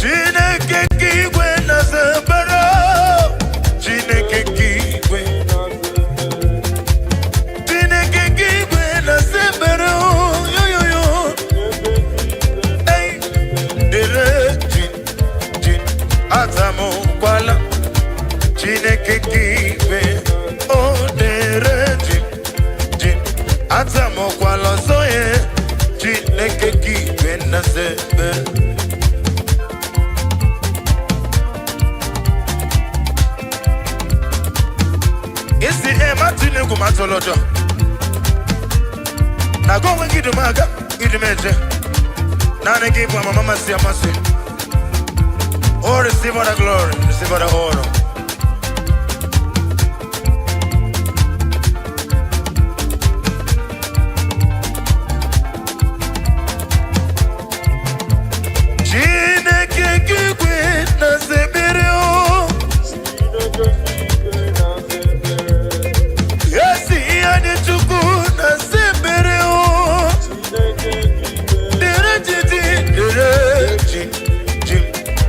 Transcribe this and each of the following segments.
Chineke kigwe na zebero. Chineke kigwe. Chineke kigwe na zebero. Yo yo yo. Hey, dere jin atamo kwala. Chineke kigwe. Oh dere jin atamo kwala soye. Chineke kigwe na zebero. Isi Martin Kumatolojo. Now go and get the maga, get the measure. Now they give my mama see a mercy. Oh, receive all the glory, receive all the honor. Chineke kigwe na zebero.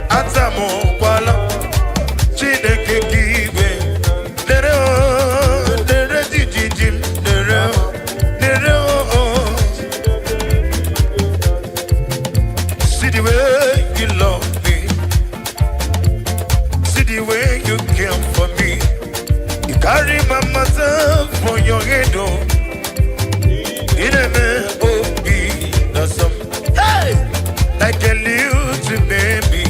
Atamo kwala Chineke kigwe dere o dere jim dere o see the way you love me, see the way you care for me. You carry my matter for your head, oh. In a man, oh, be the some. Hey, like a little baby.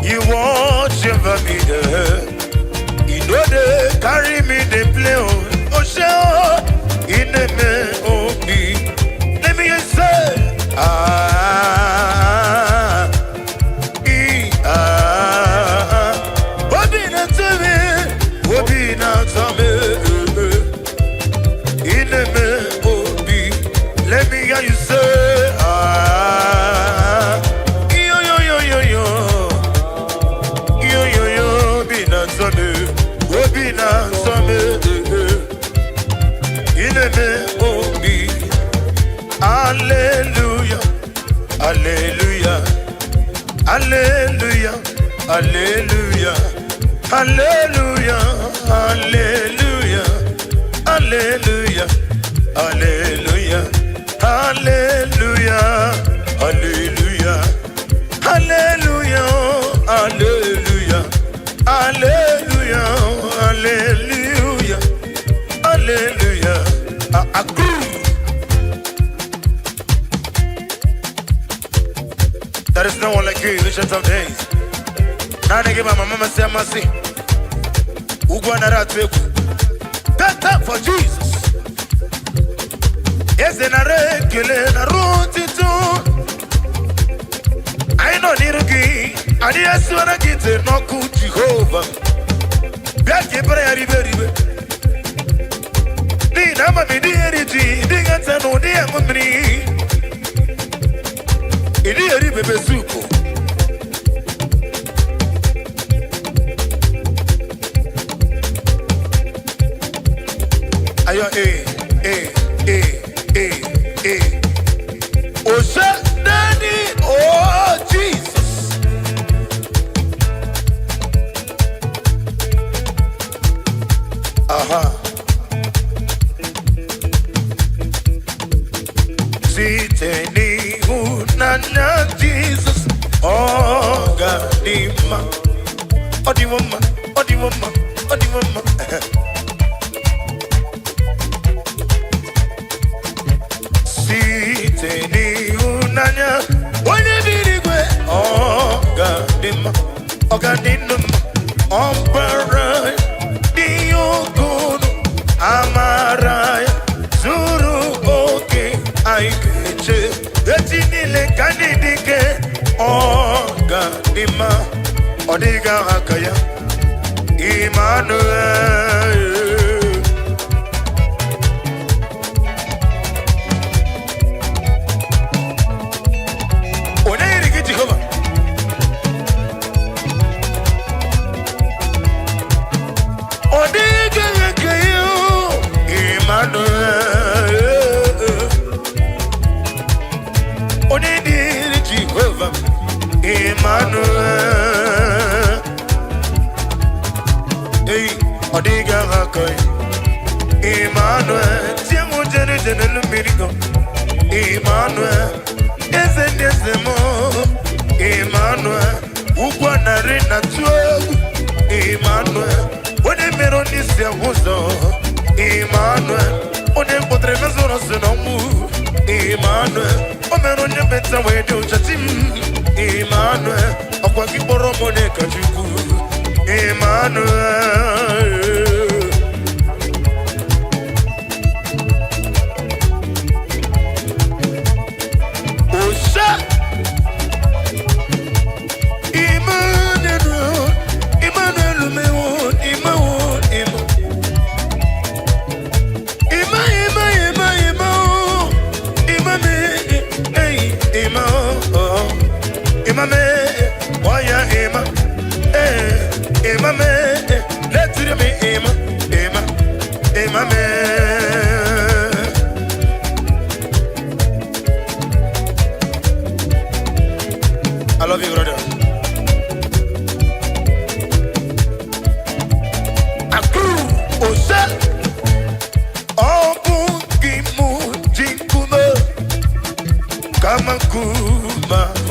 You watch over me there. You know they carry me, they play on. Oh, sure. In the man, oh, me. Let me say, Wobina to me, Wobina to me. In the man, oh, me. Let me hear you say, Hallelujah, hallelujah, hallelujah, hallelujah, hallelujah, hallelujah, hallelujah, hallelujah, hallelujah, hallelujah, hallelujah, hallelujah, hallelujah, hallelujah, hallelujah. I agree. There is no one like you, ancient of days. Now they give my mama say mercy. Get up for Jesus. Yes, and I regulate a route too. I know Niruki. I just want to get it, no good Jehovah. Back in prayer, river. Nina, my dear, ding at an old dear memory. Ili aribe bezuko. Ayo Osha Daddy, oh Jesus. Aha. Siteni Nana Jesus, oh God, oh the woman, oh the woman, oh the woman. Siteni Nana, when you did it, oh God, oh God, Ombara, Dio Good, Amaraya, Zuru, okay, I get you. Etinile kanidike oga dima odiga hakaya Emmanuel. Oneiriki Jehovah. Odiga hakaya Emmanuel. Emmanuel. Hey, Odiga Hakai. Emmanuel. Tiamo Jene Jene Lumirigo. Emmanuel. Eze Nesemo. Emmanuel. Ugwa na Rena Tuogu. Emmanuel. Ode Meroni Siamuzo. Emmanuel. Ode Potre Mesoro Senomu. Emmanuel. Omeronye Beta Wedo Chatim. Emmanuel. Akwa Kiboro Mone Kajuku. Emmanuel. Osha. Emmanuel. Emmanuel Mewo. Emmanuel. Imame, waya ima, imame, let's me imame. I love you, brother. Aku, osa, obu gimu jinkume, kamakuma.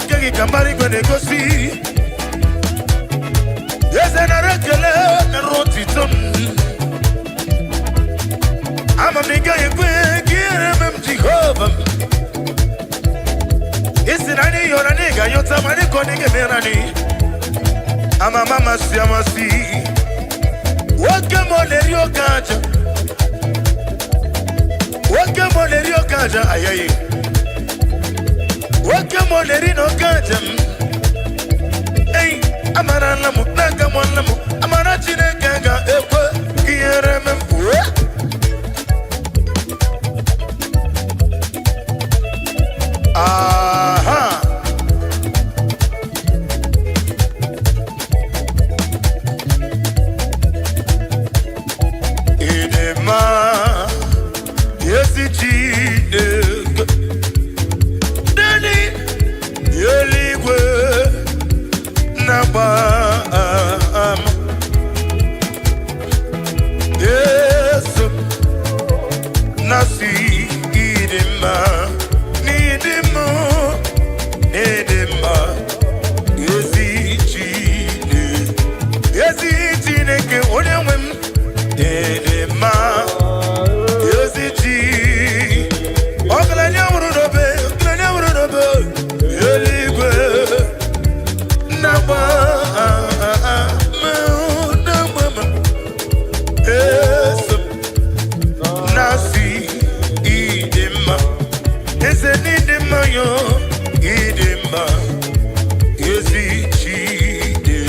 kegi kamari kwene gosi. Yes, and I rekele roti tom. I'm a nigga you quick, I'm Jehovah. Yes, and I need your nigga, you're somebody calling me. I'm a mama, see. Welcome on the Rio Gaja. Welcome on the Rio Gaja, aye. Welcome on the Rino Gaja. Hey, I'm a Lamu, Nagamu, I'm a Rachina Gaga, aha. Idema, yes, it's Daddy, Yeligwe, Naba, yes, Nasi, Idema. Edema, Yezine, ke onewem. Edema, Yeziji, Oglanya Urudobe, Yeligwe, Naba, Yes, Nasi, Edema, Is it Edema, yo? Idema, Yezichide.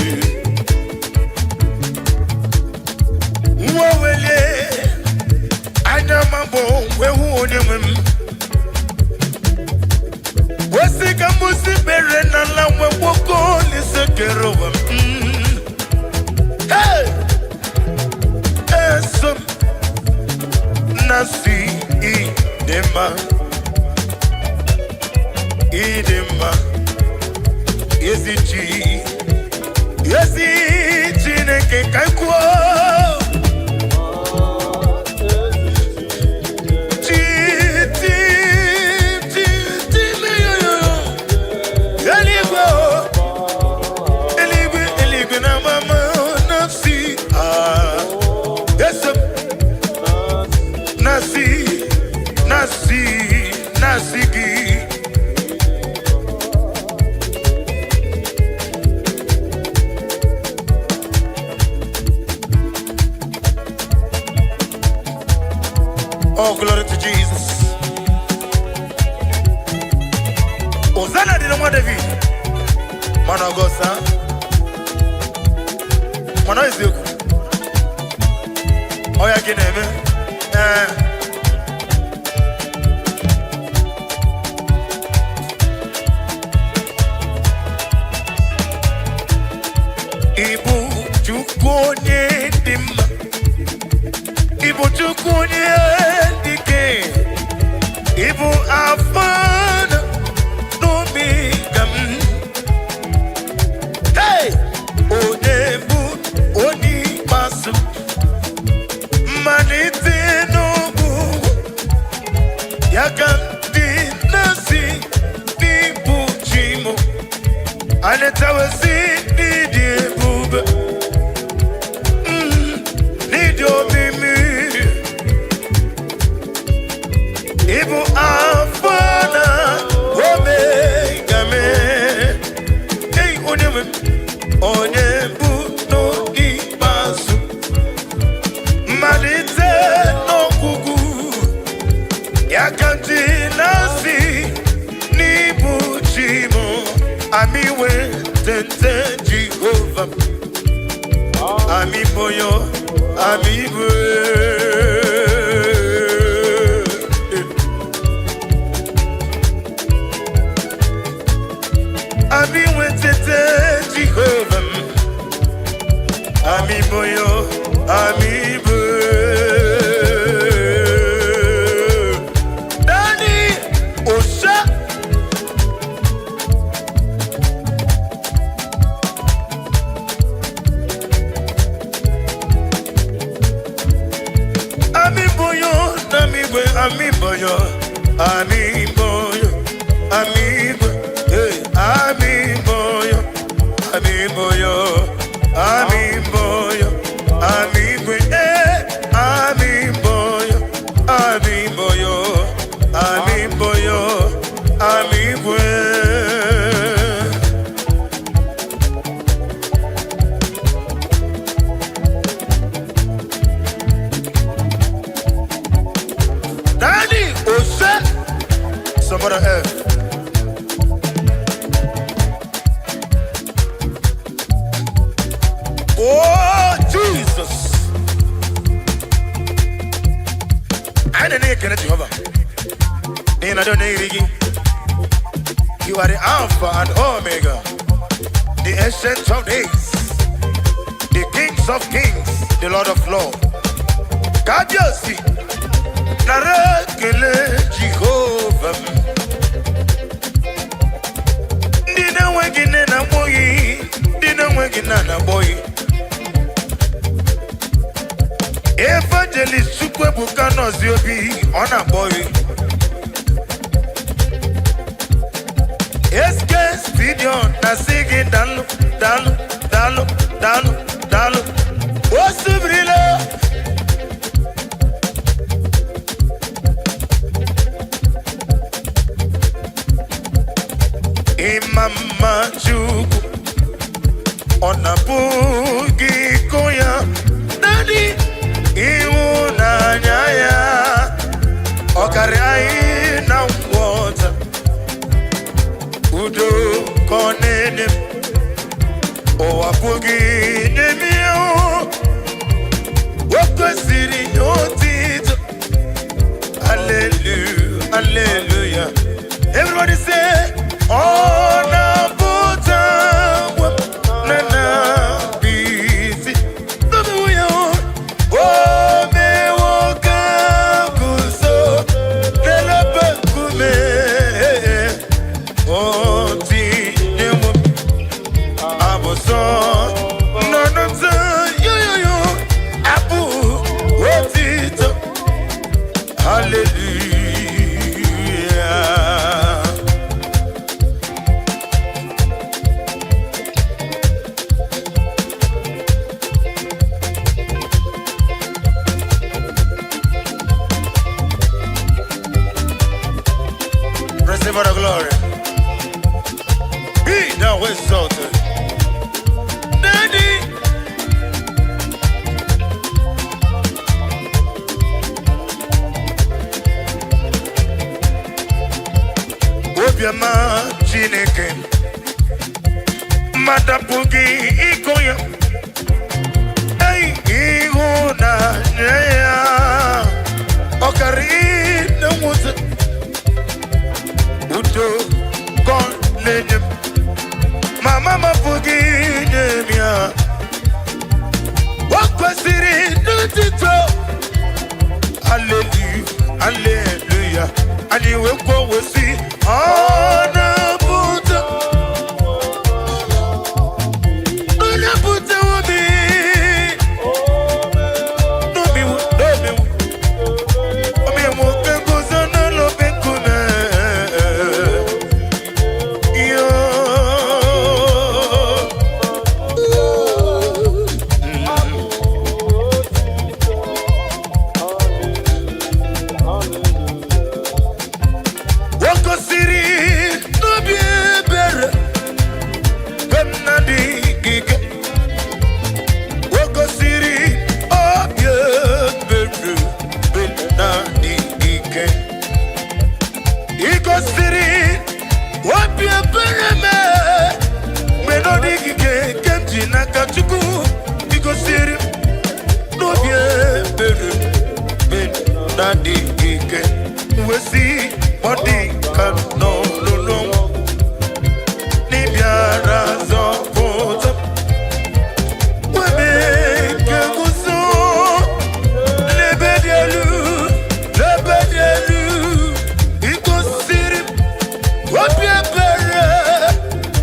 Wawele, Adamabo, Wewunim. Wasika Musi Berena, Lawa Woko, Lisakerova. Hey! Esum Nasi Idema. Idema, Yesi, Neke Kaikwa, Eligwe na mama nafsi, yes, Nasi. Oh, glory to Jesus. Ozana di namo David. Mana gosa. Mana Ezeku. Oya kineme. Ibu chukonye dimma. Ibu chukonye dike. Ibu afana no migam. Hey, onebu oni masu. Manite no bu. Yaganti nasi nibu chimo. Anetawasi nidi bube. Nidio mimi. Ibu afana omega me. Hey, onebu no ibasu. Malite no kugu. Yakanti nasi nibu chimo. Amiwe tente Jehovah. Ami boyo, ami Ami wetete Jehovah. Ami boyo, ami Daddy, Osha. Ami boyo, ami boyo, hey, ami You are the Alpha and Omega, the Ancient of Days, the Kings of Kings, the Lord of Lords. God, you see, Narakele Jehovah. Dina wegine na boy. Evangelist Chukwebuka Noziobi on a boy. Eske studio na singing dalu. Osubrilo. Imama Chuku on a boogie koya. Nani iwu na nyaya. Okarai na water. Udo konene o apugi nemio wako siri yotito. Hallelujah, hallelujah. Everybody say, oh na buta na busy. Hallelujah. Oh me woka kuso lelepe kume. Receive the glory. Be thou exalted. Daddy. Obiama Chineke Matapugi Ikoya. Hey, Ihu na Neya Okari na Musa Udo Kon Lenim Mama Mapugi Nemia Wakwasiri Nutito. Hallelujah, hallelujah. And you will go with see on a Buddha. On a Buddha will be. No, me, Daddy, we see body can no. Nibiara zopota, we make a guso. Lebedielu, iko siri, wapia bere,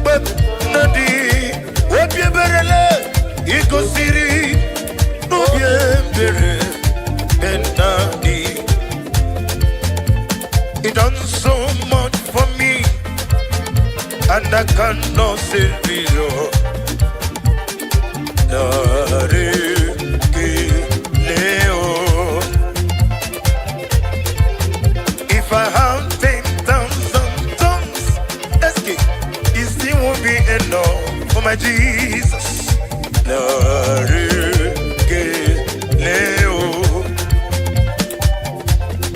but nadi, wapia berele, iko siri, no bien bere, and nadi. He done so much for me, and I cannot say below. If I have 10,000 tongues, it still won't be enough for my Jesus.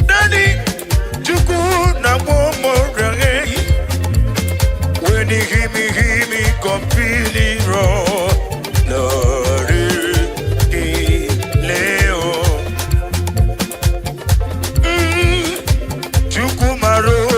Daddy, you could not want more. When he hear me completely wrong. Chukumaro.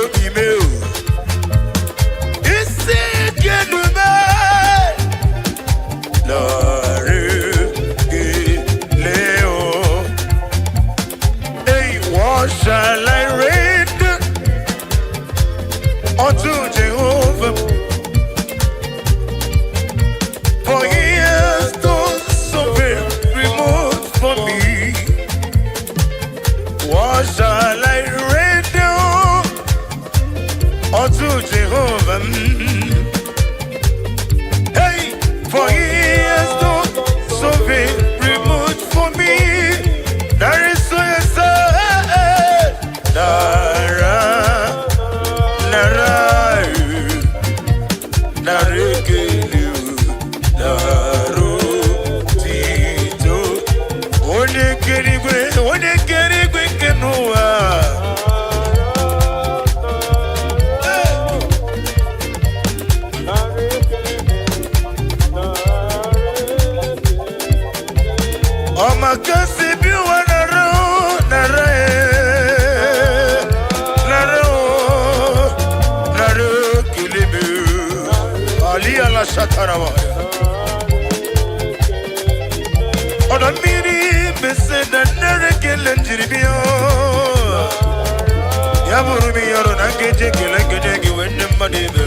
narekele naro tito onye kerigwe kenua Omakasi biwa naro kilibu aliya la shatarawa Odamiri beseda nare kelenjiribiyo Yaburumi yoro nangeje kelengeje wende madebe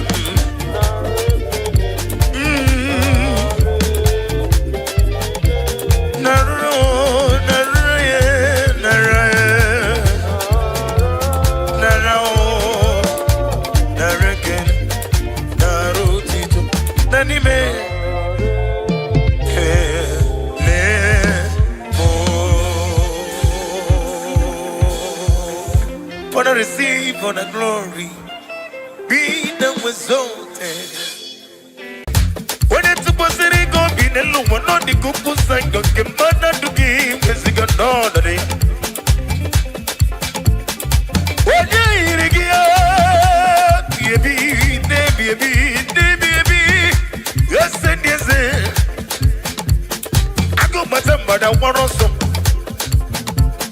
Receive all the glory, be the exalted. When it's supposed to go, be the Lord, not the cuckoo sang, okay, mother to give, as you got all the day. When you hear it, baby, yes, and yes, I go, madam, but I want also.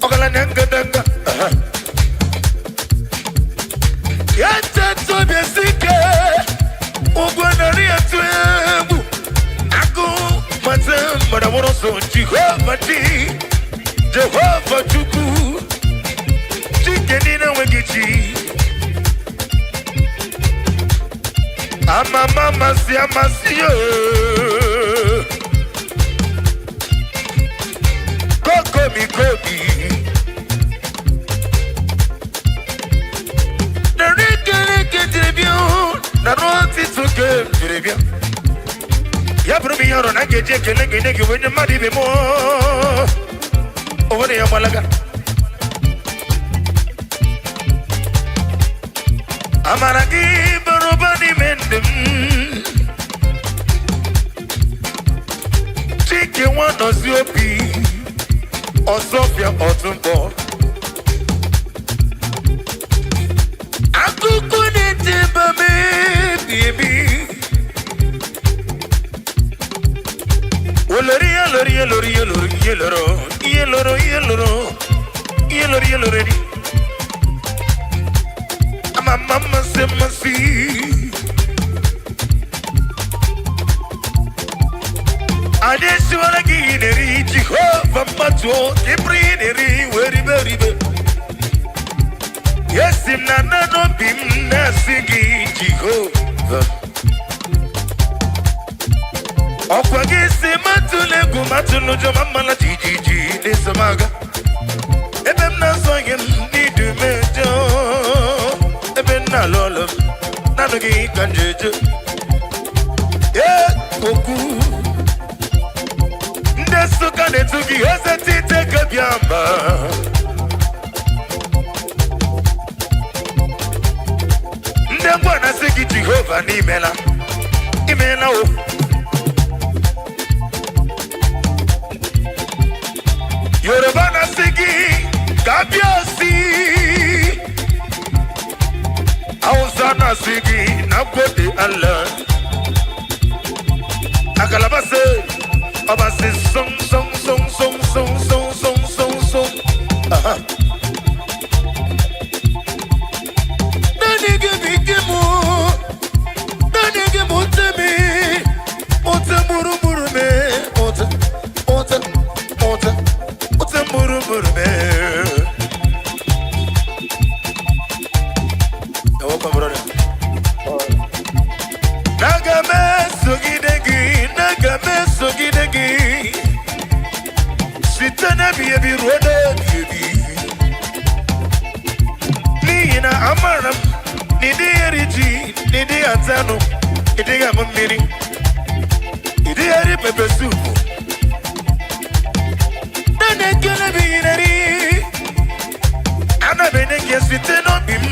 Ogalananga. Yata to be sick, Uganaria to Aku, Matam, but I want also Jehovah Chuku, Chicken in a Wigichi. I'm a mama, Siamasio Kobi. Naroti tuke jiribia ya probi yoro na geje kelenge wende madi be mo owone ya malaga amaragi borobani mendem chike wano ziopi osofia otumbo akukune tibame baby Olori ama mama se masi Adeswala gineri Jehovah mato Kibrineri weribe Yes nana no bim nasigi Jehovah Okwagisi matulegu matulujo mamala jijiji nisamaga Ebem na soyem nidu mejo Ebem na lolom nanugi kanjejo Koku Ndesuka netugi hesete kabyamba Ndengwana sigi Jehovah ni imela o Yoruba na sigi Kabiasi Hausa na sigi Nagode Allah Akalabase Abase song Nanige bikimu Nanige mutemi Muru me Muru me Welcome brother Nagame sogidegi Sitana biyebi roda biyebi Nina amaram Nidi eriji Nidi atano Nidi gamamiri Nidi eri pepe supu Nane kele biyineri Ana benenge siteno bim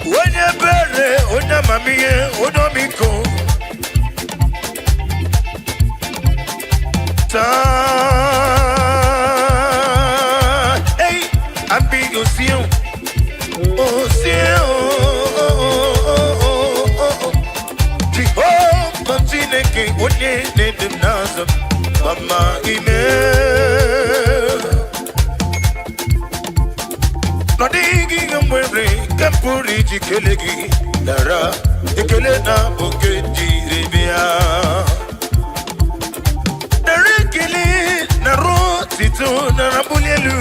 Wenye Mamie, Odomiko. Hey, I'm big Ocean. Ocean. Jehovah, Jineke, Onye, Nedim Nazam, Mama Ine. Nodigi Gamwere, Kampuri, Jikelegi, Dara, Ikelena, Bokeji, Ribia. Darekili, Naro, Tito, Narabulelu,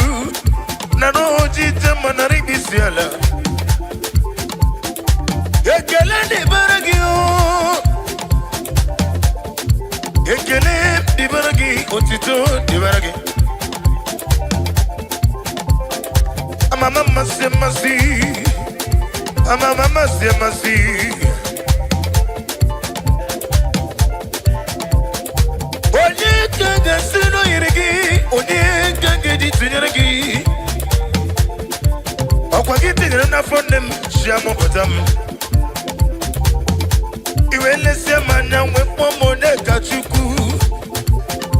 Naro, Jita, Manaribisiala. Ekele di baragio, ekele di baragi, otito di baragi. Amama masi masi, amama masi masi. Onye kanga sino irigi, onye kanga di tunyarigi. Okwa giti na fonem, shamo botam. Iwelese manya wepo mone kachuku.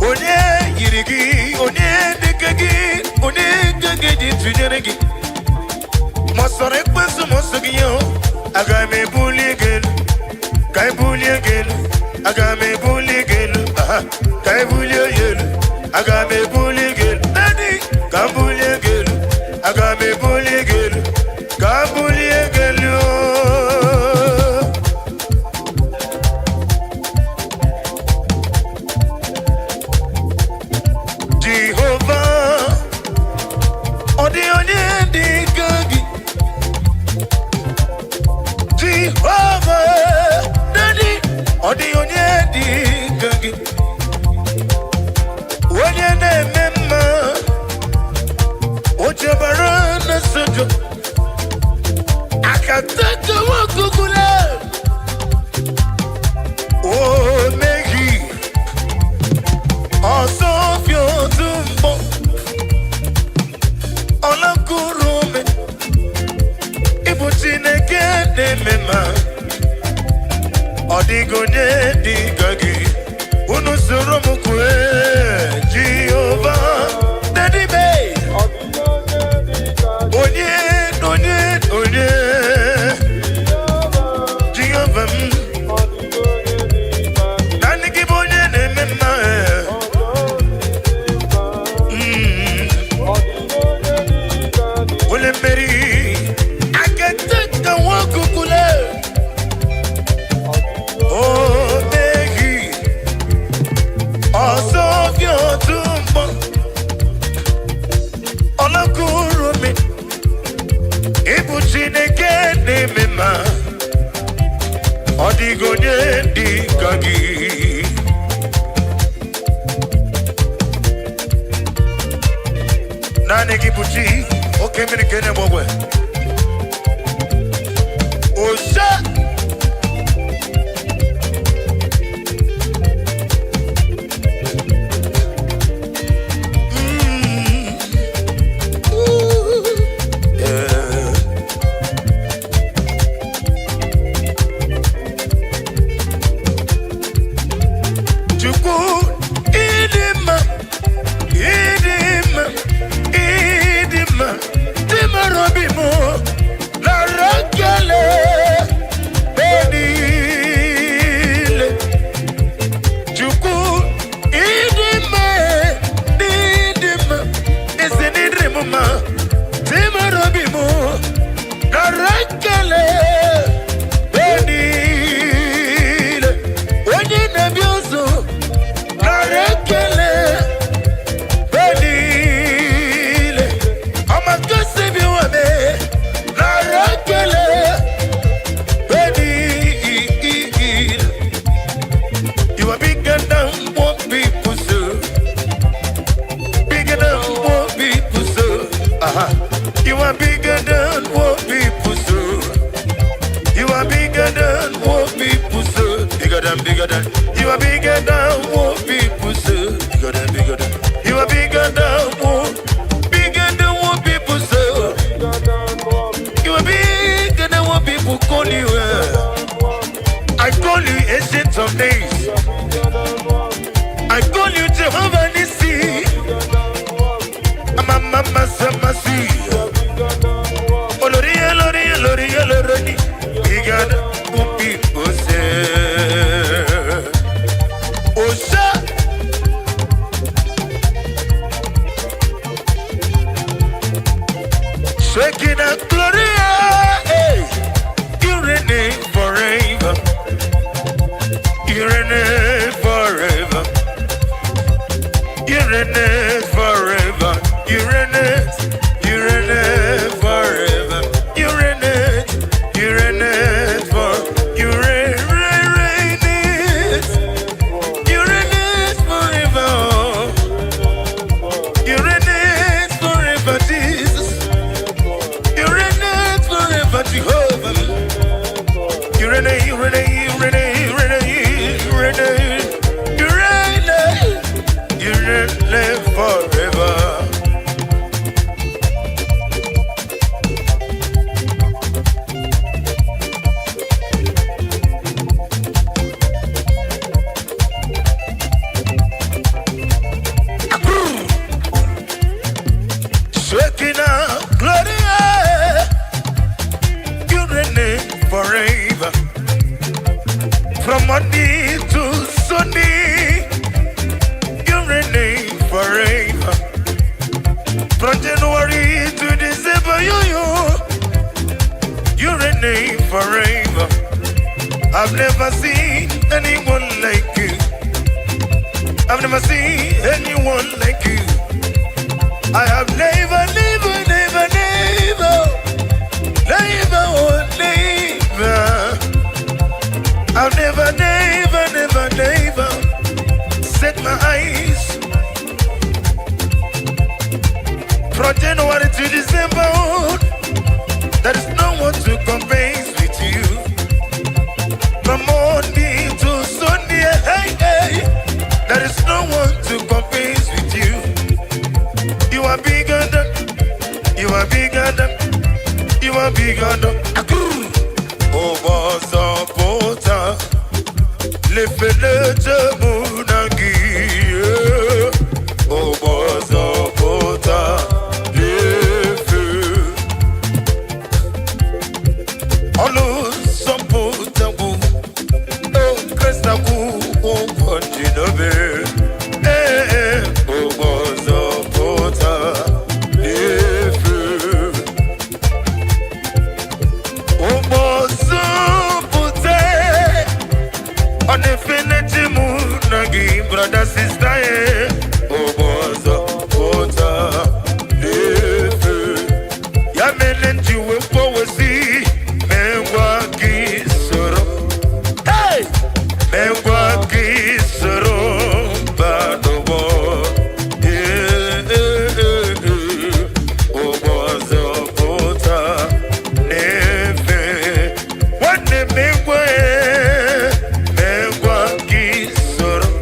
Onye yirigi, onye dikegi, onye gagedi tunyeregi. Mosore kwesu mosogiyo, agame buli gelu, kai buli gelu, agame buli gelu, kai buli yelu, agame buli gelu, nani, kambuli gelu, agame buli gelu, kambuli gelu. Bigger than you are bigger than what people say. Bigger than you are bigger than what people say. You are bigger than what people call you. I call you ancient of days. I call you Jehovah Nissi. Mama Samasi. Olori, Olori, Olori, Olori. Bigger than people say. Osha. Shaking a Gloria. Hey. You reign forever. You reign forever. You reign forever. You reign forever. You reign for. You reign forever. You reign forever, Jesus. You reign forever, Jehovah. You reign forever. Shaking up Gloria, you reign forever. From Monday to Sunday, you reign forever. From January to December, you reign forever. I've never seen anyone like you. I've never seen anyone like you. I have never I've never set my eyes from January to December. There is no one to compare with you. From Monday to Sunday, hey, there is no one to compare with you. You are bigger than, you are bigger than, you are bigger than. Oh, boss of water, lift the Jamunagi. Oh, boss of water, lift all some water. Oh, Christaku, oh, Continue. Oh, boss of water, lift. Oh, boss of water, on infinity moon, brother, sister, oh, boss of water, lift. Yamen, you will poesy, men walk is sorrow. Hey, men walk is sorrow, but the war, oh, boss of water, never. What the men walk is sorrow.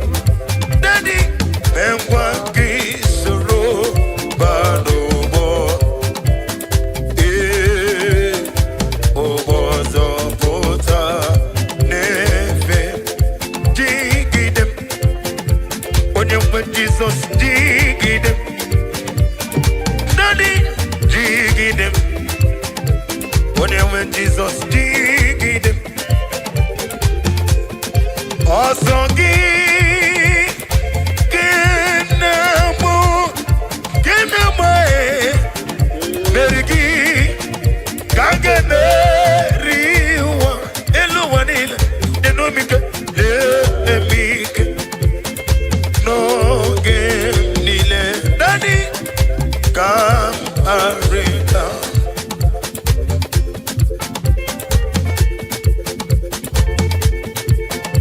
Daddy, men walk is sorrow, but the war, oh, boss of water, never. Dig them when you put Jesus, dig them. Daddy, dig them when you put Jesus, dig them. Also, Merigi, Ganganeriwa, Eluanil, Denomica, Emic, no game, Nile, Daddy, come, Arita.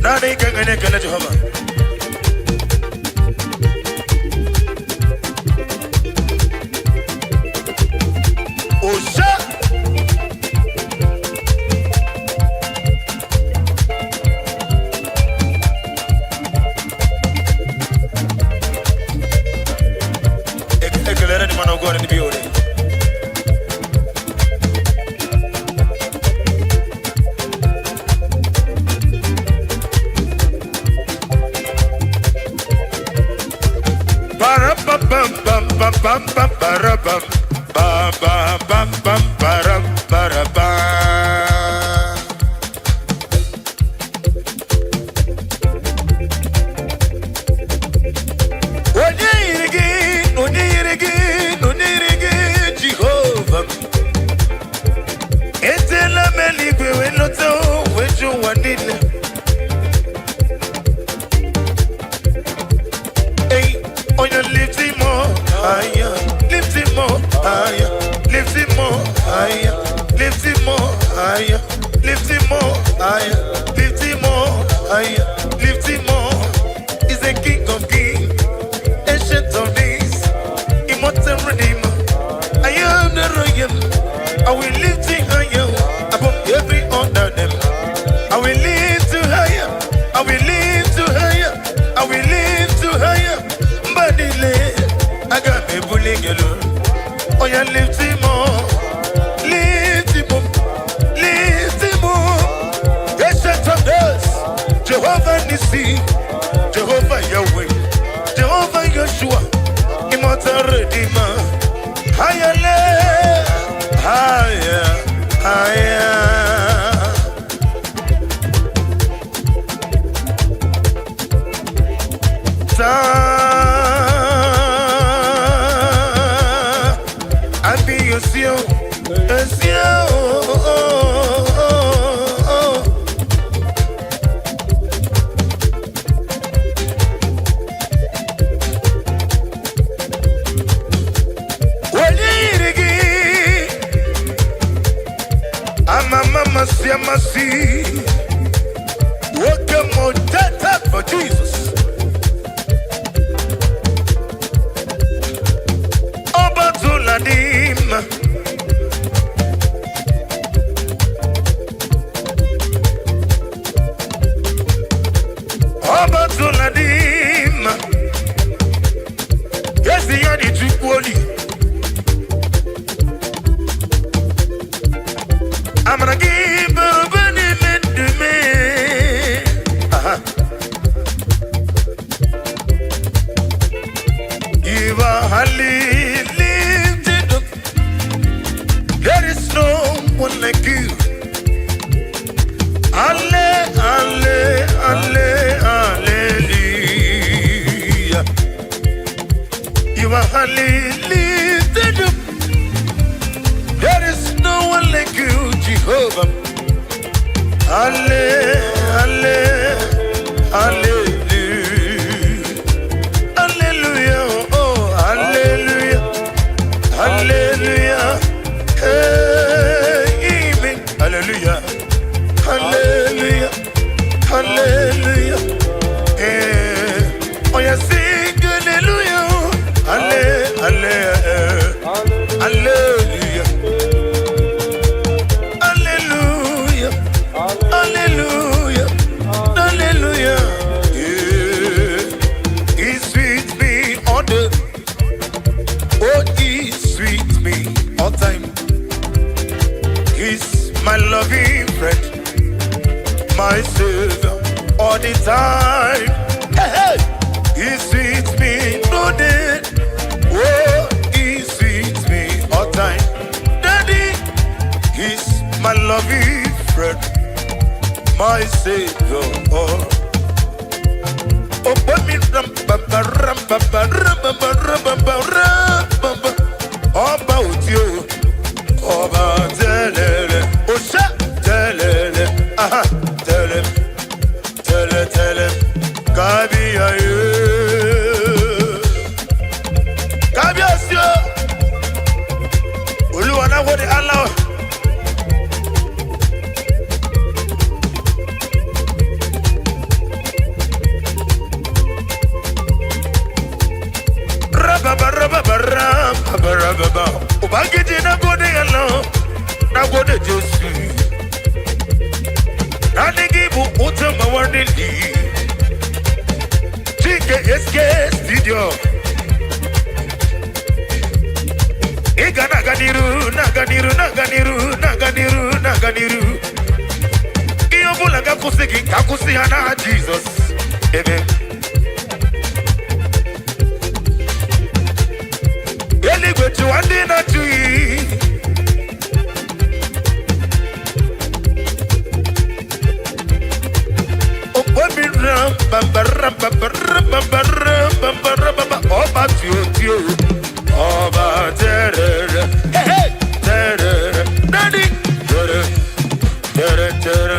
Daddy, Ganganeka, Jehovah. Osha. Ekelera ni man of God in the building. lift him up, lift him up. He's the King of Kings, ancient of days, immortal Redeemer. I am the royal. I will lift him higher above every other name. I will lift you higher. I will lift you higher. I will lift you higher. Badile, I got me bullying alone. Oh, yeah, lift him up. Lift him up. Lift him up. Ancient of days, Jehovah Nissi, Jehovah Yahweh, Jehovah Yeshua, immortal Redeemer. Higher, higher, higher. I be your seal, a seal. Masi, welcome on that for Jesus. Obatuladim, Obatuladim. Yes, the only two quality. I'm gonna give a benefit to me. You are highly lifted up. There is no one like you. Alle, alle, alle, hallelujah. You are highly lifted up. There is no one like you. Jehovah, Halle, Halle, Hallelujah, Hallelujah, oh, Hallelujah, Hallelujah, hey, amen, Hallelujah, Hallelujah, Hallelujah, hey, oh, yeah, sing Hallelujah, Hallelujah, Hallelujah. Hallelujah, hallelujah, yeah. He's with me all day. Oh, he's with me all time. He's my loving friend, my savior all the time. Hey, hey. He's with me all day. Oh, he's with me all time. Daddy, he's my loving friend, my savior. Oh, but me ram about you, about telele, oh sha telele, aha telele, telele, kabi aye, kabi asyo, Oluwana wodi Allah. Ubangiji na gode Allah, na gode Jesu. Na nigibu utama wandili. GKSK studio. Iga naganiru, naganiru, naganiru, naganiru, naganiru. Iyo bula kakusiki, kakusihana Jesus. Amen. Eligwetu wandi na chui. Obomi ram bambara bambara bambara bambara bambara. Oba tio tio, oba terere, hey hey, terere, daddy, terere, terere, terere,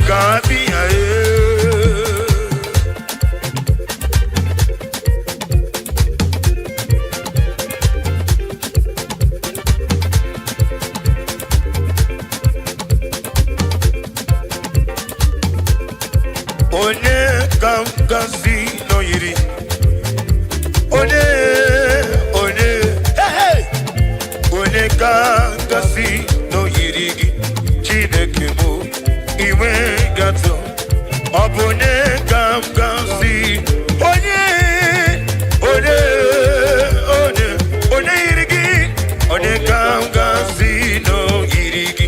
kabi aye. onye kamkasi no yiri. Onye onye kamkasi no yiri gi. Chineke mo iwe gato. Onye kamkasi onye yiri gi. Onye kamkasi no yiri gi.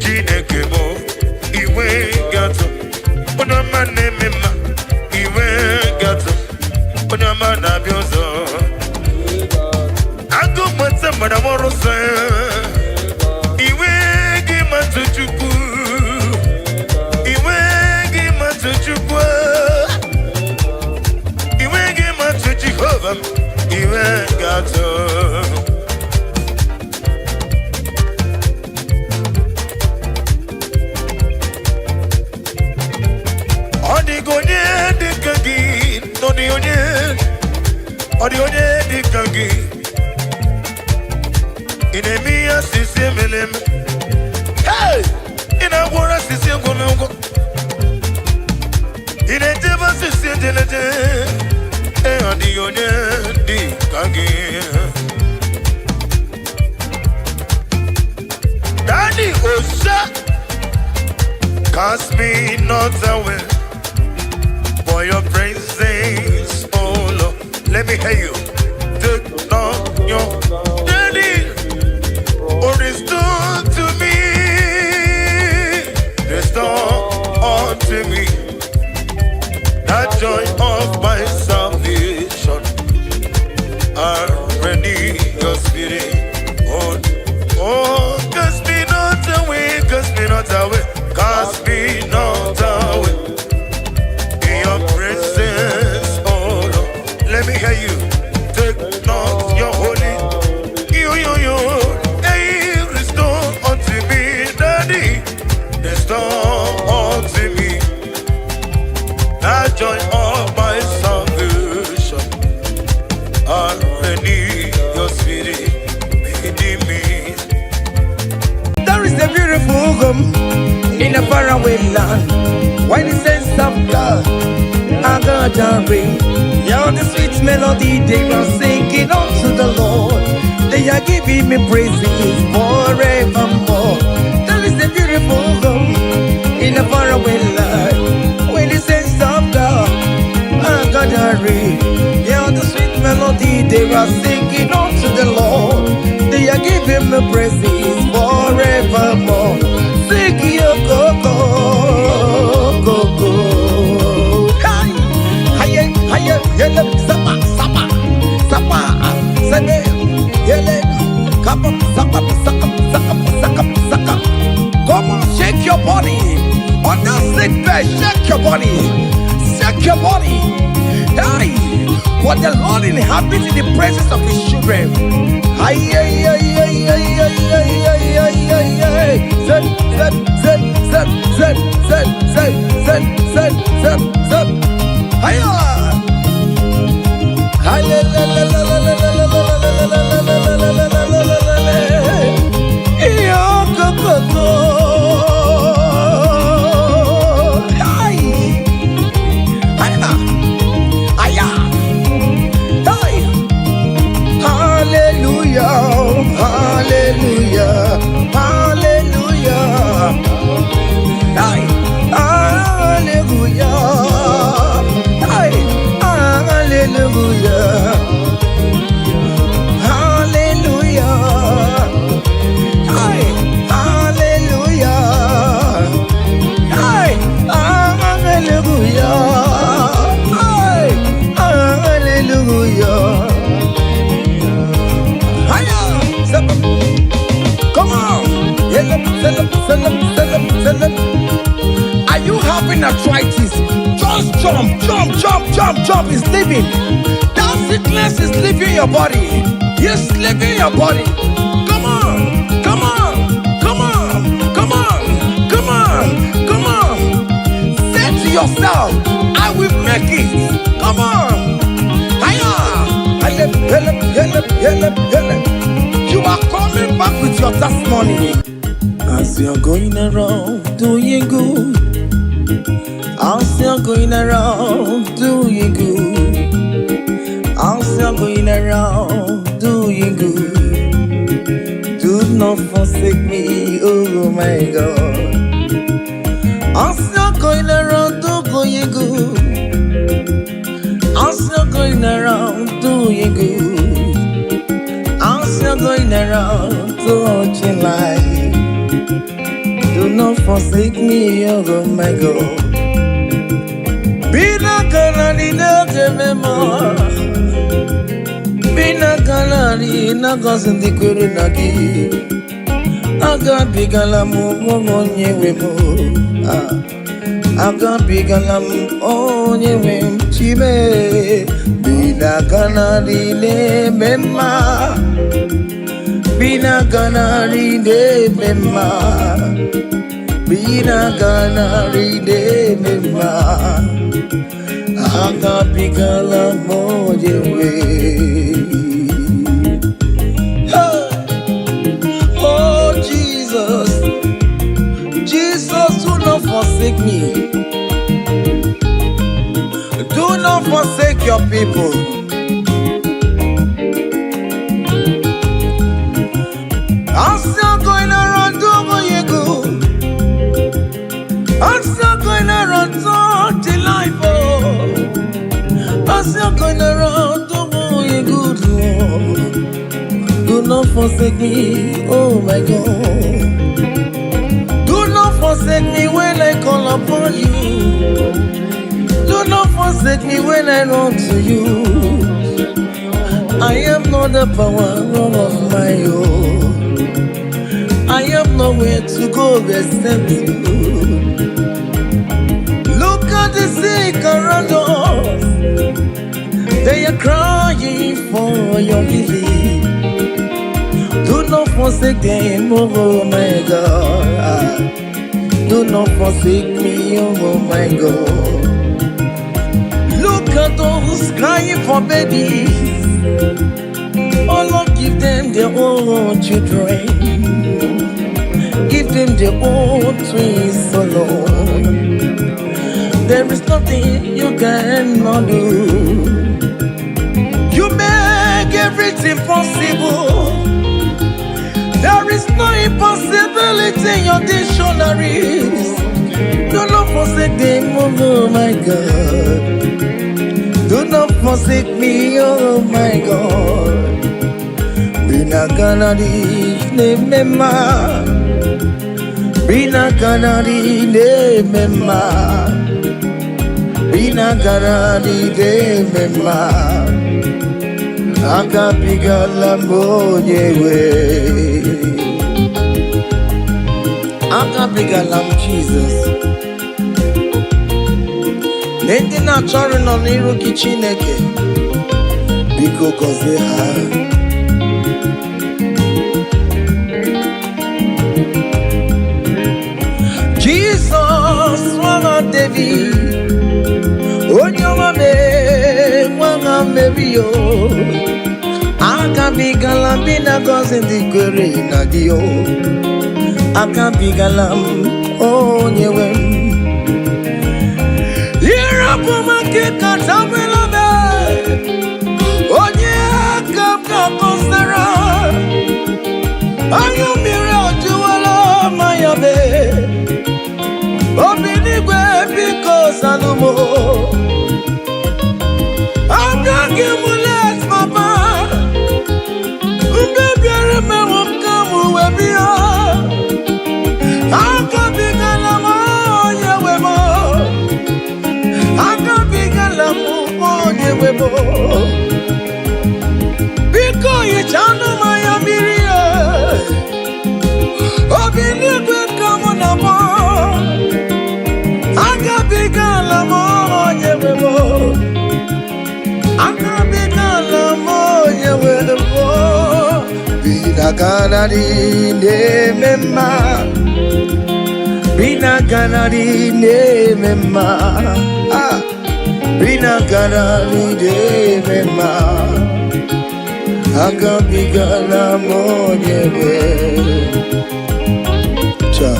Chineke mo iwe gato. Onama nemema iwe gato. Onama nabiozo. Ago mata madamorusa. Iwe gi matuchuku. Iwe gi matuchuku. Iwe gi matuchihova. Iwe gato. Onye dikagi Inemia sisi melem. Hey! Ina wora sisi ngonongo. Ine jeba sisi jelete. Onye dikagi Daddy Osha cast me not away for your presence, oh Lord. Let me hear you. Take on your daddy. Oh, restore to me. Restore unto me that joy of my salvation. I renew your spirit. Oh, cast me not away. Cast me not away. Cast me not away. In your presence, let me hear you. Take not your holy. You. Hey, restore unto me, Daddy. Restore unto me that joy of my salvation. I renew your spirit within me. There is a beautiful home in a faraway land. When the sense of God, I got a ring. Yeah, the sweet melody they are singing unto the Lord. They are giving me praises forevermore. There is a beautiful home in a faraway land. When the sense of God, I got a ring. Yeah, the sweet melody they are singing unto the Lord. They are giving me praises forevermore. Sing your go. Yele, sapa, sene, yele, come on, saka. Come on, shake your body. On that sick bed, shake your body. Hey, what the Lord inhabits in the presence of His children. Are you having arthritis? Just jump. It's leaving. That sickness is leaving your body. It's leaving your body. Come on. Say to yourself, I will make it. Come on. You are coming back with your testimony. As you're going around doing good, I'll still going around doing good. I'm still going around doing good. Do not forsake me, oh my God. I'm still going around doing good. I'm still going around doing good. I'm still going around touching life. Do not forsake me, oh my God. Bina kanari na kemema, bina kanari na kazindi kuru nagi. Aga bigala mu monye wemo, aga bigala mu onye wem chibe. Bina kanari ne mema, bina kanari ne mema, bina kanari ne mema. Aga bigala moje we. Oh Jesus, Jesus, do not forsake me. Do not forsake your people. I'm still going around doing you good. I'm still going around touching life. I'm still going around doing good. Do not forsake me, oh my God. Do not forsake me when I call upon you. Do not forsake me when I run to you. I am not the power of my own. I have nowhere to go except you. Look at the sick around us. They are crying for your healing. Do not forsake them, oh my God. Do not forsake me, oh my God. Look at those crying for babies. Oh Lord, give them their own children. Give them their own twins, oh Lord. There is nothing you cannot do. You make everything possible. There is no impossibility in your dictionaries. Do not forsake them, oh my God. Do not forsake me, oh my God. Bina kanari ne mema, bina kanari ne mema, bina kanari ne mema. Aga bigala monyewe, aga bigala Jesus. Nende na chori no niru kichineke, biko koze ha. Jesus, wanga David, onyama me, wanga mebiyo. Aka bigala bina koze ndikere na dio. Aka bigala onyewe. Irapoma kika tabela be. Onye kapka postera. Ayo mira juwala mayabe. Obinigwe biko salumo. Agagimulet mama. Ungebiere me wakamu webia. Akabigala moye webo. Akabigala moye webo. Biko yichanu mayamiria. Obinigwe kamu namo. Akabigala moye webo. Akabigala moye webo. Bina kanari ne mema, bina kanari ne mema, bina kanari ne mema. Akabigala moye webo. Cha.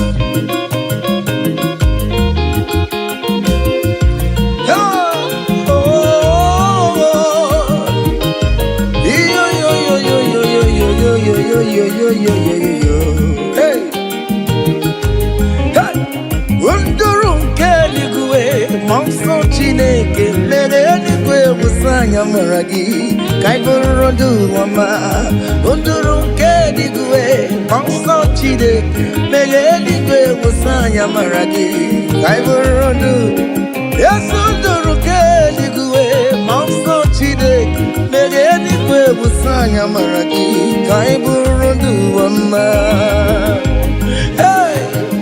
wusanya maragi kaiburu wama unduru kedigwe monso chide megedigwe wusanya maragi kaiburu yasunduru kedigwe monso chide megedigwe wusanya maragi kaiburu wama hey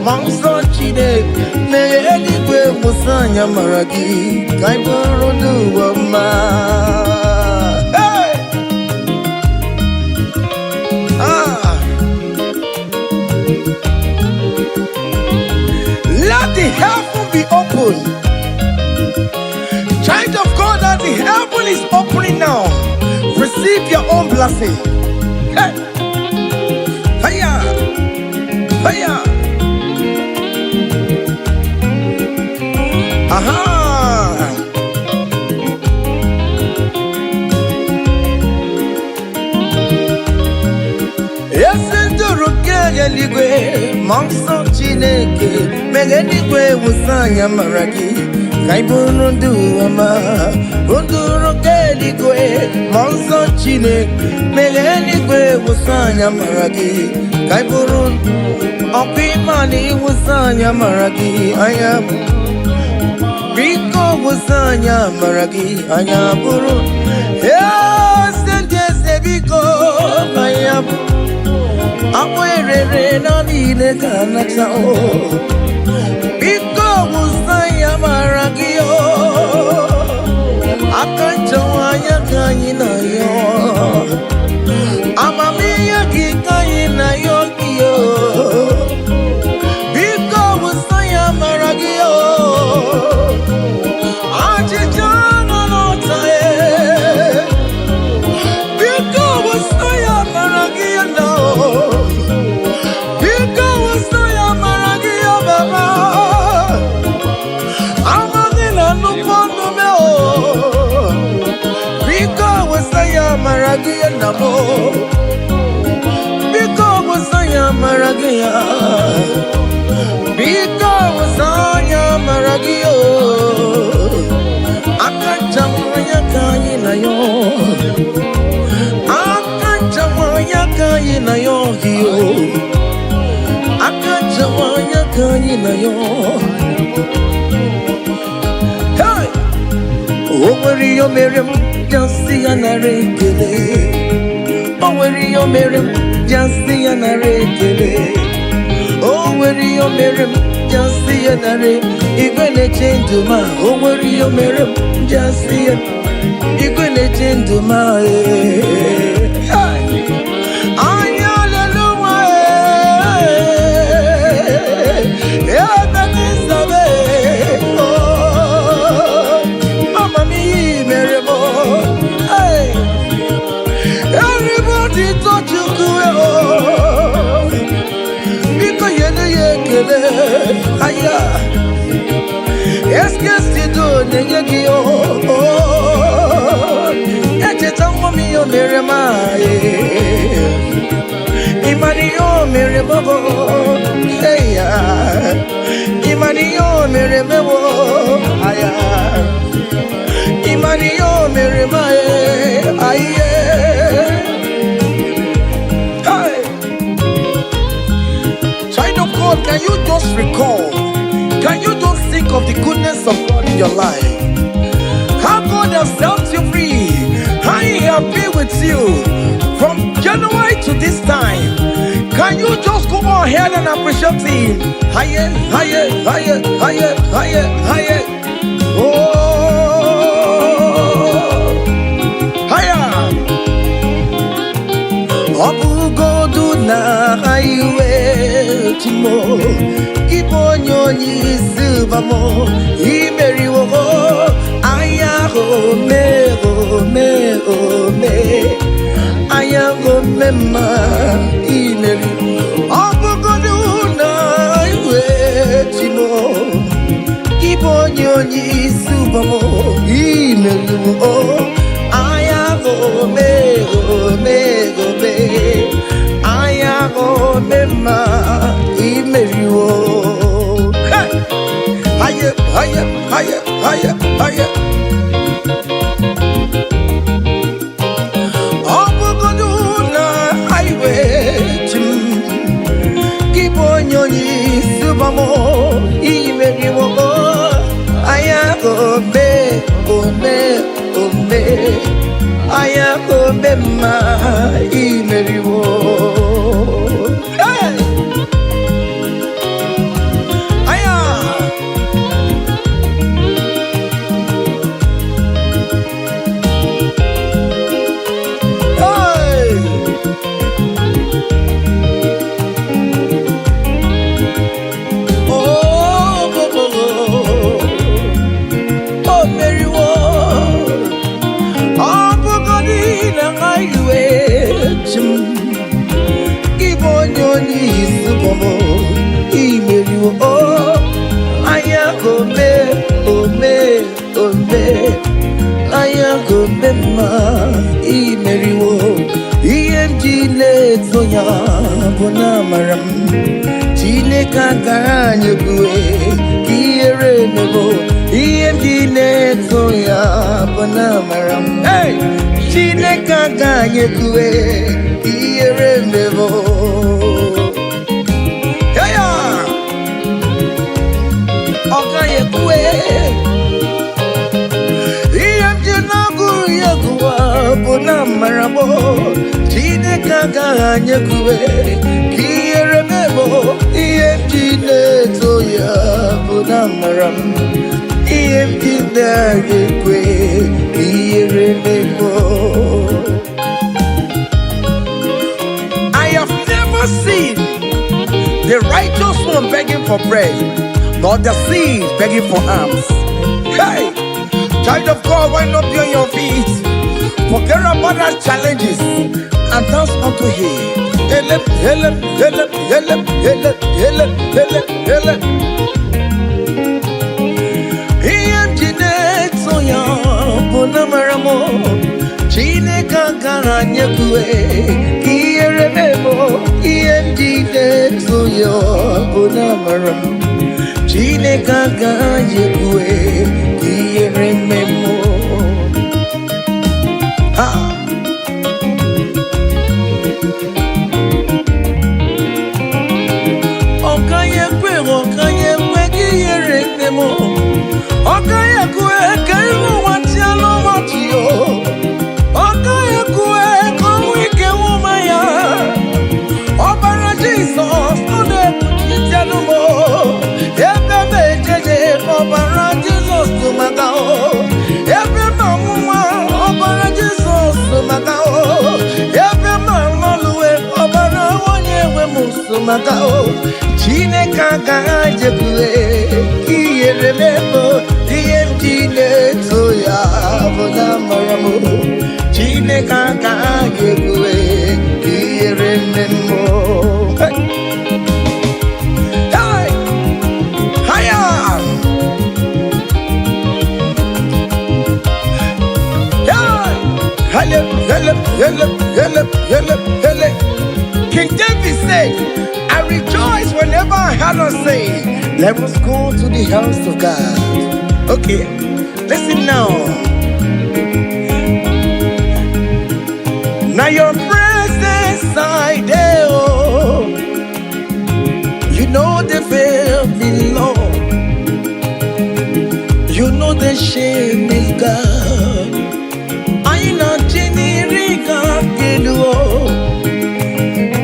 monso chide megedigwe wusanya maragi kaiburu wama. Let the heaven be open. Child of God, that the heaven is opening now. Receive your own blessing. Hey. Hiya. Hiya. Aha. Eligwe monso chineke megeligwe wusanya maragi kaiburu nduama unduru keligwe monso chineke megeligwe wusanya maragi kaiburu okimani wusanya maragi aya biko wusanya maragi aya buru sende biko aya Awerere na nile kana chao Biko musaya maragio Akachawanya kanyina yo Amamiya kikanyina yo kiyo Biko musaya maragio Achichana notae Biko musaya maragio no Maragia namo Biko wasanya maragia Biko wasanya maragio Akachamanya kayina yo Akachamanya kayina yo hiyo Akachamanya kayina yo Hey! Omeri yo Miriam Just anarekele, oh where you Miriam, just anarekele, oh where you Miriam, just anare, you're gonna change to my, oh where you Miriam, just you're gonna change to my, yeah, that is the way, oh, mama me, Miriam. Everybody touch you go Because you know you kill it Aya Yes, you do Nigga Ete tango mi yo mere mai Imani yo mere bobo Hey ya Imani yo mere bobo Aya Imani yo mere mai Aya Can you just recall? Can you just think of the goodness of God in your life? How God has helped you free? How He has been with you from January to this time? Can you just go ahead and appreciate Him? Higher, higher, higher, higher, higher, higher. Oh, higher. Abu Goduna, highway. Kiponyo ni subamo imeri wo aya ho me aya go mema imeri obugodu na iwe timo kiponyo ni subamo imeri wo aya go me aya go mema higher, higher, higher, higher, higher. aya omema imeriwo. Aya Mema imeriwo EMG Zoya bona maram Chineka kanye kue kiere mebo EMG Zoya bona maram hey Chineka kanye kue kiere mebo ya okaye kue bona marabo Chineka kanye kue kiere mebo EMG Zoya bona maram EMG kue kiere mebo. I have never seen the righteous one begging for bread, nor the seed begging for alms. Hey, child of God, why not be on your feet? Forget about our challenges and dance unto Him. Help, help, help, help, help, help, help, help. EMG Zoya bona maramo Chineka kanye kue kiere mebo EMG Zoya bona maramo Chineka kanye kue kiere mebo. Okaye kwe kiere memo. Okaye kwe kemo watialo watio. Okaye kwe komwike wumaya. Obara Jesus ode kutianumo. Ebebe jeje obara Jesus tumagao. Ebe mamuma obara Jesus tumagao. Ebe mamoluwe obara wanyewe musumagao. Chineka kanye kue kiere mebo EMG Zoya bona maramo Chineka kanye kue kiere mebo. Hey, haya, hey, King David said, I rejoice whenever I hear us say, let us go to the house of God. Okay, listen now. Now your presence I do. You know the fear below. You know the shame is God. I not generica kilo.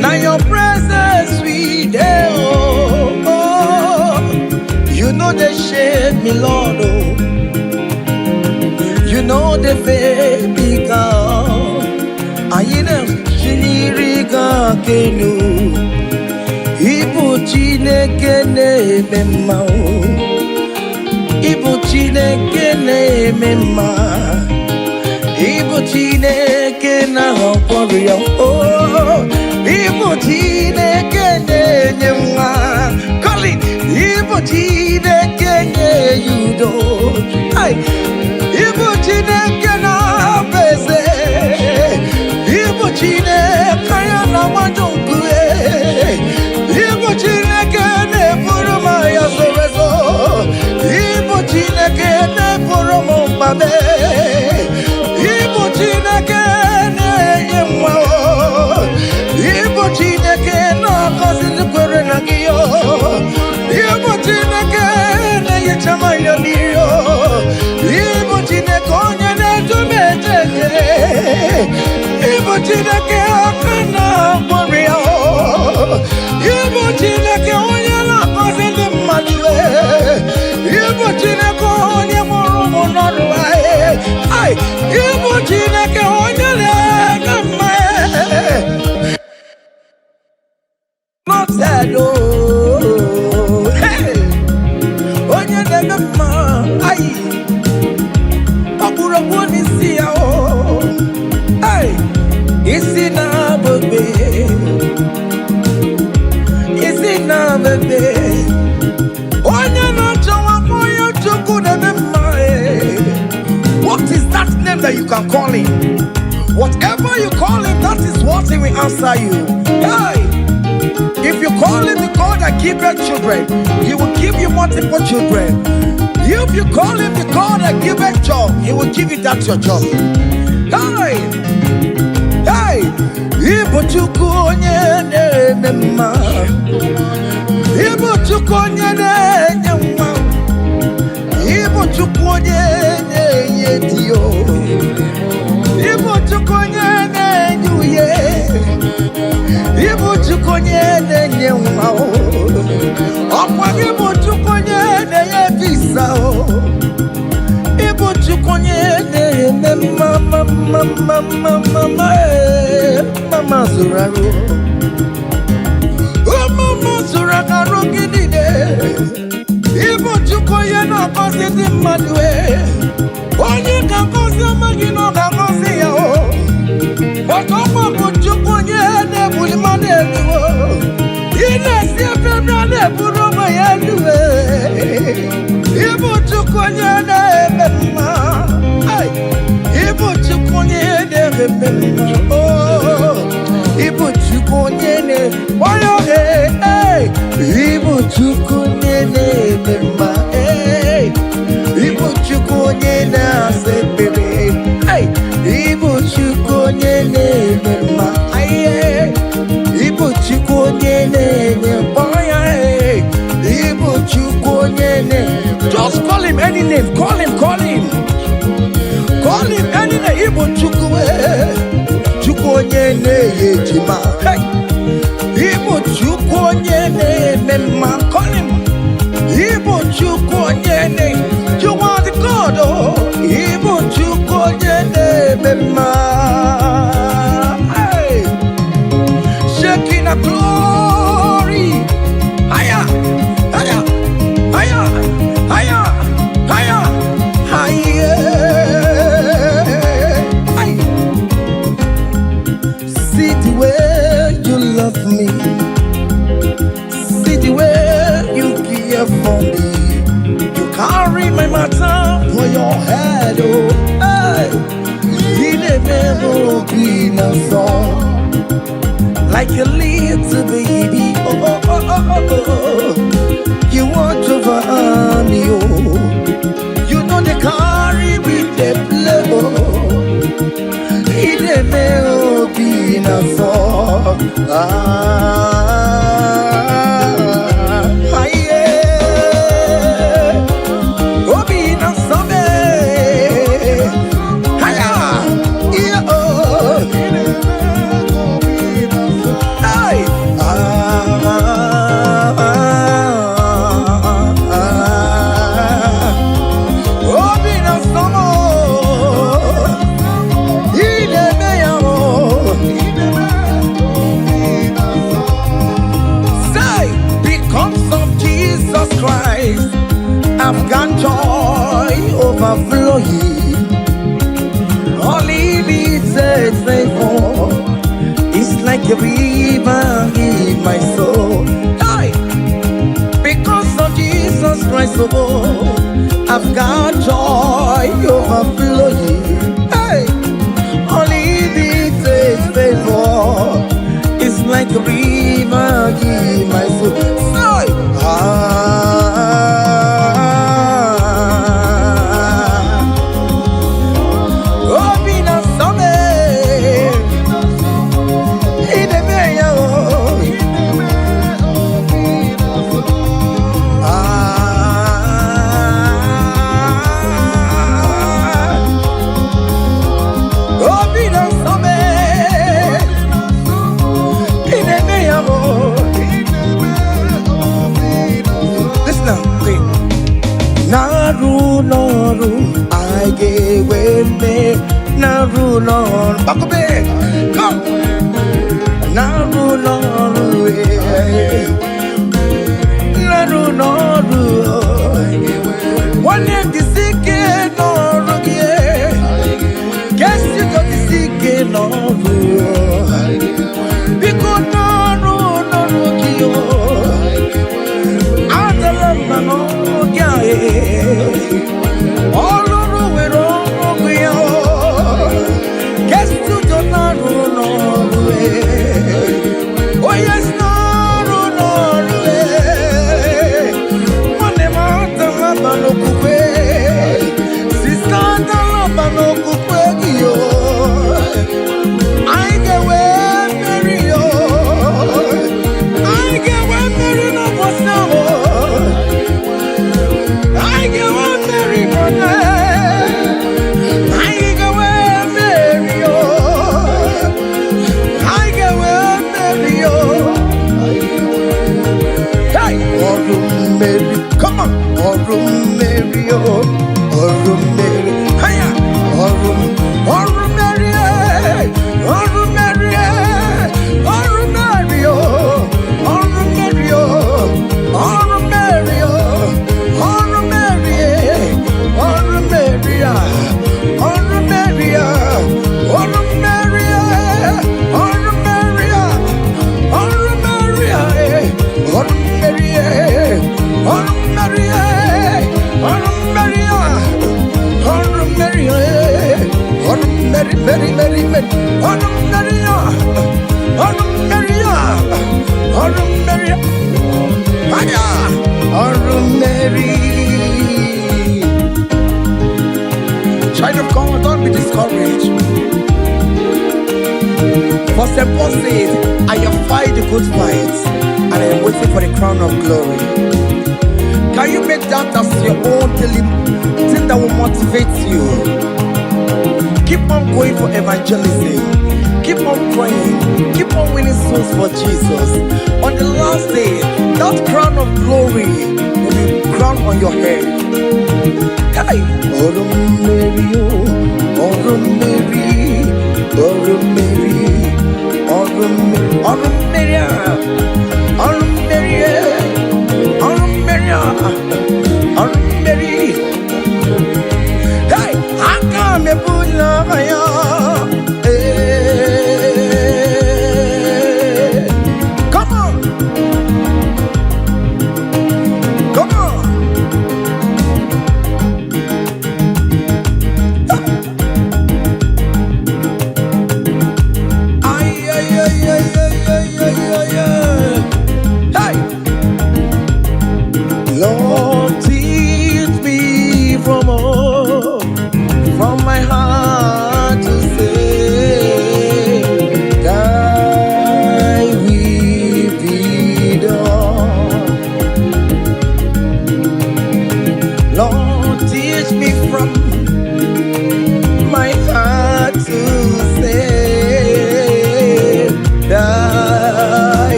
Now your presence we there. Oh, you know the shame me Lord. Oh, you know the baby God. I not generica kilo. Ibu Chineke ne mema. Ibu Chineke ne mema. Ibu Chineke na warrior. Oh, Ibu Chineke ne nyema. Call it. Ibu Chineke ne yudo. Ay, Ibu Chineke na beze. Ibu Chineke na wajongwe. Ibu Chineke ne puruma ya sorezo. Ibu Chineke ne puruma mbabe. Ibu Chineke ne yemwa. Ibu Chineke na kazi kwere na giyo. Ibu Chineke ne yechama ya niyo. Ibu Chineke onye ne tumete Chineke akana warrior. Ibu Chineke onye na-akọzi ndị mmadụ. Ibu Chineke onye mụrụ ụmụ n'ọdụ anyị. Ibu Chineke onye na-eme mma. Not sad, oh. Hey, onye na-eme mma. Ọbụrụ ọbụrụ isi ya, oh. Hey, isi na-abụbe. Isi na-abụbe. Onye na-achọwa onye Chukwu na-eme mma. What is that name that you can call him? Whatever you call him, that is what he will answer you. Hey, if you call him the God that giveth children, he will give you multiple children. If you call him the God that giveth job, he will give you that your job. Hey, hey, Ibu Chukwu onye na-eme mma. Ibu Chukwu onye na-enye nwa. Ibu Chukwu onye na-enye di o. Ibu Chukwu onye na-enye uye. Ibu Chukwu onye na-enye nwa o. Ọkwa Ibu Chukwu onye na-enye visa o. Ibu Chukwu onye na-eme mama zụrụ arụ. Mama zụrụ arụ gị niile. Ibu Chukwu onye na-akọzi ndị mmadụ. Onye ga-akọzi amaghị na ọ ga-akọzi ya o. Ọkọkwa bụ Chukwu onye na-ebuli mmadụ elu. Ị na-esi ebe na-eburu onwe ya elu. Ibu Chukwu onye na-eme mma. Ibu Chukwu onye na-eme mma. Ibu Chukwu onye na-eme Ibu Chukwu onye na-eme mma. Ibu Chukwu onye na-asa ekpere. Ibu Chukwu onye na-eme mma. Ibu Chukwu onye na-enye mkpọya. Ibu Chukwu onye na-enye. Just call him any name. Call him. Call him any name. Ibu Chukwu. Chukwu onye na-enye ejima. Ibu Chukwu onye na-eme mma. Call him. Ibu Chukwu onye na-enye. You are the God, oh. Ibu Chukwu onye na-eme mma. Shaking a glory. Higher, higher, higher, higher, higher, higher. See the way you love me. See the way you care for me. You carry my matter for your head, oh. Hey, you never be no song. Like a little baby, oh, oh, oh, oh, oh, oh. You want over me, oh. You know they carry with the play, oh. It may be no song. Yeah. Oh, be no song. Yeah, oh. I've got joy overflowing. All it needs is favor. It's like a river in my soul. Hey! Because of Jesus Christ, oh, I've got joy overflowing. Hey! All it needs is favor. It's like a river in my soul. Hey! I gave me Naru Lord. Bakobe, come. Naru Lord, Naru Lord. One day the sick Lord, guess you got the sick Lord. Because Naru Lord, Adala no yeah. All over with all we are. Guess to the Norway. Oh, yes, Norway. Money mountain, Labano Kupe. Sister, the Labano Kupe. I get where Mary. I get where Mary no was now. I get where Mary money. Mary, come on, Mary, Mary, hiya, Mary, Mary, Mary, Mary, Child of God, don't be discouraged. For St. Paul says, I have fight the good fight, and I am waiting for the crown of glory. Can you make that as your own daily thing that will motivate you? Keep on going for evangelism. Keep on praying. Keep on winning souls for Jesus. On the last day, that crown of glory will be crowned on your head. Hey! Oro Mary, Oro Mary, Oro Mary, Oro Mary, Oro Mary, Oro Mary, Oro Mary, Oro Mary. Hey! I come and put love on you.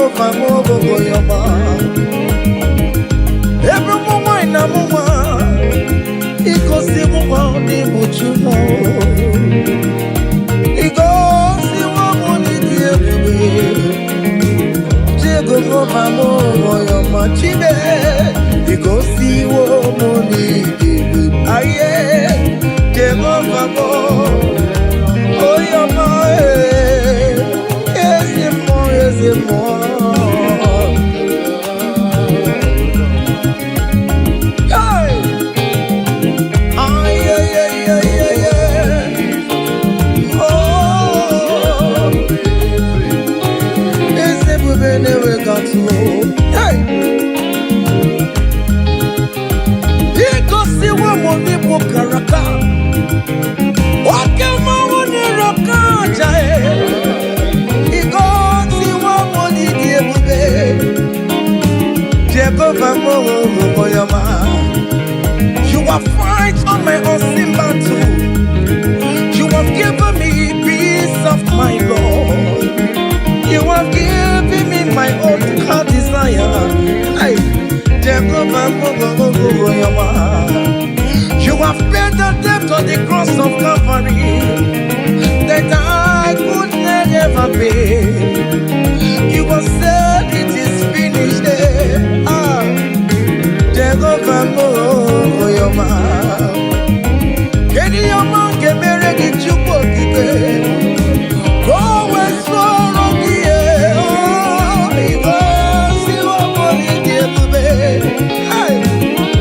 Jehovah Mobo Yoma. Every moment I'm one, he goes to the world, he would you know. He goes to the world, Jehovah Mobo Yoma. Chibe, he goes to the world, aye, Jehovah Mobo. Oh, Yoma, yes, more, yes, more. You have fight on my unseen battle. You have given me peace of my Lord. You have given me my own heart desire. Hey, you have paid the debt on the cross of Calvary that I could never pay. You have said it is finished. Jehovah Moyoma, Kedi Yoma Kemere Gichupo Kibe, Go West Rogie, because you are born Debube,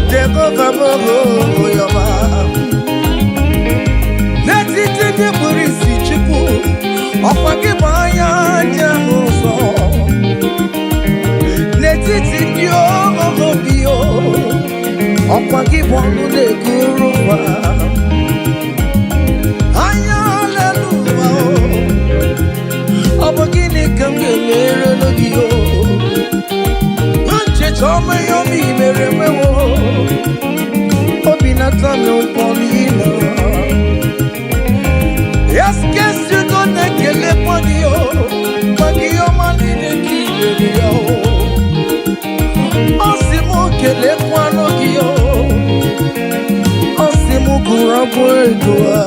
Jehovah Moyoma. Let it in the Burisi Chipu, Opakibaya Jamuso. Let it in your Bio. Ọ̀pọ̀ kí wọ́n ló lè kúrò wá. Ayálẹ́lúwà o, ọ̀pọ̀ kí ni kan gbèmèrè lógi o. Má ṣe tọ́mọ yọ mí mèrè mẹ́wọ́. Obi náà tán mi ò pọ̀ nínú. Yẹ́sìkẹ́sì tó nẹ́kẹ̀lé pọ̀ ní o. Pàkí ọmọ nílé kí lè yọ o. Osimu kele kwano kiyo, Osimu kurabo edua,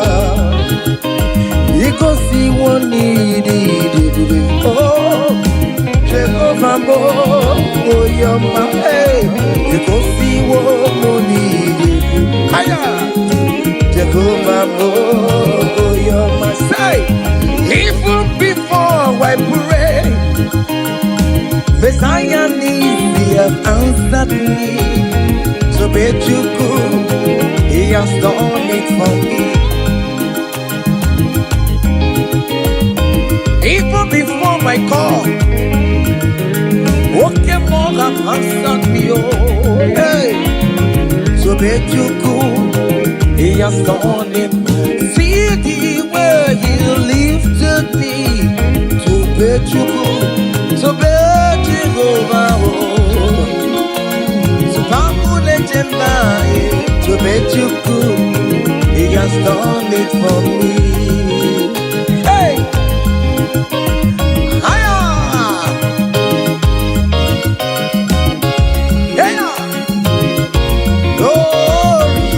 Iko si woni di. Oh, Jehovah Mo, oh Yoma, hey, Iko si woni di. Aya, Jehovah Mo, oh Yoma, say, even before I pray, Messiah needs me, have answered me. So bet you could, he has done it for me. Even before my call, okay, more have answered me, oh, hey. So bet you could, he has done it. See the way he lifted me. So bet you could, so bet you go, so Pamule Jemai, to bet you could, he has done it for me. Hey! Hiya! Yeah! Glory!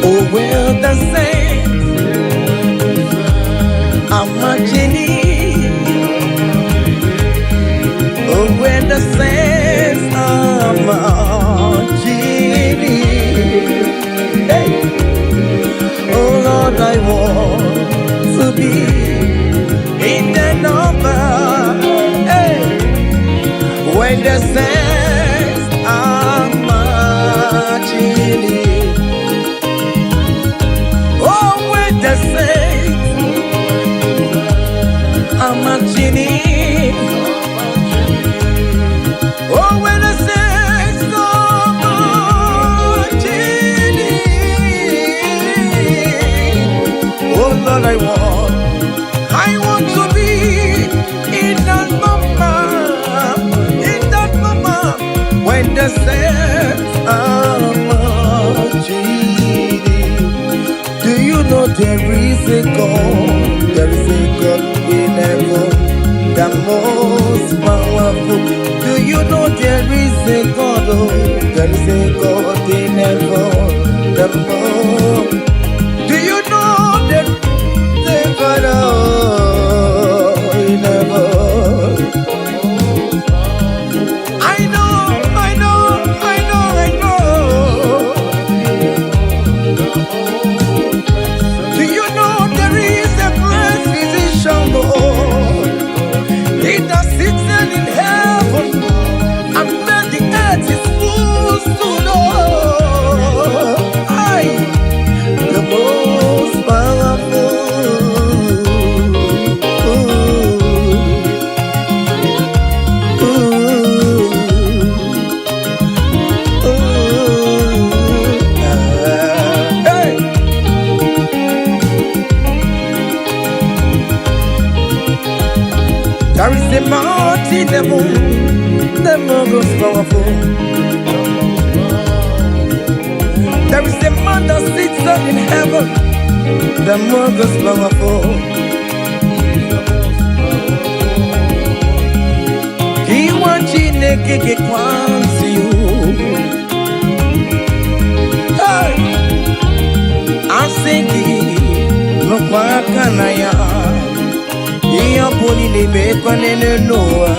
Oh, well, the saints, I'm marching. Oh, when the saints are marching in. Hey. Oh Lord, I want to be in the number. Hey. When the saints are marching in. Oh, when the saints are marching in. Oh, when the saints are marching in. Oh Lord, I want to be in that moment when the saints are marching in. Do you know there is a God, there is a God in heaven, the most powerful. Do you know there is a God? Oh, there is a God in heaven, the most. Do you know there is a God in heaven? I know. Do you know there is a great physician, Lord? He that sits in heaven and made the earth his footstool. The most powerful. There is a mighty devil, the most powerful. There is a man that sits up in heaven, the most powerful. He wants you to wants you. Hey, I'm singing, no Koinonia. Iya poni ni me kwanene noa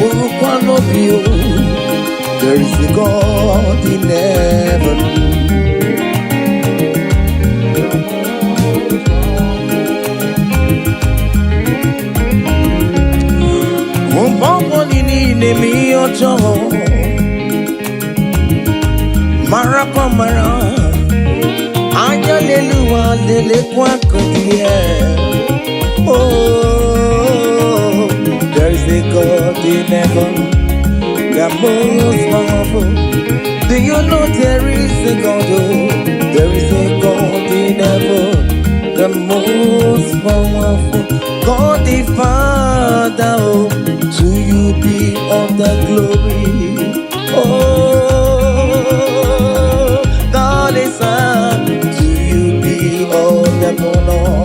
Uru kwano bio There is a God in heaven Mumbo ni mi ocho Mara kwa mara Hallelujah, lele kwa kotie. Oh, there is a God in heaven, the most powerful. Do you know there is a God? Oh, there is a God in heaven, the most powerful. God the Father, oh, to you be all the glory. Oh, God the Son. All the honor.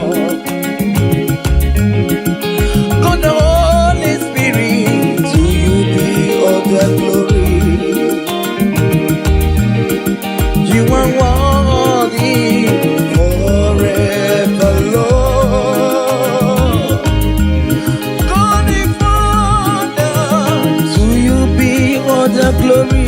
God the Holy Spirit, to you be all the glory. You are worthy forever, Lord. God the Father, to you be all the glory.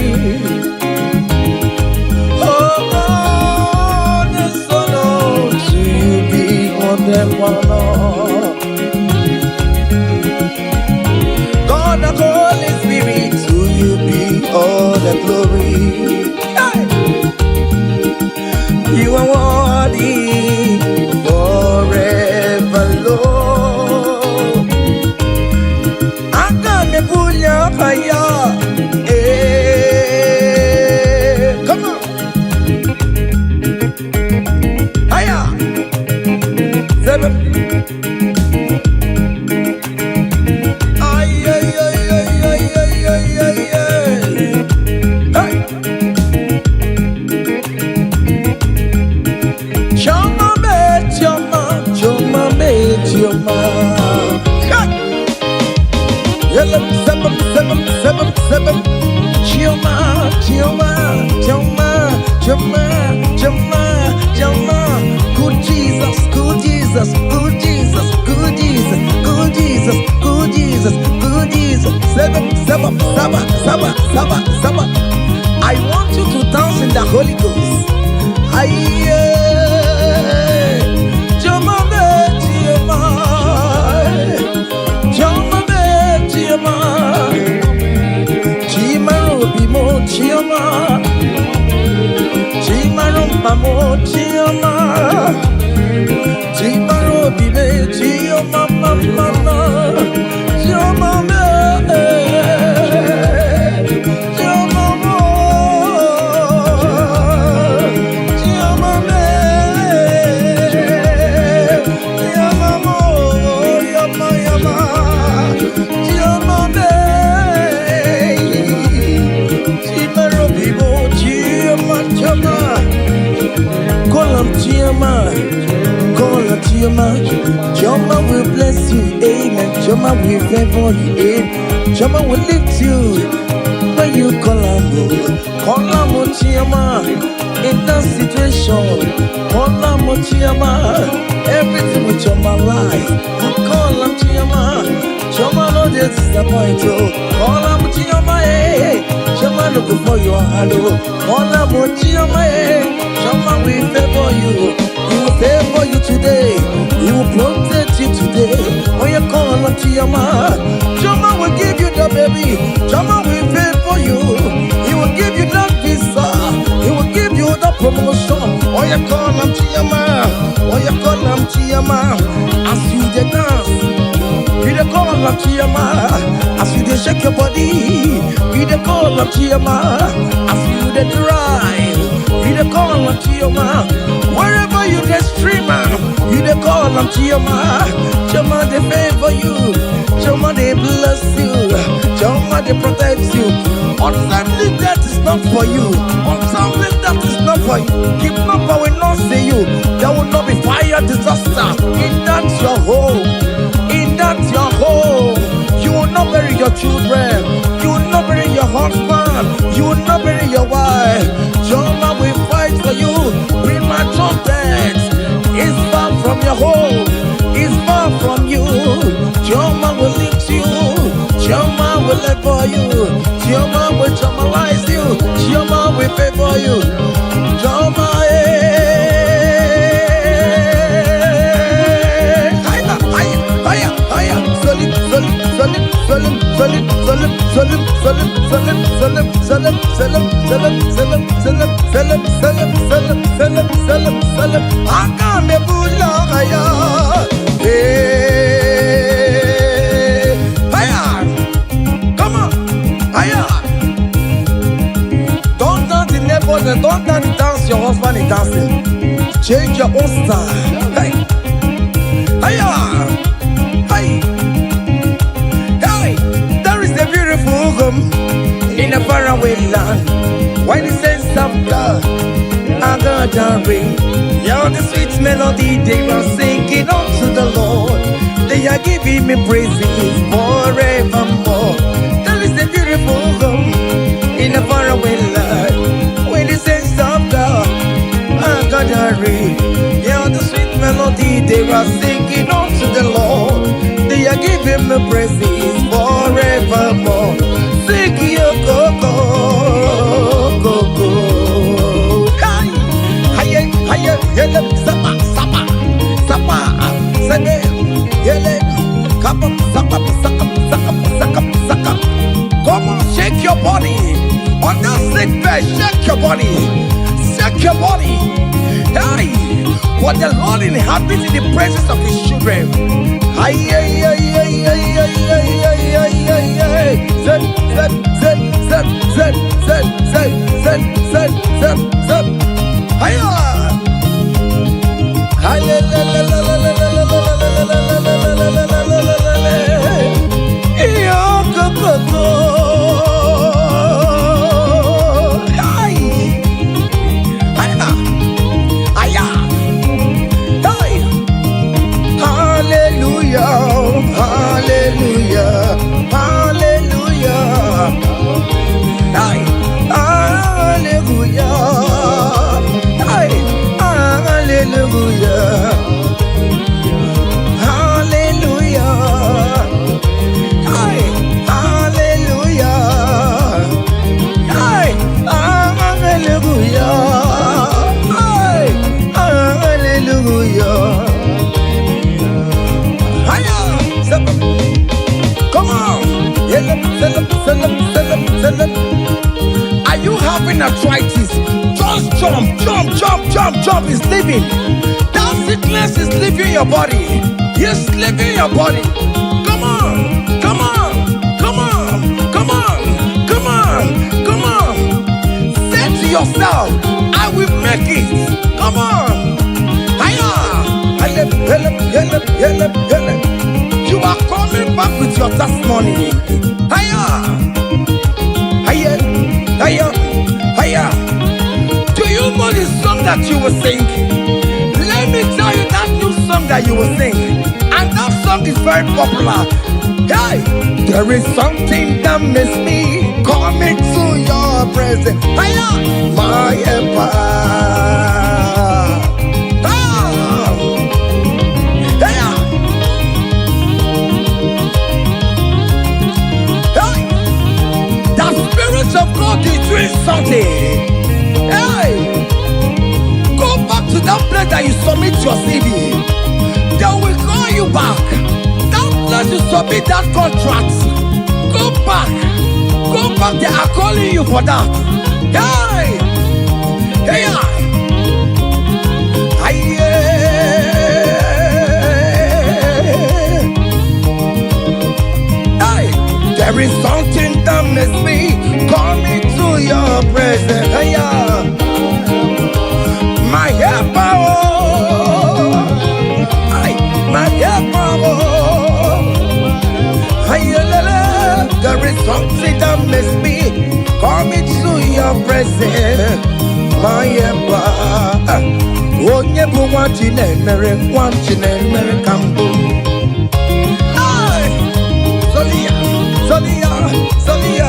God the Holy Spirit, to you be all the glory. Hey! You are worthy forever, Lord. I'm gonna pull your fire. Hey, come on. Hiya. Seven. Good Jesus, good Jesus, good Jesus, good Jesus, good Jesus, good Jesus, good Jesus. Seven. I want you to dance in the Holy Ghost. Chioma. Chioma will bless you, amen. Chioma will favor you, amen. Chioma will lift you when you call her. Call her Chioma in that situation. Call her Chioma. Everything with Chioma life. Call her Chioma. Chioma no disappoint you. Call her Chioma, hey. Chioma looking for your hello. Call her Chioma, hey. Chioma will favor you. He will favor you today. He will protect you today. When you call on Chioma, Chioma will give you the baby. Chioma will favor you. He will give you that visa. He will give you the promotion. When you call on Chioma, when you call on Chioma, as you dey dance, you dey call on Chioma. As you dey shake your body, you dey call on Chioma. As you dey drive, you dey call on Chioma. Wherever you dey stream, you dey call on Chioma. Chioma dey favor you. Chioma dey bless you. Chioma dey protect you. Untimely death is not for you. Untimely death is not for you. Kidnapper will not see you. There will not be fire disaster in that your home. In that your home. You will not bury your children. You will not bury your husband. You will not bury your wife. Chioma will fight for you. Premature death is far from your home. Is far from you. Chioma will lift you. Chioma will live for you. Chioma will Chiomalize you. Chioma will favor you. Chioma, come on, don't dance the neighbors and don't dance your husband is dancing. Change your own style. Hey, hiya, hey. There is a beautiful home in a faraway land. Why the sense of God, I got a ring. Yeah, the sweet melody they are singing unto the Lord. They are giving me praises forevermore. There is a beautiful home in a faraway land. When the sense of God, I got a ring. Yeah, the sweet melody they are singing unto the Lord. They are giving me praises forevermore. Sing your go-go, go-go. Hi, hiya, hiya, yele, sapa, sapa, sapa, sene, yele, kapa, sapa, saka, saka, saka, saka. Come on, shake your body. On that sick bed, shake your body. Shake your body. Hey, what the Lord inhabits in the presence of his children. Hi, hey, hey, hey, hey, hey, hey, hey, hey, hey, hey. Zed, zed, zed, zed, zed, zed, zed, zed, zed, zed, zed. Hiya! Hi, la, la, la, la, la, la, la, la, la, la, la, la, la. Yo, go, go, go. Hi! Hiya! Hiya! Hi! Hallelujah! Hallelujah! Hallelujah! Hi! Hallelujah! Hi! Hallelujah! Hallelujah! Hi! Hallelujah! Hi! Hallelujah! Hi! Hallelujah! Hiya! Come on! Are you having arthritis? Just jump, jump, jump, jump, jump. It's leaving. That sickness is leaving your body. It's leaving your body. Come on, come on, come on, come on, come on, come on. Say to yourself, I will make it. Come on. Hiya! You are coming back with your testimony. Hiya! Hiya! Hiya! Hiya! Do you know the song that you will sing? Let me tell you that new song that you will sing. And that song is very popular. Hey, there is something that makes me coming to your presence. Hiya, my empire. Of God is doing something. Hey, go back to that place that you submit your CV. They will call you back. That place you submit that contract. Go back. Go back. They are calling you for that. Hey, hey, hey, there is something that makes me coming to your presence. My helper, my helper. There is something that makes me coming to your presence. My helper. Onye bu wajinere, wajinere kambu. Solia, Solia, Solia.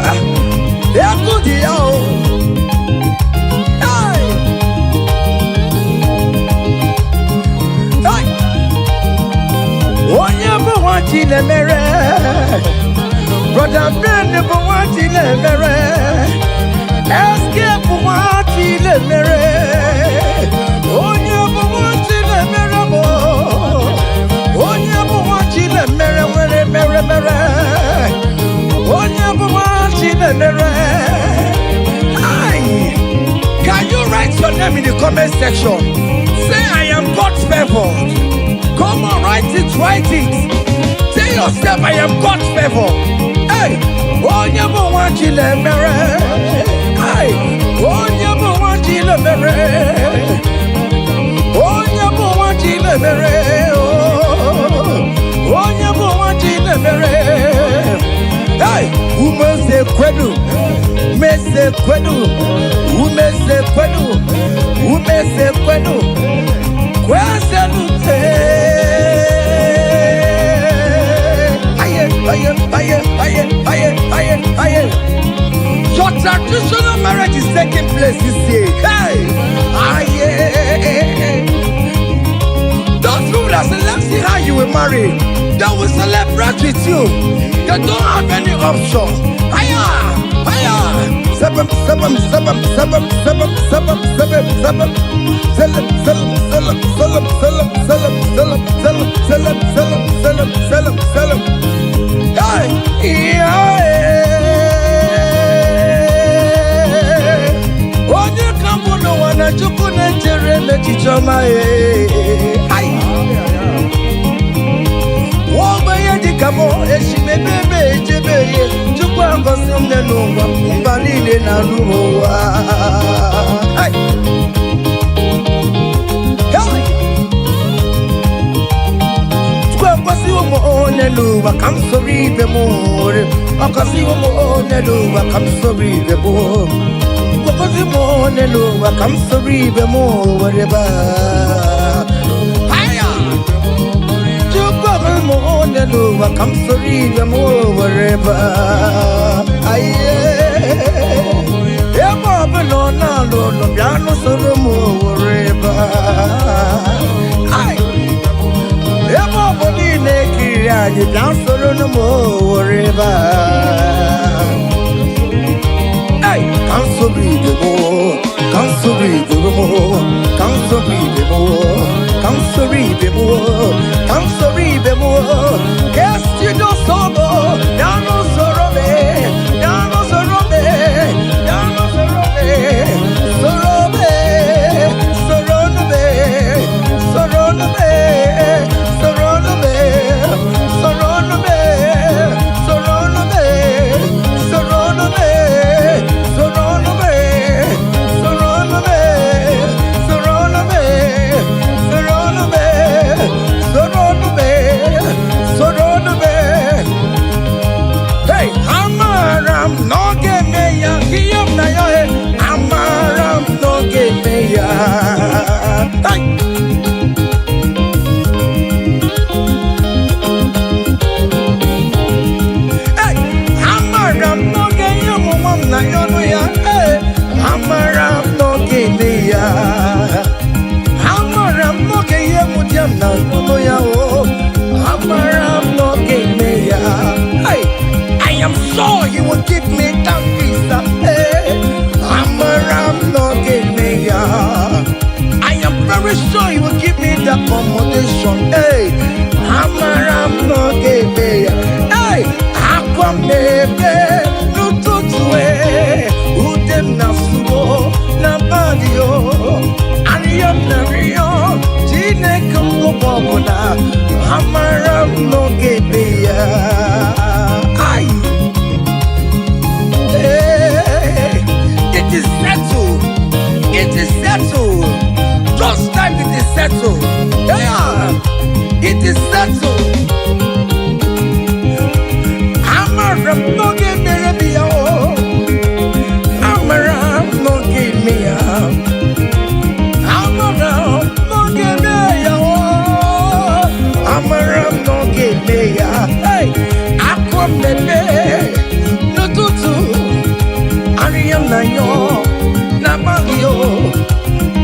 Yeah, good, yo. Hey, hey. Oh, you be watching the mirror, brother. Ben, you be watching the mirror. Escape, watching the mirror. Oh, you be watching the mirror, boy. Oh, you be watching the mirror, mirror, mirror. Oh, you be watching the mirror. Can you write your name in the comment section? Say I am God's favor. Come on, write it, write it. Tell yourself I am God's favor. Hey, oh, you be watching the mirror. Hey, oh, you be watching the mirror. Oh, you be watching the mirror. Oh, you be watching the mirror. Hey, who must say kwenu? Mese kwenu? Who mese kwenu? Who mese kwenu? Kwasalute. Aye, aye, aye, aye, aye, aye, aye. Your traditional marriage is taking place this year. Hey, aye. Those people that select see how you will marry, they will celebrate with you. They don't have any option. Aya, aya. Seven, seven, seven, seven, seven, seven, seven, seven. Selim, selim, selim, selim, selim, selim, selim, selim, selim, selim, selim, selim, selim. Hey, yeah. Onye kambu no wana chuku ne chere me chichoma hey. Kamo eshime bebe ejebeye chukwa ngosimne nungwa mbalile na ruwa. Hey, chukwa ngosimne one luwa kamsori bemore. Ngosimne one luwa kamsori bemore. Ngosimne one luwa kamsori bemore ba. Come sorry, I'm over. Aye, yeah, Bob, no, piano, so over. Aye, yeah, Bob, naked, you dance no more. Hey, come sorry, the more, come sorry, the more, come sorry, the more, come sorry, the more, come sorry, the more. Yes, you don't sorrow, down no sorrow, down no sorrow, down no sorrow, sorrow, sorrow, sorrow, sorrow, sure He will give me that visa. Hey, I'm around, no give me. I am very sure He will give me the accommodation. Hey, I'm around, no give me. Hey, I come baby, no to way. Who them na subo na badio. Ariam na rio, jine kumbo bobona. I'm around, no give me. Aye. Hey, it is settled. It is settled. Just like it is settled. Yeah, it is settled. I'm around, no give me. I'm around, no give me. I'm around, no give me. I'm around, no give me. Hey, I come baby. Ariam na yo, na bagio.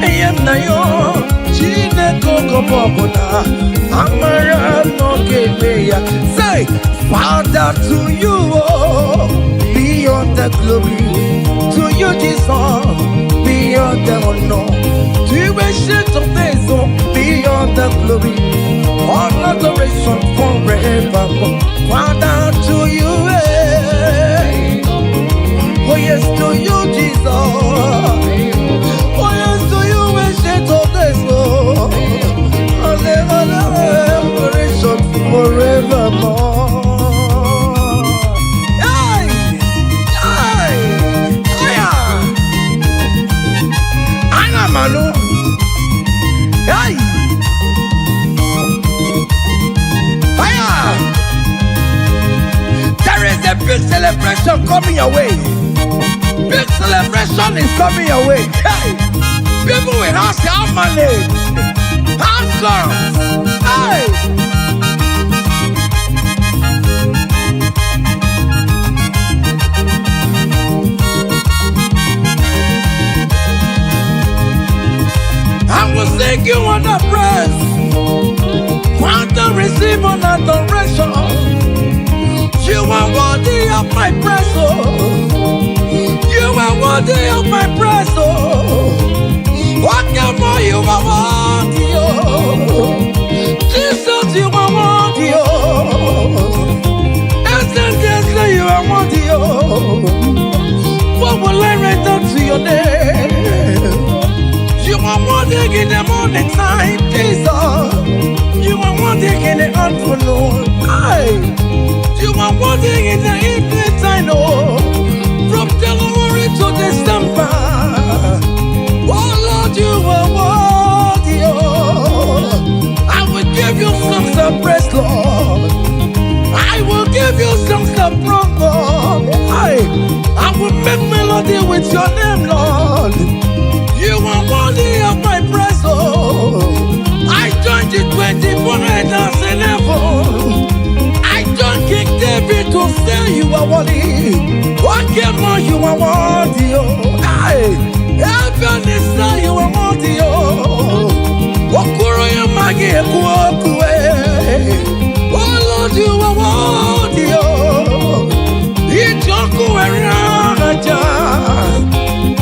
Ayam na yo, jine koko bobona. Amara no kebeya. Say, Father, to you, oh, be all the glory. To you, Jesus, be all the honor. To you, ancient of days, oh, be all the glory. All adoration forevermore. Father, to you, oh yes, to you, Jesus. Oh yes, to you, ancient of days, Lord. Adoration forevermore. Hey, hey, yeah. Ana Manu. Hey, fire. There is a big celebration coming your way. Big celebration is coming your way. Hey, people will ask how money, how come? Hey, I will sing you on the praise, want to receive an adoration. You are worthy of my praise, oh. You are worthy of my praise, oh. What more you are worthy, oh. Jesus, you are worthy, oh. Ancestral, you are worthy, oh. What will I return to your name? You are worthy in the morning time, Jesus. You are worthy in the afternoon. You are worthy in the evening time, oh. From January to December. Oh Lord, you are worthy, oh. I will give you songs of praise, Lord. I will give you songs of praise, Lord. I will make melody with your name, Lord. You are worthy of my praise, oh. I joined the 24 elders in heaven. I joined King David to say you are worthy. What more you are worthy, oh. Heaven is say you are worthy, oh. Wakuro ya magi ekuokwe. Oh Lord, you are worthy, oh. Ijoku eranaja.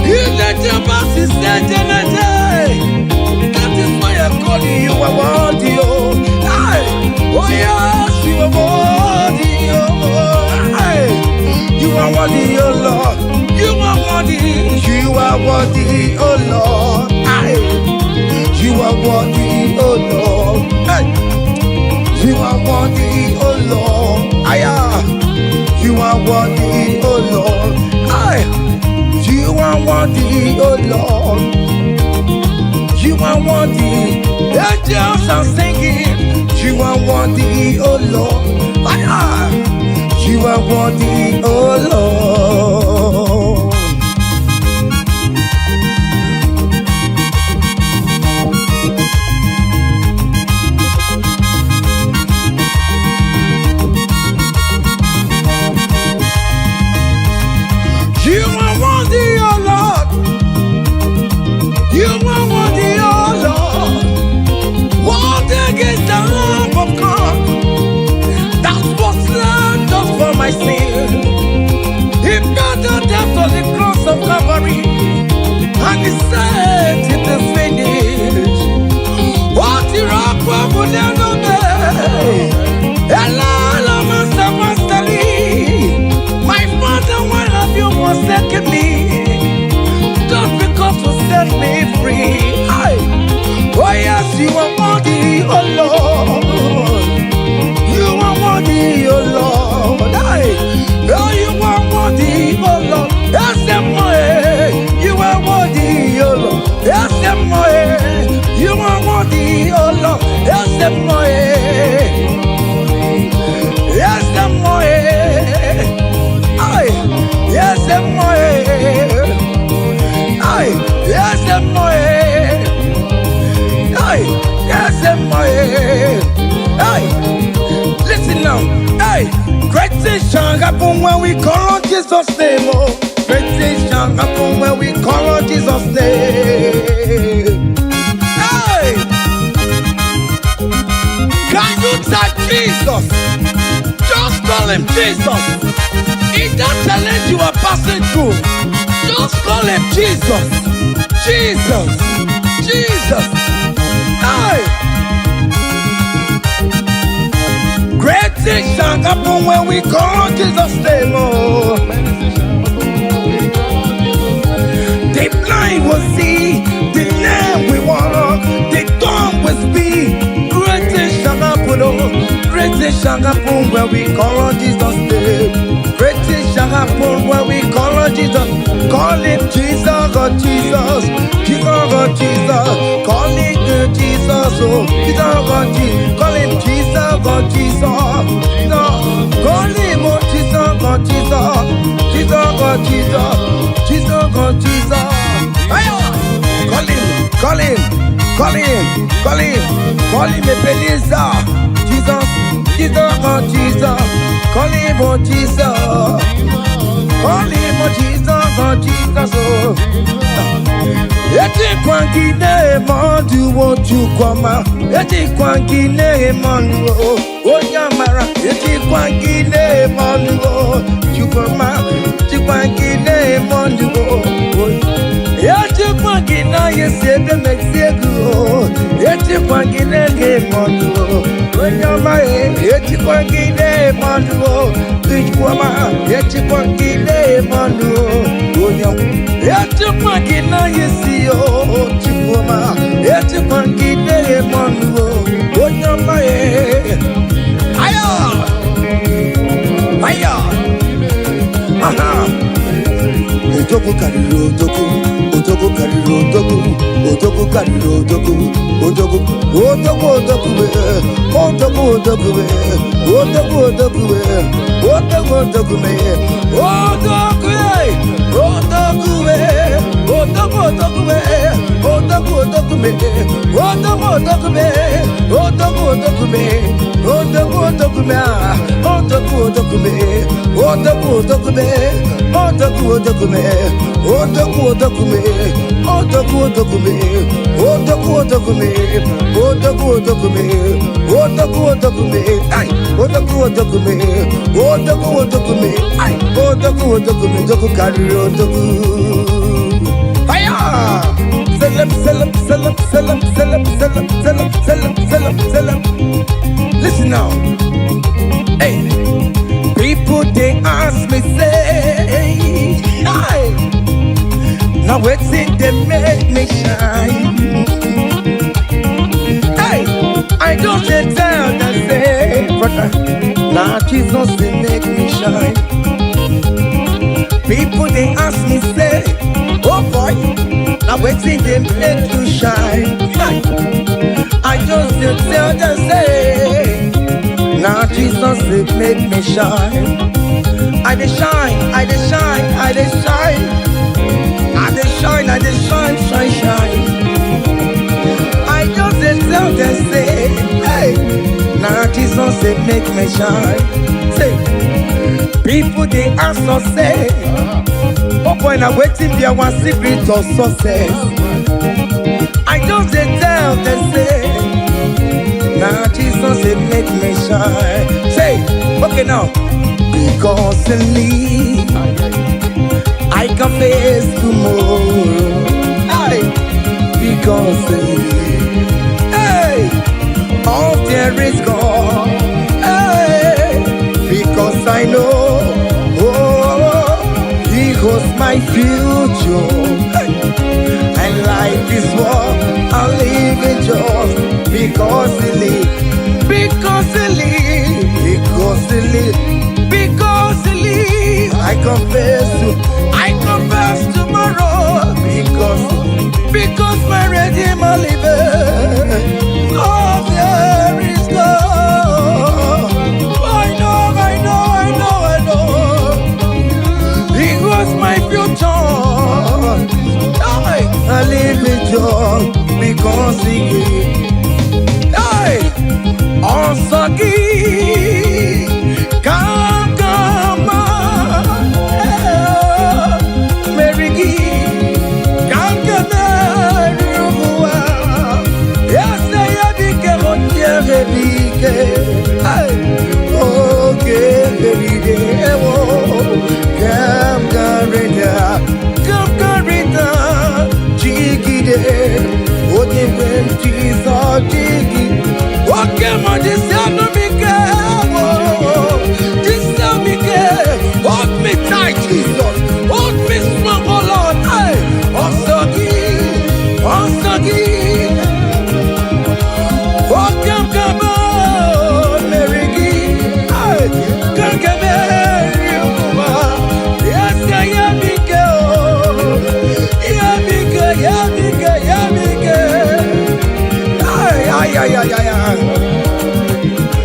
Ilete basi sejenete. That is why I call you are worthy, oh. Oh yes, you are worthy, oh. You are worthy, oh Lord. You are worthy. You are worthy, oh Lord. You are worthy, oh Lord. You are worthy, oh Lord. You are worthy, oh Lord. You are worthy, oh Lord. You are worthy. Angels are singing. You are worthy, oh Lord. You are worthy, oh Lord. You are worthy, oh Lord. You are worthy, oh Lord. Worthy is the Lamb of God that was slain just for my sin. Hey, hello, Master Masterly. My Father, why have you forsaken me? Just because to set me free. Hey, oh yes, you are worthy, oh Lord. You are worthy, oh Lord. Hey, oh, you are worthy, oh Lord. Yes, you are worthy, oh Lord. Yes, you are worthy, oh Lord. Yes, yes, ay, yes, ay, yes, ay, yes, ay. Listen now, hey, great things shall happen when we call on Jesus' name. Oh, great things shall happen when we call on Jesus' name. Hey, can you touch Jesus? Just call him Jesus. In that challenge you are passing through, just call him Jesus. Jesus, Jesus. Hey. Great things shall happen when we call Jesus' name. Oh. The blind will see, the lame will walk, the dumb will speak. Great things shall happen, oh. Great things shall happen when we call on Jesus' name. Great things shall happen when we call on Jesus. Call him Jesus, oh Jesus. Jesus, oh Jesus. Call him Jesus, oh Jesus, oh Jesus. Call him Jesus, oh Jesus. Call him oh Jesus, oh Jesus. Jesus, oh Jesus. Jesus, oh Jesus. Call him, call him, call him, call him, call him Ebenezer. Jesus, Jesus, oh Jesus. Call him oh Jesus. Call him oh Jesus, oh Jesus, oh. Eti kwangine mandu wo chukoma. Eti kwangine mandu wo nyamara. Eti kwangine mandu wo chukoma. Eti kwangine mandu wo. Eti kwangina yesebe mexiego. Eti kwangine mandu wo nyamara. Eti kwangine mandu wo chukoma. Eti kwangine mandu wo nyamara. Eti kwangina yesio chukoma. Eti kwangine mandu wo nyamara. Aya, aya, aha. Otoku kariro otoku, otoku kariro otoku, otoku kariro otoku, otoku, otoku otoku be, otoku otoku be, otoku otoku be, otoku otoku be, otoku be, otoku be, otoku otoku be, otoku otoku be, otoku otoku be, otoku otoku be, otoku otoku be, otoku otoku be, otoku otoku be, otoku otoku be. Otoku otoku me, otoku otoku me, otoku otoku me, otoku otoku me, otoku otoku me, ay, otoku otoku me, otoku otoku me, ay, otoku otoku me, otoku kari otoku. Aya! Selam, selam, selam, selam, selam, selam, selam, selam, selam, selam. Listen now, hey, people they ask me say, hi. Now waiting they make me shine. Hey, I don't tell them say, brother, now Jesus they make me shine. People they ask me say, oh boy, now waiting they make you shine. Hey, I just tell them say, now Jesus they make me shine. I dey shine, I dey shine, I dey shine. I dey shine, I dey shine, shine, shine. I just dey tell them say, hey, now Jesus dey make me shine. Say, people dey ask us say, oh boy, now wetin be our secret of success? I just dey tell them say, now Jesus dey make me shine. Say, okay now, because in me I can face tomorrow. Hey, because hey, all there is gone. Hey, because I know, oh, He holds my future. Hey, and life is what I live in just because He lives. Because He lives. Because He lives. Because He lives. I confess tomorrow. Because my Redeemer liveth. Oh, there is God. I know. He was my future. I live in joy because He gave. Osagi, come, Merigi, hold me tight, Jesus. Hold me strong, oh Lord. Osagi. Oh, come on, Merigi. Come, yes,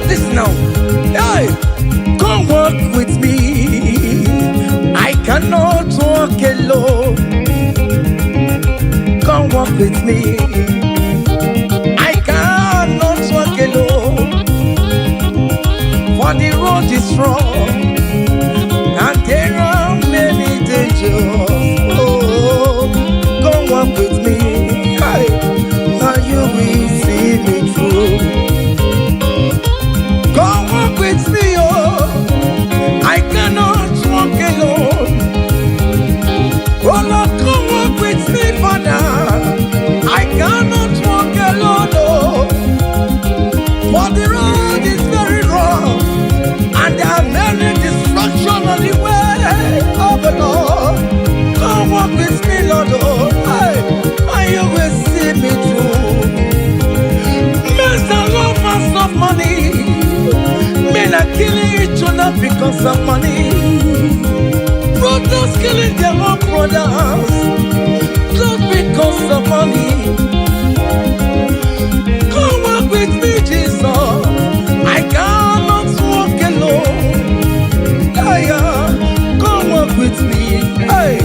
listen now. Hey, come walk with me. I cannot walk alone. Come walk with me. I cannot walk alone. For the road is strong and there are many dangers. Oh, come walk with me. Hey, now you will see me through. Come walk with me, oh. I cannot walk alone. Oh Lord, come walk with me, Father. I cannot walk alone, oh. For the road is very rough and there are many distractions on the way. Oh Lord, come walk with me, Lord, oh. Hey, and you will see me through. Mr. Lovers of money, men are killing each other because of money. Brothers killing their own brothers just because of money. Come walk with me, Jesus. I cannot walk alone. Hey, come walk with me. Hey,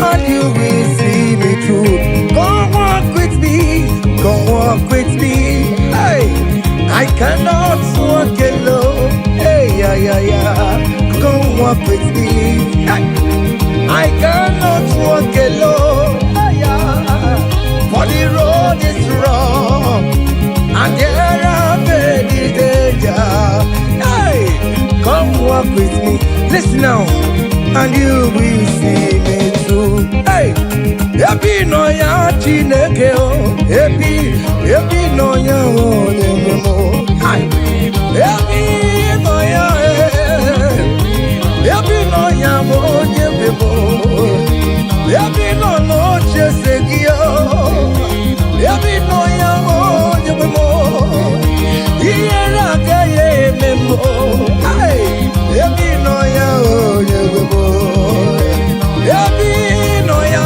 and you will see me through. Come walk with me. Come walk with me. Hey, I cannot walk alone. Hey, come walk with me. Hey, I cannot walk alone. Hey, for the road is rough and there are many dangers. Hey, come walk with me. Listen now, and you will see me through. Hey, happy no ya chineke o. Happy no ya o nyemo. Hey, happy no ya happy no ya o nyemo. Happy no chesegio. Happy no ya o nyemo. Yera kaye memo. Hey, happy no ya o nyemo. Happy no ya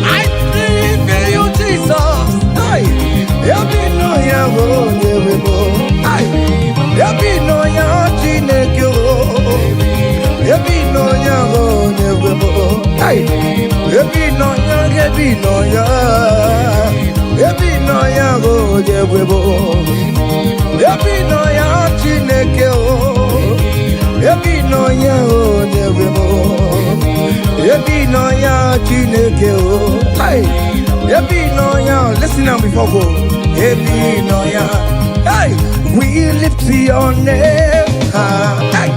I pray for you, Jesus. Hey, happy no ya wo nyemo. Hey, happy no ya chineke o. Happy no ya wo nyemo. Hey, happy no ya wo nyemo. Happy no ya chineke o. Happy no ya wo nyemo. Happy no ya chineke o. Hey, happy no ya. Listen now before go. Happy no ya. Hey, we lift your name. Hey,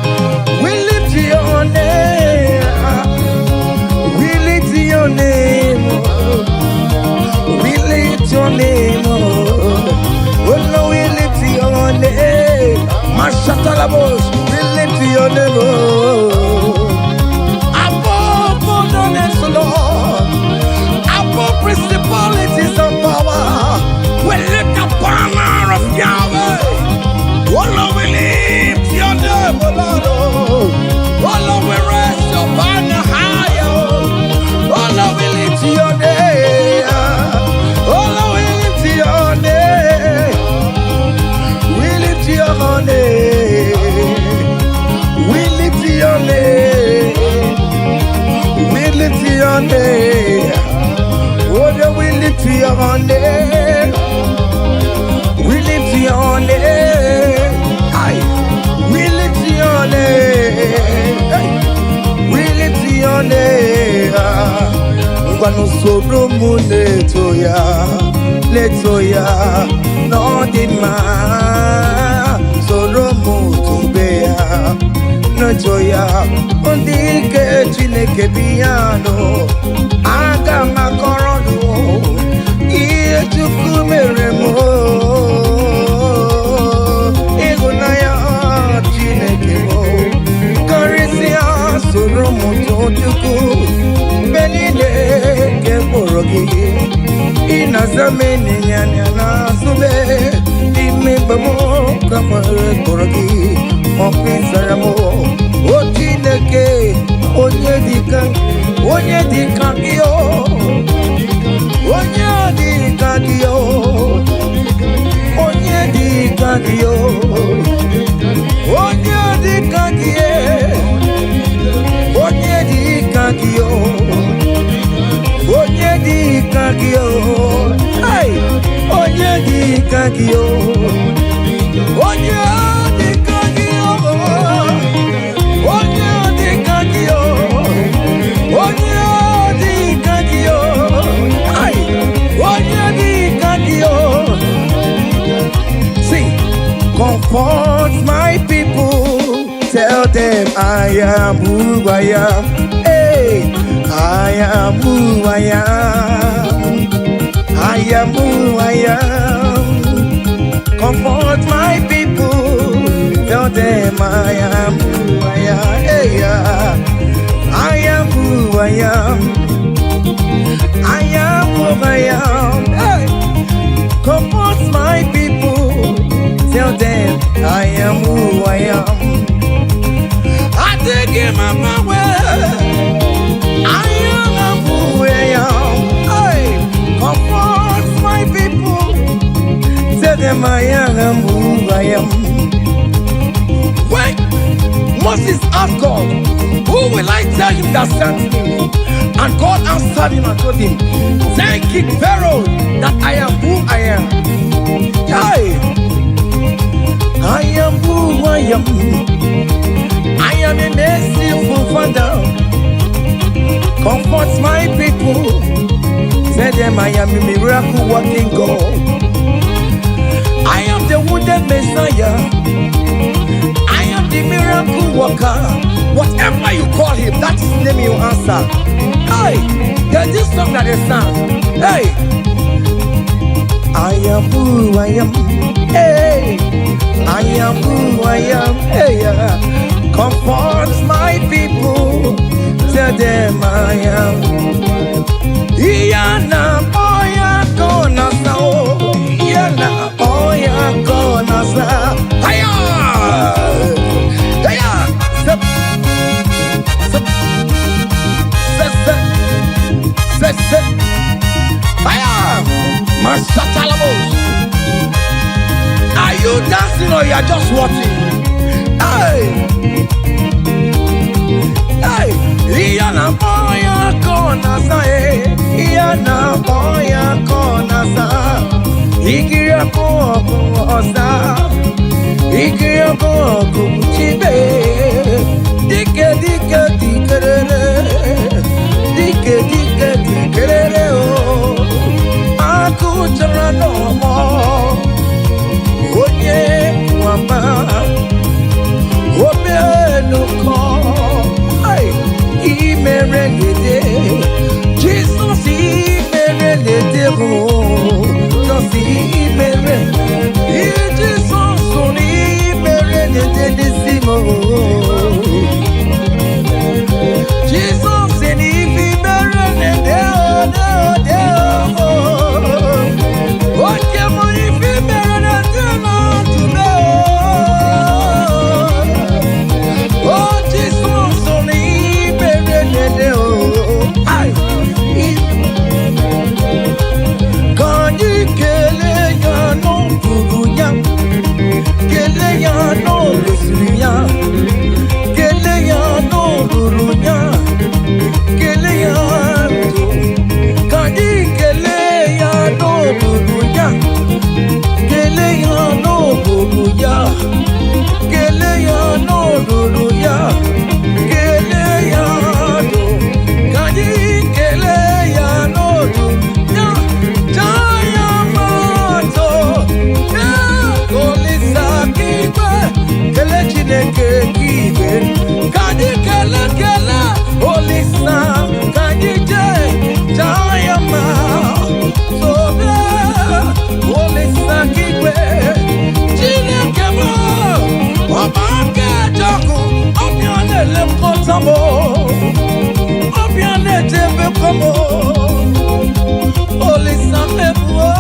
we lift your name. We lift your name. your name, oh Lord, we lift your name. Mashatalabos, we lift your name, oh. Above boldness, Lord, above principalities of power, we lift the banner of Yahweh. Oh Lord, we lift your name, oh Lord, oh Lord, we raise your banner higher, oh Lord, we lift your name, oh Lord, we lift your name, we lift your name, we lift your name, we lift your name, oh Lord, we lift your name, we lift your name, we lift your name, we lift your name. Ngwanu soromu letoya, no dima soromu tubeya, no joya, ondike Chineke biyano, aga makorono, iye chukwu mere mo, igunaya Chineke mo, karisia soromu chukwu. Benine ke porogi ina zameni nyana sube ime bamo kamare porogi ofisaramo o Chineke onye dika kio onye dika kio onye dika kio onye dika kio onye dika kio onye dika kio hey onye dika kio onye dika kio onye dika kio onye dika kio hey onye dika kio. See, comfort my people, tell them I am who I am. Hey, I am who I am. I am who I am. Comfort my people, tell them I am who I am. Hey, I am who I am. I am who I am. Hey, comfort my people, tell them I am who I am. I take him out my way. I am who I am. Hey, comfort my people. Tell them I am who I am. When Moses asked God, who will I tell him that sent me? And God answered him and told him, thank King Pharaoh that I am who I am. Hey, I am who I am. I am a merciful Father. Comfort my people. Tell them I am a miracle working God. I am the wounded Messiah. I am the miracle worker. Whatever you call him, that is the name you answer. Hey, there's this song that they sang. Hey, I am who I am. Hey, I am who I am. Hey, comfort my people. Tell them I am. Iyana oya kona sao. Iyana oya kona sao. Hiya, hiya. Step, step, step, step, step. Hiya, Masatalamos. Are you dancing or you are just watching? Hey. Hey, Iyana oya kona sa Iyana oya kona sa Ikiria koko osa Ikiria koko chibe Dike dike dikerere Dike dike dikerere oh Aku chara no mo Onye wama Ome nuko Jesus, he made it. ya no lusuya, kele ya no lurunya, kele ya tu, kadi kele ya no lurunya, kele ya no lurunya, kele ya no lurunya, kele ya tu, kadi kele ya no lurunya, jaya mato, kolisa kibe, kele chineke kibe, kadi kele kele, olisa kadi je, jaya mato, olisa kibe, chineke mo, obange jaku, obiane le kotamo, obiane jebe komo, olisa mebuo,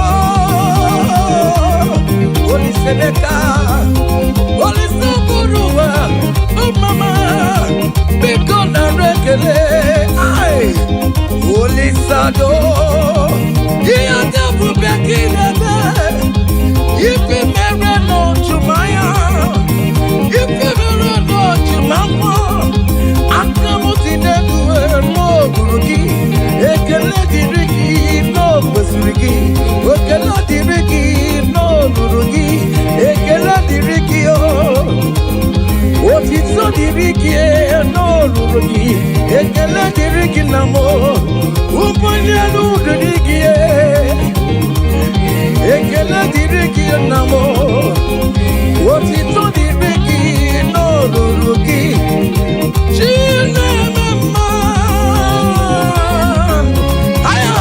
olisa neka, olisa buruwa, oh mama, biko na rekele, ay, olisa do, iya debu bekilebe, ifi mere no chumaya, ifi mere no chumako, akamuti neduwe no burugi, ekele dirigi no besurigi, ekele dirigi no burugi, ekele dirigi o, otitso dirigi no burugi, ekele dirigi namo, uponye no dirigi ekele dirigi namo, otitso dirigi no burugi, chine mama, aya,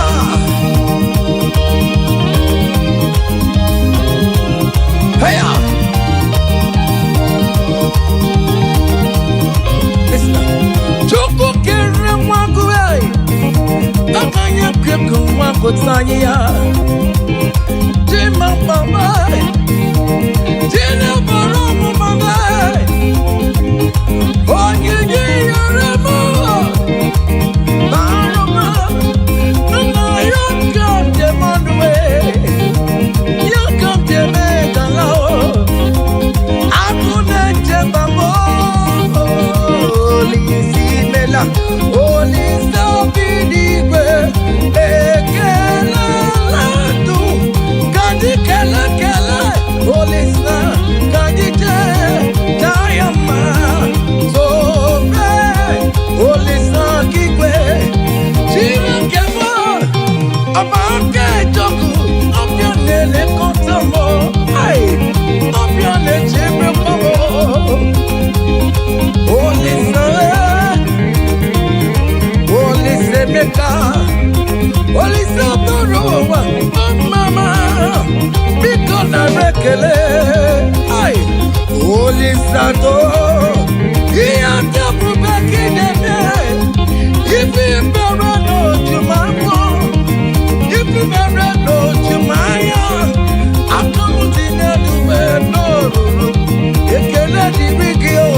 aya. Choko kere mwakuwe, akanya keko mwakotanya ya, jima mama, jina boromu mama, onyinyi yoremo, baroma, nana yonka demonwe, yonka demedalao, akune jebamo, olisi mela, olisi bidigwe, ekela latu, kadi kela kela, olisi kadi je, jayama, sobe, olisi kikwe, jina kemo, abake joku, obiane le kontamo, ay, obiane jebe komo, Olise meka, olise borowa, oh mama, biko na rekele, ay, olisa do, iya tabu beki nene, ifi mbere no jumako, ifi mbere no jumaya, akamuti neduwe no ruru, ekele dirigi o,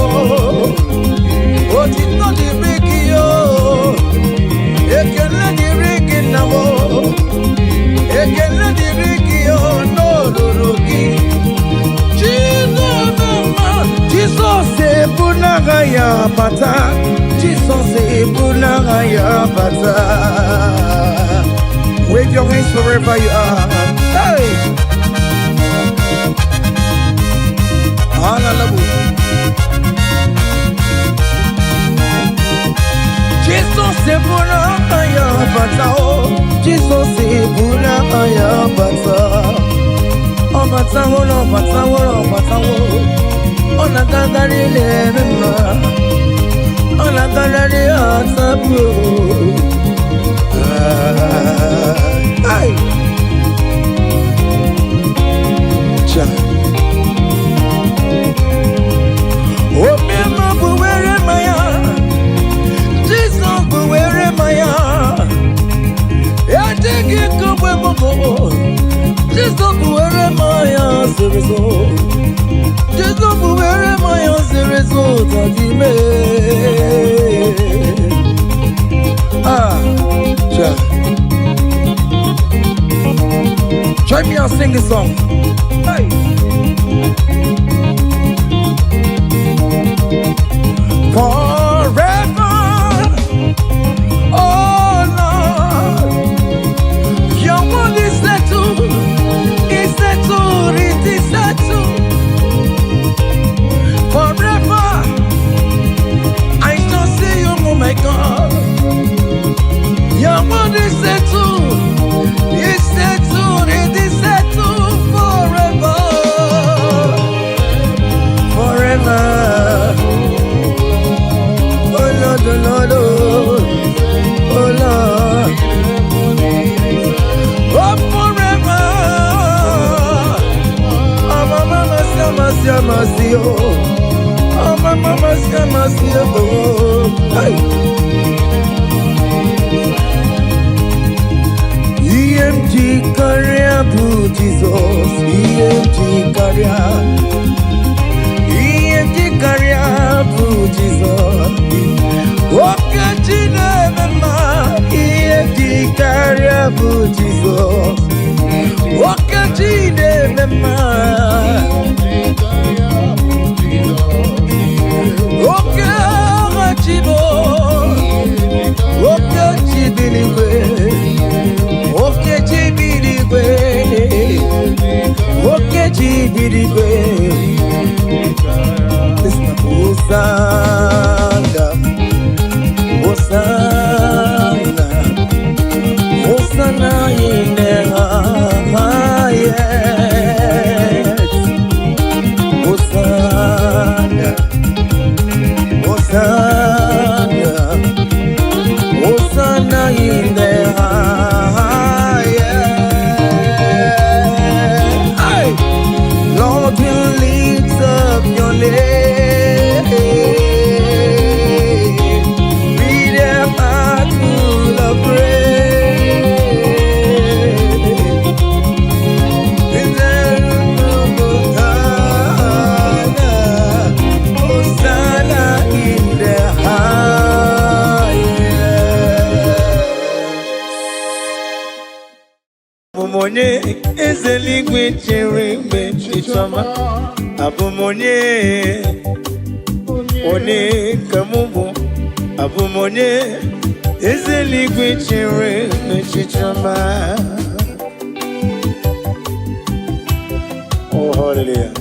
otito dirigi o, ekele dirigi namo, ekele dirigi o no rurugi, chino mama, Jesus e bunaga ya bata, Jesus e bunaga ya bata. Wave your hands wherever you are. Hey, hallelujah. Jesus e bunaga ya bata, oh, Jesus e bunaga ya bata. Oh bata, oh bata, oh bata, oh na gagari le mema, oh na gagari atabu. Ay, cha. Oh mema buwere maya, Jesus buwere maya. Ya teki kubwe moko, Jesus buwere maya serezo. Jesus buwere maya serezo tajime. Ah, cha. Join me and sing this song. Hey. mercy, oh my mama's got mercy, oh. Hey. EMG career, Jesus, EMG career, EMG career, Jesus. Okay, Jesus, EMG career, Jesus. Okay, Jesus, Hosanna in the highest. Hosanna, Hosanna, Hosanna in the highest. Hey! Lord, we lift up your name with a heart full of praise. Hosanna in the highest. Abumonye ezeligwe chere mgbe chichoma. Abumonye one kamubu. Abumonye ezeligwe chere mgbe chichoma. Oh, hallelujah.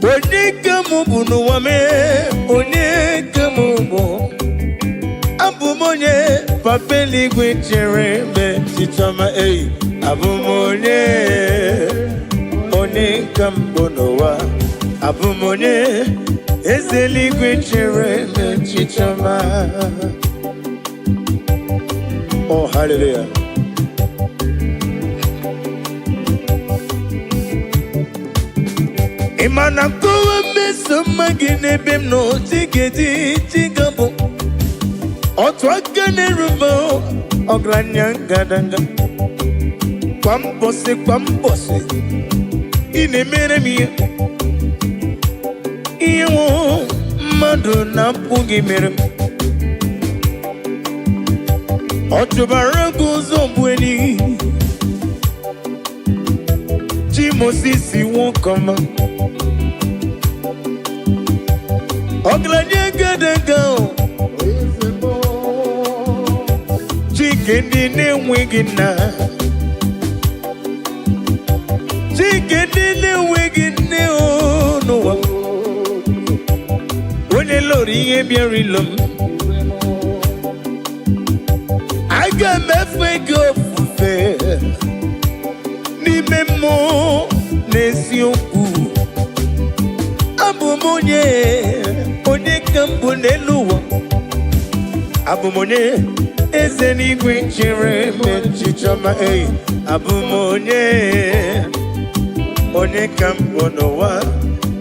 One kamubu no wame, one kamubu. Abumonye papeli gwechere me chitama ei. Abumonye one kambonowa. Abumonye ezeli gwechere me chitama. Oh, hallelujah. Imana kuwa meso magine bim no tigedi tigabo. Otwagane rubo ogranya gadanga. Kwambose kwambose ine meremi. Iyo madu na pugi merem. Otubaragu zombweni. Jimosisi won koma. Ogranya gadanga. Chikendi ne wigina. Chikendi ne wigina no. When lori e biarilum. I got me fake fe. Ni memo nesioku. Abumonye one kambone luwa. Abumonye ezeni gwichere me chichama ei. Abumonye one kambonowa.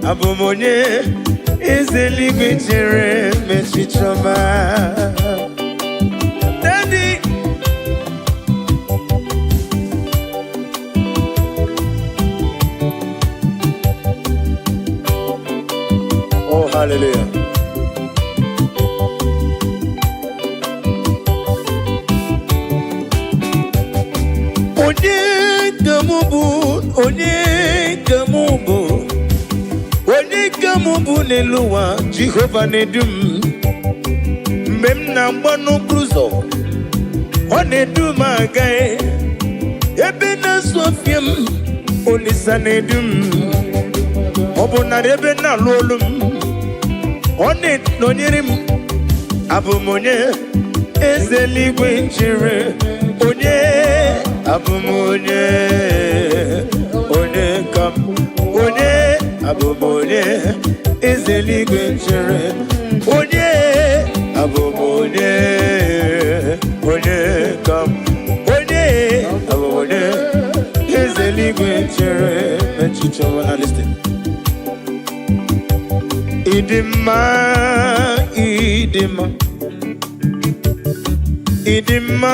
Abumonye ezeni gwichere me chichama. Daddy. Oh, hallelujah. Onye kamubu neluwa Jehovah nedum. Mbem na mbano cruzo onedum agae. Ebe na sofiem olisa nedum. Obona ebe na lolum onet nonyerim. Abumonye ezeligwe chere onye. Abumonye one kam onye. Abumonye ezeligwe chere onye. Abumonye one kam onye. Abumonye Choma, listen. Idima, Idima, Idima,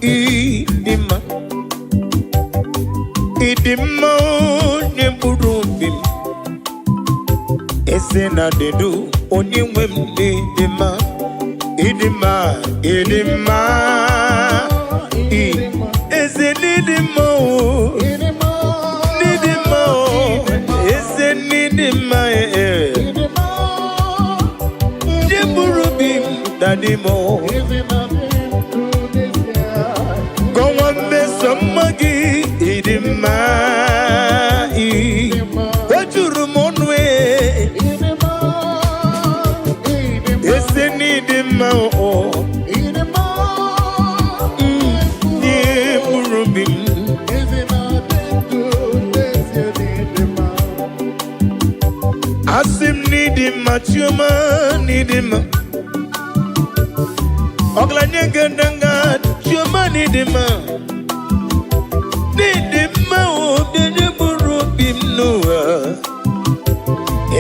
Idima, Idima, Neburubim. Esena de do, only women, Idima, Idima, Idima, Idima, Idima, Daddy mo, go on me some muggy, idima, what you rumon way, is the need him oh, Asim need him, Machuma need him. Oglanya gandanga, Chuma need him. Need him, oh, the Burubim Noah.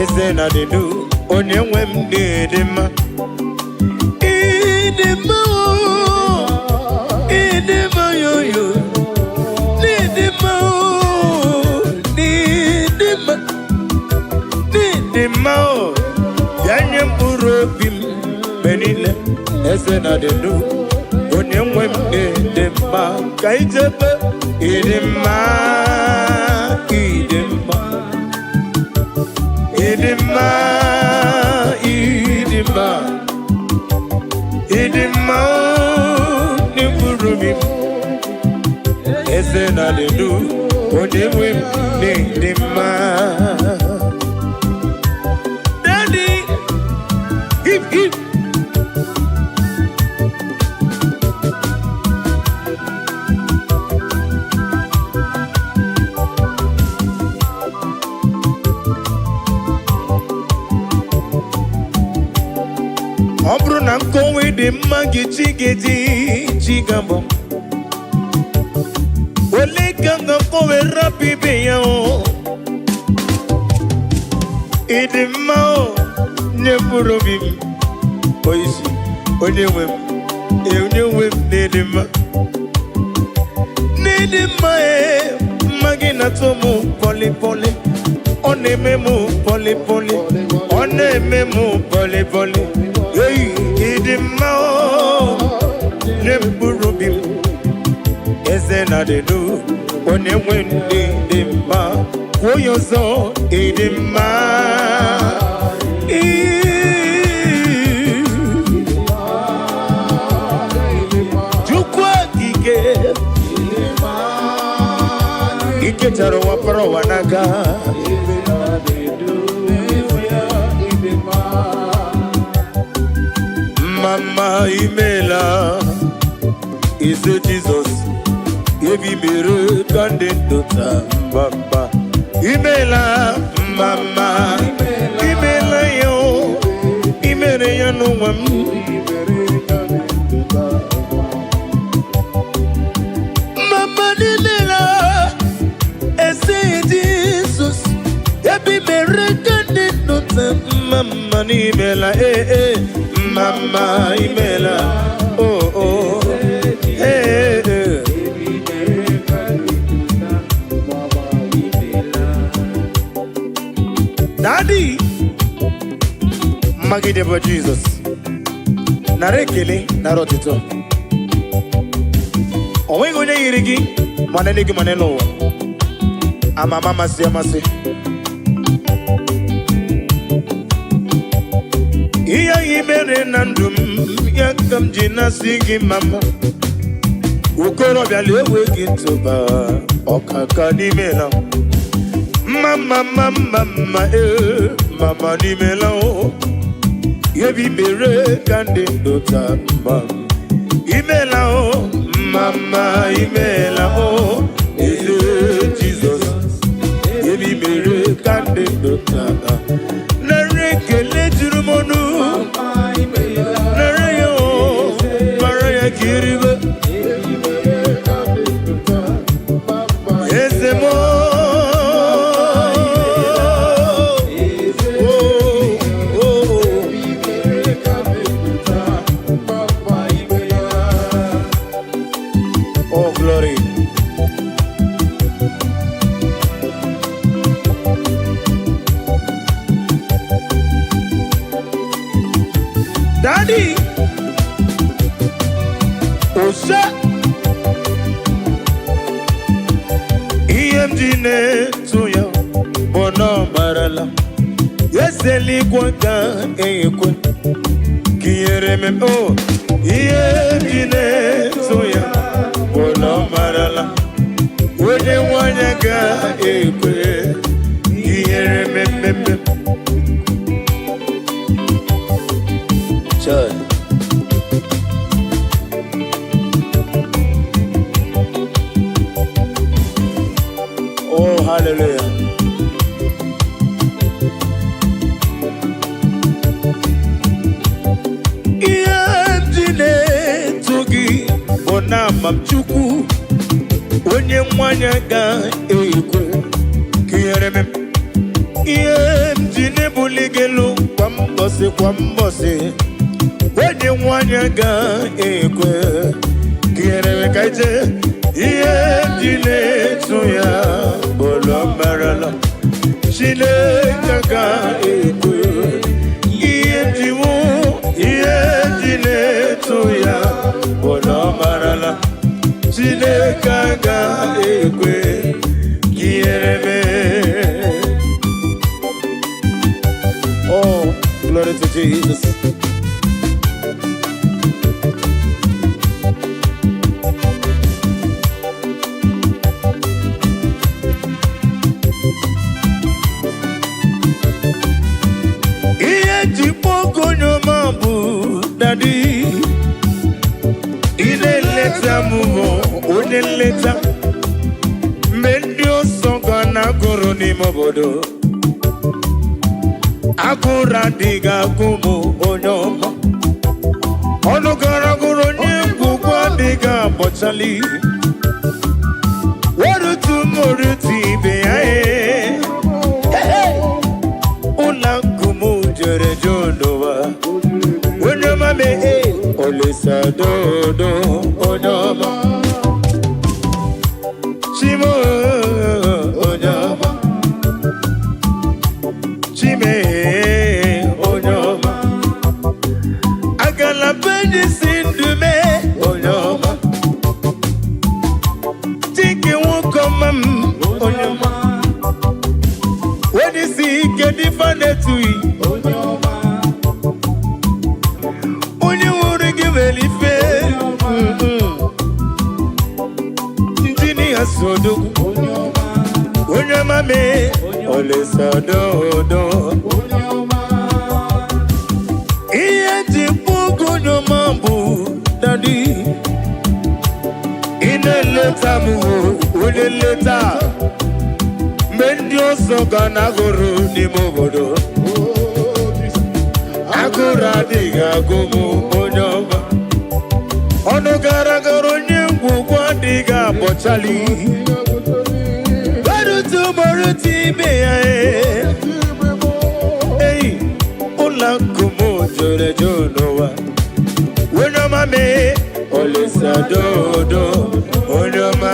Is there not a do? Only when need him. In the mo, in the mo, yo, need him, need him, Yanyam Burubim, Benina, Esena de do, Onium Wemde, the Ma, Kaijapa, Idima, Idima, Idima, Idima, Idima, Nimburubim, Esena de do, Onium Wemde, the Ma. I'm going with the monkey chigabo. Ole kanga kowe rapi beyo. Idimao neburobim. Oisi, onewem, nedima. Nedima magina tomu poli. Onememu poli. Onememu poli. Hey, idima neburobim. Esena de do, onewem nedima. Koyozo idima. Iketaro waparo wanaga Mama imela is a Jesus. Ebi mere kandidota Baba imela Mama imela yo imere ya no wam Mama imela ese Jesus ebi mere kandidota Mama imela Mama imela oh Daddy Magidebo Jesus Narekele narotito Owengo ne yirigi manenegi maneno ama mama siamase Iya imere nandum yakam jina sigi mama Ukoro bialewe gitoba okaka nimela Mama nimela Yebi mere kande dota mama Imela mama imela Jesus Yebi mere kande dota Narekele jurumonu Nareyo Maraya kiriba Ezemo Osa Iyemjine tuya Bono marala Yeseli kwanga ekwe Kiyereme oh Iyemjine tuya Bono marala Wene wanyaga ekwe Kiyereme Chai Oh, hallelujah. Iyemjine togi Bona mamchuku Onye mwanya ga ekwe Kiyereme Iyemjine buligelu Kwa mbosi Onye mwanya ga ekwe Kiyereme kaite Iyemjine tuya Bolo marala Chineke ga ekwe Iyemjine tuya Bolo marala Chineke ga ekwe Kiyereme. Oh, glory to Jesus. Daddy, ineleta mumo, uneleta mendio songa na guru ni mobodo akura diga gumu onyoma onogara guru ni gugwa diga bochali warutu moruti beae una gumu jere jondowa Onyoma me olisa dodo onyoma Chimo onyoma Chime onyoma Agala benji sindume onyoma Tiki wukomam onyoma Wadi si kedifane tui onyoma Sodo Onyoma me Ole sodo Iyeti pugu nyoma bu Daddy Ineleta mu Uneleta Mendio soga na guru ni mobodo Agura diga gumu onyoma Onogara guru nyungu kwa diga bochali Barutu moruti beya Hey, ula kumu jore jonowa Onyoma me, olisa dodo Onyoma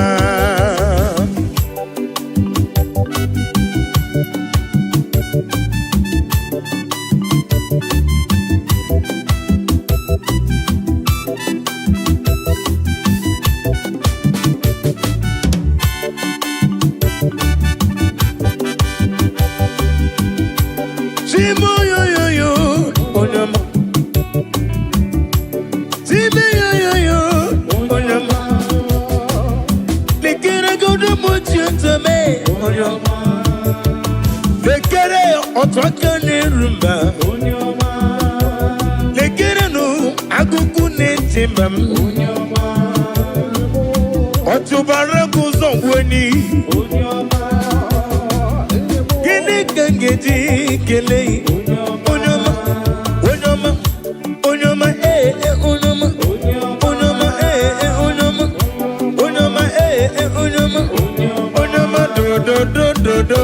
Otubara kuzongweni Gini kangeji kele Onyoma Onyoma Onyoma Onyoma Onyoma Onyoma Onyoma Onyoma Onyoma do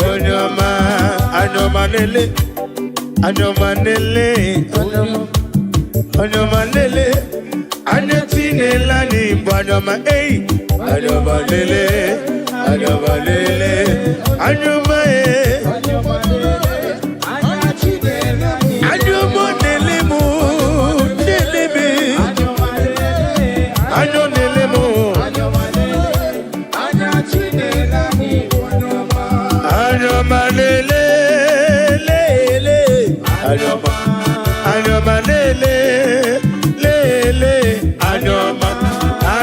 Onyoma Anyoma lele Anyoma lele Anyoma lele Anyatine lani Anyoma Anyoma lele Anyoma lele Anyoma Anyoma lele mu lele me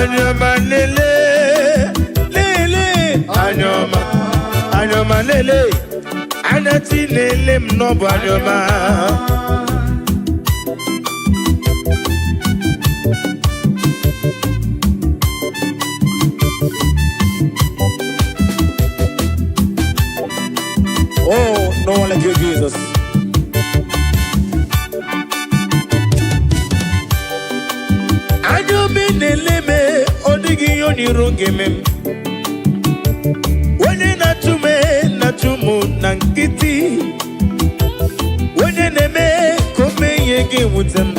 Anyoma lele, lele, anyoma lele, anati lele mnobo anyoma. Oh, no one like you, Jesus. Neleme odigi yoni rongeme Wenye natumu nankiti Wenye neme kome yege wutem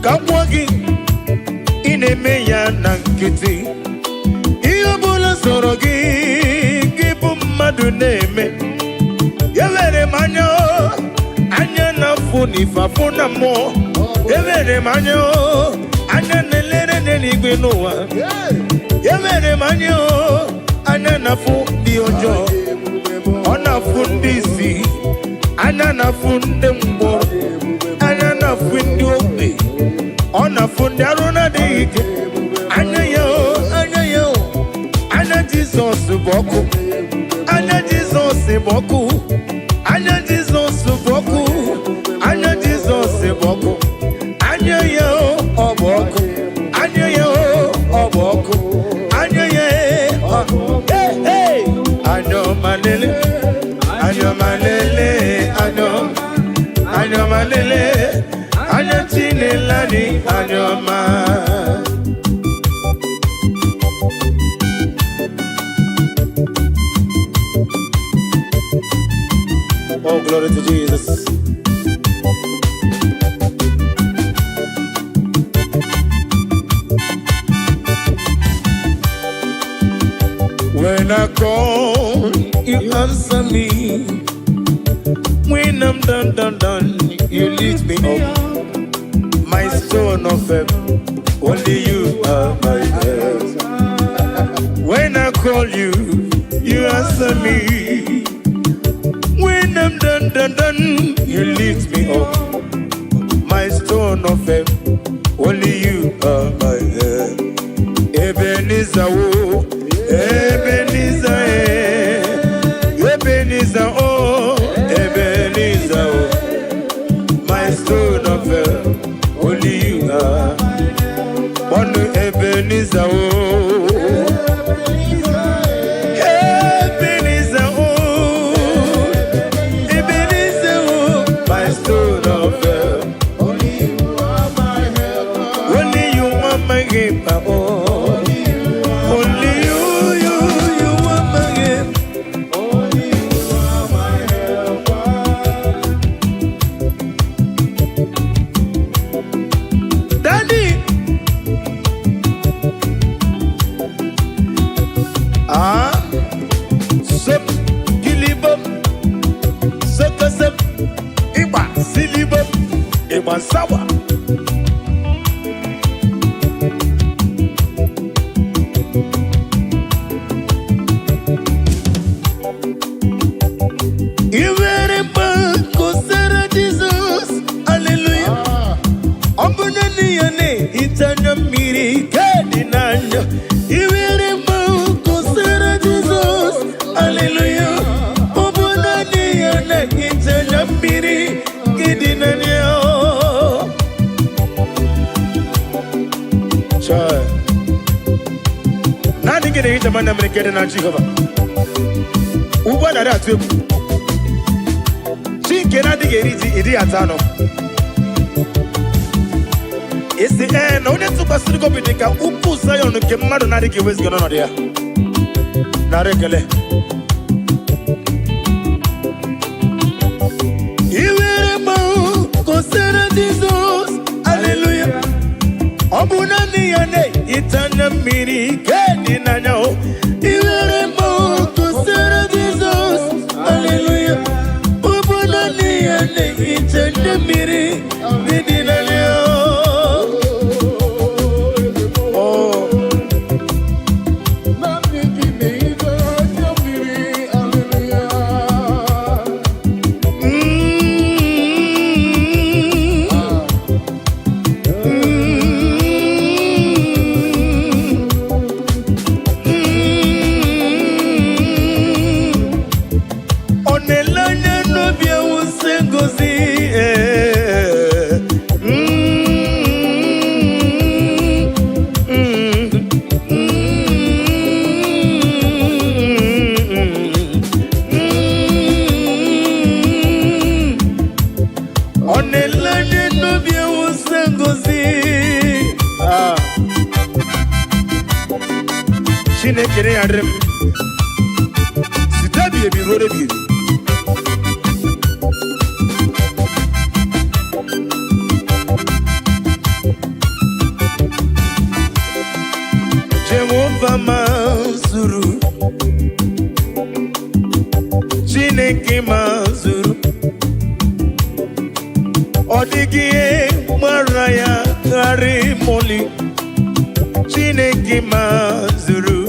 Kamwagi ineme ya nankiti Iyo bula sorogi Gibu madu neme Yevere manyo Anya nafuni fafuna mo Yevere manyo Anya nelere neligwe noa Yevere manyo Anya nafu di ojo Ona fundisi Anya nafunde mbo Anya nafundi obi Ona fundi aruna dike Anya yo Anya Jesus boku Anya Jesus boku Anya Jesus boku Anya Jesus boku Anya yo oboko Anya yo oboko Anya ye hey Anya malele Anya malele Anya malele Anya tinelani Anya ma Oh, glory to Jesus. When I call, you answer me. When I'm done, you lift me up. My stone of faith, only you are my help. When I call you, you answer me. When I'm done, you lift me up. My stone of faith, only you are my help. Ebenezer, oh, Ebenezer, Ebenezer, oh, Ebenezer, oh, my stone of help, only you are. One Ebenezer, oh. Sawa. Jesus, hallelujah. Ombunani yane itanya miri kadinanya. Jesus, hallelujah. Ombunani yane itanya miri kadinanya. Nani gede hita mana mrekede na Jehova. Uba na ratu. Chinke na digeriti idi atano. Isi na onye tụkwasịrị gị obi ka ukwu Zion nke mmadụ na-adịghị eweziga n'ọnọdụ ya. Nara ekele. Iwere mmanwụ kosere Jesus, hallelujah. Ọ bụ naanị ya na itanya mmiri ike dị n'anya o. Iwere mmanwụ kosere Jesus, hallelujah. Ọ bụ naanị ya na itanya mmiri ike dị n'anya o. Chineke ne adrem. Sitabi ebi rode bi. Jehovah mazuru. Chineke mazuru. Odigie maraya kari moli. Chineke mazuru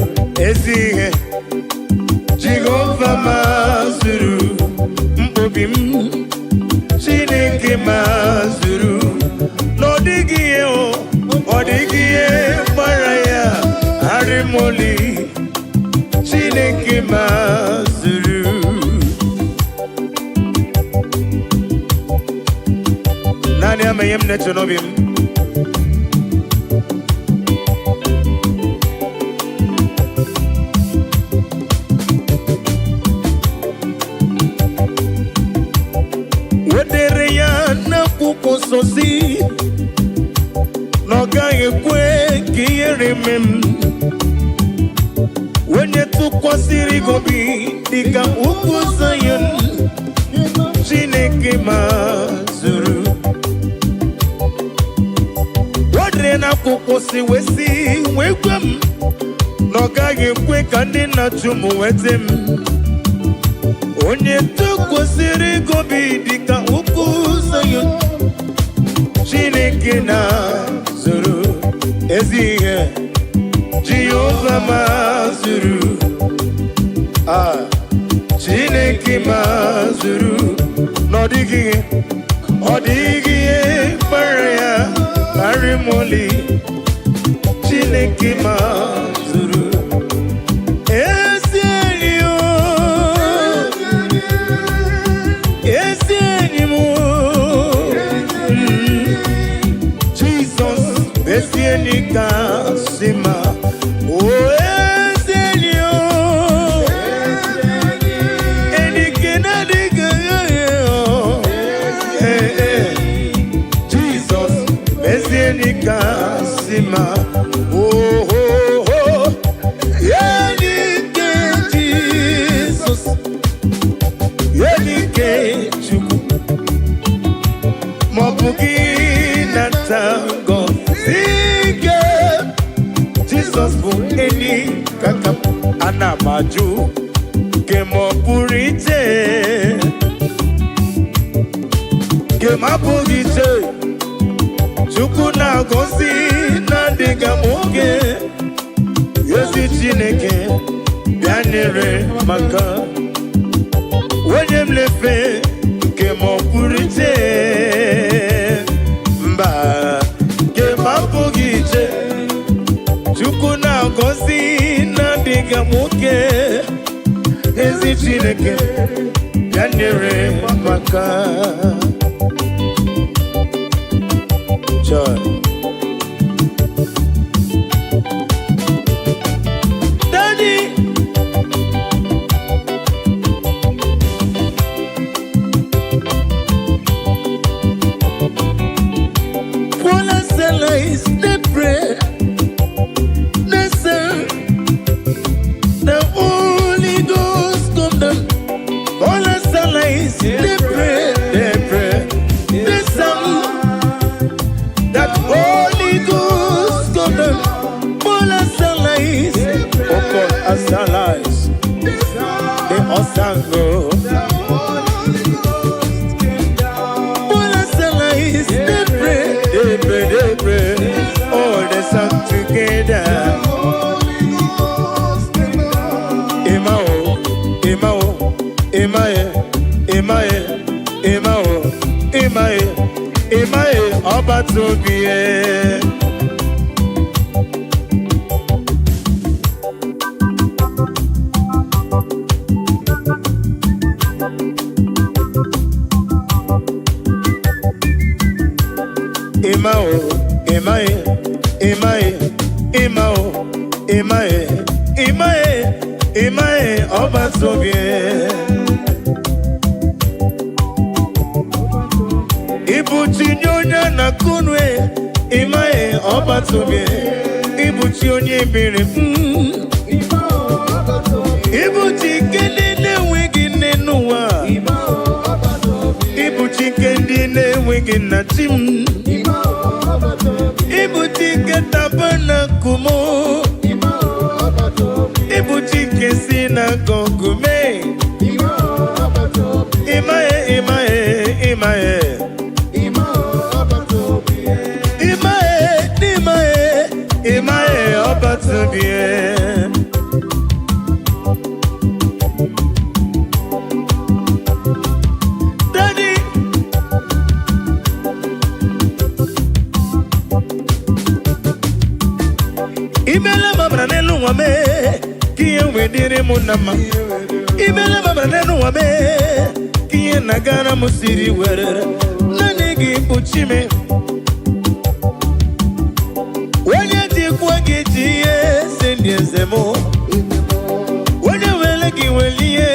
ezihe. Jehovah mazuru mbobim. Chineke mazuru n'odigie o. Odigie maraya kari moli. Chineke mazuru. Nani ameyem netonobim. Wedere ya na kukososi. Noga ekwe kiyere mem. Wenye tukwasiri gobi dika uku Zion. Chineke mazuru. Wadre na kukosi wesi wegwem. Noga ekwe kandi na chumu wetem. Onye tukwasiri gobi dika uku Zion. Chineke mazuru ezihe. Jehovah mazuru. Chineke mazuru. N'odigie baraya arimoli. Chineke mazuru. Ezienyo Jesus besienika sima. Sima, oh oh oh, Yenike Jesus, Yenike Chuku, Mobugi Natango, Sige, Jesus for any kakap anamaju, Kemopurite, Kemapurite. Chukuna gosi na diga moge. Yesi Chineke bianere maka. Wenye mlefe ke mopurite. Mba ke mapugije. Chukuna gosi na diga moge. Yesi Chineke bianere maka. Daddy, Paula Sela is the prayer. The Holy Ghost come down. Paula Sela is the prayer. The song. That Holy Ghost come down. Paula Sela is Okon Asalais. The Osango. Paula Sela is they pray. All the song together. Imae, Oba Tobie. Imae, Oba Tobie. Ibutinyonya na kunwe. Imae, Oba Tobie. Ibutinyonya bere. Ibu chicken wigin in Noah. Ibu chicken dinner wigin na chim. Ibu chicken tabernakumo. Ibu chicken sinagogume. Imae, imae, imae. Imae, imae, imae, obatubie. Imele mabra nelu wame, kiye wedire munama. Imele mabra nelu wame, kiye nagara musiri were. Nanigi puchime. Wanya tikwa kijiye sendie zemo. Wanya weleki weliye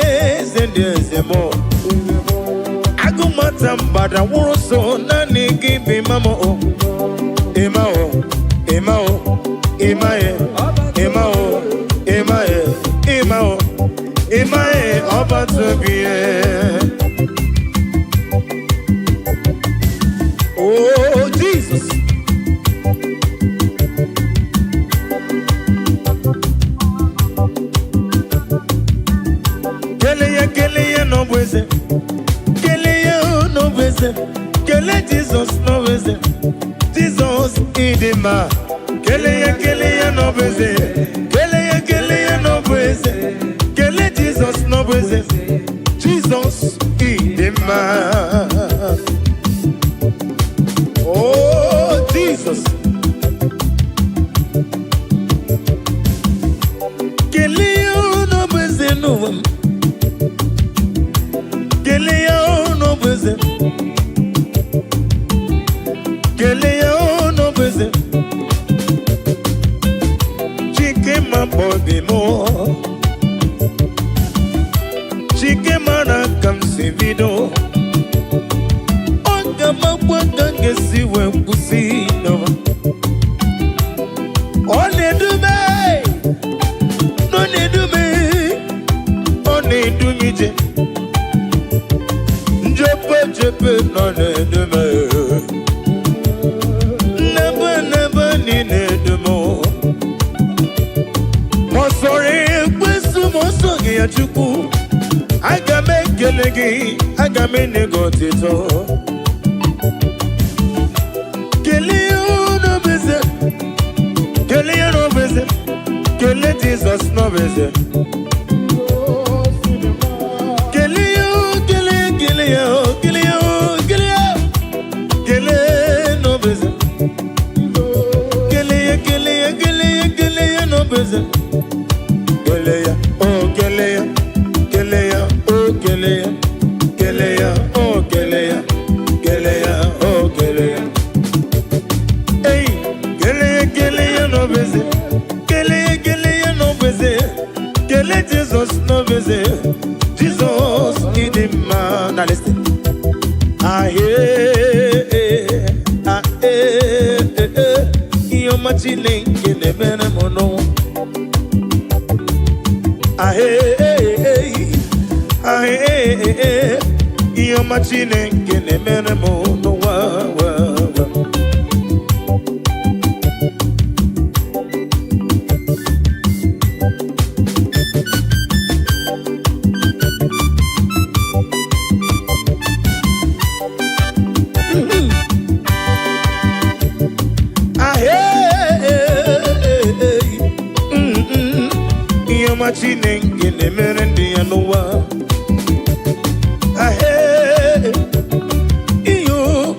sendie zemo. Agumata mbada wuroso nanigi bimamo. Imao, imao. Imae, imao, imae, imao, imae, obatubie. Oh, Jesus. Keleye no bweze. Keleye no bweze. Kele Jesus no bweze. Jesus idima. Keleye no bweze. Keleye no bweze. Kele Jesus no bweze. Jesus idima. Oh, Jesus. Keleye no bweze no. Keleye no bweze. Keleye no bweze. Chikema body more. Chikema na kamsivido. Ongama kwanga ngesi wempusi no. One do me. No ne do me. One do me je. Jepe no ne do me. Never ni ne do mo. Mosore kwesu mosogi ya chuku. Agame kelegi, agame negotito. Keleo no beze, keleo no beze, kele Jesus no beze. Keleo, keleo, kele no beze. Keleo no beze. Kelea, oh kelea, kelea, oh kelea, kelea, oh kelea, kelea, oh kelea. Hey, kelea no beze, kelea no beze, kele Jesus no beze, Jesus in the man. Now listen. Ah you're machine in the man mono. You're machine in the man mono. Machine in the merendi anoa. Ahe, iyo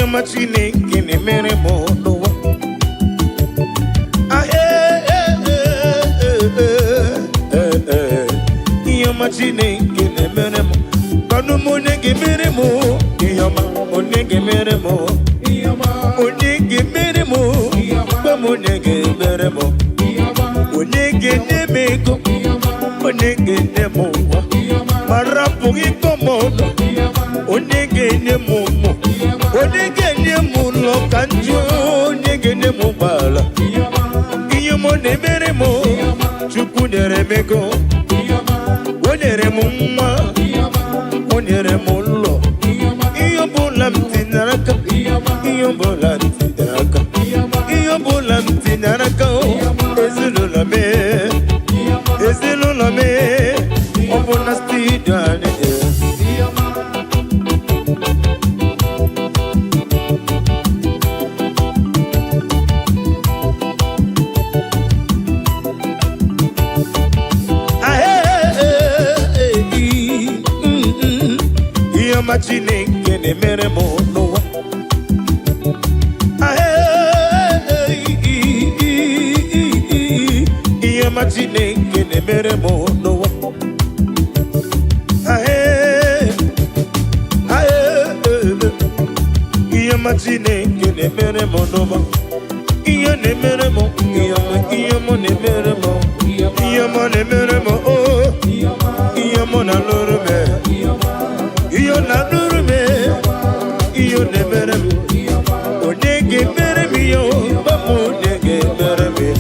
machine in the meremo noa. Ahe, iyo machine in the meremo. Kanu monege meremo, iyama monege meremo, iyama monege meremo, monege meremo. Onege nemego, onege nemowa, marapugi komodo, onege nemomo, onege nemulo kanjo, onege nemobala, iyomo nemeremo, Iyo bulam tinaraka ezululame ezululame obona stidane Iyo machine kene mere mo no Imagine que ne meremo no Imagine que ne meremo no Iyo ne meremo Iyo mo ne meremo Iyo mo ne meremo oh Iyo mo na lurme Iyo na lurme Iyo ne meremo Onege meremi yo Bamu nege meremi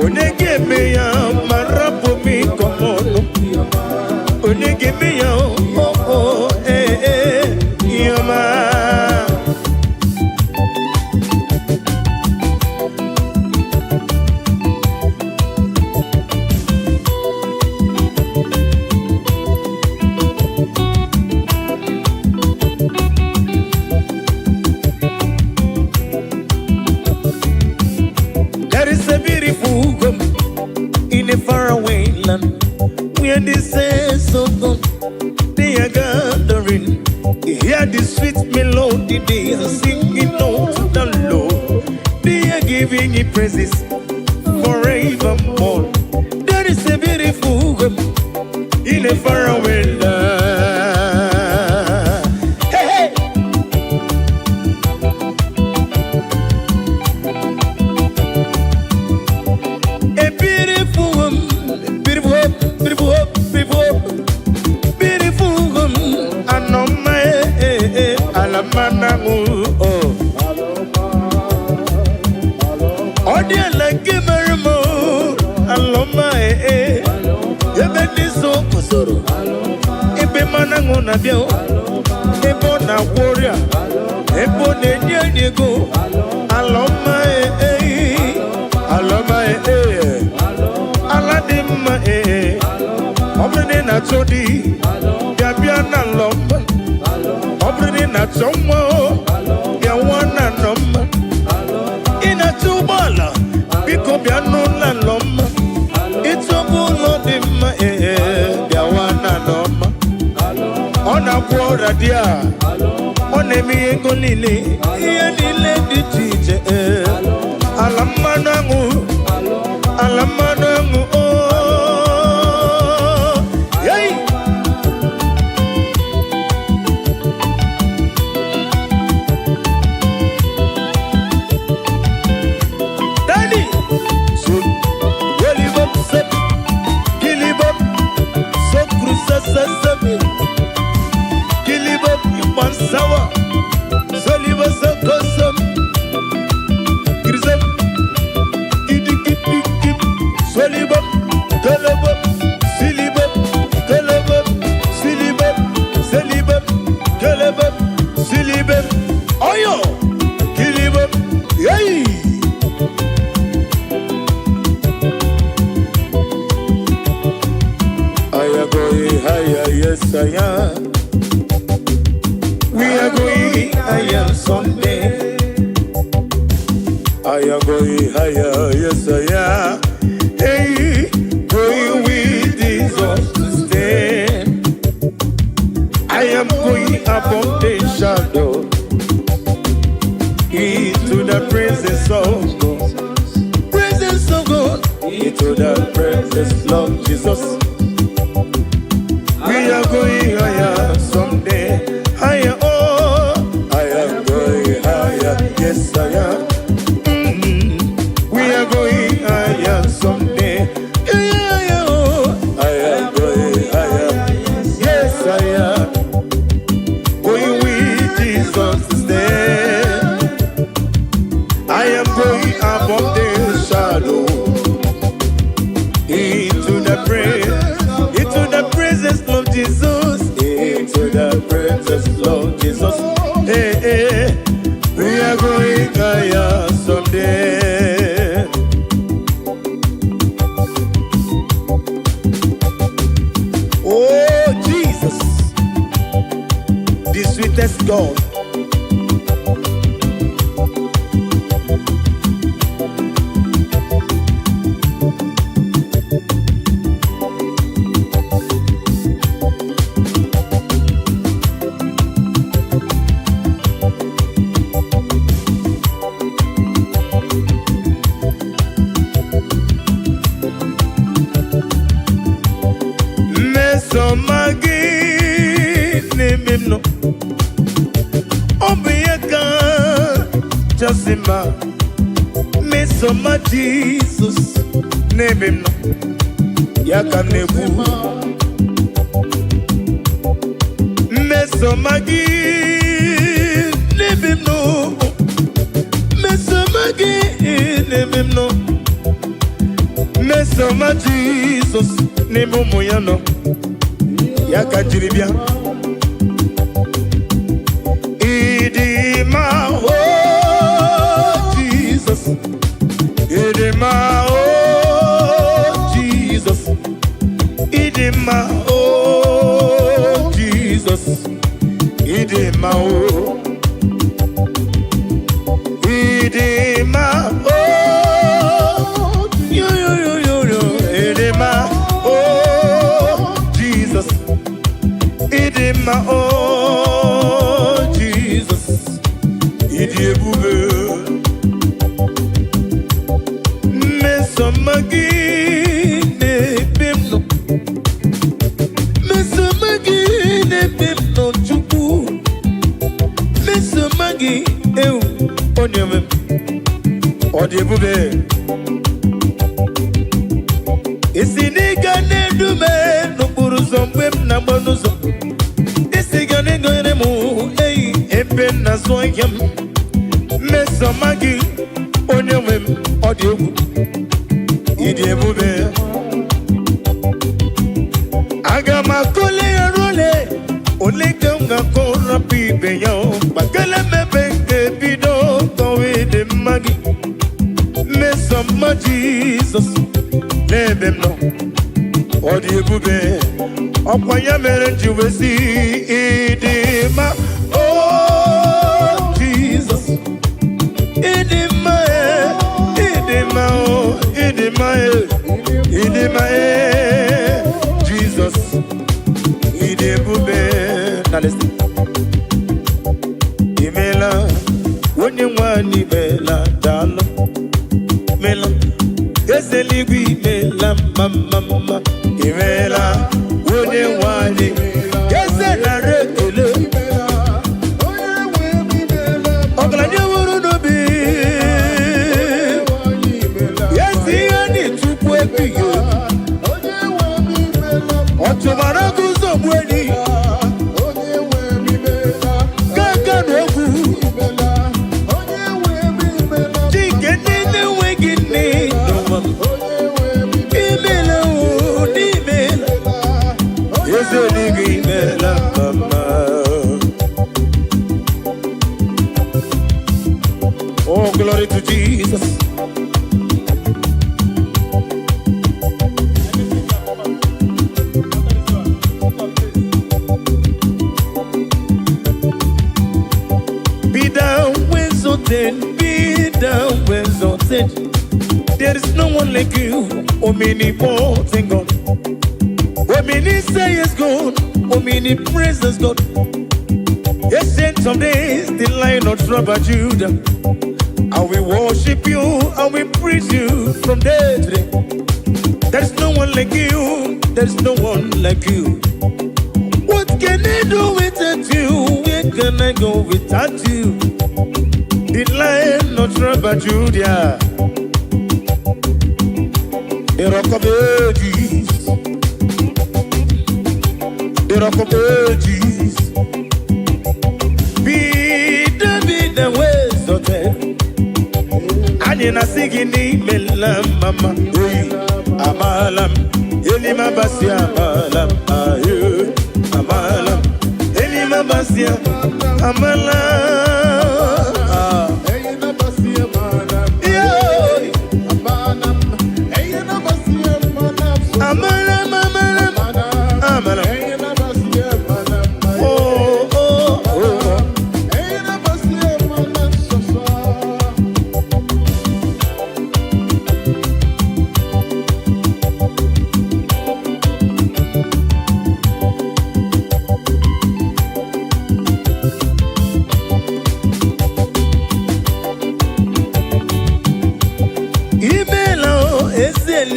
Onege me ya marapo mi komono Onege me ya oh oh yama There is a beautiful home in a faraway land where the saints of God they are gathering. You hear the sweet melody they are singing out to the Lord. They are giving Him praises forevermore. There is a beautiful home in a faraway land. Hey, hey. A beautiful home, beautiful home, beautiful home, beautiful home, beautiful home. Anoma alamana oh. Odia like mermo aloma ebe niso kusoro ebe manango na bio ebo na warrior ebo ne nyego aloma aloma aladimma obrene na chodi ya bia na lomba obrene na chomo ya wana nomba ina tubala biko bia no na lomba itobulo dimma ya wana nomba ona kwora dia ona mi engolile ya lile ditije alamanangu oh yay Daddy so well up set kill him up so cruza sasabe kill him up in pansawa so live so custom kirzem Solibop, Galabop, Silibop, Galabop, Silibop, Silibop, Galabop, Silibop, Oyo, Kilibop, yay! I am going higher, yes I am. We are going higher someday. I am going higher, yes I am. Hey, going with Jesus to stand. I am going above the shadow into the presence of God. Presence of God into the presence of Jesus. We are going higher someday. Higher, oh, I am going higher. Yes, I am. We are going higher someday. Yeah, oh. I am going higher. Yes, I am. Going with Jesus to stand. I am going above the shadow into the presence of Jesus. Into the presence of Jesus. Hey, hey. We are going Kaya someday. Oh Jesus, the sweetest God. Jasima, Mesoma Jesus, name him no, Yaka nebu. Mesoma name him no, Mesoma name him no, Mesoma Jesus, name moyano, Yaka jiribia. Idima Idima, oh Jesus, Idima, oh Jesus, Idima, oh Idima, oh yo, Idima, oh Jesus, Idima, oh Jesus, Idibube. Odebube Isiniga nedume nukuru zombe na bonuzo Isiga nengone mu ebe na zoyem Mesomagi onyemem odiebu Idebube Agama kole role Oleka nga kora pibe yo Bakele mebeke bido Kowe de magi Mesoma Jesus, name him no. Odibube, Okwanya merenju wesi idima. Oh Jesus, idima, oh, idima, Jesus, idibube. Now listen. Imela, when you want imela, dalo. Mela, Ezeligui mela, mama, Imela, Wone Wani, Ezena Rekele, Oglanya Wurunobi, Yesi to Puepi, Otomaraku Zomweni, Oh, glory to Jesus. Be down when exalted, be down when exalted. There is no one like you, omnipotent God. Omni say is God, omni praise God. Ancient of days, the Lion of tribe of Judah. I will worship you, I will praise you from day to day. There's no one like you, there's no one like you. What can I do without you? Where can I go without you? The Lion of tribe of Judah. The Rock of Ages. The Rock of Ages. Be the ways of them. Anina sigini melam mama. Amalam. Elima basia amalam. Amalam. Elima basia amalam.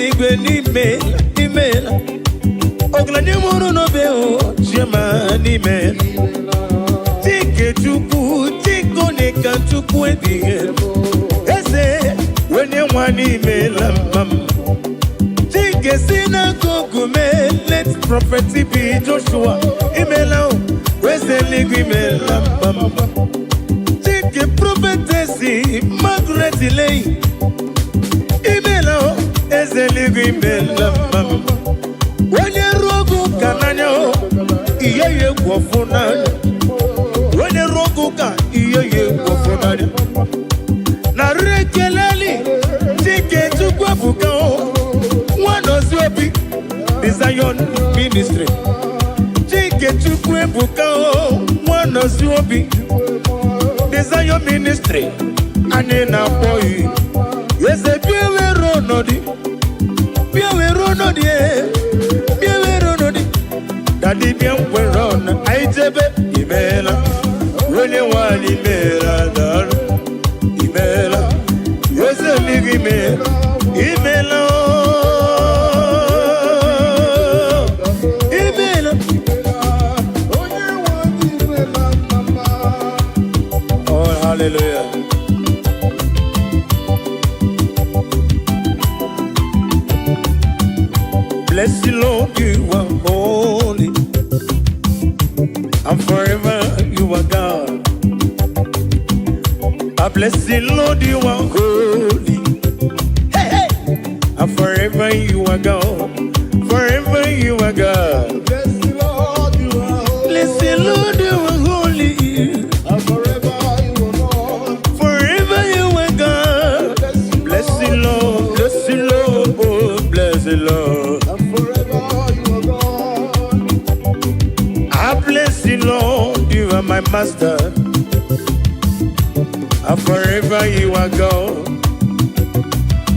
ligwe n'ime Oglani muru no beo Chema n'ime Tike chukwu Tiko neka chukwu edige Eze Wenye wani me lambam Tike sina kukume Let prophet be Joshua Imela Weze ligwe me lambam Tike prophetesi Margaret Lay Imela Eze ligwe me lambam Wenye rogu kananyo Iye kwafunanya Wenye rogu ka Iye kwafunanya Na rekeleli Tike chukwa bukao Wanozi obi The Zion Ministry Tike chukwe bukao Wanozi obi The Zion Ministry Ane na boy Yeze biyewe ronodi Biyewe ronodi Daddy bien weron aitebe imela Wele wali imela dar imela Yose ligi imela Oh hallelujah. Bless you Lord, you are holy, and forever you are God. I bless you Lord, you are holy, hey, hey. And forever you are God, forever you are God. Bless you, Lord, you are holy. Bless you Lord, you are holy, And forever you are God. forever you are God. Bless you Lord, bless you Lord, oh bless you Lord. Lord, you are my master, and forever you are God.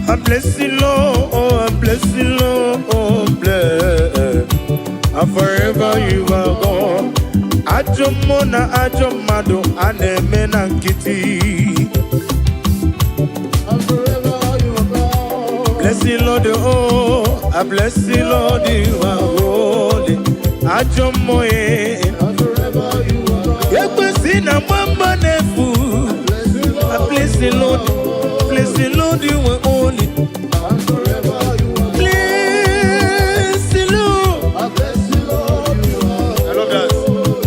I bless you, Lord, oh, I bless you, Lord, oh, bless, and forever you are God. Ajomona, Ajomado, Anemena Kitty. And forever you are God. Bless you, Lord, oh, I bless you, Lord, you are holy. Ajomoye. Na mamba nefu, I bless the Lord, you are holy. And forever you are Bless the Lord, I bless you, Lord, you are. I love that.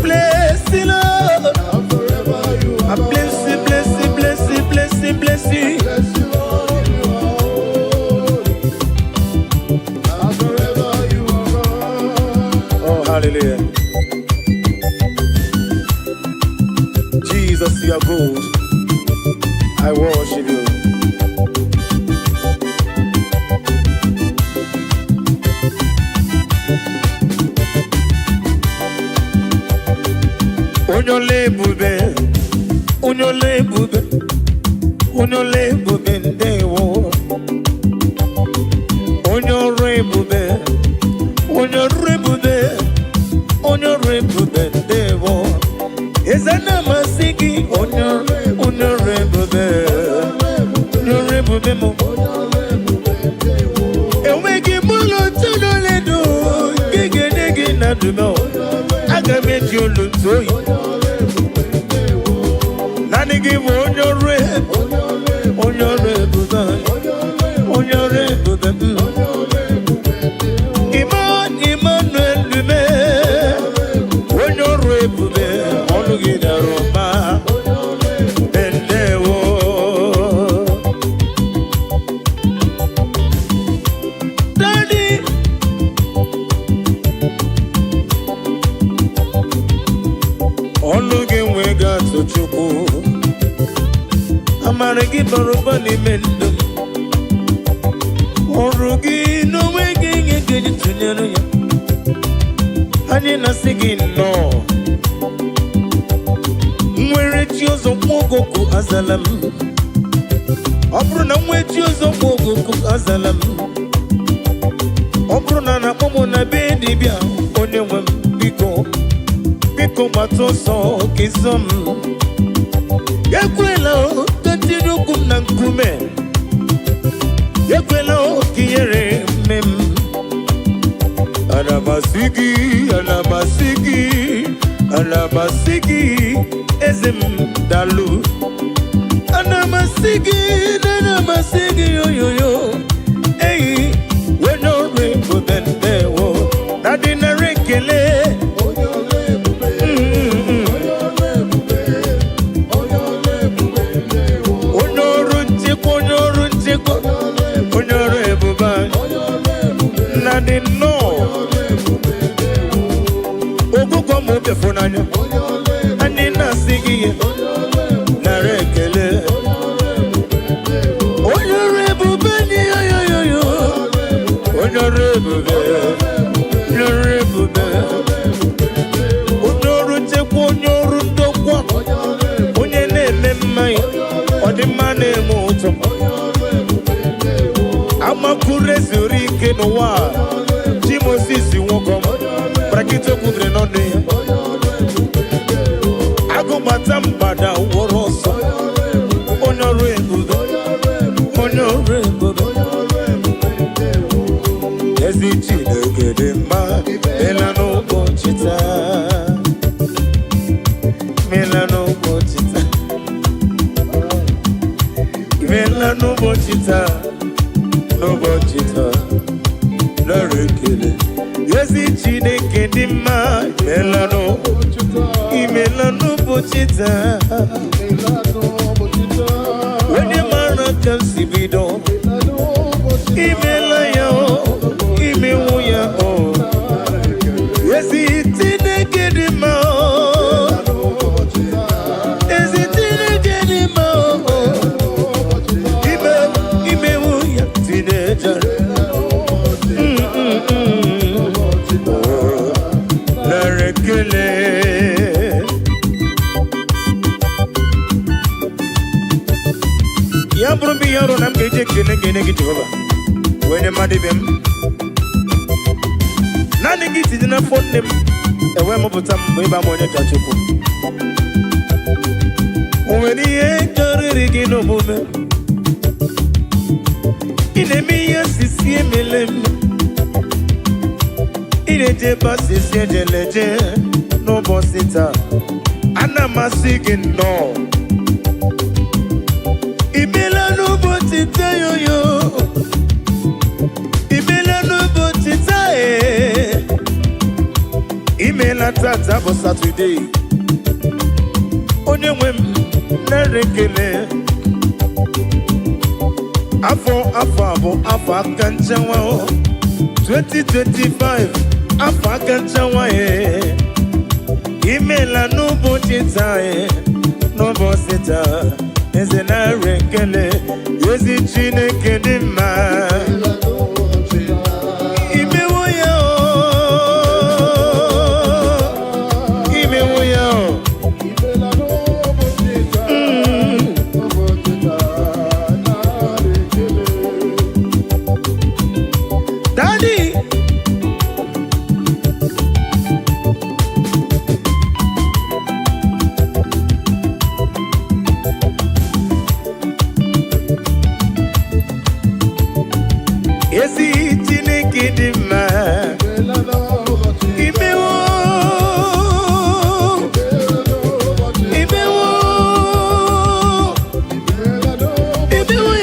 Bless the Lord, And forever you are. I bless you, bless you, bless you, bless you, bless you. Bless you, Lord, you are holy. And forever you are God. Oh, hallelujah. Jesus, you are good. I worship you. Unyole bube, unyole bube, unyole bube ndewo. Unyore bube, unyore bube, unyore bube ndewo. Ezana masiki unyore bube, unyore bube mo. Ewegi mulo tunole do, gege nege na dumo. Agame julu toyi. Nani give unyore bube, unyore bube. Emmanuel lume, unyore bube. Roma, Bendewo. Daddy, Oluge wega to chuku. Amaregi barubani mendum. Orugi no wegi ngegi tunyano ya. Ani nasigi no. Mwere chiozo mwogoku azalam. Obru na mwe chiozo mwogoku azalam. Obru na na momo na bedi bia. Onye wem biko. Biko matoso kisom. Yekwela o, tatinu kum na nkume. Yekwela o, kiyere Anamasigi, ezim dalu. Anamasigi, yo yo yo. Hey, we no rainbow then there wo. Nadina rekele. Nadino. Funanya, Anina Sigi, Narekele, Honorable Benny, Honorable Honorable Honorable Onyene Memai, or the man moto. Amakure Zurike Noa, Jimosisi Wokom, Brakito Kudrenone. Matambada woroso honorable ezichide gedema melano bochita melano bochita no bochita larekele ezichide gedema melano Imelano bochita, when the man comes to be done, Imelaya, Imemuya, oh, yes, it's in a getting out, is it in a getting out, Imemuya, teenager, Larekele. Yabrubi yaro nam geje kene Jehovah. When a madibem, none gets in a phone name. A wemobutam, Weba Monia Kachuku. When he ain't no woman. In a mere CCMLM. In a jebas is a legend. No bossita. Anna Masigin, no. Imelano botita yo yo. Imelano botita Imela tata bo Saturday. Onye wem na rekele. Afo akanchawa 2025 afo akanchawa Imelano botita no botita. Eze na rekele, yezi Chineke dị mma. Imewo ya o, imewo ya o. Daddy. Ezi Chineke dị mma. Imewo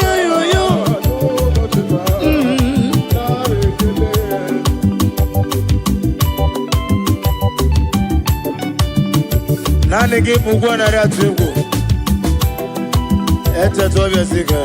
ya yo yo. Nani gị bụkwa narị atụ egwu. Echetu ọbịa sika.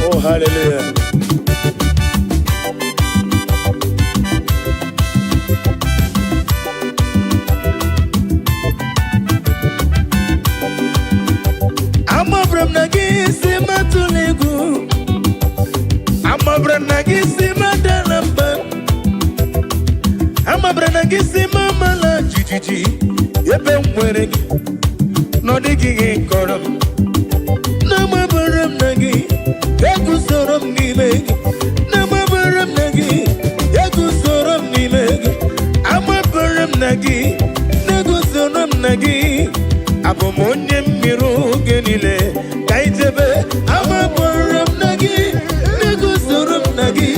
Oh, hallelujah. Nagisi madalamba Amabra nagisi mama la jijiji Yebe mwere Nodigi koram Namabaram nagi Yagu soram nimegi Namabaram nagi Yagu soram nimegi Amabaram nagi Nagu soram nagi Abomonye miru genile Kaitebe Amabaram nagi Nagu soram nagi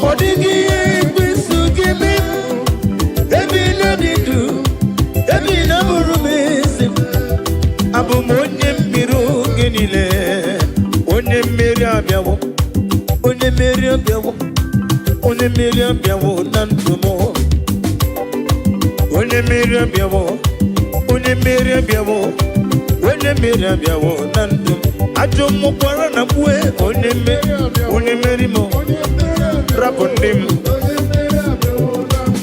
Odigi ekwisu gimi Ebi nabidu Ebi namurumesi Abomonye miru genile Onye meri abiawo Onye meri abiawo Onye meri abiawo nantumo Onye meri abiawo Onye meri abiawo Onye meri abiawo nantum Ajo mukwara na kwe Onye meri mo Rapondim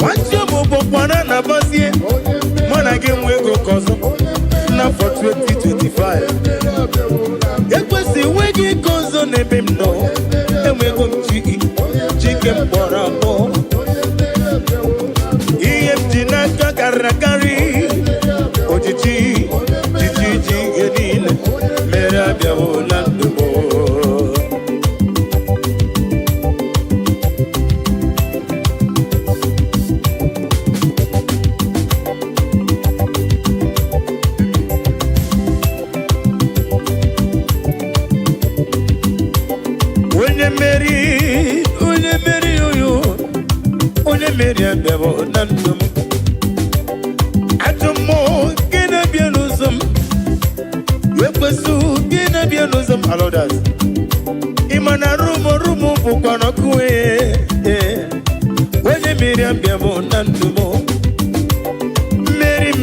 Wacho mukwara na basie Mwana gemwe go kozo Na for 2025 Ekwesi wegi kozo nebe mno Ewe go mchiki Chike mbora mo Iye mjina kakarakari Ojichi Chichi genile Mera biawo landumo Onye meri oyo Onye meri abiawo nandumo Atomo gena bianuzum Yekwesu gena bianuzum alodas Imana rumo bukwana kuwe Onye meri abiawo nandumo Meri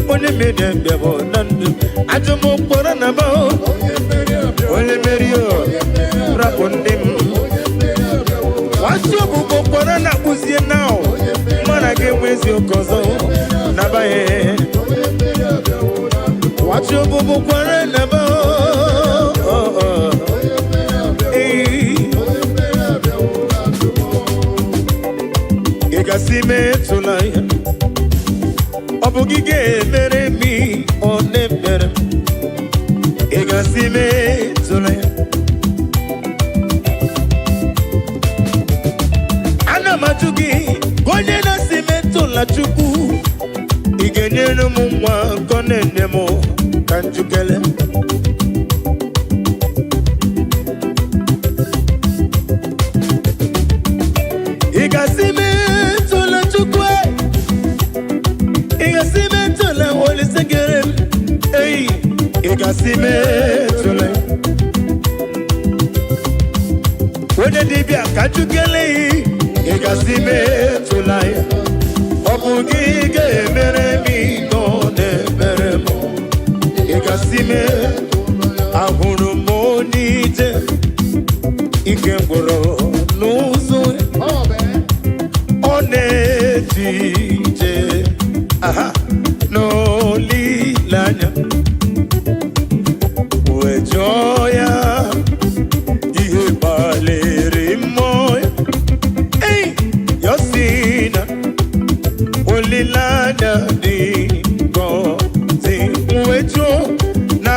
Onye meri abiawo nandumo Atomo kora na bao Onye meri o Rapondim Wasio buko kora na kuzie nao Mana gemwezi okozo Nabaye Wasio buko kora na bao Igasime tulaya Obugige mere mi onemere Igasime tulaya Matugi, gonye na simento la chuku Igenye no mumwa kone nemo kanjukele Iga simento la chukwe Iga simento la wole segere Hey, iga simento la Wone dibia kanjukele Igasime tulaya Obugige mere mi none mere mo Igasime ahuru monite Ikengoro nuzu One tije Aha no lilanya Uejoya Ihe baleri moya Yosina Olilana di Gozi Mwecho Na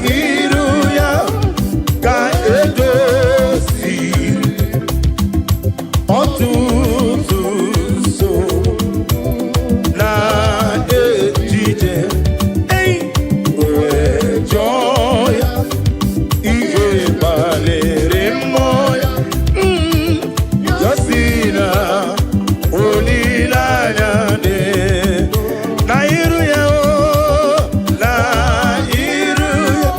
iruya Ka edosi Otutu so Na ejije Uejoya Ihe balere moya Yosina Olilanya de Nairuya o Nairuya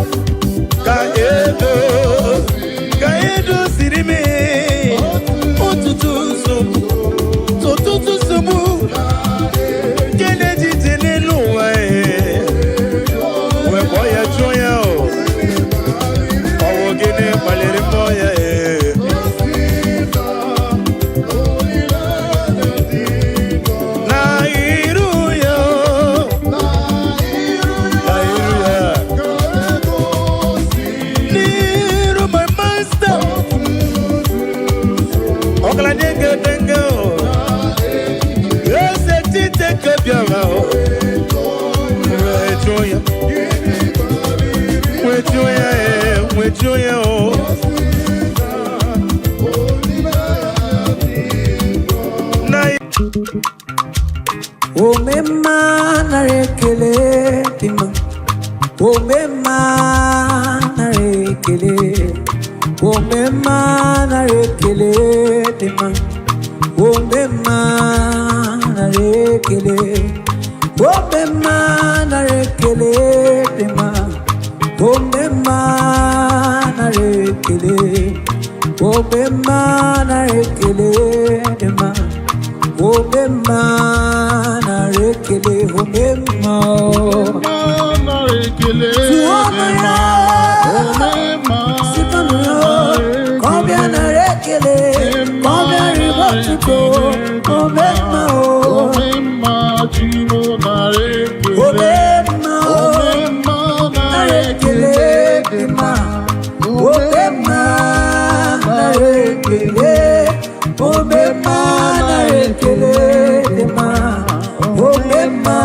Kaedo sirime Otutu sumu Kennedy teneluwa Weboya joya o Owo gene paleri moya Ni Omema narekele dima. Omema narekele. Omema narekele dima. Omema narekele. Omema narekele dima. Omema narekele. Omema narekele dima. Omema narekele, omema narekele, combien narekele, combien ribotuko, omema omema chino narekele, omema narekele, omema narekele. Omema narekele dema. Omema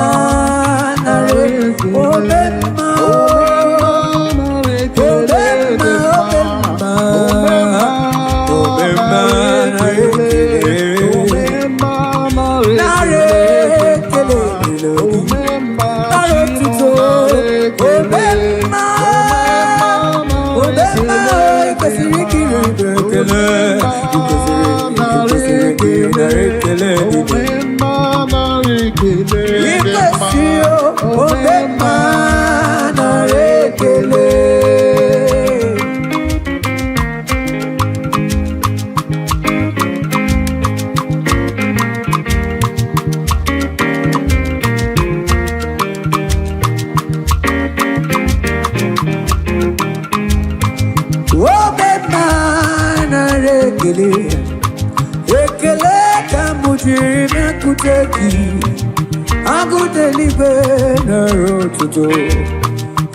narekele. Omema narekele dema. Omema narekele. Omema narekele. Omema narekele. Omema ikasiriki narekele.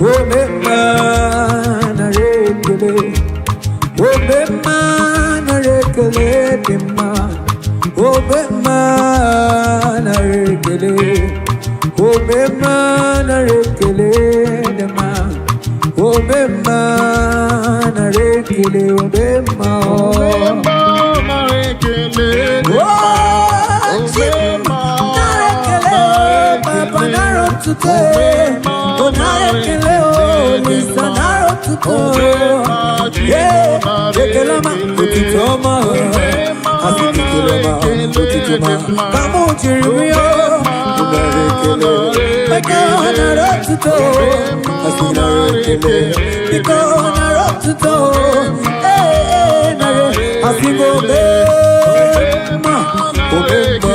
Omema narekele, omema narekele dema. Omema narekele, omema narekele dema. Omema narekele, omema narekele, Papa naro today, narekele o, Lisa naro today. Yeah, ekelama kutitoma, asikelama kutitoma. Kamu chirimiyo, narekele. Because naro today, asinarekele. Because naro today, nare asigobe, obema.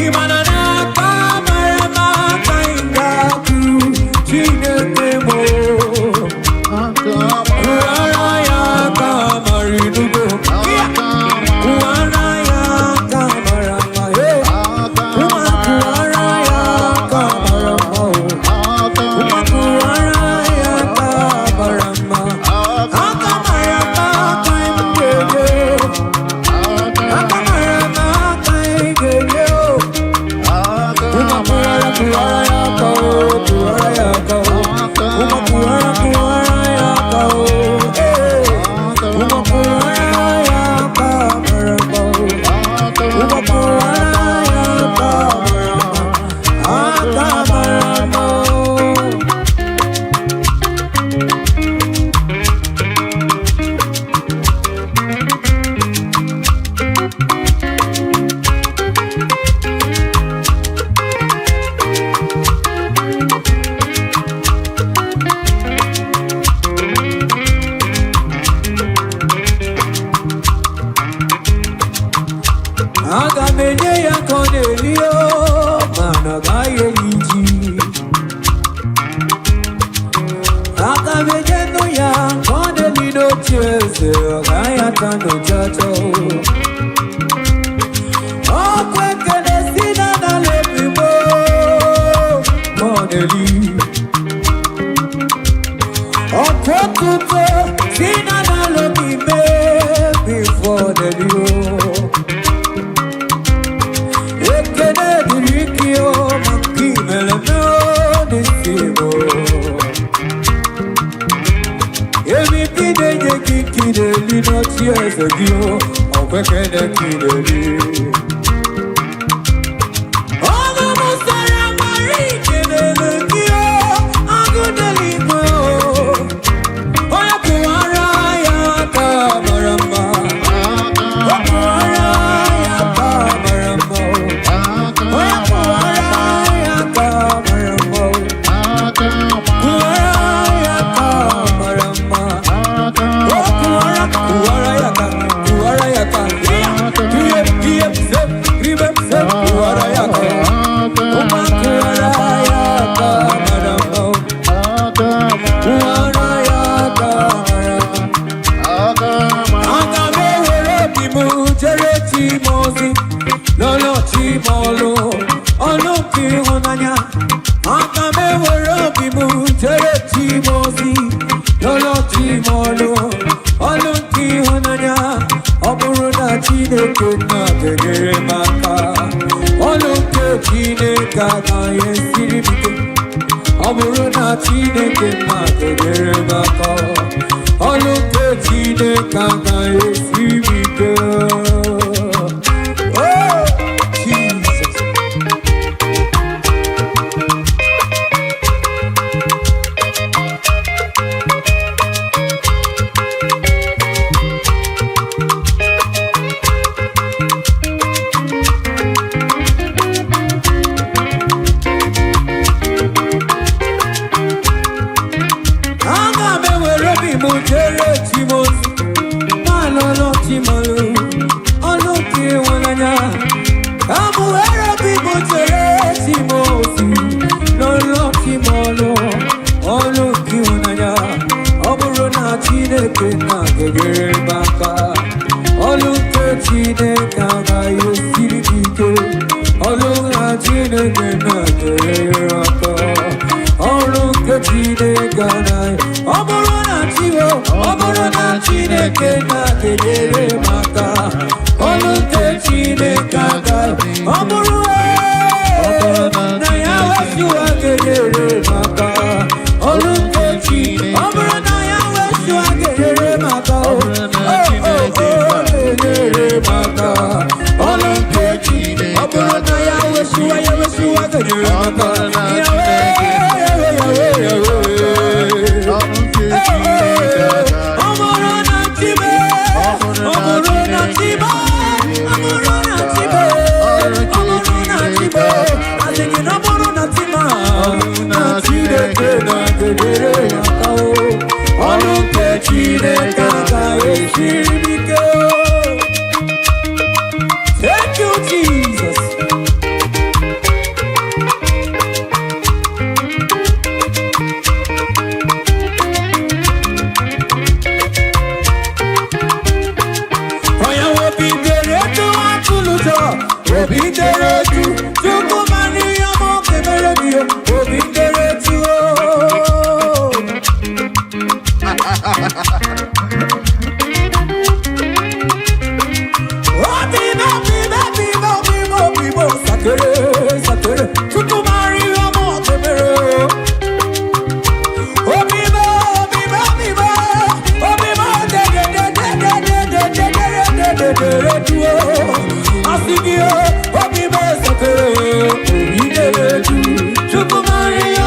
Imanana, Kamarama, Kainga. Akamejeno ya konde lido chese Gaya tano chacho Okweke desina na lepimo Konde li Okwokuto sina na lepime Before the liyo Ekene dirikio Manki meleme Disimo Emi pide ye kikide li no tears agio Okwekene kideli Ogo musara mari kidele kio Agudeli mo Oya kuwara ya kamarama Kuwara ya kamarama Oya kuwara ya kamarama Kuwara ya kamarama Kuwara ya ka Kiyep zep Kribep zep Kuwara ya ka Uma kuwara ya kamarama Kuwara ya kamarama Agame were bimu jere chimozi Lolo chimolo Olu ki hunanya Agame were bimu jere chimozi Lolo chimolo Olu ki hunanya Oburu na chineke na tegere maka Olu ke chineke na yesiri bike Oburu na chineke na tegere maka Olu ke chineke na yesiri bike Oh, Jesus. Mujere chimozi, malolo chimolu, oluki wananya. Amuero bi mujere chimozi, lolo chimolu, oluki wananya. Oburu na chineke na gegere baka, oluke chineke na yesiri bike, oluke na chineke na gegere baka, oluke chineke na oburu na chineke na kedere maka Oluke chineke ga oburu na ya wesu kedere maka Oluke chineke oburu na ya wesu kedere maka kedere maka Oluke chineke oburu na ya wesu kedere maka Thank you, Jesus. Maria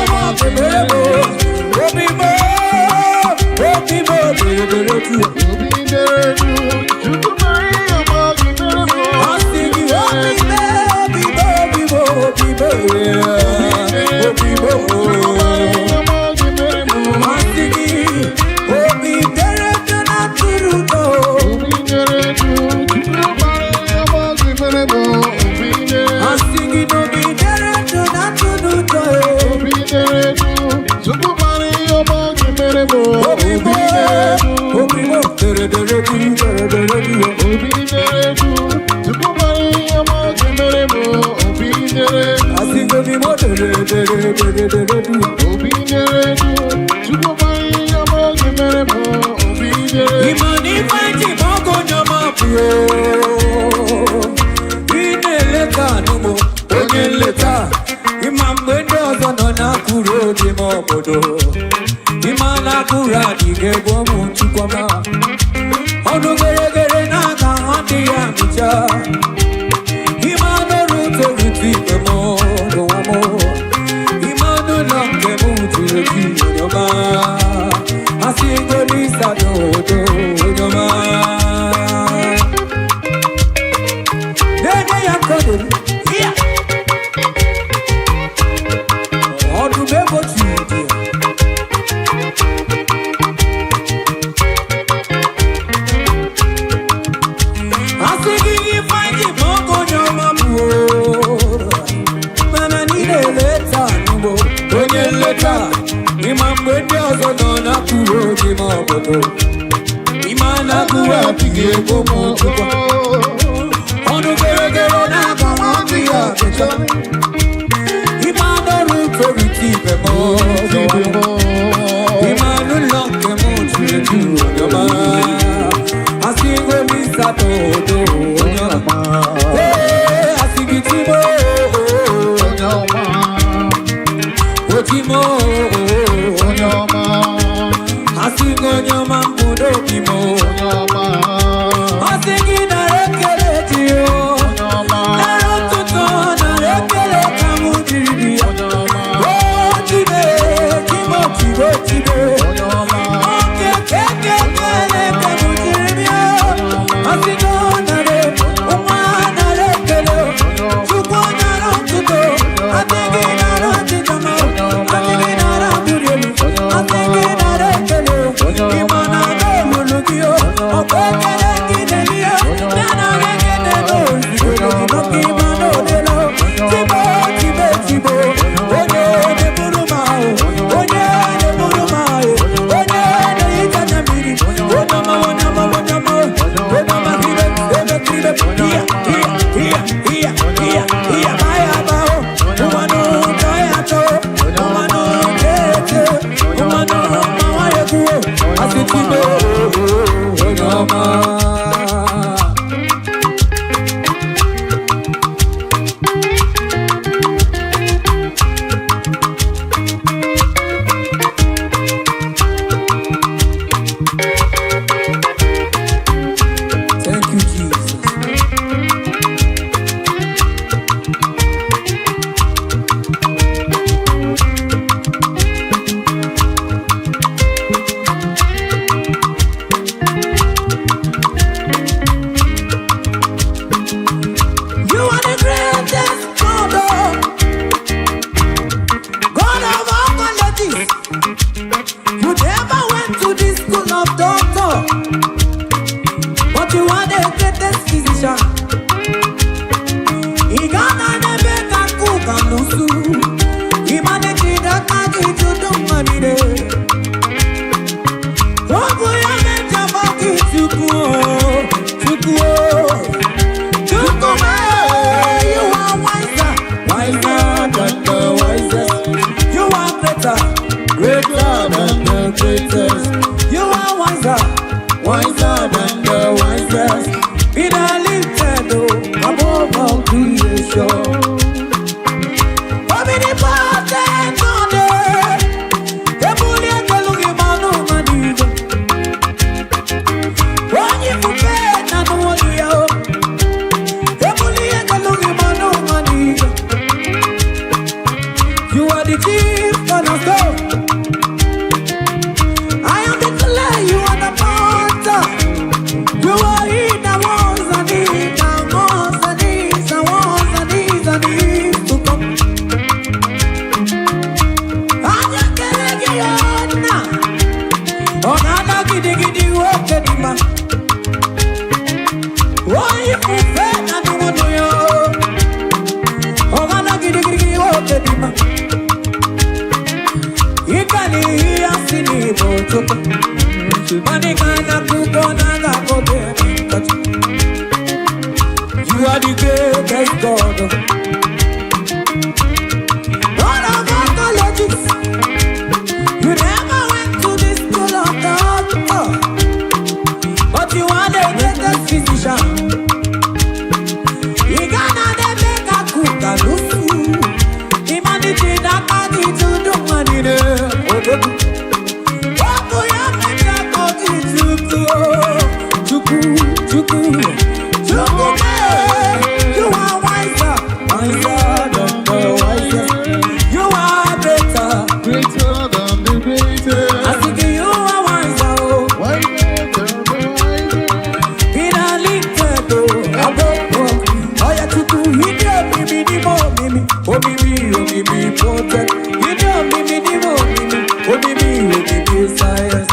You are the greatest God. science.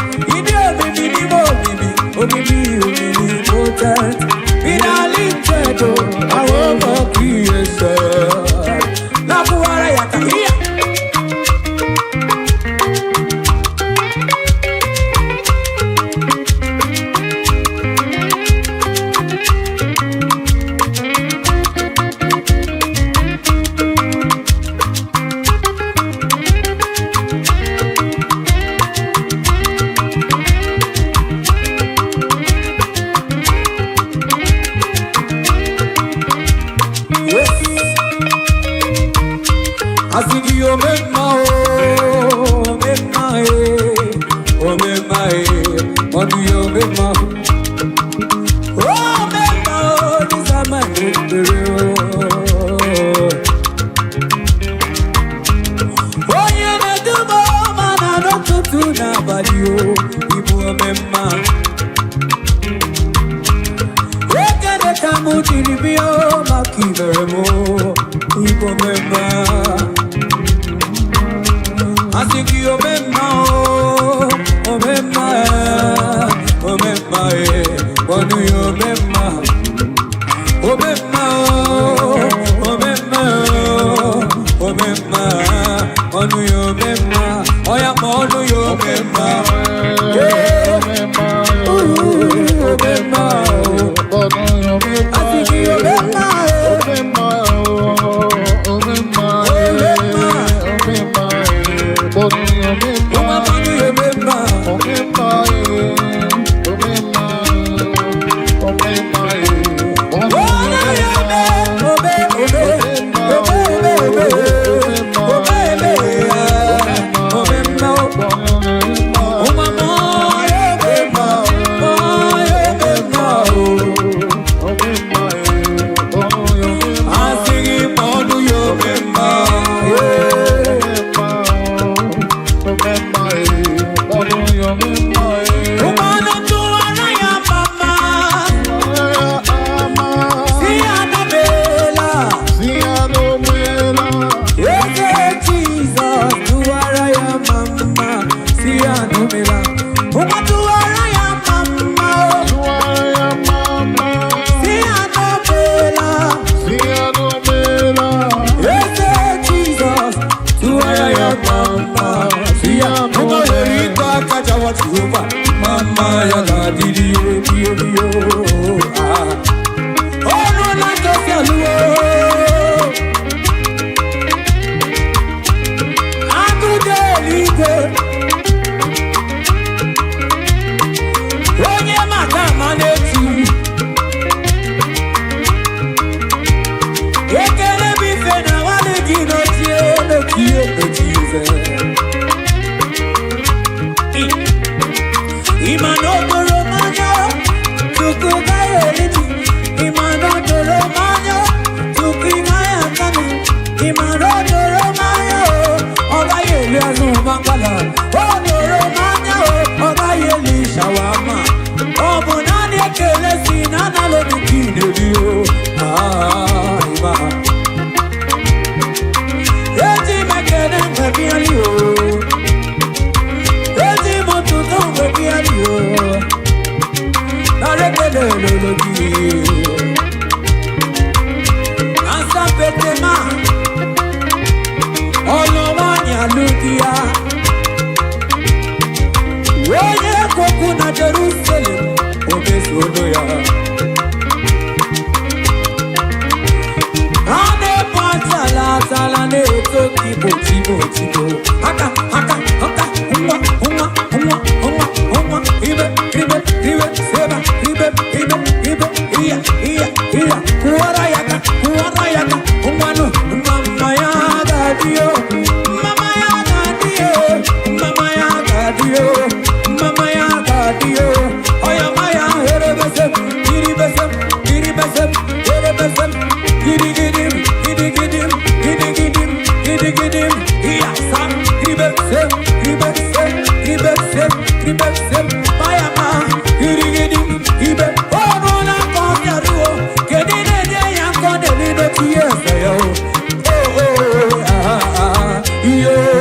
Yeah.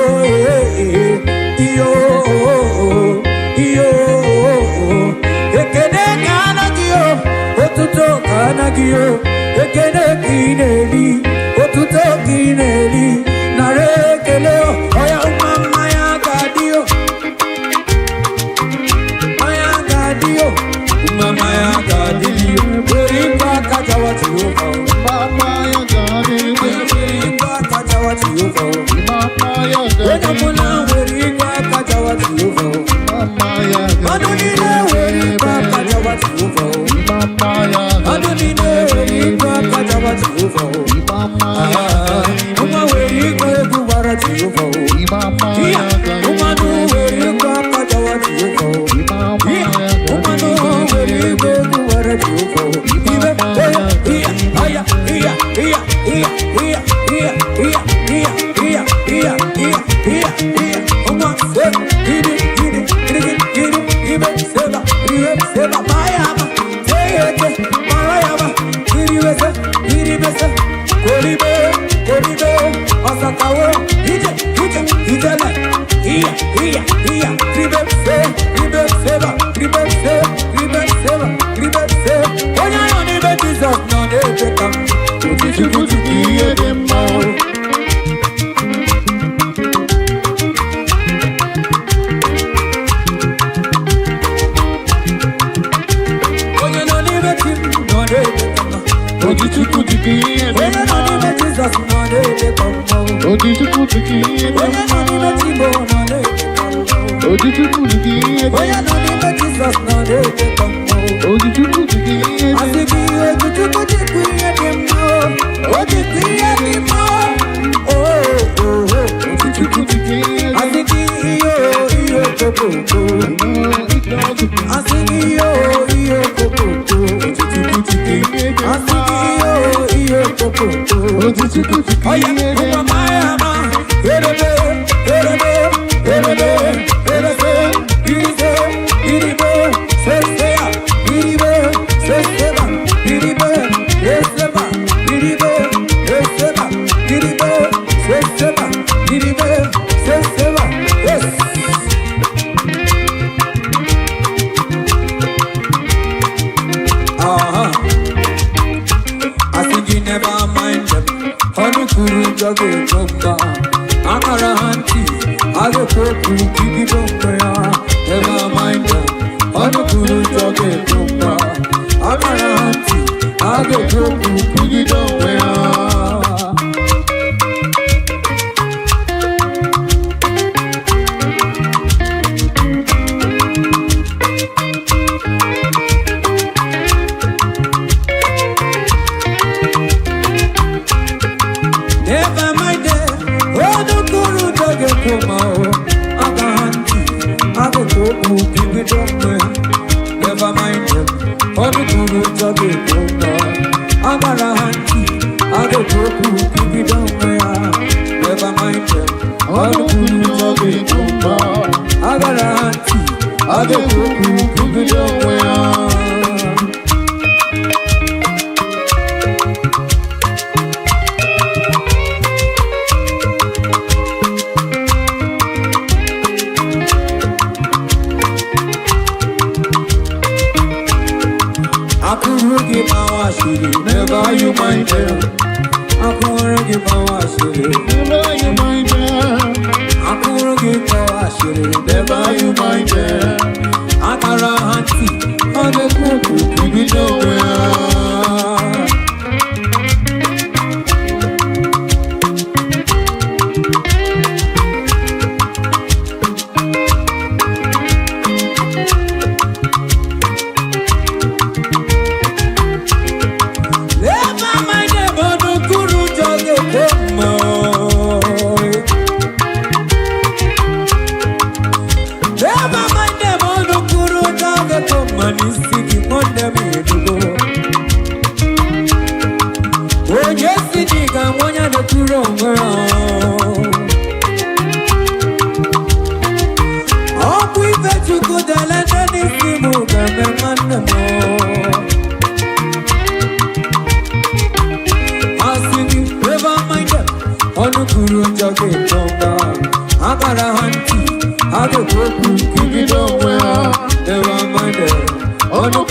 yo, ekele kineli, otuto kineli, nare keleo, oya mama ya gadio, maya gadio, mama ya gadio, berikwa kajawa tiyofa, Mama ya gadio, berikwa kajawa tiyofa, Mama ya gadio, muna berikwa kajawa tiyofa, Mama ya gadio, adonine berikwa kajawa tiyofa. Mama ya Adonine berikwa kajawa tiyofa. Mama ya Uma berikwa ebuwara tiyofa. Mama ya Umanu berikwa kajawa tiyofa. Umanu berikwa ebuwara tiyofa. Never you mind them. I can't give my shit. Never you mind them. I can't give my shit. Never you mind them. I can't hunt. I don't know. We be nowhere. Never mind it. Oh, no,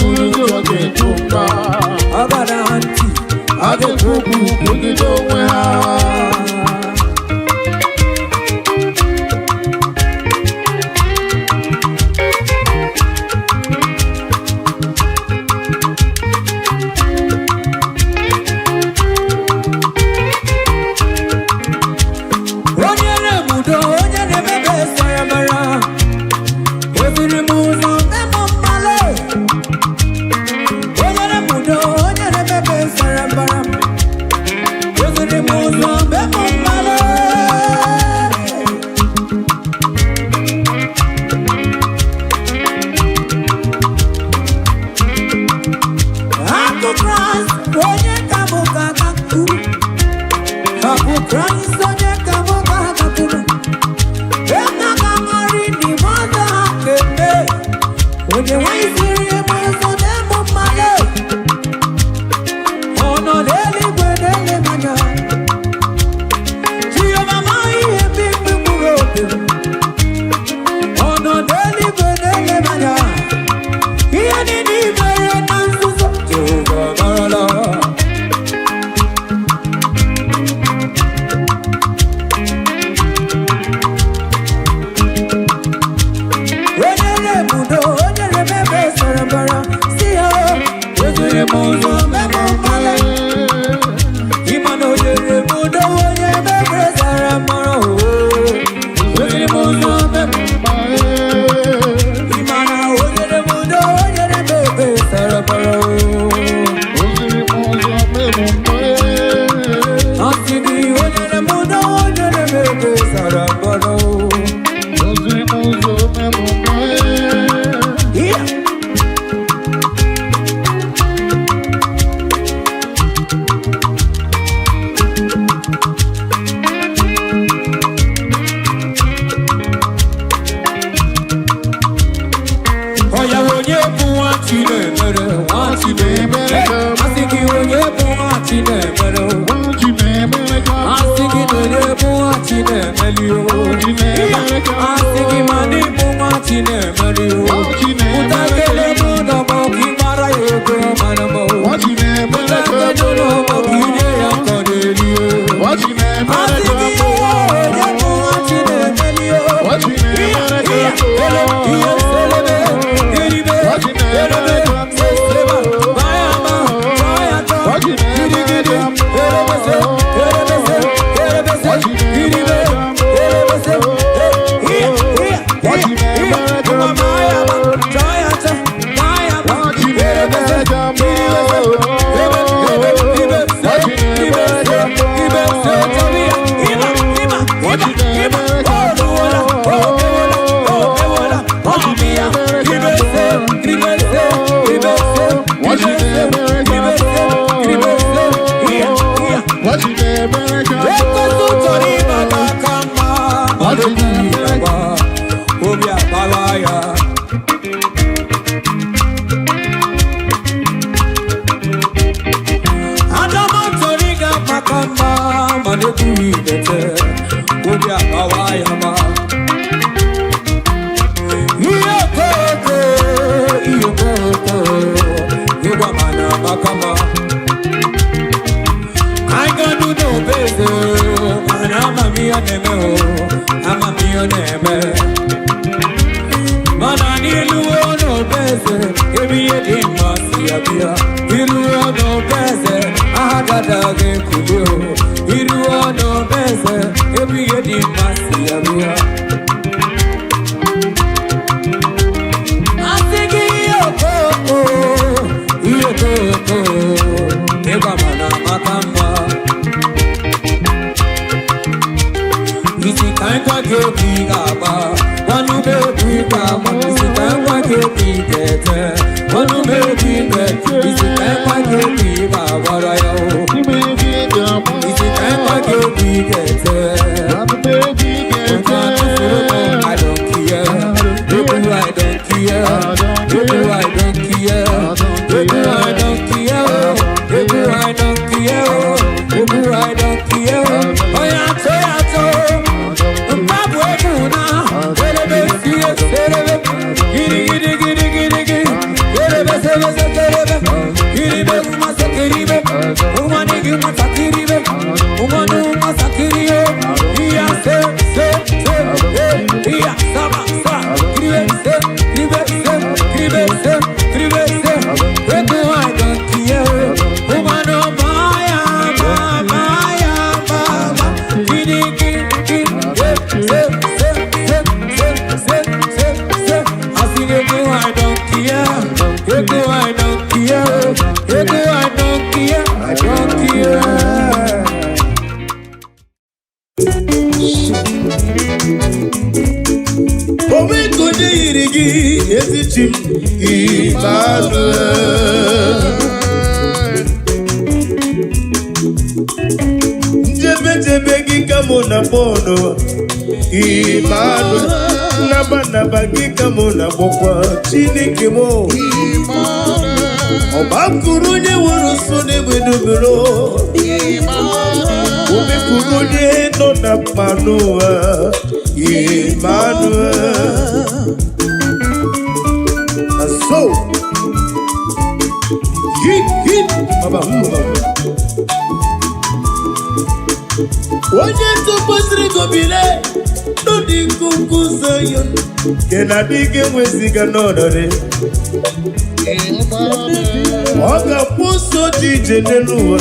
Oga puso DJ Nelua.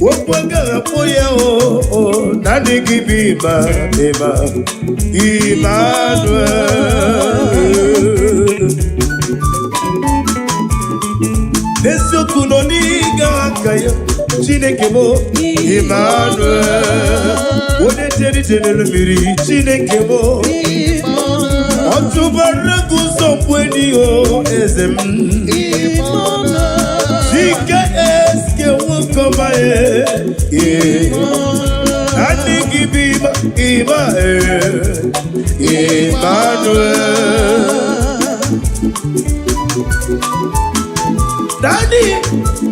Wopaga poya o nani gibiba eba Emmanuel. Neso kunoni gakaya Chineke mo Emmanuel. Wode teri tenelu miri Chineke mo Otubara kusompweni o ezem Chike eske wukobaye Nani gibiba Emmanuel. Daddy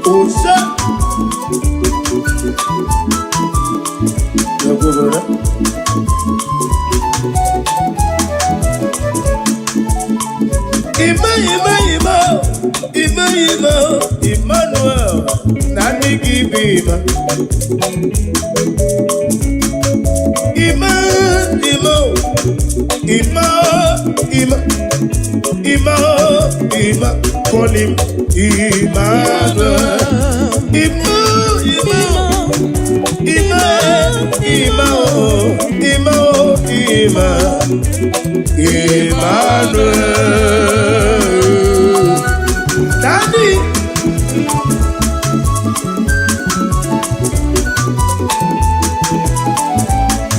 Osha Emmanuel. Nani gibiba Ima, call him Emmanuel. Emmanuel. Daddy.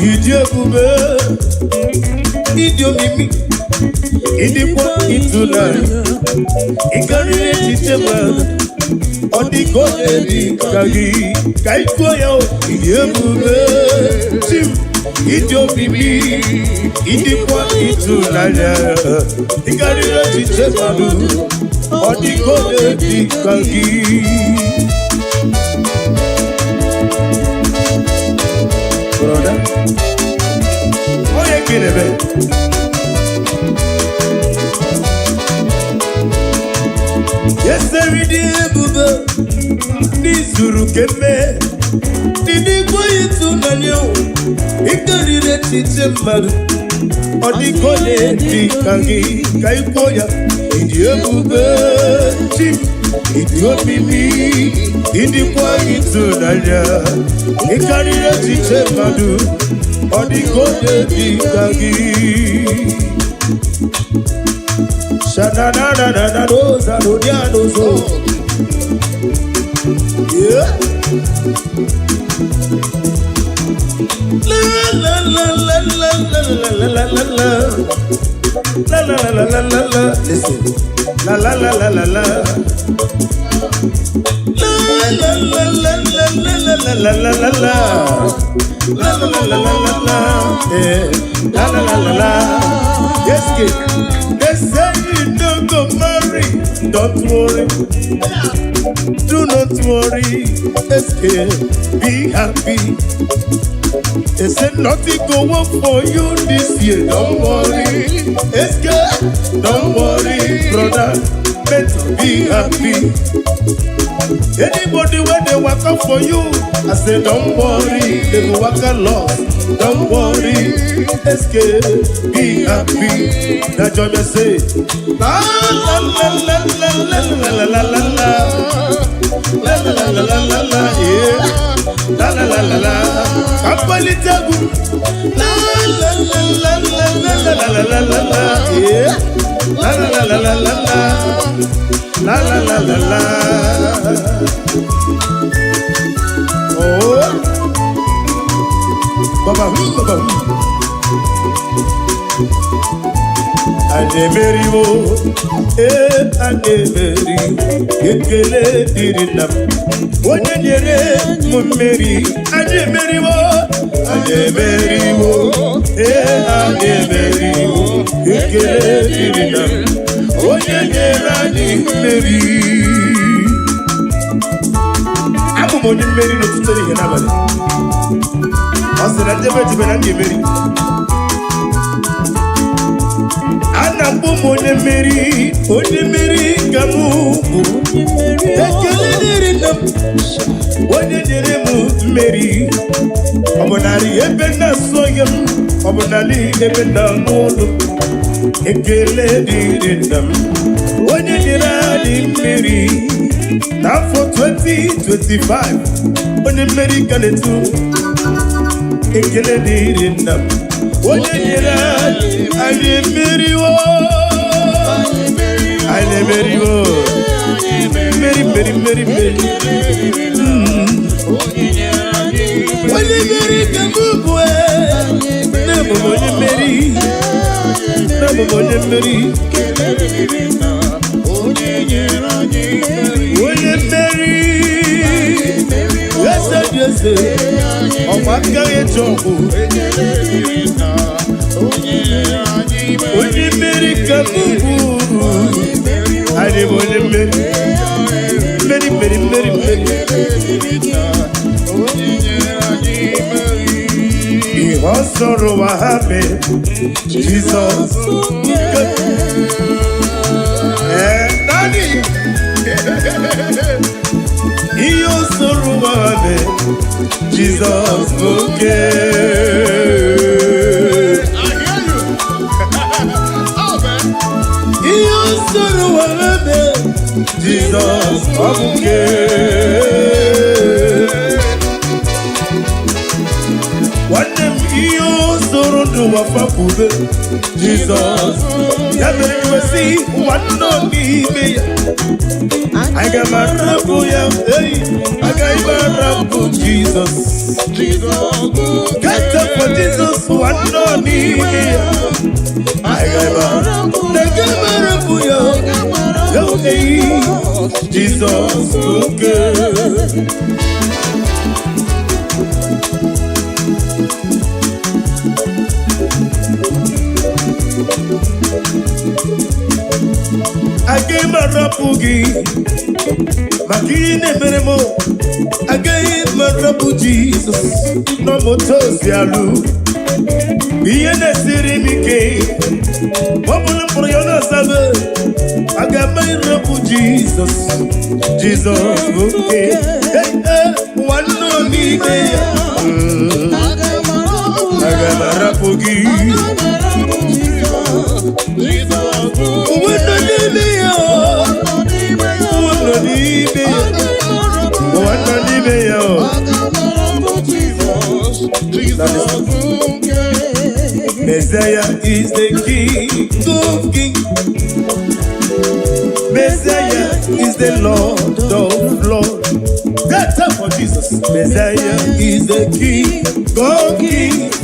Idiokube, idiomimi, idikwa itulari, ikarire chichema, odikode dikagi, kaikoya idiokube, chim, idiomimi, idikwa itulari, ikarire chichema, odikode dikagi. Brother, oh you get it, yes, every day, Buba. Nizuru keme, didi boy to nanyo. Ikari le tichemadu, odikole dikangi kaikoya. Idiye Buba, chim, idiyo mimi. Idi kwa itunanya Ikarire tiche madu Odikode dikagi Shananana doza Nodiano zo Yeah La la la la la la la la la la La la la la la la la Listen La la la la la la La la la la la la la la la la la La la la la la la la La la la la la Yes kid They say you don't go marry Don't worry Do not worry Yes kid Be happy They say nothing go up for you this year Don't worry Yes kid Don't worry brother Better be happy Anybody when they work out for you, I say don't worry, they will work a lot. Don't worry, escape, be happy. Now join me say, la la la la la la la la la la la la la la la la la yeah, la la la la la. Kampali tabu, la la la la la la la la la la la yeah, la la la la la la la. La la la la la. Oh, Baba, Baba. Ane meri wo, ane meri, ekele dirinam. Wane nyere mo meri, ane meri wo, ane meri wo, ane meri wo, ekele dirinam. Wane nyere ni meri. Amu mo ni meri no tutori henabale. Ose na jebe jebe na meri. Anambu onye mmeri gamu ekele dịrị nna m onye nyere m mmeri ọ bụ narị ebe na-asọghị m ọ bụ narị ebe na-anụ ụlọ ekele dịrị nna m onye nyere anyị mmeri n'afọ 2025 onye mmeri ka na-etu ekele dịrị nna m onye nyere anyị mmeriwo anyị emeriwo mmeri mmeri mmeri mmeri onye mmeri ka m bụ na-abụ onye mmeri na-abụ onye mmeri onye mmeri ese dị ese ọkwa agaghị eche ọgwụ onye mmeri ka m bụ anyị bụ onye mmeri mmeri mmeri mmeri mmeri ihe ọ sọrọ ụwa ha mee Jizọs ihe o soro ụwa ha mee Jizọs oke ihe o soro ụwa ha mee Jizọs oke nwanne m ihe o soro n'ụwa fapụbe Jizọs ya mere iwesi nwanne n'ime ya aga m arapụ ya agaghị m arapụ Jizọs gata for Jizọs nwanne n'ime ya agaghị m arapụ ya Jizọs oke agaghị m arapụ gị maka ihe na-emere m agaghị m arapụ Jizọs n'ọmụtozi alụ ihe na-esiri m ike ọ bụrụ mkpụrụ ya na-asabe aga m arapụ Jizọs Jizọs oke nwanne n'ime ya aga m arapụ gị Messiah is the King of Kings. Messiah is the Lord of Lords. That's up for Jesus. Messiah is the King of Kings.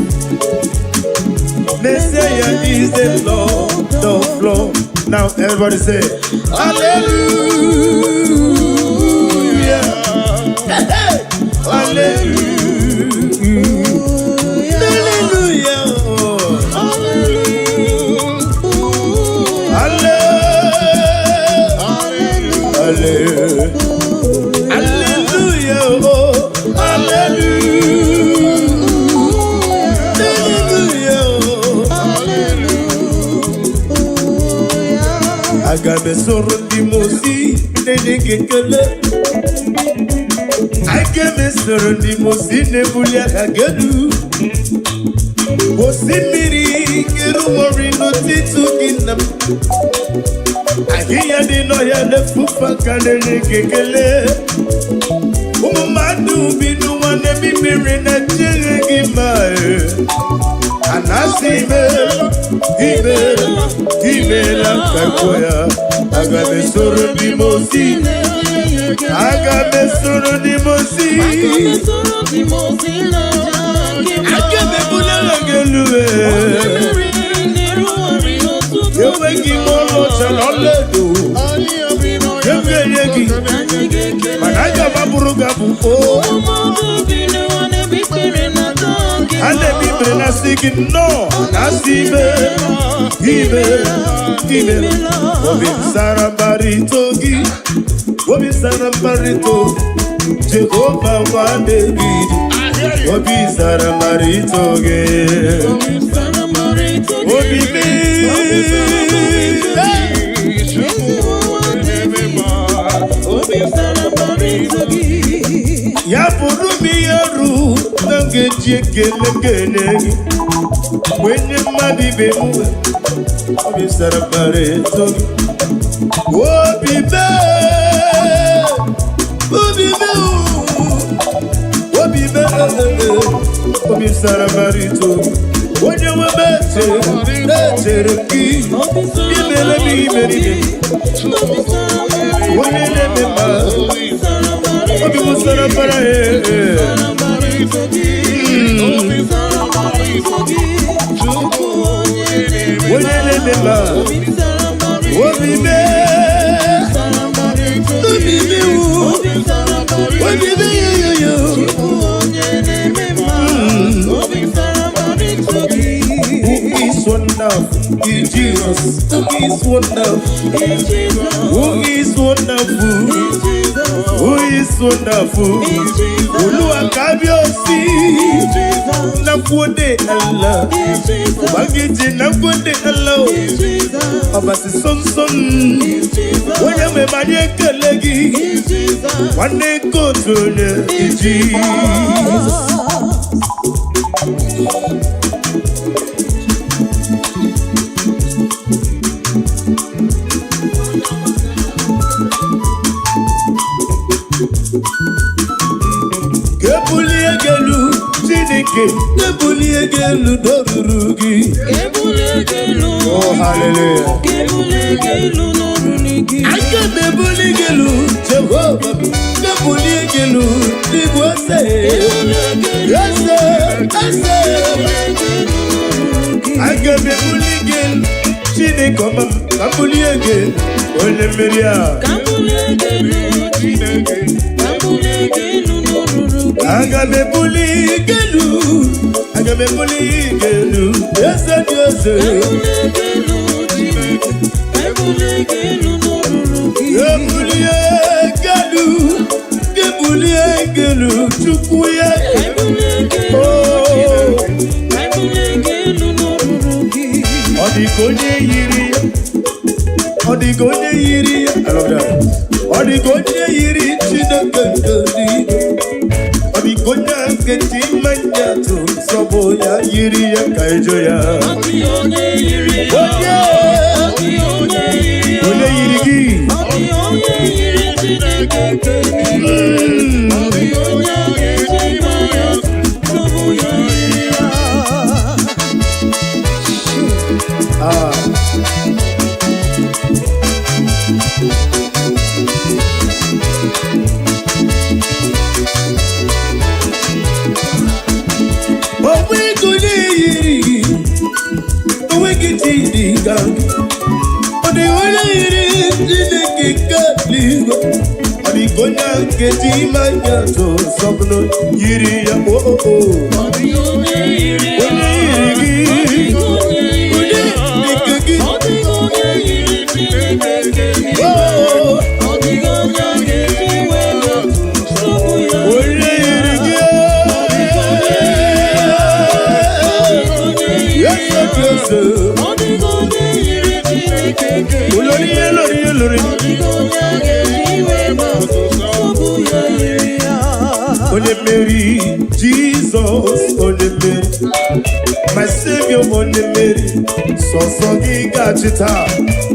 Messiah is the Lord of Lords. Now everybody say, Hallelujah. Hallelujah. Agabe soro di mosi nene gekele Agabe soro di mosi nebulia kagedu Mosi miri kiru wori no titu kinam Ahiya di no ya nefufa kanene gekele Umumadu binu wane mimiri na chere gimae Anasime Ibela kakoya agabe soro di mosi agabe soro di mosi agabe bulala gelue yewe ki molo chalaledo yewe yegi managa baburuga buko ane bibre na sigi no nasibe ibe obi sarabaritogi obi sarabarito Jehovah wa David obi sarabaritoge obi me ya bụrụ m ihe ru na ngeji ekele kene wenye mmadụ ibe m obi sarabaritogi Obibe, Obibe, Obi Saramarito, onye nwebete, na-echere gị, imere m imeri gị, onye na-eme mma, Obi m Sarabara onye na-eme mma, Obibe, Obibe, yo. Who is wonderful in Jesus? Who is wonderful in Jesus? Who is wonderful? Who is wonderful? Olúwa kábíyèsí, nàkúndé Allah. Bàgìjì nàkúndé Allah. Ọba sì sọ́nsọ́n. Onye mè máa ní ekele gị. Nwanne kóòtù onye in Jesus. Kebuliegelu dorurugi. Oh hallelujah. Kebuliegelu dorurugi. Kebuliegelu Jehovah. Kebuliegelu Nibose. Yes sir. Kebuliegelu Chine koma. Kebuliegelu Olemeria. Kebuliegelu Agamebuligelu, yes, Gebuliegelu, Chukuya, Odigonye yiri, I love that. Odigonye yiri, Chinakandani. Odigonya keti manja tu soboya yiri ya kaijoya. Odigonye yiri, Odigonye yiri gi. Odigonye yiri Chinakandani. Odigonya keti manja soboya yiri ya. Odigonya keti manja to sobno yiri ya oh. Odigonya yiri gi. Odigonya yiri oh. Odigonya keti manja to sobno yiri gi. Yes. Odigonya yiri Olori. Onye Mary, Jesus, Onye Mary, my Savior, Onye Mary, so gigachita,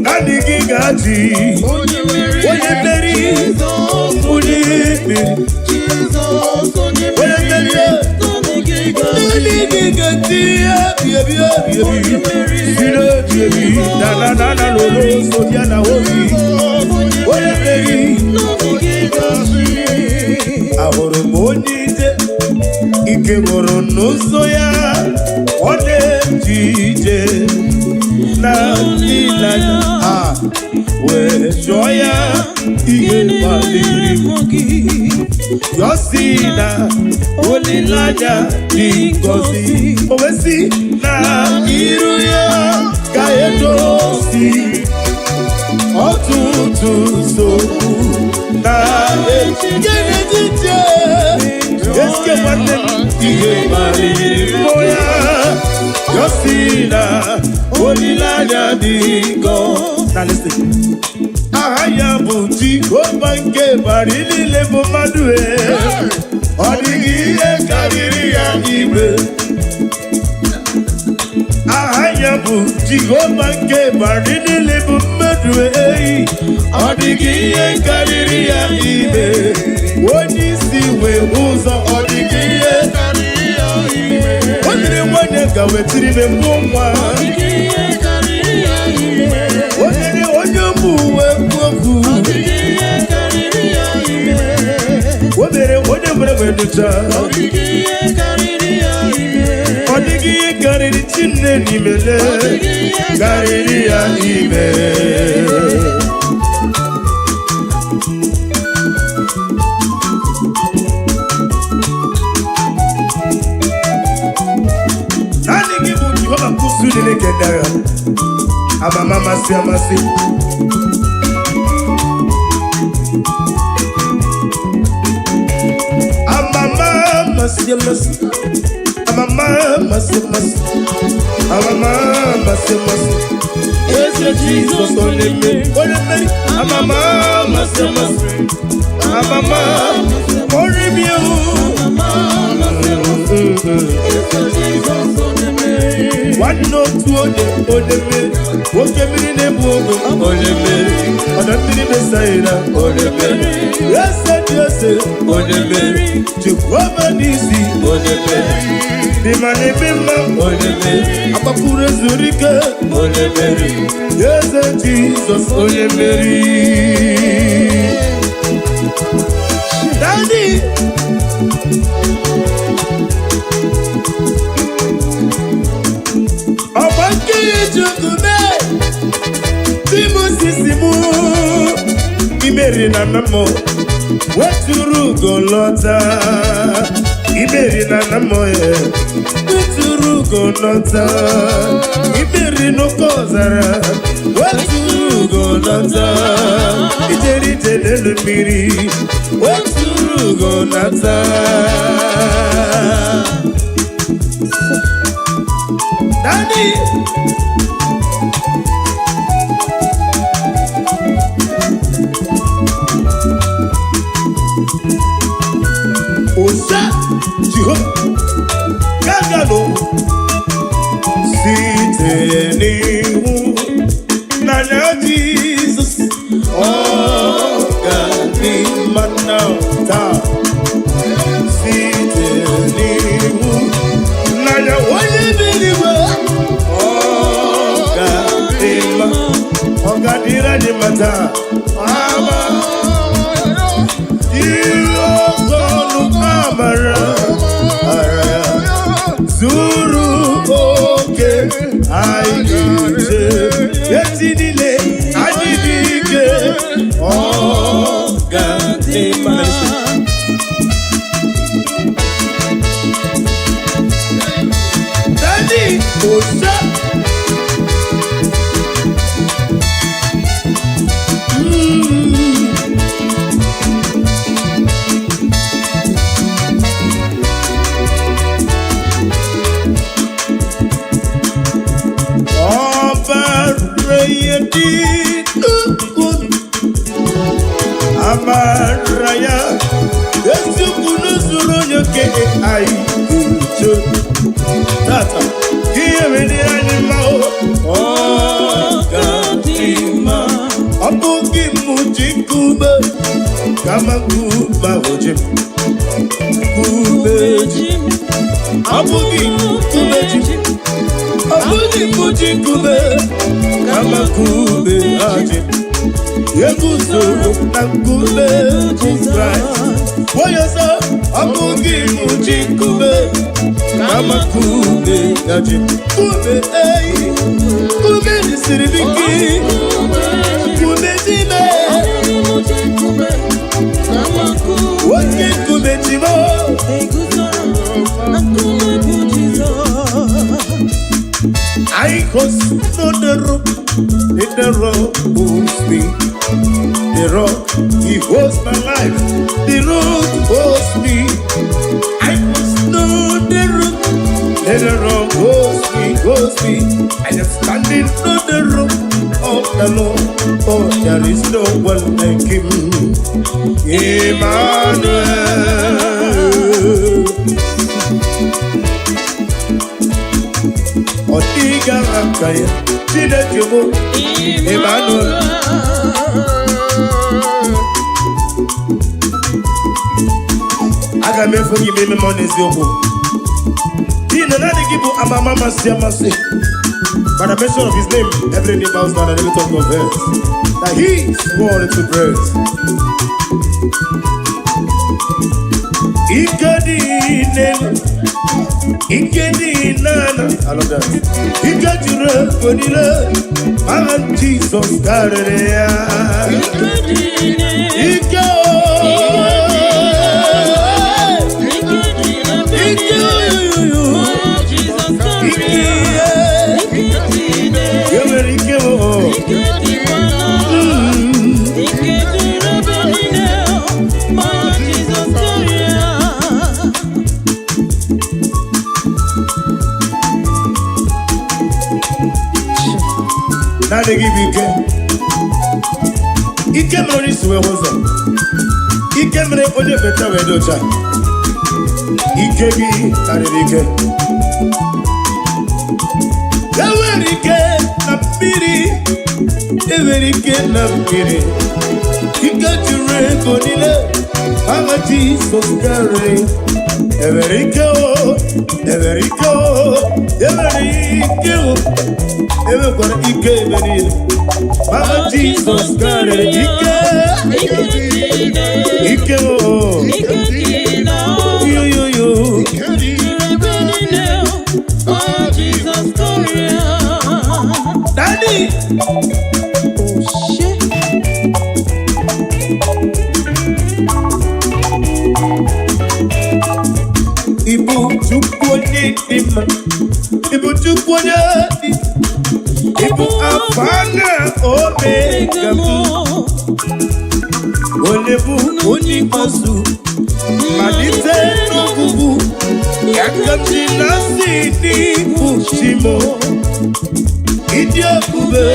nani gigaji, Onye Mary, Onye Mary, ahụrụ m onye ije ike gwụrụ n'ụzọ ya ọ na-eji ije na n'ile anya wee chọọ ya ihe kpaliri yọsi na olileanya dị ngọzi o wesi na iru ya ka edosi ọtụtụ nsogbu na-ejije eske nwanne m ihe kpaliri mmụọ ya yọsi na olileanya dị ngọzi. Aha ya bụ Jehova nke bara niile bụ mmadụ ọ dịghị ihe karịrị ya n'igwe. Aha ya bụ Jehova nke bara niile bụ mmadụ Odwe, Odigie Kariria Ibe, Onisi we Uzo Odigie Kariria Ibe, Odre Wanega Wetiri Mumwa, Odigie Kariria Ibe, Odre Onyomu Weku, Odigie Kariria Ibe, Odre Onyomu Weku, Odigie Kariria Ibe, Odigie Kariria Chine Nimele, Kariria Ibe. Amama masi amasi. Amama masi amasi. Amama masi amasi. Amama masi amasi. Yes, Jesus only me. Amama masi amasi. Amama only me. One no two on the bed. What came in the book on the bed? On the side on the bed. Yes, on the bed. To cover easy on the bed. The money member on the bed. Apapura Zurika on the bed. Yes, Jesus on the bed. Daddy. Imeri na namo, weturu golota. Imeri na namo ye, weturu golota. Imeri no kozara, weturu golota. Ijeri tenelu miri, weturu golota. Daddy. Osa, Jehovah, Gagano, Siteni, Nana Jesus, oh, Gani Manauta, Siteni, Nana, what you believe? Oh, Gadima, oh, Gadira de Mata, Zuru oke aigite yetinile adidike oh gadima Daddy Osa Amaraya, Yesu kunuzuru nyoke ai kucho. Tata, kiye ni animao. Oh, Gatima, abugi mujikube, kama kuba ojim, kubejim, abugi kubejim, abugi mujikube, kama kube ajim. Yekuzuru nakube Christ. Woyosa amugi mujikube kama kube yaji kube ei kube nisiribiki kube jime woke kube jimo I cross the rope in the rock holds me. The rock, he holds my life. The rock holds me. I must know the rock. And the rock holds me. I am standing on the rock of the Lord. Oh, there is no one like him. Emmanuel. Otiga Akaya, Tinekimo, Emmanuel. I got me for you, baby, money is your book. He did not give you a mama, Siamasi. By the mention of his name, every day bows down and every tongue confess that he is worthy to praise. I love that. And Jesus got it. Now they give you he came on his way was up. He came on the better way, don't he gave me that he came. The way he came, not pity. The way he came, not pity. He got you ready for the love. I'm a Jesus carry. Every go, every go, every go. Everybody he came in. Mama Jesus got it. He came. You. Oh Jesus story. Daddy. Oh shit. Ibu chukwane dima. Ibu chukwane. Ibu afana omega mu. Olebu onimasu. Malite no bubu. Yakati nasi ni bushimo. Idio kube.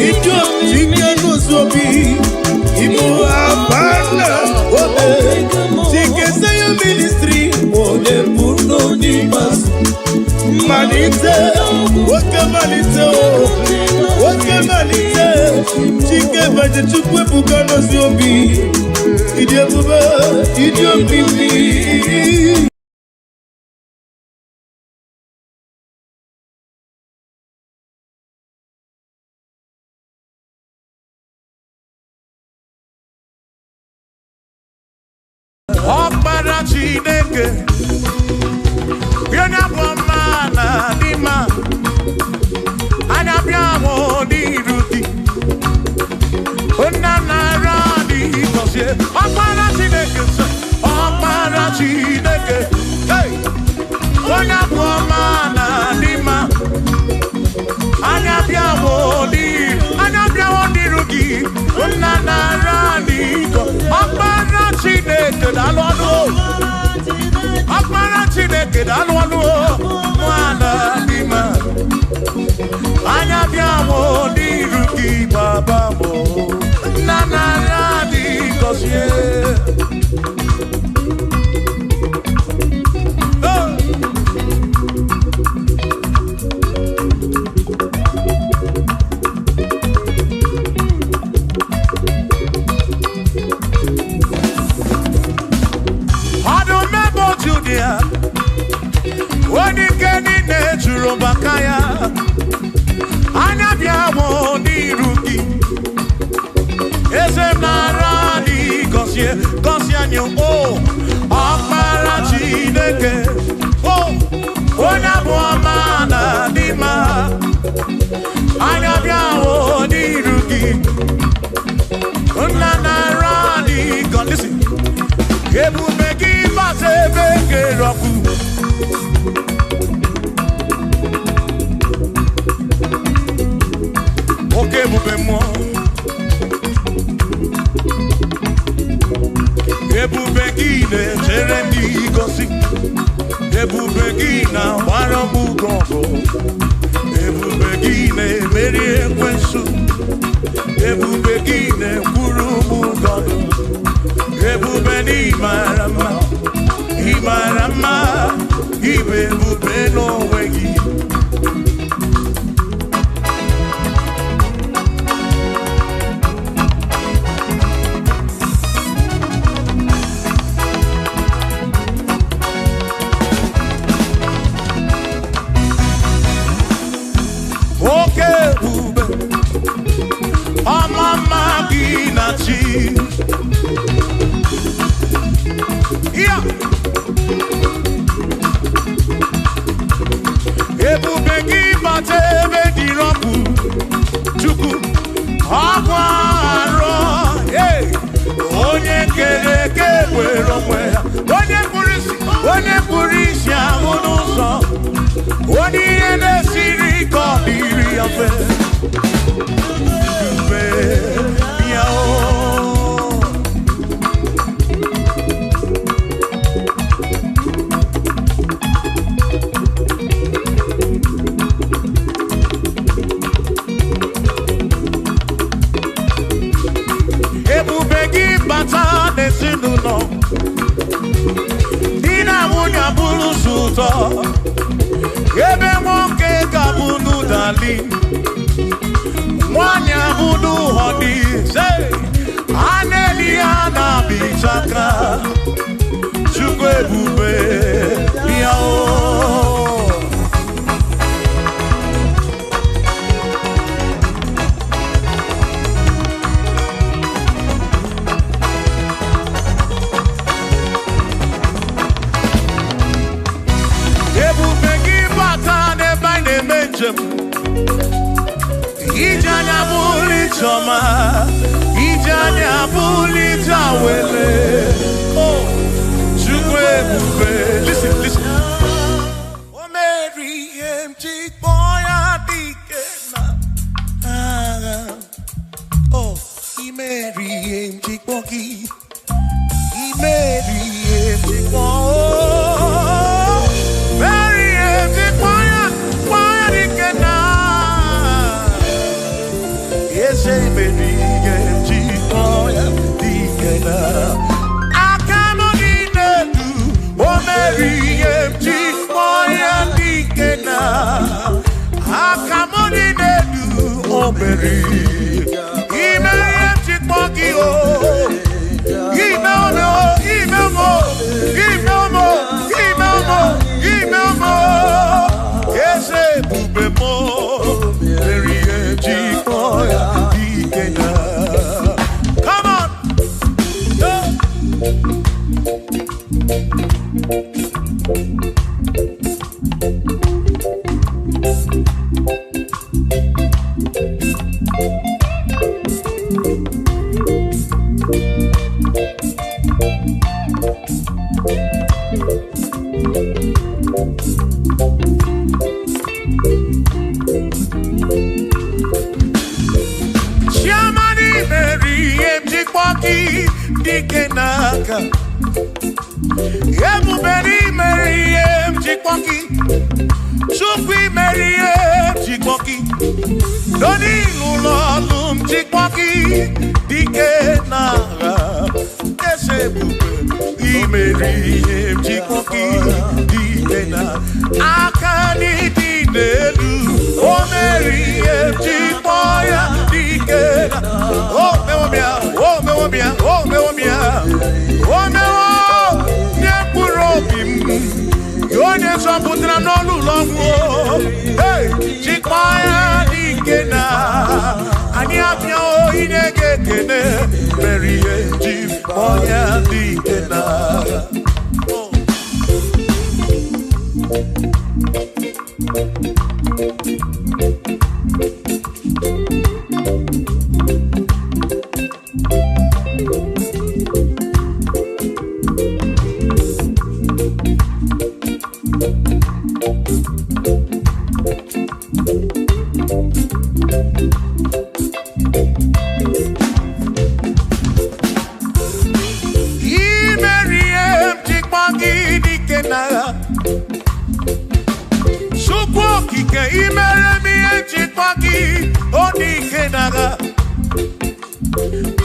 Idio chike no sobi. Ibu afana omega mu. Chike sayo ministry. Olebu onimasu. Malite, woke malite, chike baje chukwe bukano ziobi, idio bibi. Okbara Chineke, yona bomana dima, anabiamo di ruti, onanara di kosie. Okbara Chineke, hey, yona bomana dima, anabiamo di ruti, onanara di kosie. Okbara Chineke, dalwano. Akpara Chineke dalwanu mwana dima anya biawo diruki baba mo nana radi kosie Bakaya Anabiamo di Ruki Esemnaradi Kosianyo Oh Akbara Chineke Oh Onabuamana Dima Anabiamo di Ruki Unanaradi Listen Ebubeki Basebeke Roku Okay, Bubemo. Ebubegine, Terendi Gosi. Ebubegina, Warabu Gongo. Ebubegine, Mary Kwensu. Ebubegine, Kurubu Gondo. Ebubeni Marama, Imarama. Ginachi. Yeah. Ebube gị bata ebe dị rọpụ Chukwu akwa arọ onye kere eke were onwe ya onye kpụrụ isi ahụ n'ụzọ onye ihe na-esiri ka ọ dịrị ya mfe dube ya ebube gị bata n'ezinụlọ di na nwunye abụrụ ụzọ ebe nwoke ga-abụrụ dali nwanyị abụrụ họdị a na-eli ya na-abịchaka Chukwu ebube ya Ijanya buli choma, ijanya buli jawele. Oh, Chukwu ebube. Listen, listen. O Mary empty boy adikena. Oh, I Mary empty boy. I Mary empty boy. Mary empty boy adikena. Say Mary empty boy adikena. Akamoni nedu. Oh Mary empty boy adikena. Akamoni nedu. Oh Mary. Mary empty boy oh. Yes, bube mo. Mary empty boy. Come on. Dikenaka Ebuberi Meriem Chikwoki Chukwi Meriem Chikwoki Doni Lulolum Chikwoki Dikenaka Esebube Meriem Chikwoki Dikenaka Akani Dinelu O Meriem Chikwoya Dikenaka Oh mewomia Oh mewomia Oh mewomia Oh mewo Nyekuropim Yonye somputra nolu longo Hey Chikmaya dikena Ani apya o inege kene Meriye Chikmaya dikena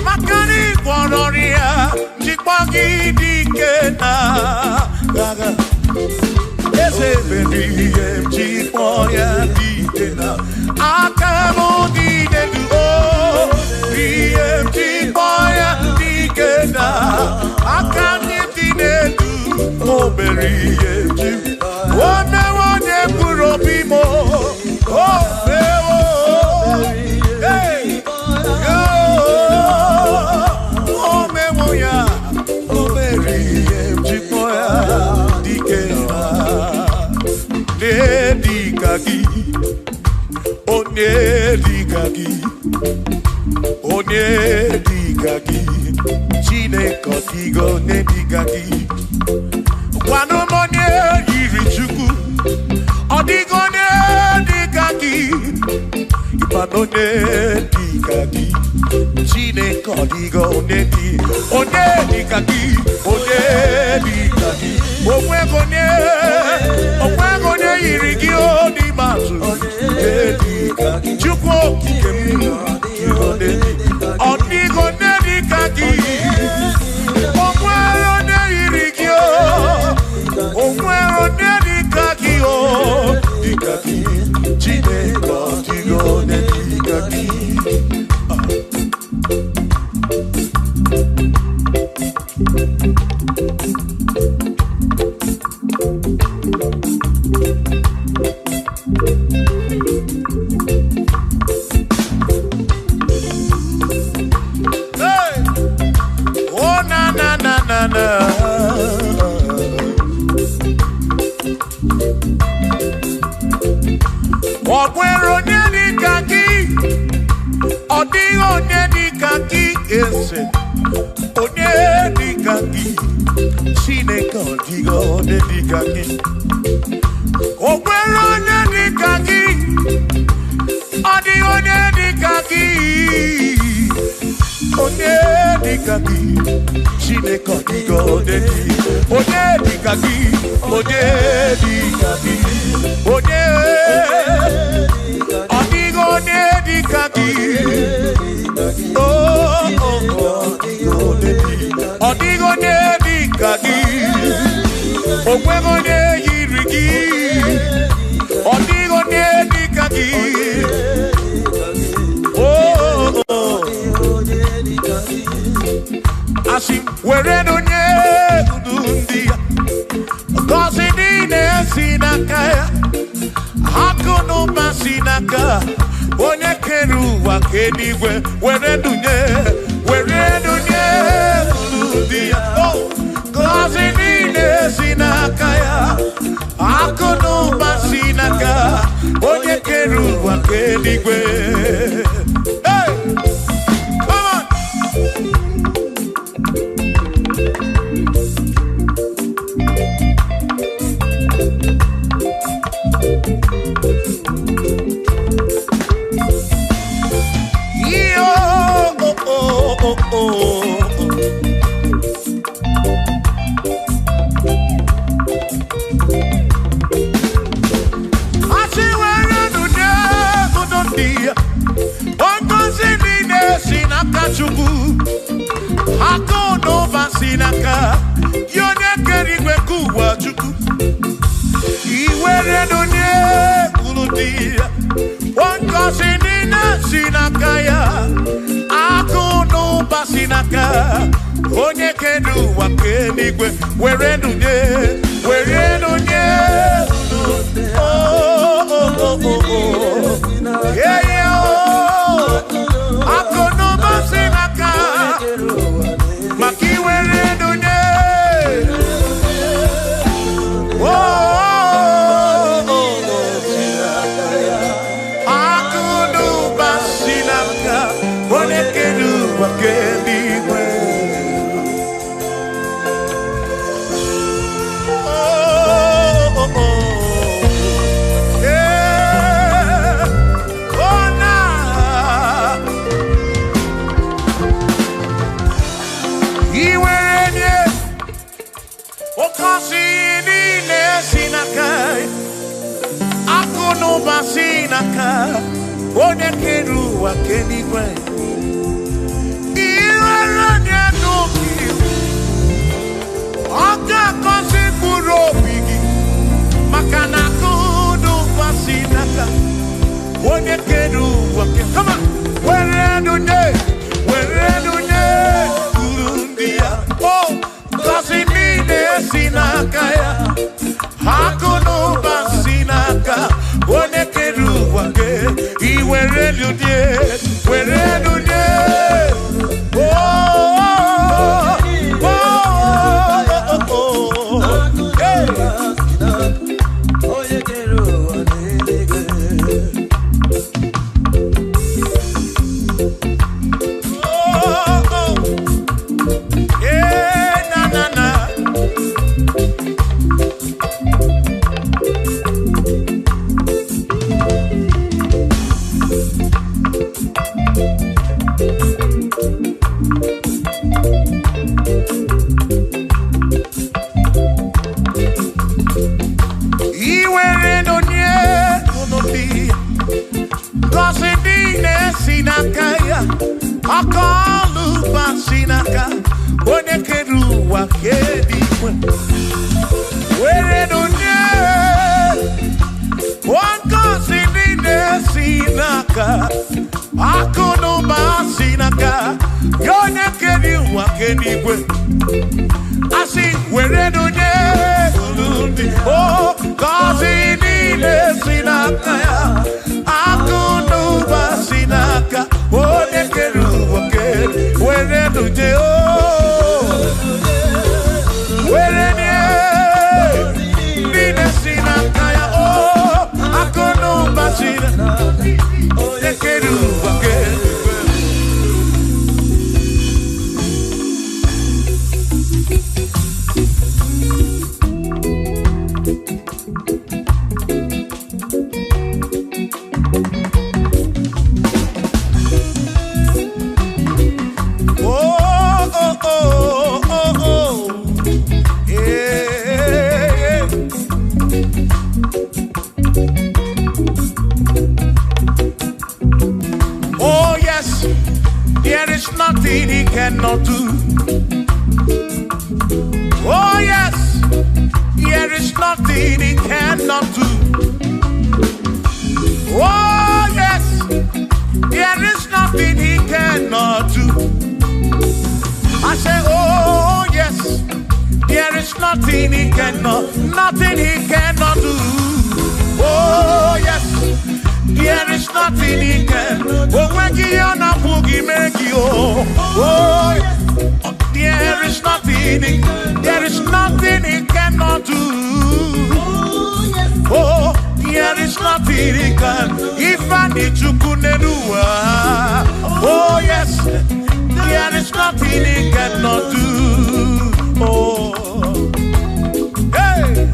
Makani Koinonia, Chikwagi Dikena, Gaga. Ese baby, Chikwoya Dikena, Akamo Dikenu, Chikwoya Dikena, Akami Dikenu, Oh, Berry, One Puro Pimo, Oh, hey, yo. onye dịka gị, onye dịka gị, Chineke ọ dịgo onye dịka gị. Gwanụ m onye yiri Chukwu, ọ dịgo onye dịka gị. Ịmanụ onye dịka gị, Chineke ọ dịgo onye dịka gị, onye dịka gị. Onwego onye yiri gị, ọ dị matụ, onye dịka gị. Chukwu okike m, ọ dịgo onye dịka gị. Onwere onye yiri gị, onwere onye dịka gị, dịka gị. Chineke ọ dịgo onye dịka gị. Ọ nwere onye dịka gị, ọ dịghị onye dịka gị, eze, onye dịka gị. Chineke ọ dịghị onye dịka gị. O nwere onye dịka gị, ọ dịghị onye dịka gị, onye dịka gị. Chineke ọ dịghị onye dịka gị, onye dịka gị, onye ọ dịghị onye dịka gị. Ọ dịghị onye dịka gị, o nweghị onye yiri gị. Ọ dịghị onye dịka gị. Asị m were onye ndu ndị ya, ngọzi niile si n'aka ya, akụ na ụba si n'aka onye kere ụwa ka eluigwe. Were dunye ndu ndị ya, ngọzi niile si n'aka ya, akụ na ụba si n'aka onye kere ụwa ka eluigwe. Chukwu akụ n'ụba si n'aka ya, onye kere igwe ka ụwa Chukwu. Iwere onye kwuru dị ya, ngọzi niile si n'aka ya, akụ n'ụba si n'aka onye kere ụwa ka eluigwe. Were onye akụ n'ụba si n'aka, maka iwere onye akụ n'ụba si n'aka onye kere ụwa ka eluigwe. Onye kere ụwa ka eluigwe. Iwere onye n'obi, ọ ga-agọzi mkpụrụ obi gị, maka na akụ n'ụba si n'aka onye kere ụwa ka. Come on, were onye kwuru ndị ya, ngọzi niile si n'aka ya, akụ n'ụba si n'aka onye kere ụwa ka. Iwere onye Akalu basinaka onye kere ụwa kedigwe were dunye wangozi niile sinaka akụnụ basinaka onye kere ụwa kedigwe asị were dunye oh gozi niile sinaka ya akụnụ basinaka onye kere ụwa kedigwe were dunye oh were dunye niile sinaka ya oh akụnụ basinaka onye kere ụwa kedigwe. Nothing he cannot do. Oh yes, there is nothing he cannot do. Oh yes, there is nothing he cannot do. I say, oh yes, there is nothing he cannot do. Oh yes. There is nothing he can. Oh, when you na boogie make you. Oh, there is nothing he cannot do. Oh, there is nothing he can. If I need to kunenua. Oh yes, there is nothing he cannot do. Oh, hey.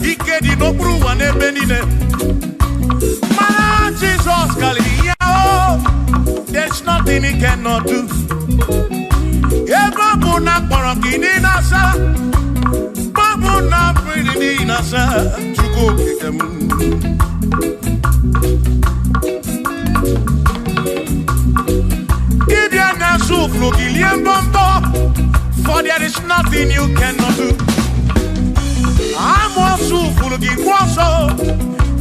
Ikedi no bruwa ne benine. Man, Jesus Kaliyao, there's nothing he cannot do. Eba buna korokini nasa, babu na pretty nasa, chuko kikemu. Idia na suflo kilien bombo, for there is nothing you cannot do. I'm also full of also,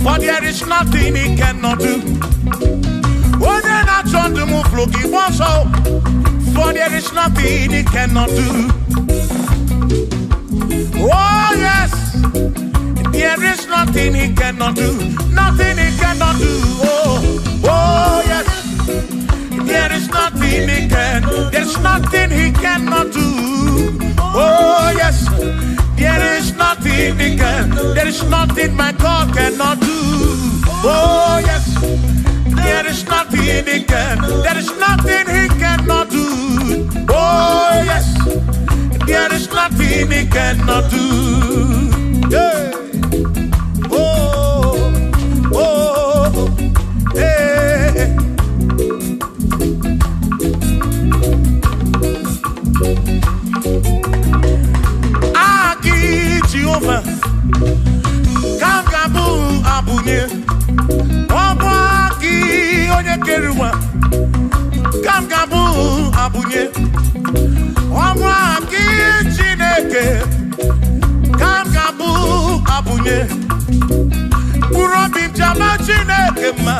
for there is nothing he cannot do. Oh, then I turn to move looking also, for there is nothing he cannot do. Oh, yes, there is nothing he cannot do. Nothing he cannot do. Oh, yes, there is nothing he can. There's nothing he cannot do. Oh, yes. There is nothing he can. There is nothing my God cannot do. Oh yes. There is nothing he can. There is nothing he cannot do. Oh yes. There is nothing he cannot do. Yeah. Oh, oh, hey. Jehovah, Kamgabu Abunye, Obaki Onye Keruwa, Kamgabu Abunye, Obaki Chineke, Kamgabu Abunye, Urobim Jama Chineke ma,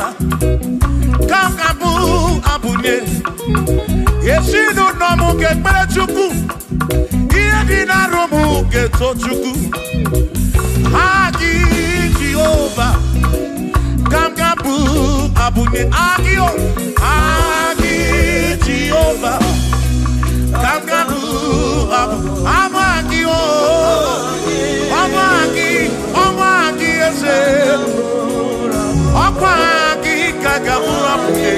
Kamgabu Abunye, Yeshinu Nomu Kekpere Chukwu. Dina romu geto chuku Agi Jehovah Kamgabu Abunye Agio Agi Jehovah Kamgabu Amagio Amagi ese Amagi Kagabu Abunye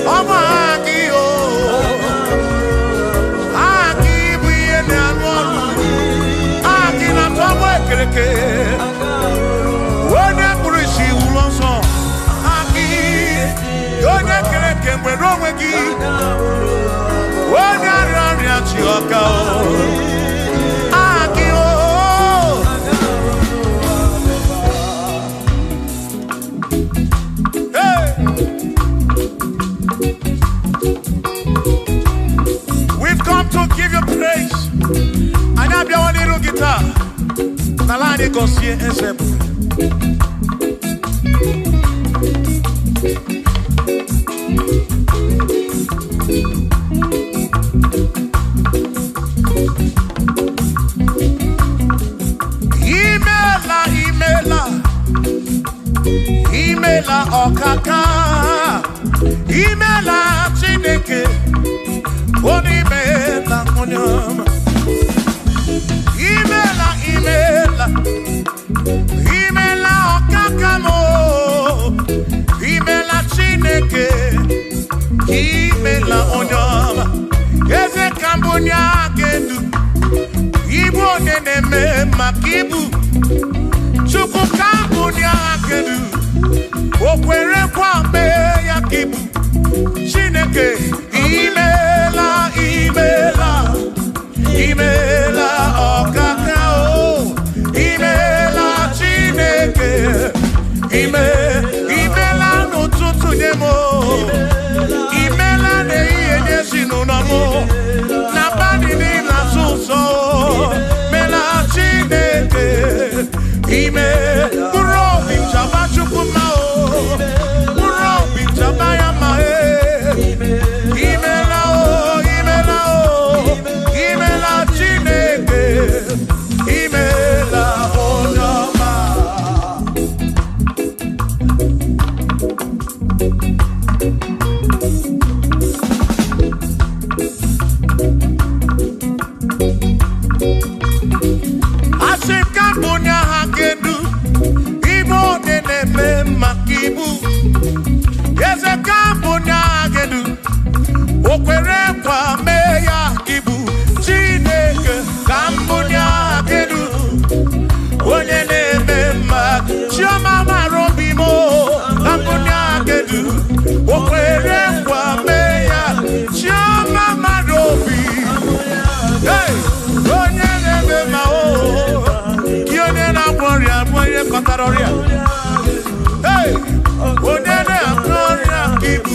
Amagio When Brushi Ulonso, Aki, Yone Kereke, Merowegi, Onyaria chioka o. Akio. Hey. We've come to give you praise. And I be one little guitar. Nalani gosie esebu. Imela okaka, imela chineke, onimela onyama. Imela okaka mo, imela chineke, imela onyama. Eze kambunya gedu, ibu nene me makibu, chuku kambunya gedu. Okwere kwa me ya kibu Chineke imela okaka o imela Chineke imela n'ụtụtụ nye mo imela n'ihe sinunamo na bani ni na suso mela Chineke Urobi Chabachukuma Urobi Chabaya Mae Imela Chineke Imela Onyama. Asika Bunya Hakedu Ibo Nene Makibu Yeze Kambunya Hakedu Okwere kwa meya kibu Chineke Kambunya Hakedu Onene Mema Chioma Marobi Mo Kambunya Hakedu Okwere kwa meya Chioma Marobi. Hey, Onene Mema o Kionena Gloria Moye Kotaroria. Hey, Onene Gloria Kibu.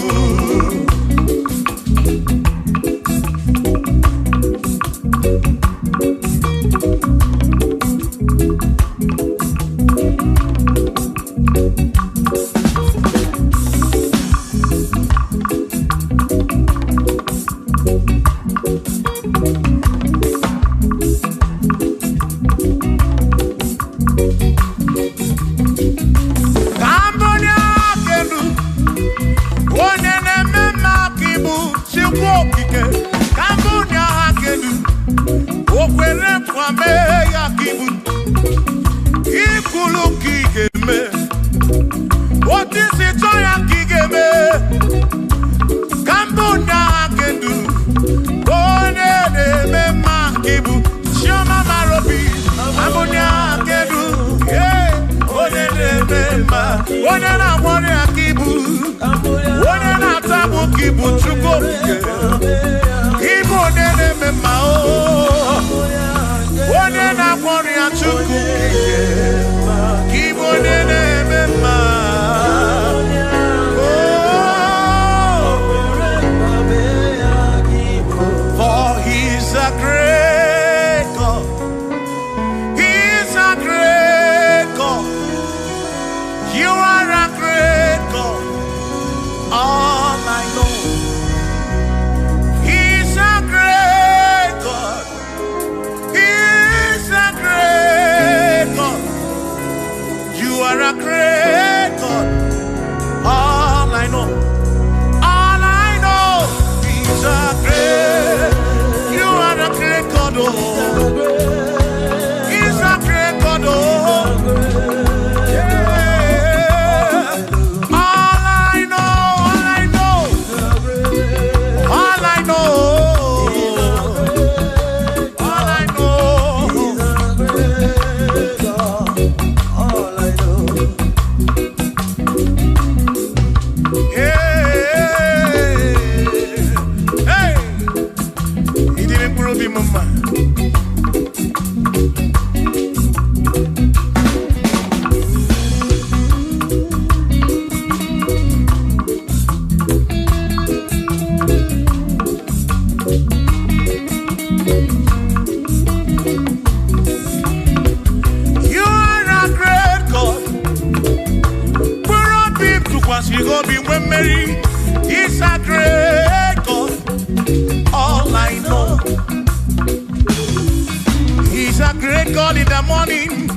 morning.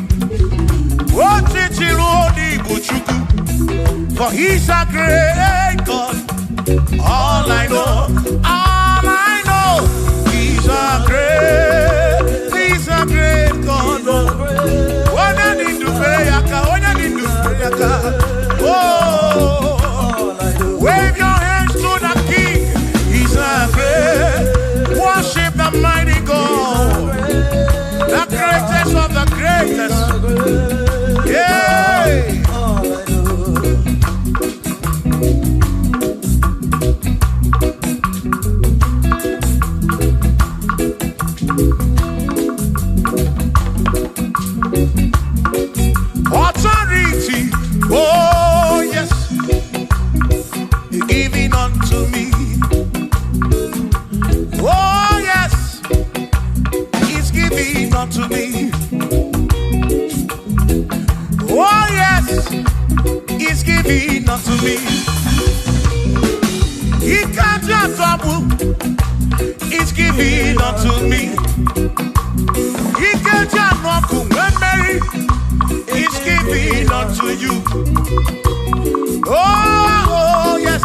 For he's a great God. All I know, he's a great God. When I need to pray, oh, wave your hands to the King. He's a great. Worship the mighty God, the greatest of the greatest. Yeah. Authority, oh yes, giving unto me. Oh yes, he's giving unto me. Oh yes, he's giving unto me. He can't just trouble. He's giving unto me. He can't just walk when Mary. He's giving unto you. Oh yes,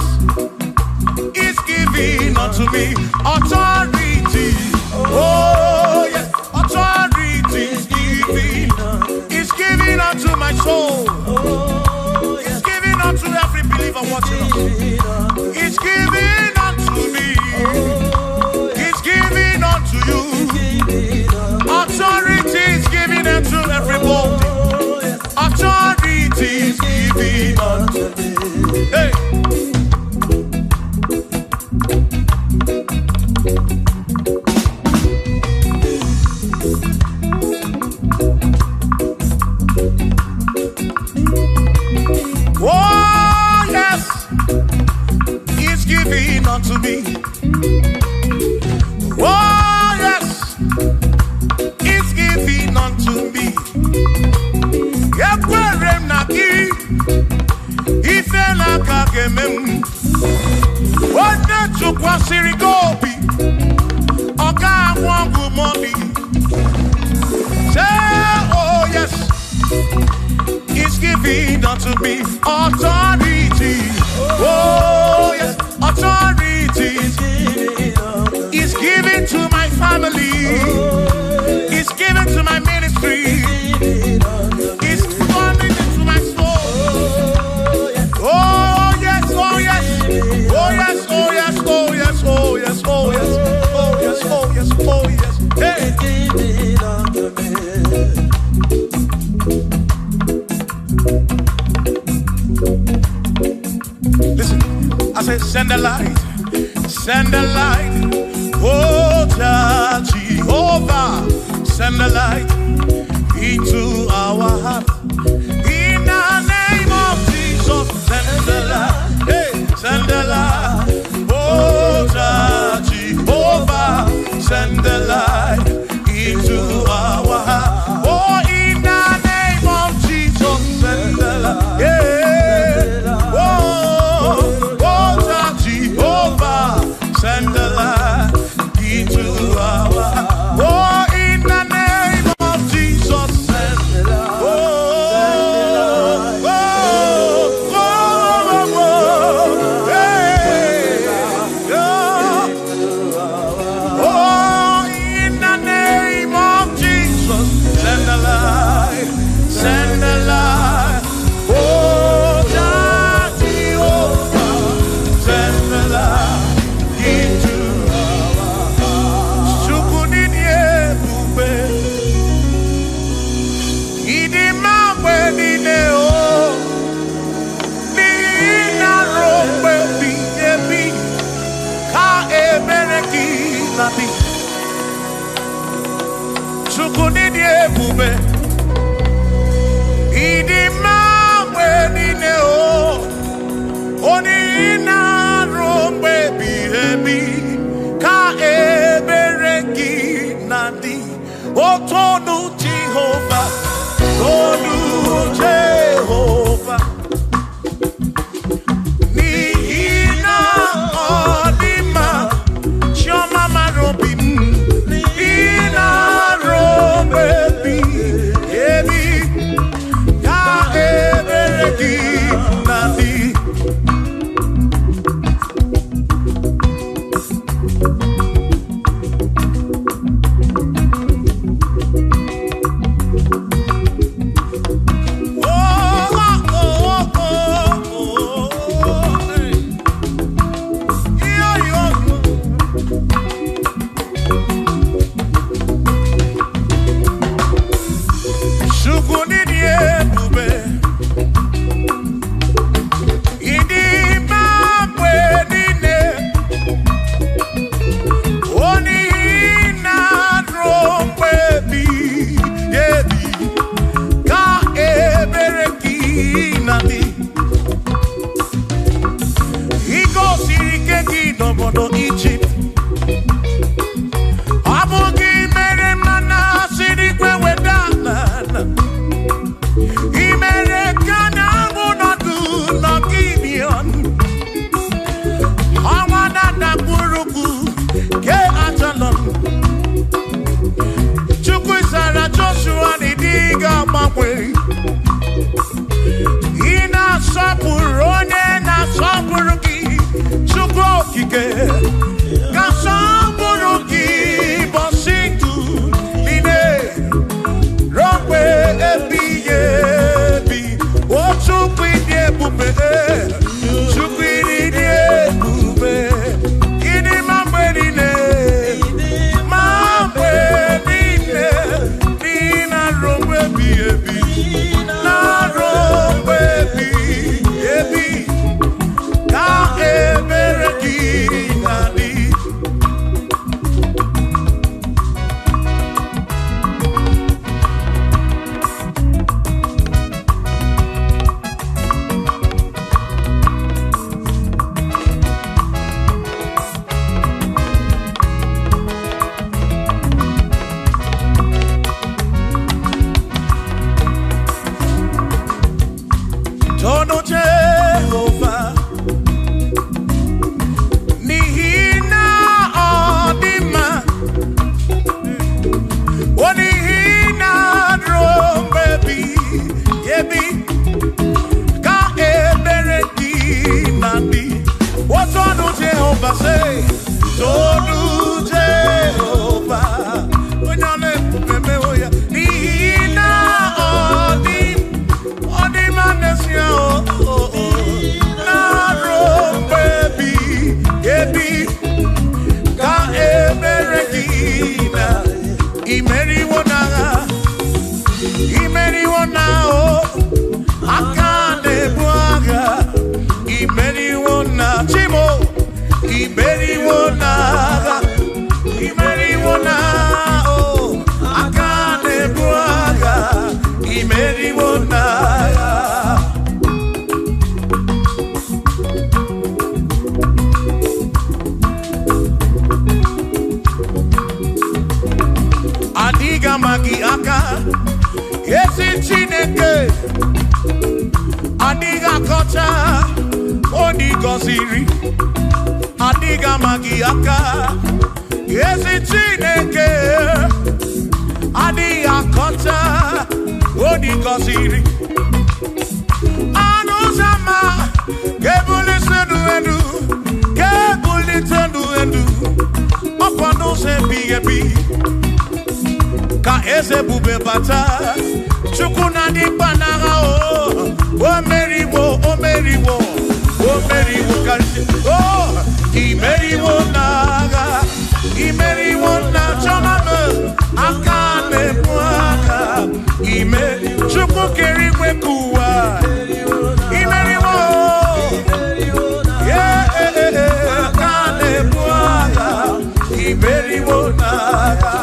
he's giving unto me. Authority. Oh yes, authority is giving. He's giving unto my soul. He's giving unto every believer watching us. He's giving unto me. He's giving unto you. Authority is giving unto everybody. Authority is giving unto me. Hey. Oh yes, he's giving unto me. Oh yes, he's giving unto me. Yakwere naki, ife nakakemem. Wanda chukwa sirigobi, oka wangu money. Say oh yes, he's giving unto me authority. Oh yes, authority. He's giving to my family. He's giving to my ministry. He's falling into my soul. Oh yes, oh yes, oh yes, oh yes, oh yes, oh yes, oh yes, oh yes, oh yes, oh yes. Hey. Listen, I said send a light, send a light. Oh Jehovah, send a light into our heart. In the name of Jesus, send a light. Hey, send a light. Oh Jehovah, send a light into our heart. Oh, in the name of Jesus, send a light. Yeah. Send the light into our heart. Oh, in the name of Jesus, send the light. Oh, oh, oh, oh, oh, hey, oh, in the name of Jesus, send the light, send the light. Oh, Jehovah, send the light. Chukunidie bube, idi mawe nine o, oni ina rombe bihebi, ka ebereki nandi, o tonu Jehovah, tonu Jehovah. Ni ina odima, choma marobim. Chineke Kasamburu ki bositu Line Rompe ebi O chukwi ebube Chukwi ebube Ini mamwe nine Mamwe nine Nina rompe ebi Na rompe ebi Ka ebere kinani Tono Jehovah Nihina Odima Onihina Drombebi Yebi Ka Ebereki Nandi What Tono Jehovah say? Tono Jehovah Nihina Odima Odima Nesia Naro baby Ebi Ka Eberekina Imeri wona Akane buaga Imeri wona Chimo Imeri wona Akane buaga Imeri wona Adiga magi aka Esi Chineke Adiga kocha Oni goziri Adiga magi aka Esi Chineke Adiga kocha Oni goziri Anuzama Kebuli sendu Kebuli tendu Opano se bigebi Ka eze bube bata Chukuna di panaga o meriwo kalsi imeriwo na choname akane mwaka Chukwu kerigwe kuwa imeriwo akane mwaka imeriwo naga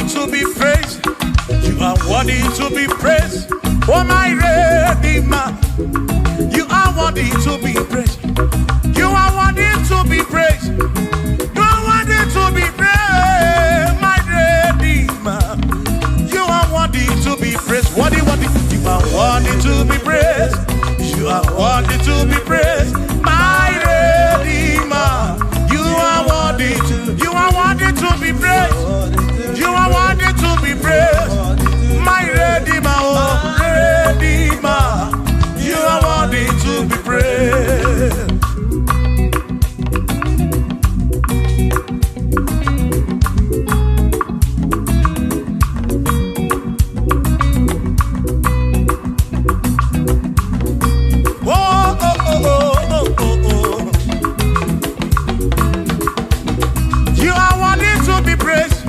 To be praised, you are worthy to be praised. Oh my Redeemer, you are worthy to be praised. You are worthy to be praised. You are worthy to be praised, my Redeemer. You are worthy to be praised. Worthy. You are worthy to be praised. You are worthy to be praised, my Redeemer. You are worthy to be praised. You are worthy to be praised, my Redeemer, oh Redeemer. You are worthy to be praised. You are worthy to be praised.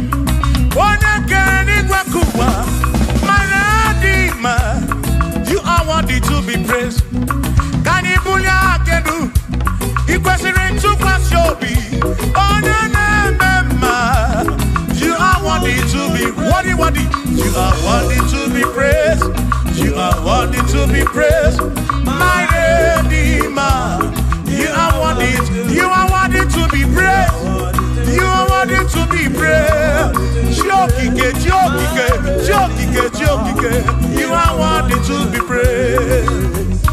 You are worthy to be praised. Can you believe I can do? You question to pass your be. Oh, no. You are worthy to be worthy. You are worthy to be praised. You are worthy to be praised, my Redeemer. You are worthy to be praised. You are worthy to be praised. Jokike. You are worthy to be praised.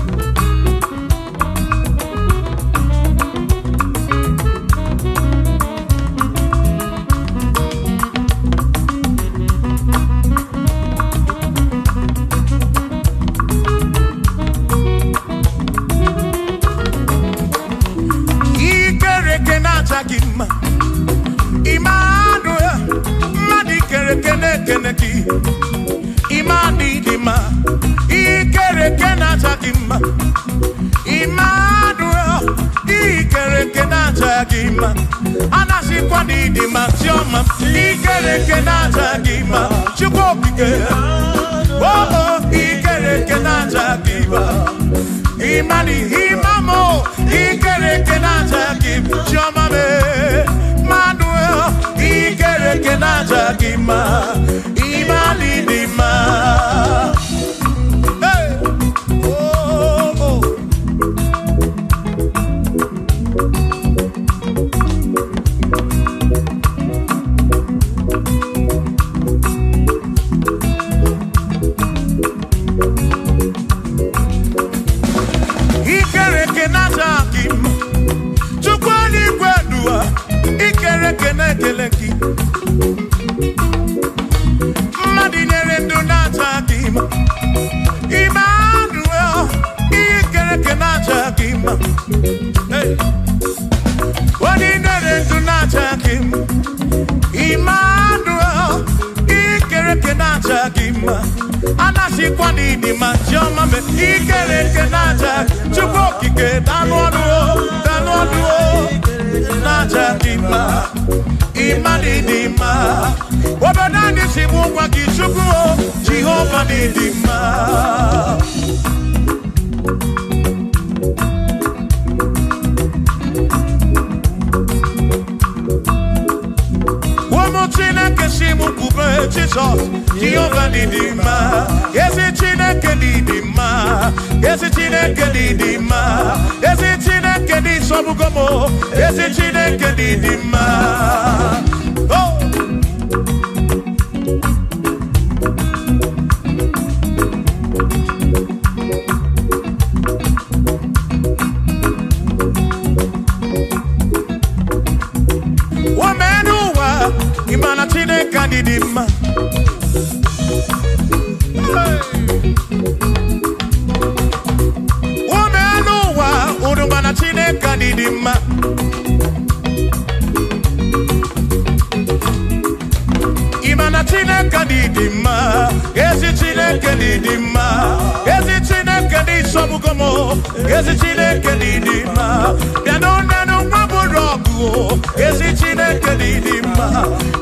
kwani di matioma ikereke naja gima chukokike oh ikereke naja gima imani imamo ikereke naja gima choma me manuel ikereke naja gima imani dima Madinere do not him. Emmanuel, him. Hey, Madinere do not him. Emmanuel, him. Anasi kwani di majoma me ikereke chukoki ke danwanu naja dima imani dima wabadani simu kwa kishuku Jehovah ni dima Chine ke simu kube Jesus Jehovah ni dima Yesi chine ke di dima Yesi chine ke di dima Yesi chine ke di sobugomo Yesi chine ke di dima Oh Imana chine kadidima Umenuwa Udumana chine kadidima Imana chine kadidima Ezi chine kadidima Ezi chine kadisobugomo Ezi chine kadidima Nanu waburogu Ezi chine kadidima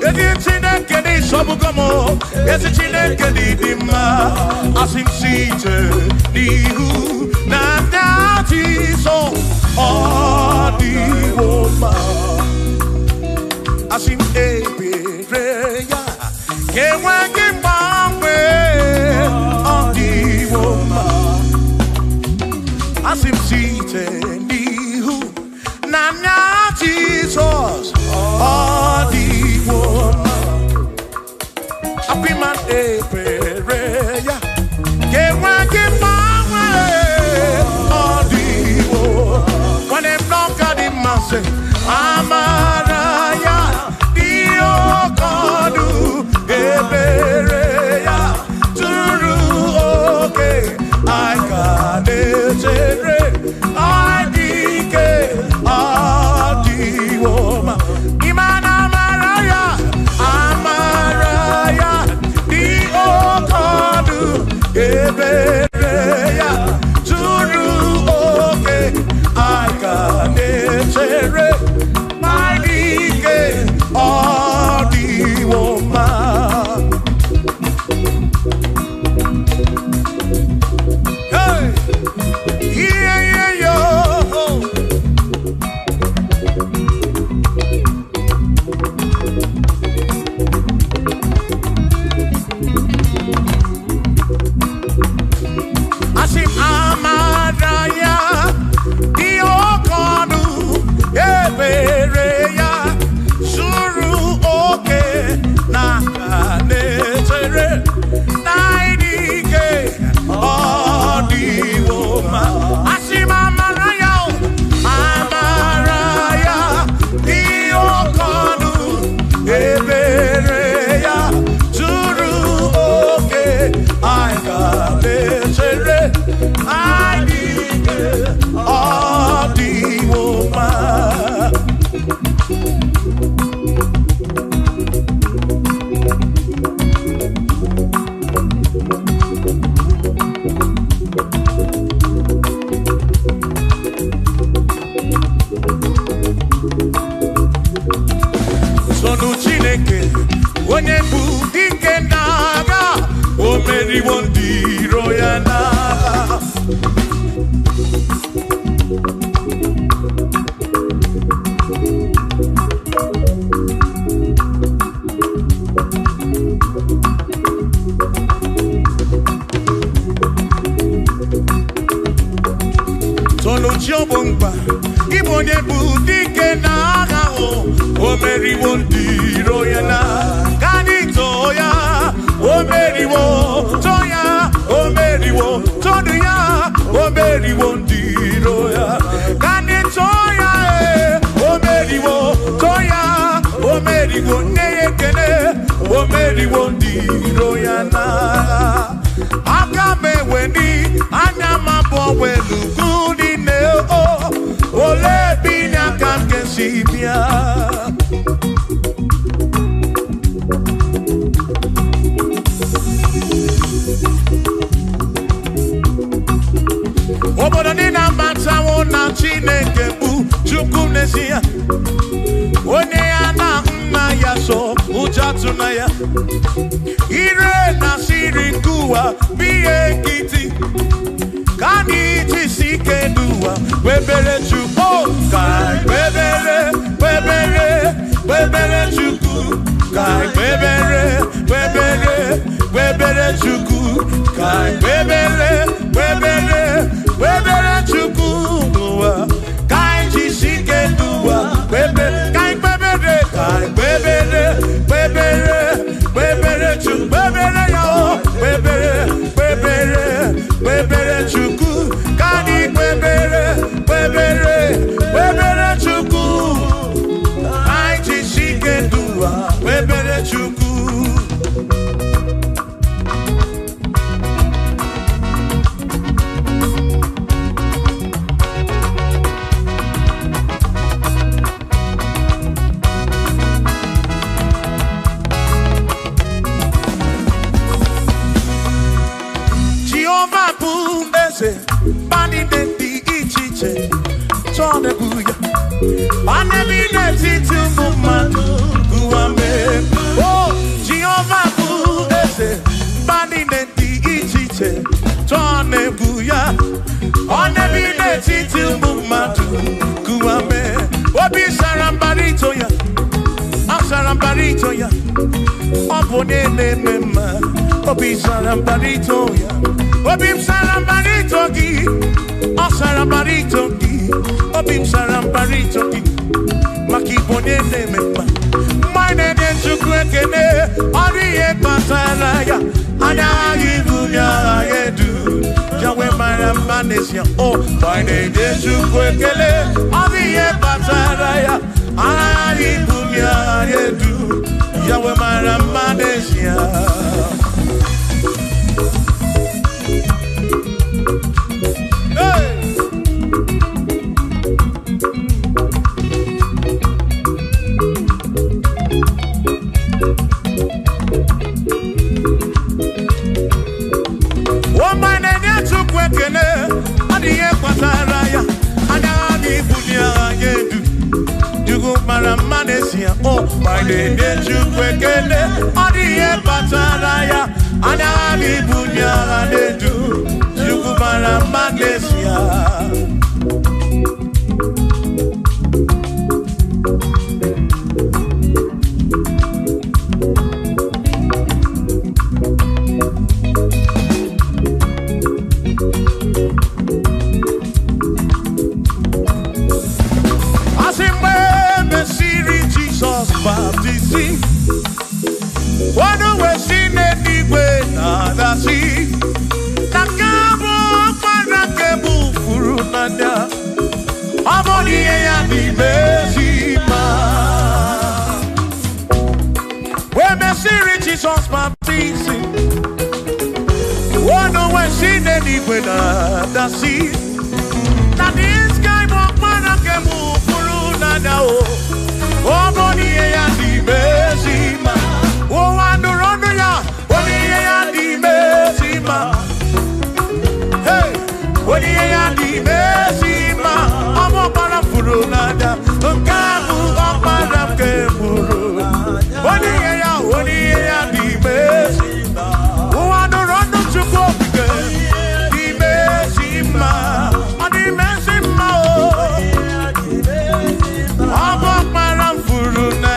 Ezi chine kadisobugomo Ezi chine kadidima Asim site Nihu Nandati so Odiwoma Asim ebereya Kewagi mangwe Odiwoma Asim site Nihu Nanya Jesus Odiwoma Apiman ebereya Kewagi mangwe Odiwoma When them knock at him and say Amaraya Diokodu Ebereya Turu okay I got it I dike Adiwoma Imana Amaraya Diokodu Ebereya Turu okay I got it Olochiobomba, Ibonye Budike Nagao, Omeriwo Ndiro Yana, Kanitoya, Omeriwo, Toya, Omeriwo, Toya, Omeriwo Ndiro Ya, Kanitoya, Omeriwo, Toya, Omeriwo Neyekene, Omeriwo Ndiro Yana. Agame weni, anyama welu gudi neo, ole binya kanke sibia. Obodo nina matawo na Chineke bu chukwunesia. Onye ya na nna ya so ujatu na ya. Ire na siri nkuwa biye kiti. Kani jisike duwa webere chuku kai webere webere webere chuku kai webere webere webere chuku kai webere webere webere chuku duwa kai jisike duwa webere kai webere kai webere webere webere chuku webere yo webere webere webere chuku kani webere webere webere chuku ai jisike duwa webere chuku. Bani de di ichiche, chone buya. Bani de titu mumanu guame. Oh, Jehovah bu ese. Bani de di ichiche, chone buya. Bani de titu mumanu guame. Obi sarambarito ya, sarambarito ya. Obone ne mema, obi sarambarito ya. Obim sarambarito gi, o sarambarito gi, obim sarambarito gi, makibone ne mema. Mine de chukwekene, oriye pataraya, anya gibunya yedu, jawe marambanesia. Oh, mine de chukwekene, oriye pataraya, anya gibunya yedu, jawe marambanesia. Oh, my name is Jukwekele, Odiye Pataraya, Anani Bunya, they do, Jukumara Manesia. Baptism. One way seen anyway, nada see. Nakabo Panakabu Furunanda. Amoni ya di Besima. When the series Jesus baptism. One way seen anyway, nada see. That is guy Panakabu Furunanda. Oh, boni ya di mesima. Oh, andorondo ya. Boni ya di mesima. Hey, boni ya di mesima. Amo para furunada. Kamu para kemuru. Boni ya di mesima. Oh, andorondo chukopike. Di mesima. Di mesima. Oh, amo para furunada.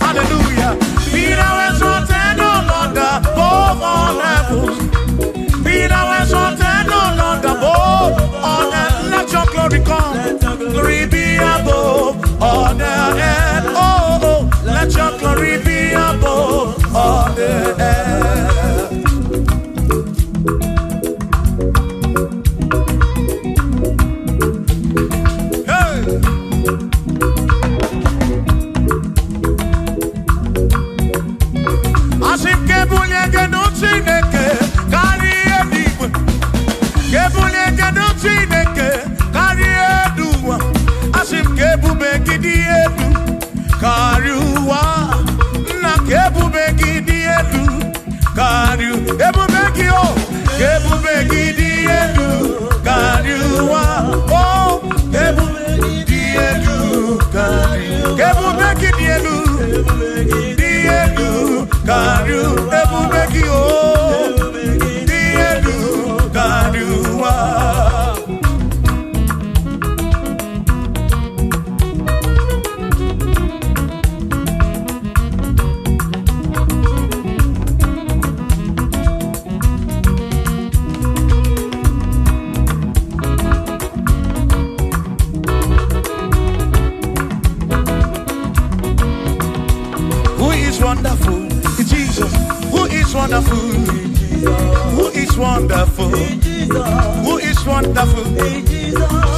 Hallelujah. Be thou exalted, O Lord, above all heavens. Be thou exalted, O Lord, above all earth. Let your glory come. Glory be above all the earth. Oh, let your glory be above all the earth.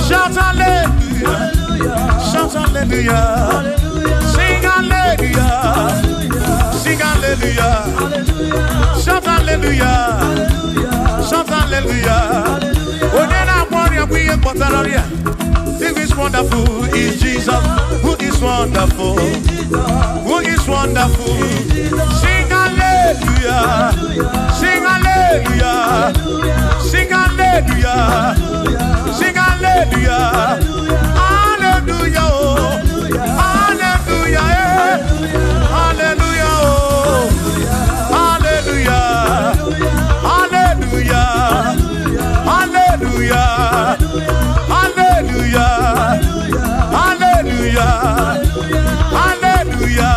Shout hallelujah. Shout hallelujah. Sing hallelujah. Sing hallelujah. Shout hallelujah. Shout hallelujah. Who is wonderful is Jesus. Who is wonderful? Who is wonderful? Sing hallelujah. Sing hallelujah. Sing hallelujah. Sing hallelujah. Hallelujah. Hallelujah. Hallelujah. Hallelujah. Hallelujah. Hallelujah. Hallelujah. Hallelujah. Hallelujah.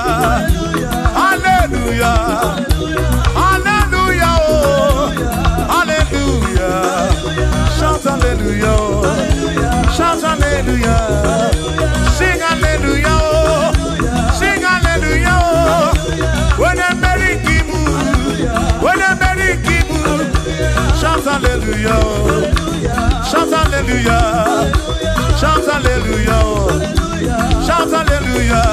Hallelujah. Hallelujah. Hallelujah. Shout hallelujah. Shout hallelujah. Sing hallelujah. Sing hallelujah. When I'm married, when I'm married, shout hallelujah. Shout hallelujah. Shout hallelujah. Shout hallelujah.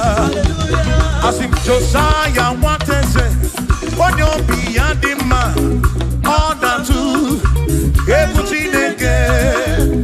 I sing Josiah what to say. When you're beyond the man, all that too. Everything again.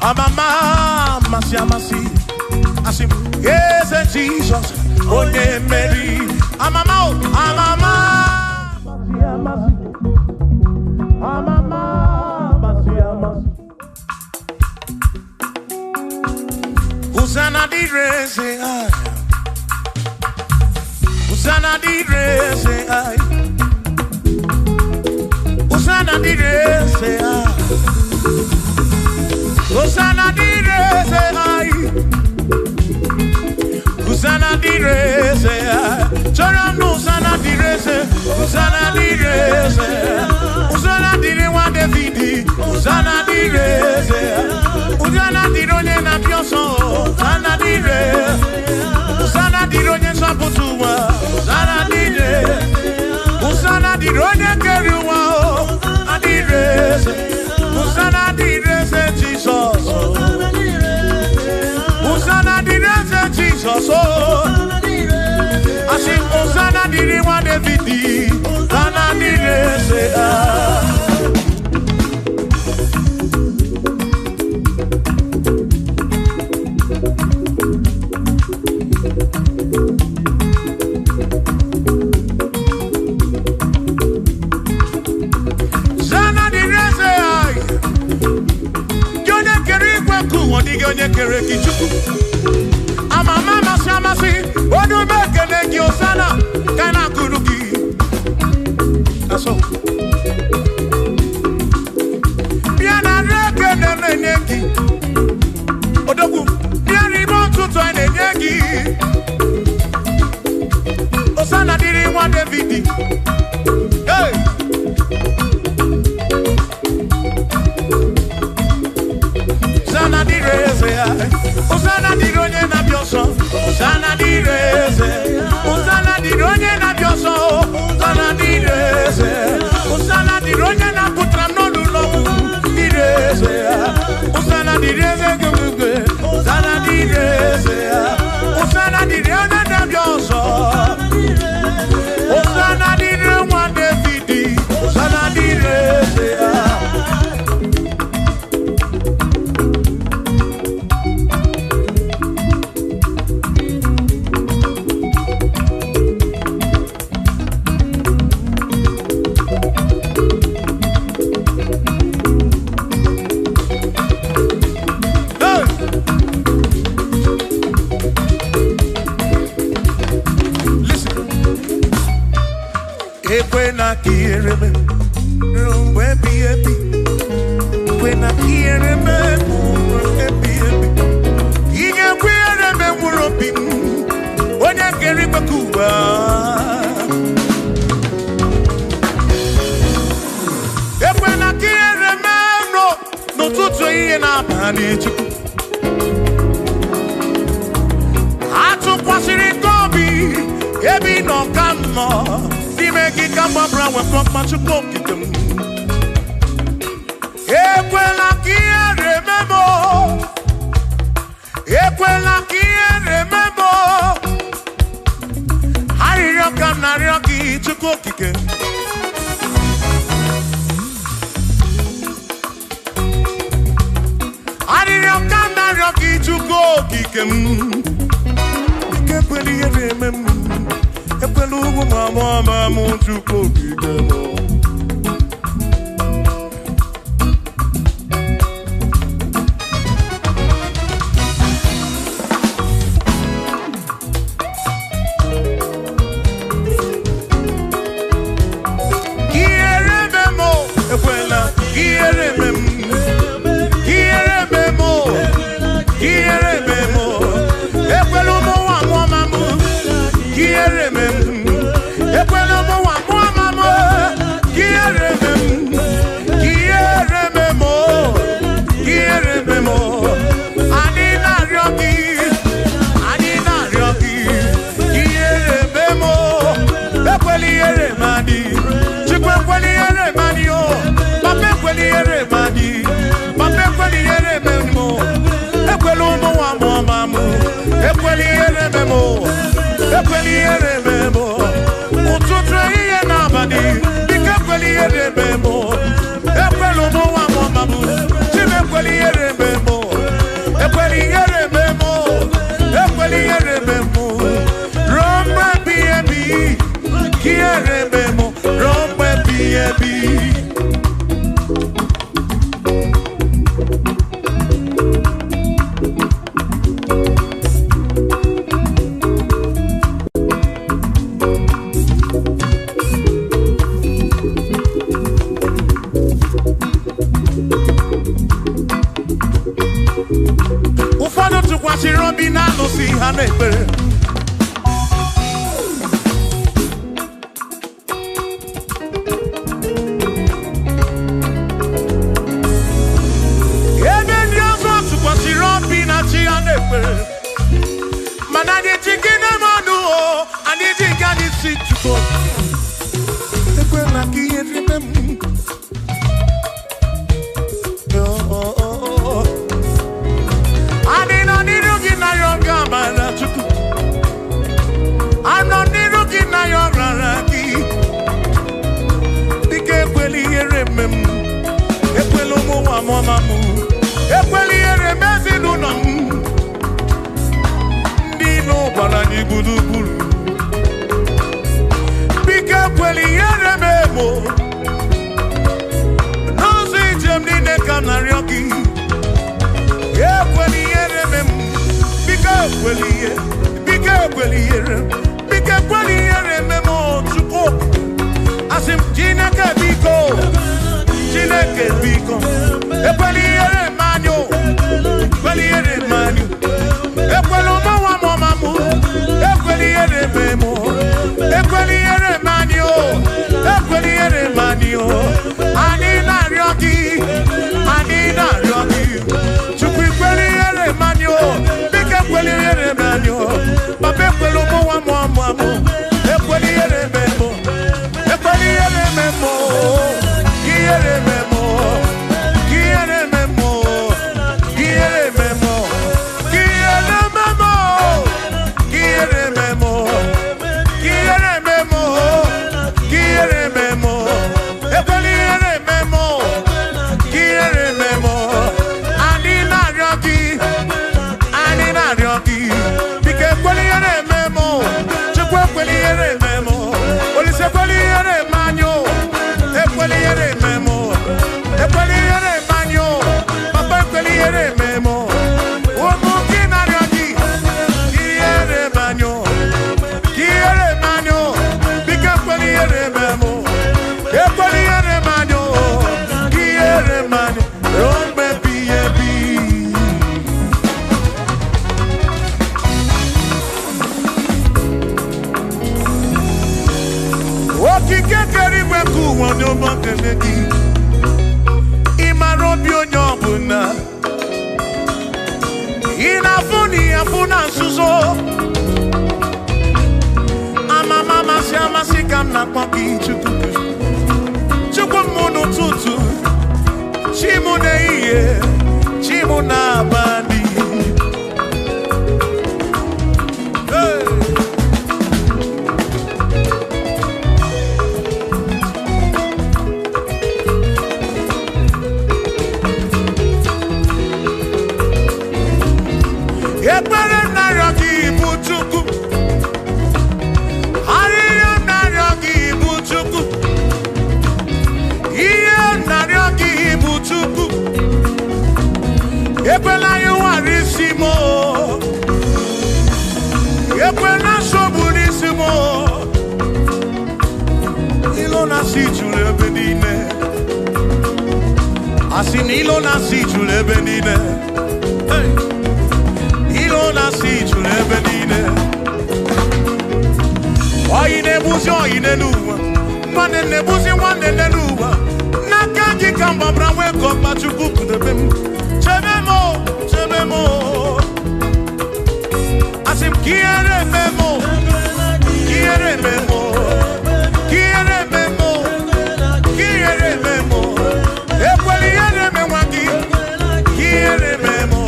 Amama, Masi, Amasi. I say, yes, Jesus, onye Mary. Amama, Amama, Masi, Amasi. Amama, Masi, Amasi. Hosanna di re, say I. Hosanna di re, say I. Hosanna di re, say I. Hosanna di re, say I. Hosanna di re, say I. Choram no Hosanna di re, say. Hosanna di re, say I. Hosanna di re wa David. Hosanna di re, say I. Hosanna di ronye na pioso. Hosanna di re. Hosanna di ronye saputuwa. Hosanna di re. Hosanna di ronye keruwa. Hosanna di re, Hosanna di re, say Jesus. Hosanna di re, say Jesus. I sing Hosanna di re wa David. Hosanna di re, say ah. Onye kere kichuku amama masi odu mekele gi osana kana kurugi aso biana reke na nengi odogu biani montu to nengi osana diri wa David hey Hosanna di reze, Hosanna di ronye na bioso, Hosanna di reze, Hosanna di ronye na bioso, Hosanna di reze, Hosanna di ronye na putra no lulo, di reze, Hosanna di reze gugwe, Hosanna di reze, Hosanna di ronye na bioso, Hosanna di ronye David, Hosanna di reze. When I hear him, when I get him a Cuba, when I hear him, no to in a manage. I took what's in Gobi, Ebi no come. Make it come up around with from much of them. Equela kia remember. Equela kia remember. Harioka narioki to cook again. Harioka narioki to cook again. Equela remember. Epelugu mama muntu kokigemo. Kierememo, ekwela, kierememo, kierememo, kierememo, epelugu mama kierememo. tụkwasịrị obi na anụsi ha n'ekpere. Ebe ndị ọzọ tụkwasịrị obi na chi ha n'ekpere. Mana anyị ji gị n'ime ọnụ o, anyị ji gị anyị si Chukwu. Ekwela ka ihe rime m. Anyị nọ n'iru gị na ya ọ ga-amara Chukwu. Anọ n'iru gị na ya ọ rara gị. Biko ekwela ihere eme m. Ekwela ụmụ nwa m ọma m. Ekwela ihere eme ezinụlọ m. Ndị ilo gbara anyị gburugburu. Biko ekwela ihere eme m. N'ụzọ ijem niile ka m na-arịọ gị. Ekwela ihere eme m. Biko ekwela ihe. Biko ekwela ihere. Biko ekwela ihere eme m Chukwu. Asị m Chineke biko. Chineke biko. Ekwela ihere eme anyị o. Ekwela ihere eme anyị. Ekwela ụmụnwa m ọma m. Ekwela ihere eme m. Ekwela ihere eme anyị o. Ekwela ihere eme anyị o. Anyị na-arịọ gị. Anyị na-arịọ gị. Chukwu ekwela ihere eme anyị o. Biko ekwela ihere eme anyị o. Papa ekwela ụmụnwa m ọma m. Ekwela ihere eme m. Ekwela ihere eme m. Ihere eme m. Ihere eme m. Ihere eme m. Ihere eme m. Ihere eme m. Ihere eme m. Ihere eme m. Ekwela ihere eme m. Ihere eme m. Anyị na-arịọ gị. Anyị na-arịọ gị. Biko ekwela ihere eme m. Chukwu ekwela ihere eme m. Olise ekwela ihere eme anyị o. Ekwela ihere eme m. Ekwela ihere eme anyị o. Papa ekwela ihere eme m. Ụmụ gị na-arịọ gị. Ihere eme anyị o. Ihere eme anyị o. Biko ekwela ihere eme m. Ekwela ihere eme anyị o. Ihere eme anyị. Ruo mgbe ebighị ebi. Okike kere igwe ka ụwa onye ọma kele gị. Ị mara obi onye ọbụla. Ị na-afụ na ihe afụ na nzuzo. Amama amasị amasị ka m na-akpọ gị Chukwu. Chukwu m n'ụtụtụ. Chi m n'ehihie. Chi m n'abalị. Hey! Ekpere m na-arịọ gị bụ Chukwu. Arịrịọ m na-arịọ gị bụ Chukwu. Ihe m na-arịọ gị bụ Chukwu. Ekwela ya ụwara isi m. Ekwela nsogbu n'isi m. Ilo na-asị juru ebe niile. Asị na ilo na-asị juru ebe niile. Hey! Ilo na-asị juru ebe niile. Oyi na-ebuzi oyi n'elu ụwa. Nwanne na-ebuzi nwanne n'elu ụwa. N'aka gị ka mgbabara nwee ka ọkpa Chukwu kudebe m. Chebe m o, chebe m o. Asị m ka ihere eme m o. Ka ihere eme m o. Ka ihere eme m o. Ka ihere eme m o. Ekwela ihere eme nwa gị. Ka ihere eme m o.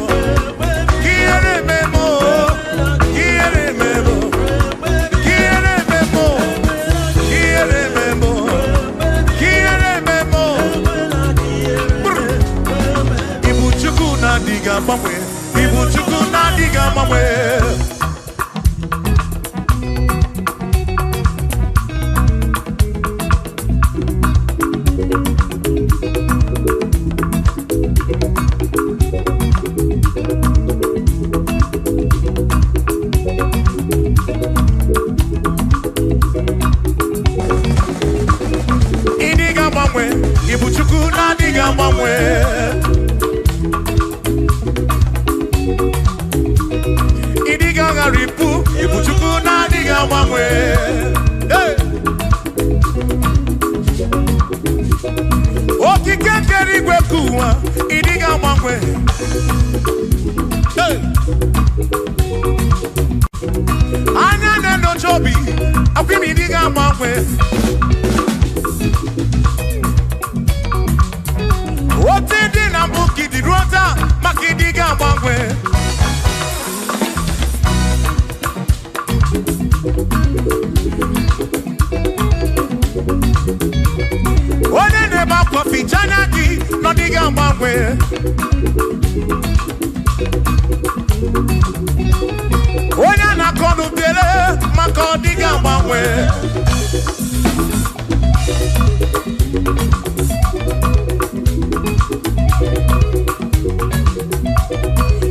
Ihere eme m o. Ihere eme m o. Ihere eme m o. Ihere eme m o. Ihere eme m o. Ibu Chukwu na-adịghị agbanwe. Ibu Chukwu na-adịghị agbanwe. bangwe. Hey. Anya no chobi, akwimi diga bangwe. Oti di na buki di rota, makidiga bangwe. One neba coffee chanaki, no diga bangwe. One na konu bele, mako diga bangwe.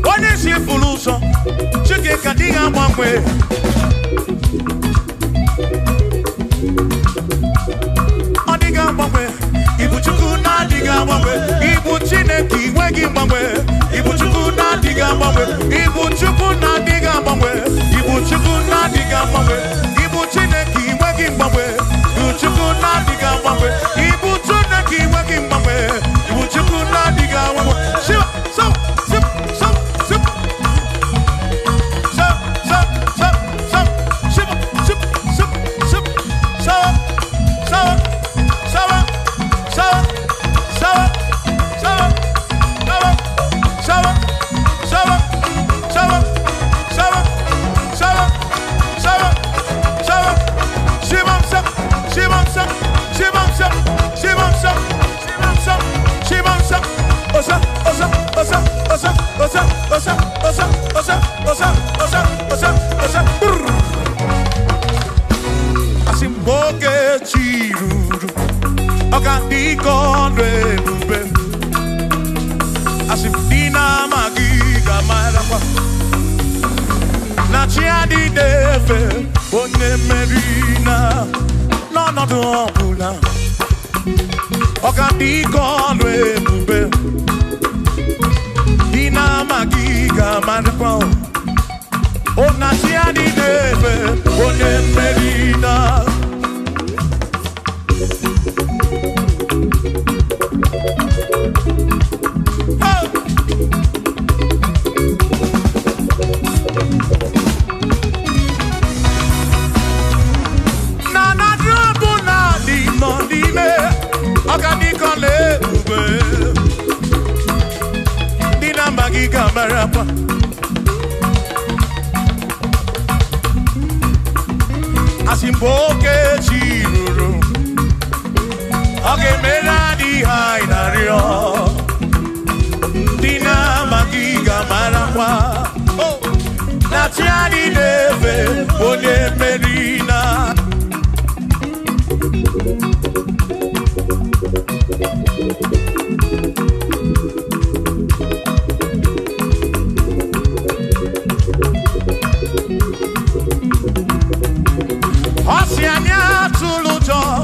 One si fuluso, chike kadiga bangwe. Ibu chuku na diga bangwe, Ibu chineki wegi bangwe, Ibu chuku na diga bangwe, Ibu chuku na diga bangwe, Ibu chuku na diga bangwe, Ibu chineki wegi bangwe, Ibu chuku na diga bangwe, Ibu chineki wegi bangwe, Ibu chuku na diga bangwe. Shiva, so, sip, so, sip, so, so, so, so, shiva, sip, sip, sip, so, so. Asimboge chiruru, okandiko rebube. Asimdina magiga marapa, na chiadi defe, one merina, no dobula. Okandiko rebube, dina magiga marapa. Ona chiadi defe, one merina. Asimboke chiruru, oge mera di hainario, dina magiga marapa, na tiani neve, one merina. Oceania tulujo,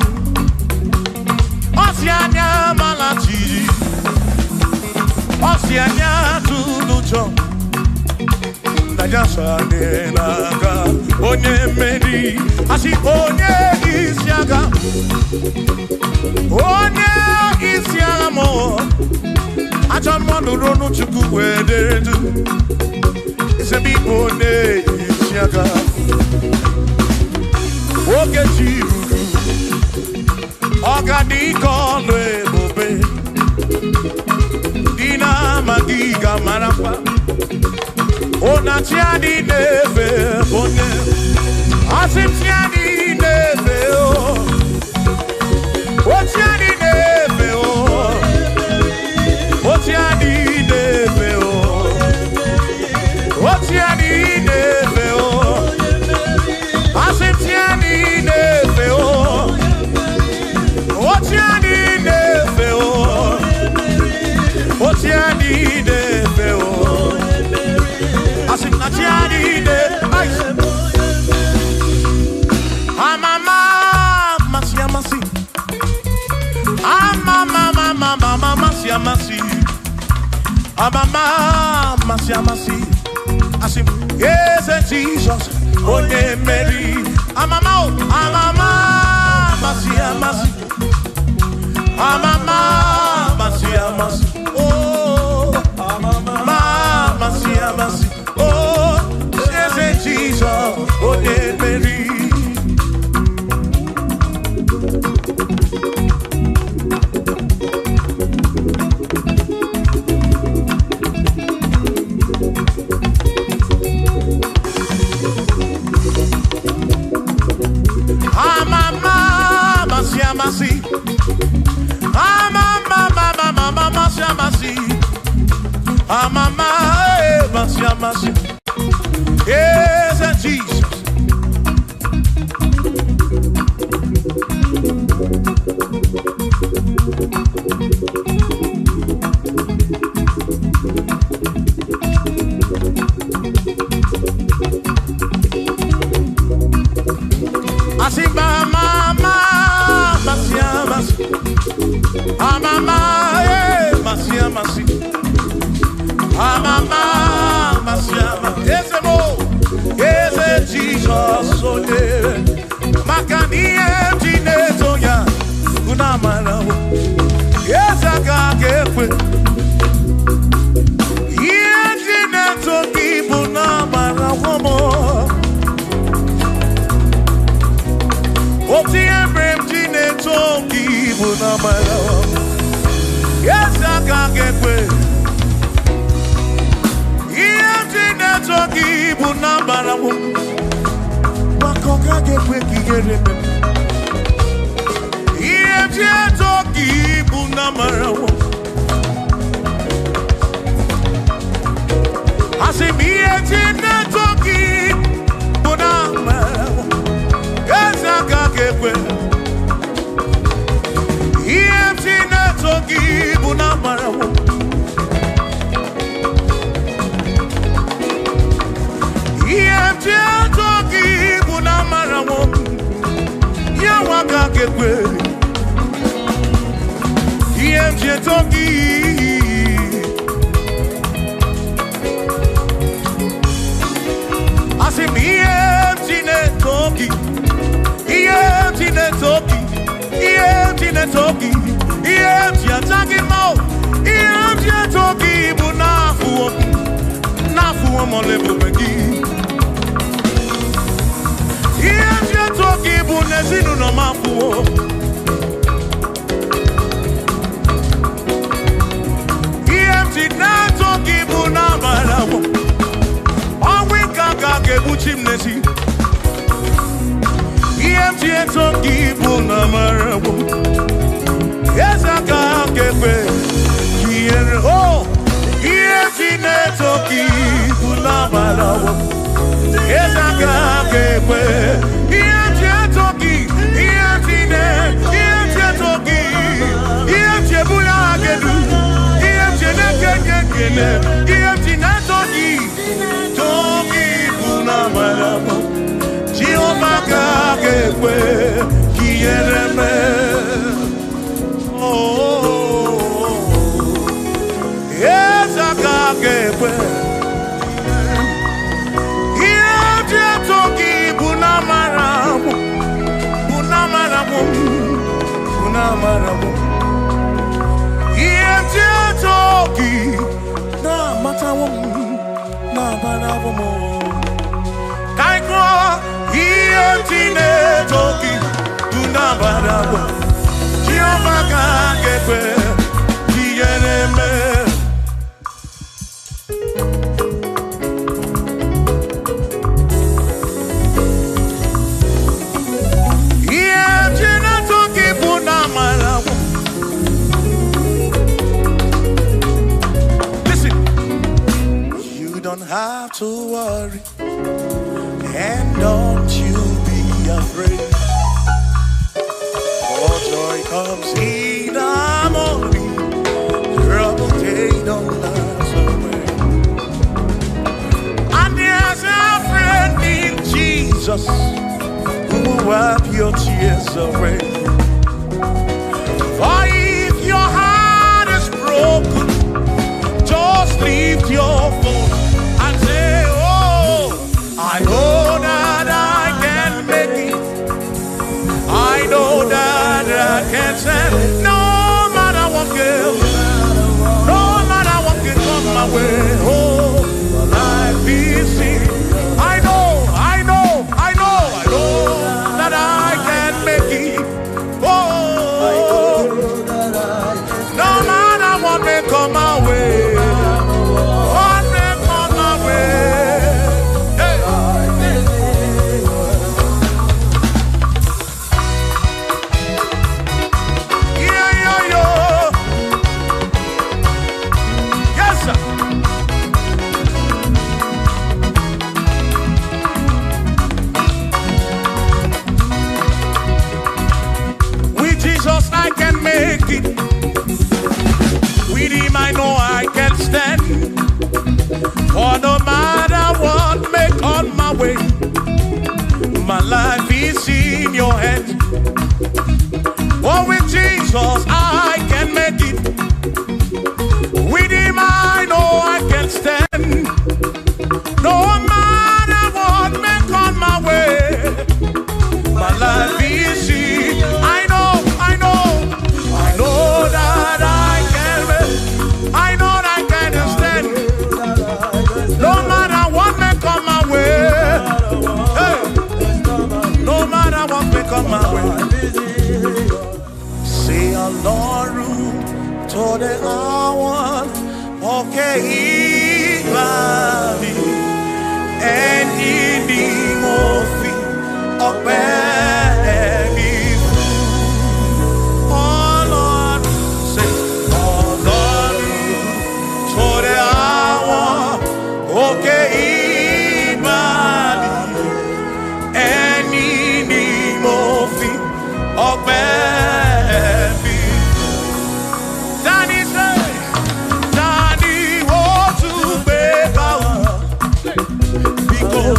Oceania malachi, Oceania tulujo. Najasa nenaga, onye meri, asi onye isiaga, onye isiaga mo. Acha manu ronu chuku wederedu, isebi onye isiaga. Oge chiruru, oganiko lebube, dina magiga marapa, ona tiani neve bone, asim tiani neve o, tiani neve o, tiani neve o, tiani neve o, asim tiani neve o, tiani neve o, tiani neve o, asim na tiani neve. Amama masia masi, amama mama masia masi, amama masia masi, asim yes Jesus onye meri, amama masia masi, amama masia masi, oh. Yes, Jesus. Yes, I can't get away. Come my way. Oh,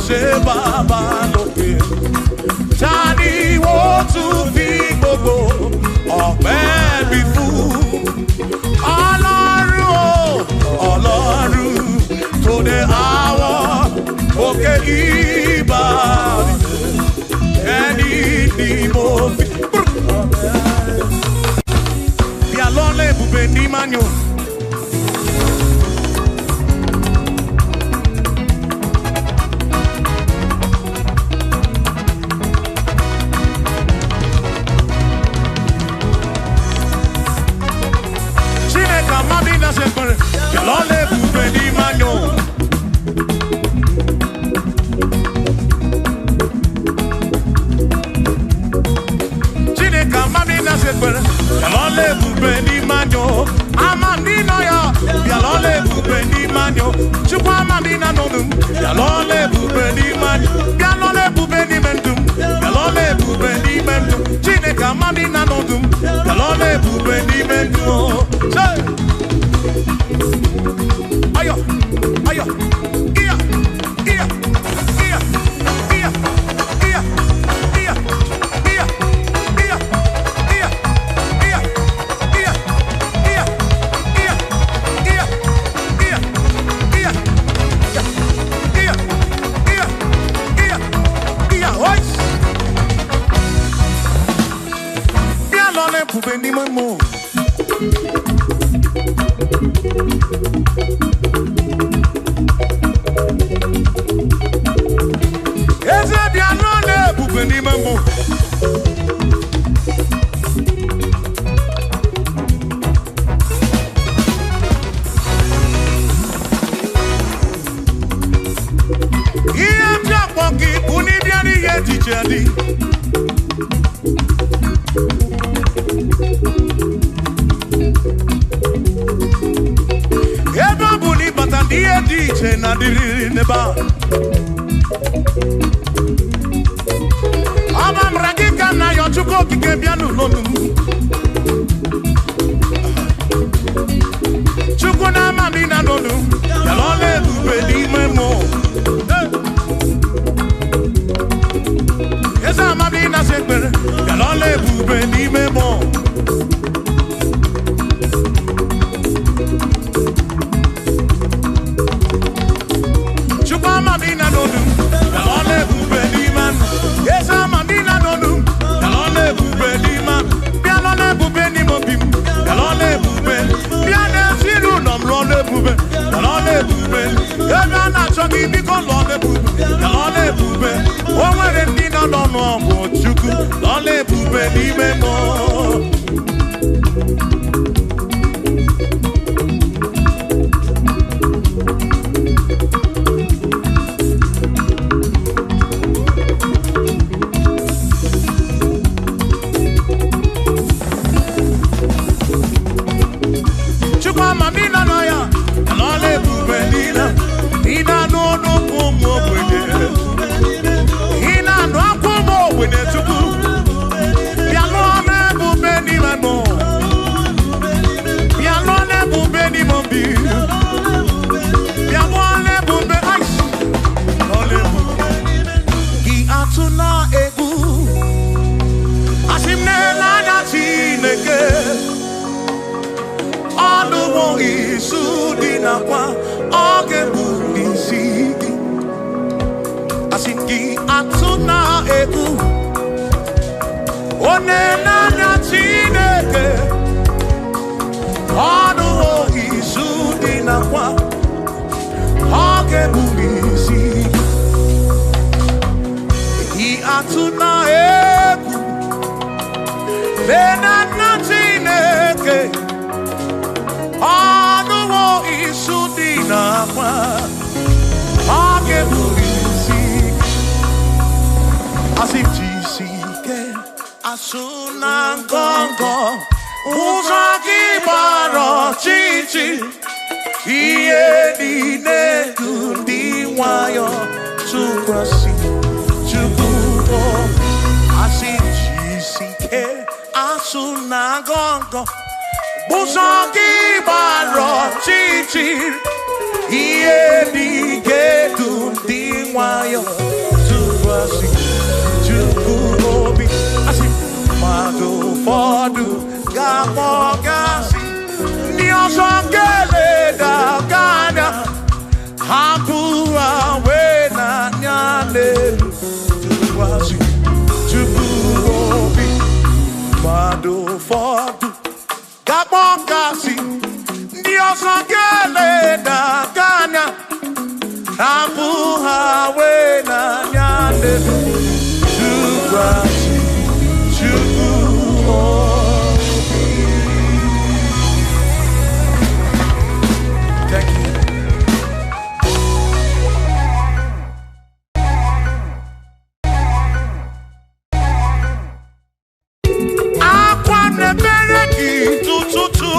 ṣe bàbá lókè. Tani wo tún fi gbogbo ọpẹ́ mi fún? Ọlọ́run o, Ọlọ́run tó dé àwọn òkè ìbàdí. Ẹni ni mo fi. Bí alọ́lẹ̀ ibùgbé ní Mányo. Chineke amadi na sekpere. Bí alọ́lẹ̀ ibùgbé ní Mányo. Bialole bube ni manyo, amandina ya. Bialole bube ni manyo, chukwa amandina nonum. Bialole bube ni manyo, bialole bube ni mendum. Bialole bube ni mendum, chineke amandina nonum. Bialole bube ni mendum. Say, ayo, ayo, iya, iya, iya, iya, iya, iya, iya. Ni mamo. Eze bianone bube ni mamo. Iye mjapoki unibiani yeti jadi. Iye dice na diri neba. Amam ragika na yo chuko kike bianu nonu. Chuko na mami na nonu. Yalole bube ni memo. Esa mami na sekbere. Yalole bube ni memo. Mamina nonu, Yalole bube ni man. Yes, mamina nonu, Yalole bube ni man. Yalole bube ni mobim, Yalole bube. Yane siru nom lole bube, Yalole bube. Yane chogi biko lole bube, Yalole bube. Omere ndina nono mo chuku, Yalole bube ni memo. Chichi, iye di ke tu di wayo. mmadụ ụfọdụ ga-akpọgasị ndị ọzọ ga-eleda anya hapụ ha wee n'anya n'elu tụkwasị tupu obi mmadụ ụfọdụ ga-akpọgasị ndị ọzọ ga-eleda anya hapụ ha wee n'anya n'elu tụkwasị tupu obi. Thank you. Akwa na-emere gị tụtụtụ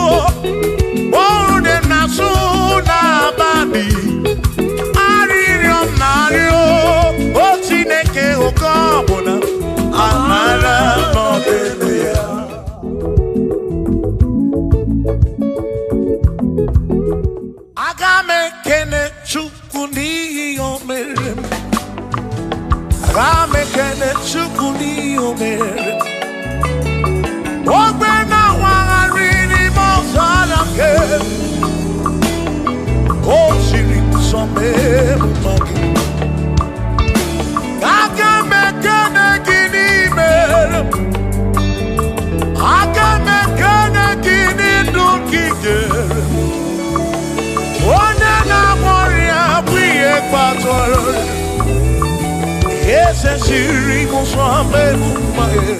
ọrụ dị na-asụ n'abalị arịrịọ m na-arịọ o Chineke oke ọbụla amara n'ọdịnihu ya. Aga m ekene Chukwu n'ihi o mere m. Aga m ekene Chukwu n'ihi o mere m. Ogbe na-awagharị n'ime ọzara nke o siri nsọ mee mma gị. Aga m ekene gị n'ime m. Aga m ekene gị n'ndụ gị nyere m. Onye na-agwọ ọrịa bụ ihe kpatara eze siri nsọ mee mma gị.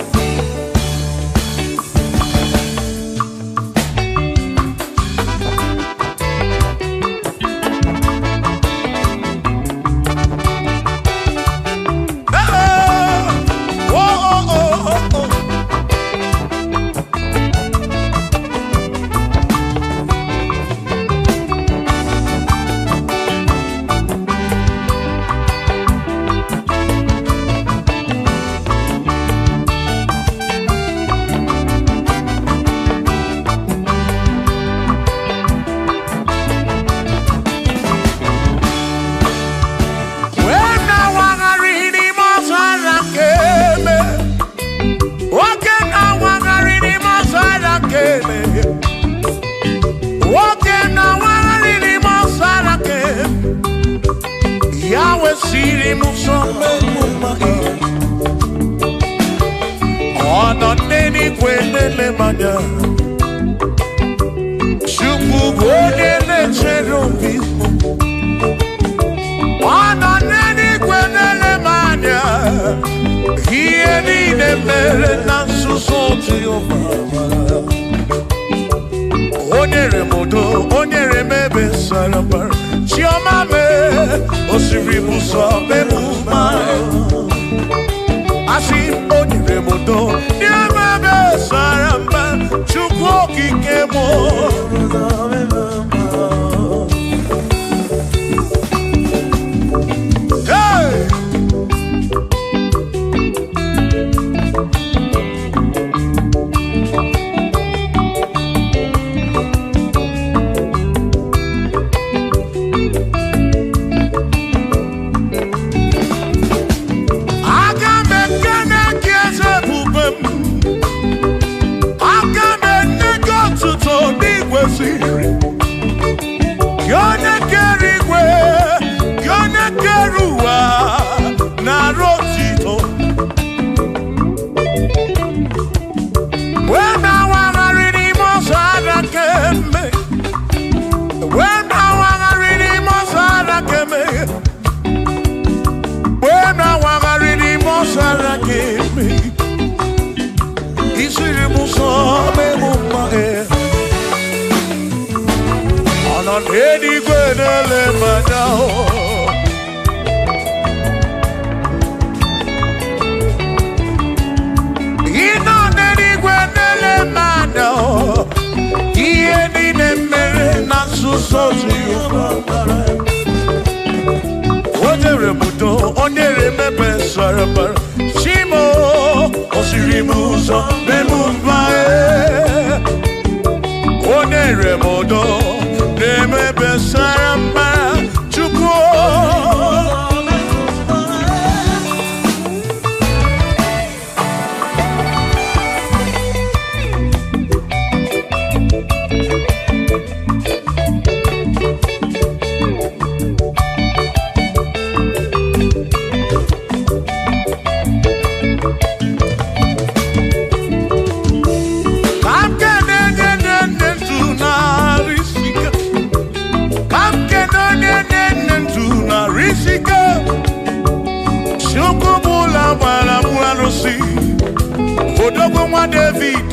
Odogo nwa David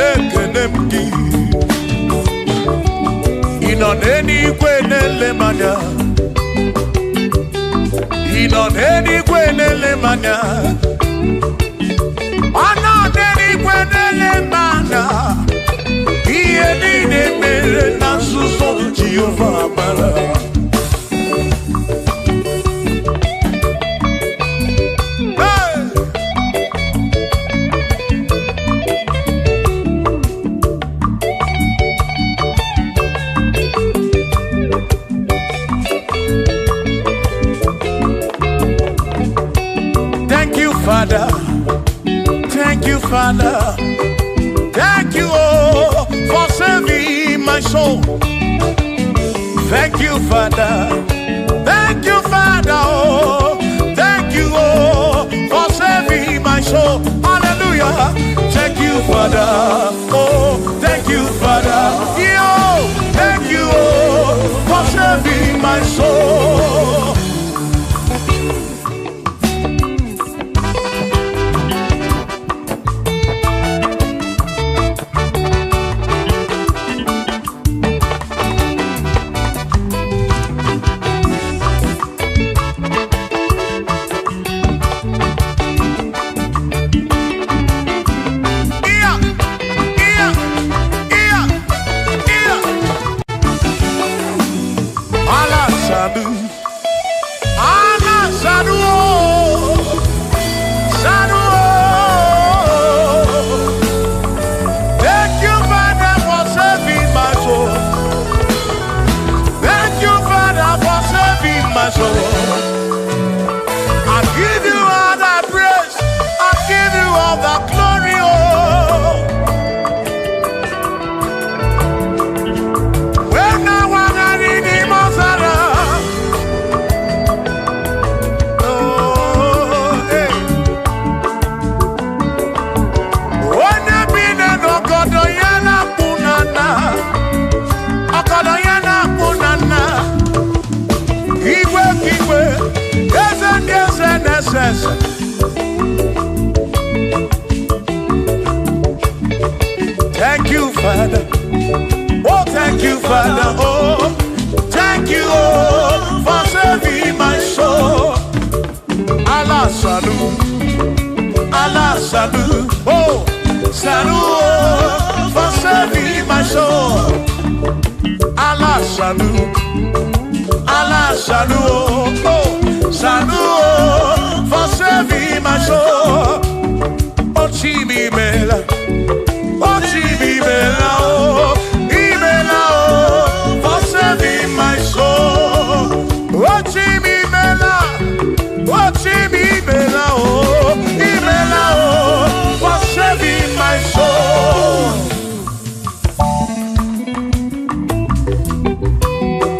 ekene m gị ị nọ n'eluigwe na-ele m anya ị nọ n'eluigwe na-ele m anya ọ nọ n'eluigwe na-ele m anya ihe niile mere na nzuzo Jehova mara. Father, thank you, Father, thank you, oh, for saving my soul. Thank you, Father, oh, thank you, oh, for saving my soul. Hallelujah. Thank you, Father, oh, thank you, Father, yo, thank you, oh, for saving my soul. Thank you, Father. Oh, thank you, Father. Oh, thank you, oh, for saving my soul. Allah salut, oh, salut, oh, for saving my soul. Allah salut, oh, salut, oh, for saving my soul. Oh, Chimi Mela. Oh, Chibibela, oh, Ibela, oh, for saving my soul. Oh, Chibibela, oh, Ibela, oh, for saving my soul.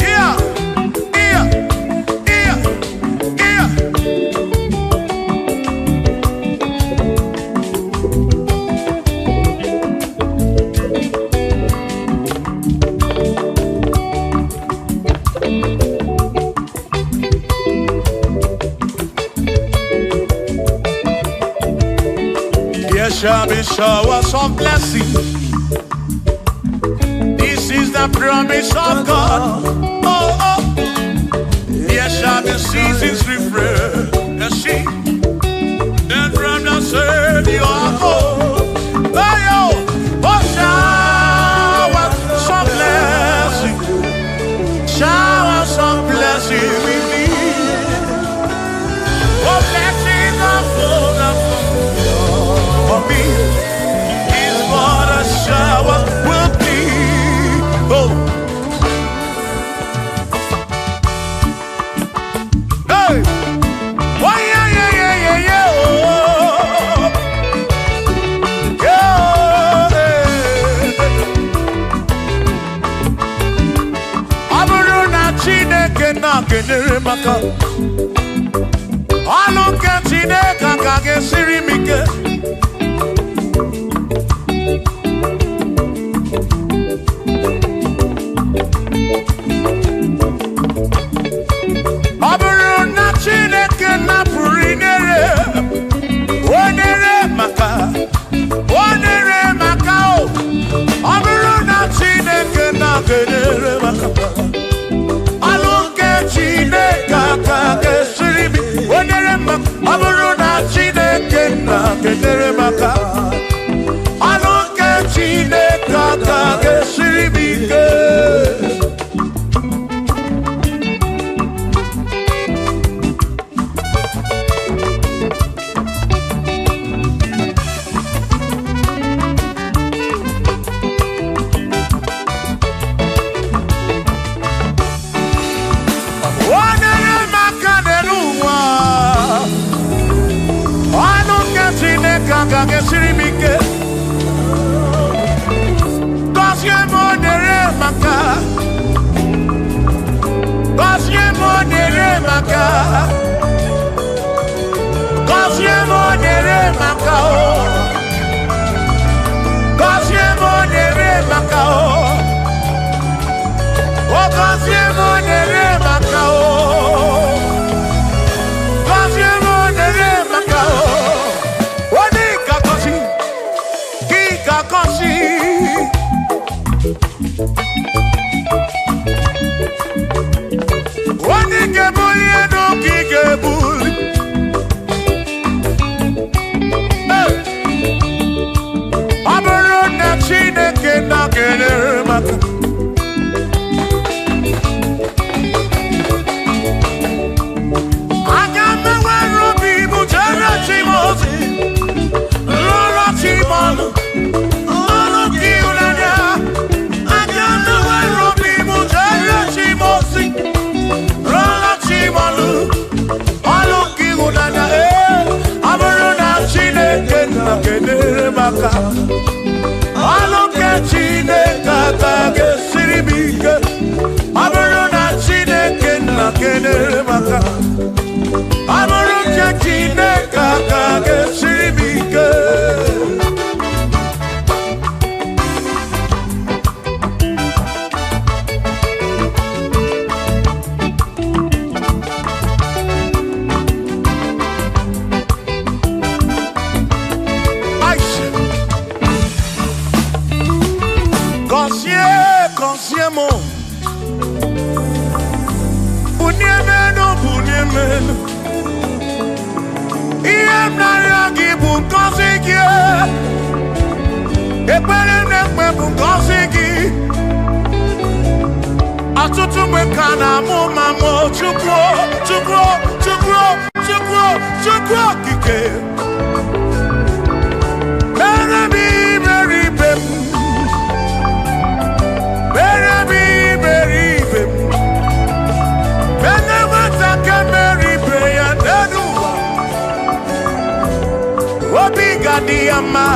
Yeah. There shall be showers of blessing. This is the promise of God. Oh, oh. There shall be seasons refreshing. Then from the sun you are home. Oh, showers of blessing. Showers of blessing we need. Oh, blessings of full for me is what a shower will be. Oh, hey, oh yeah. Oh, yeah. Aburu na Chineke na kenere maka. Alu ke Chineke ka gesiri mike. Chineke na pụrụ inere onere maka kedere maka alụke Chineke aka kesiri mi onere maka ọ bụrụ na Chineke na kedere maka alụke Chineke aka kesiri mi ike Sirimike Kosiemo nere maka Kosiemo nere maka Kosiemo nere maka Kosiemo nere maka Kosiemo nere maka Kosiemo nere maka Alụke Chineke aka ga-esiri m ike ọ bụrụ na Chineke na kedere maka ọ bụrụ nke Chineke aka ga-esiri m ike Consiemo Bunyemenu Iem naragi bunkosiki Ekpere nekpe bunkosiki Atutu mekana mumamo Chukwo kike Diama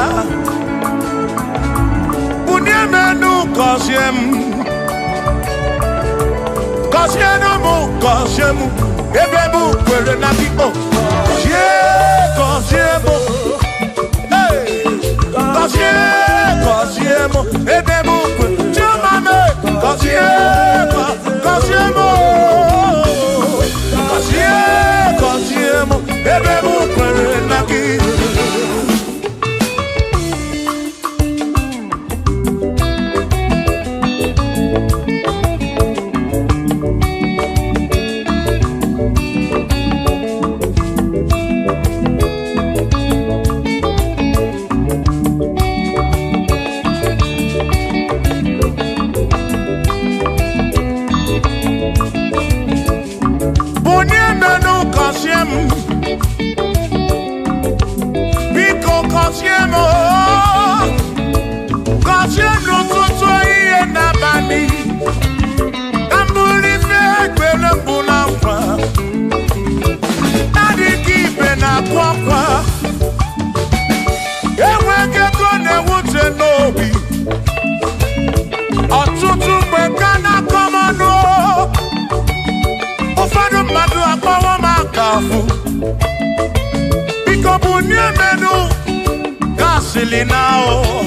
Bunyemenu Kosiemu Ebemu kwere na biko Kosiemu Kosiemu Ebemu kwere Chumame Kosiemu Ebemu kwere na biko Now,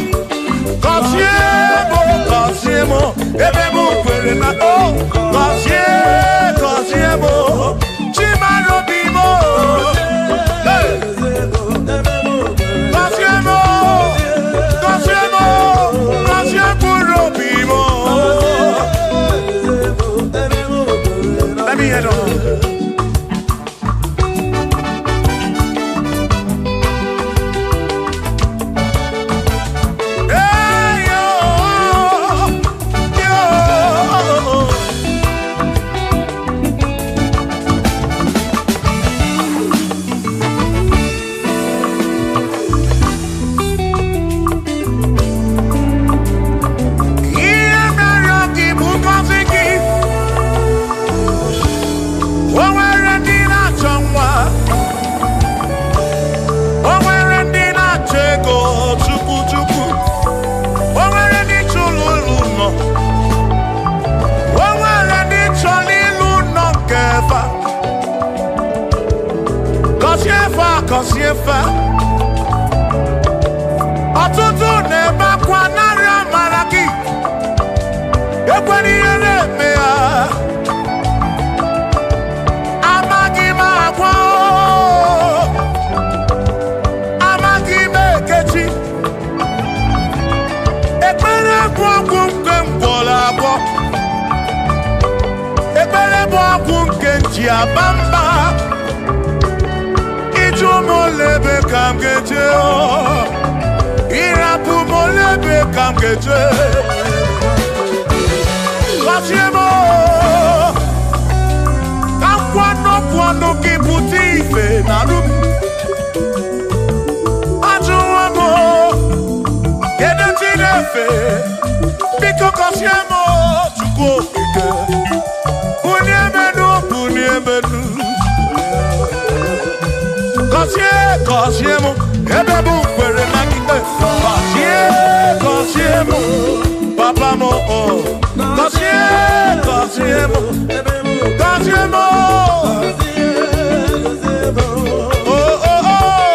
Kosiemo, Ebemu kwere na Kosiemo, Chimaro bimo, Kosiemo, bimo, Kosiefa ọtụtụ na-ebe akwa narị amara gị ekwere ihe na-eme ya amaghị m agwa amaghị m ekechi ekpere bụ ọgwụ nke mgbọrọ abụọ ekpere bụ ọgwụ nke nji aba mba molebe kam geje irapu molebe kam geje Kosiemo kam kwano ki puti ife na rum ajuwamo gede tinefe biko Kosiemo chuko ike uniemenu Kosiemo, ebebu kwere magite. Kosiemo, papa mo oh. Kosiemo, Kosiemo. Oh oh oh.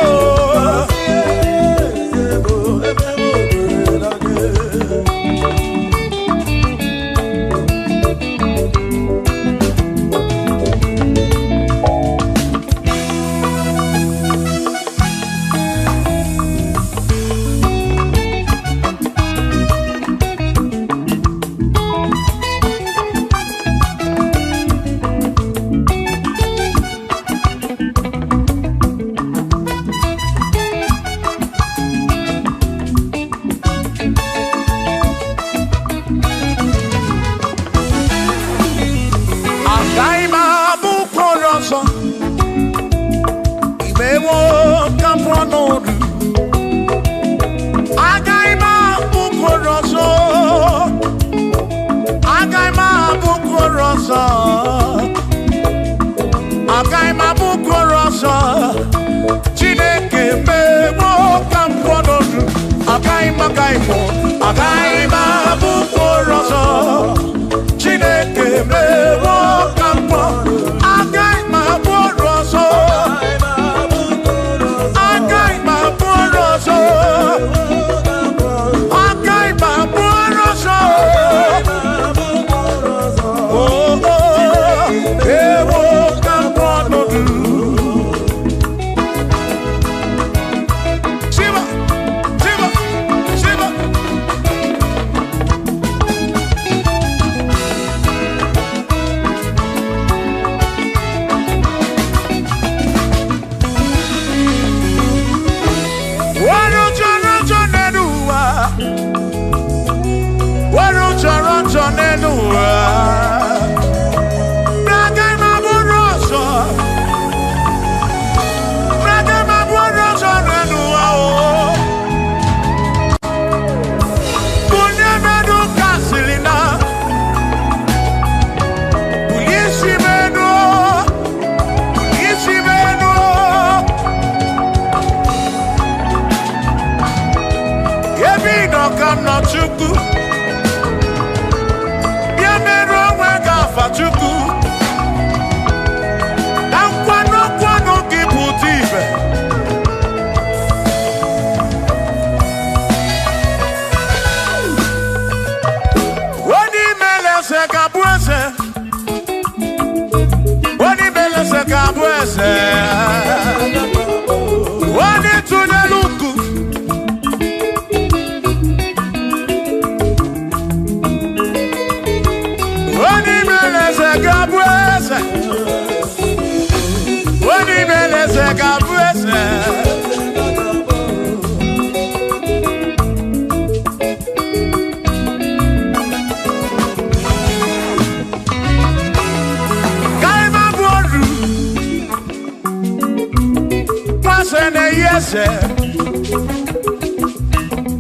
eze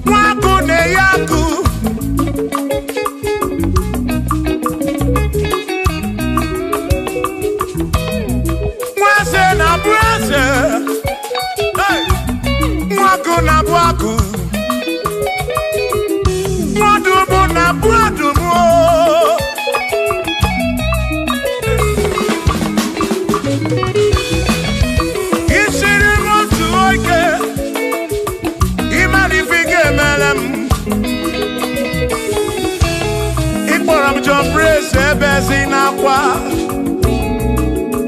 nwaku na-eyaku nweze na-abụ eze nwaku na-abụ akụ nwadumu na-abụ adumu Praise ebezi nakwa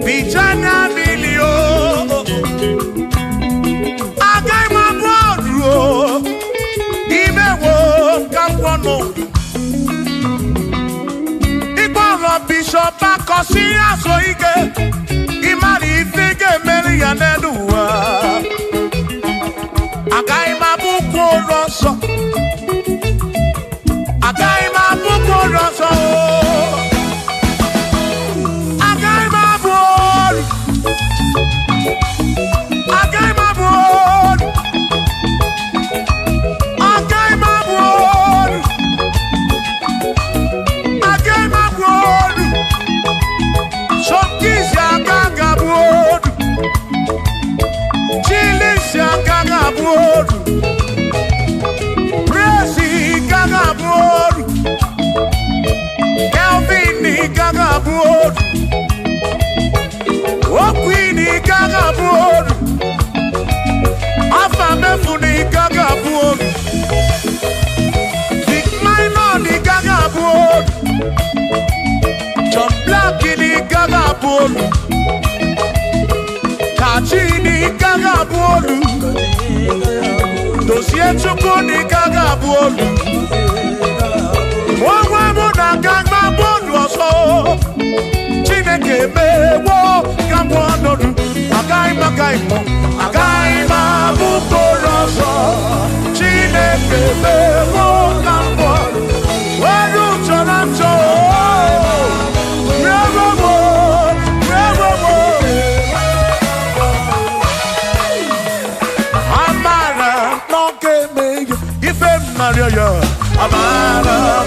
Bijana milio Agai mabodro Imewo kampono Iboro bishop akosi aso ike Imari ifige meri yaneduwa Agai mabuko roso Agai mabuko roso Kachini gaga bolu Dosie chuko ni gaga bolu Mwa muna gaga bolu oso Chineke mewo gambo anodu Agai mo Agai mabuko roso Chineke mewo gambo Waru chorancho Maria, Amara,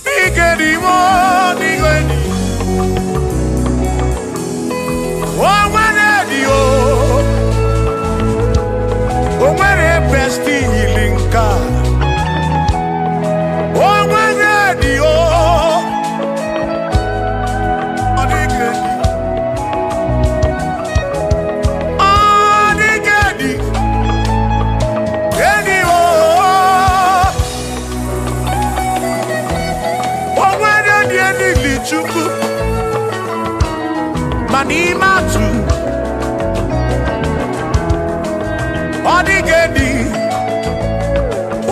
Digedi mo, digedi. Oh, when you, oh, when a bestie healing car. Oh, when you, oh, digedi. Oh, digedi. Digedi, oh. Oh, when you, Chukwu manime atụ ọ dịgedi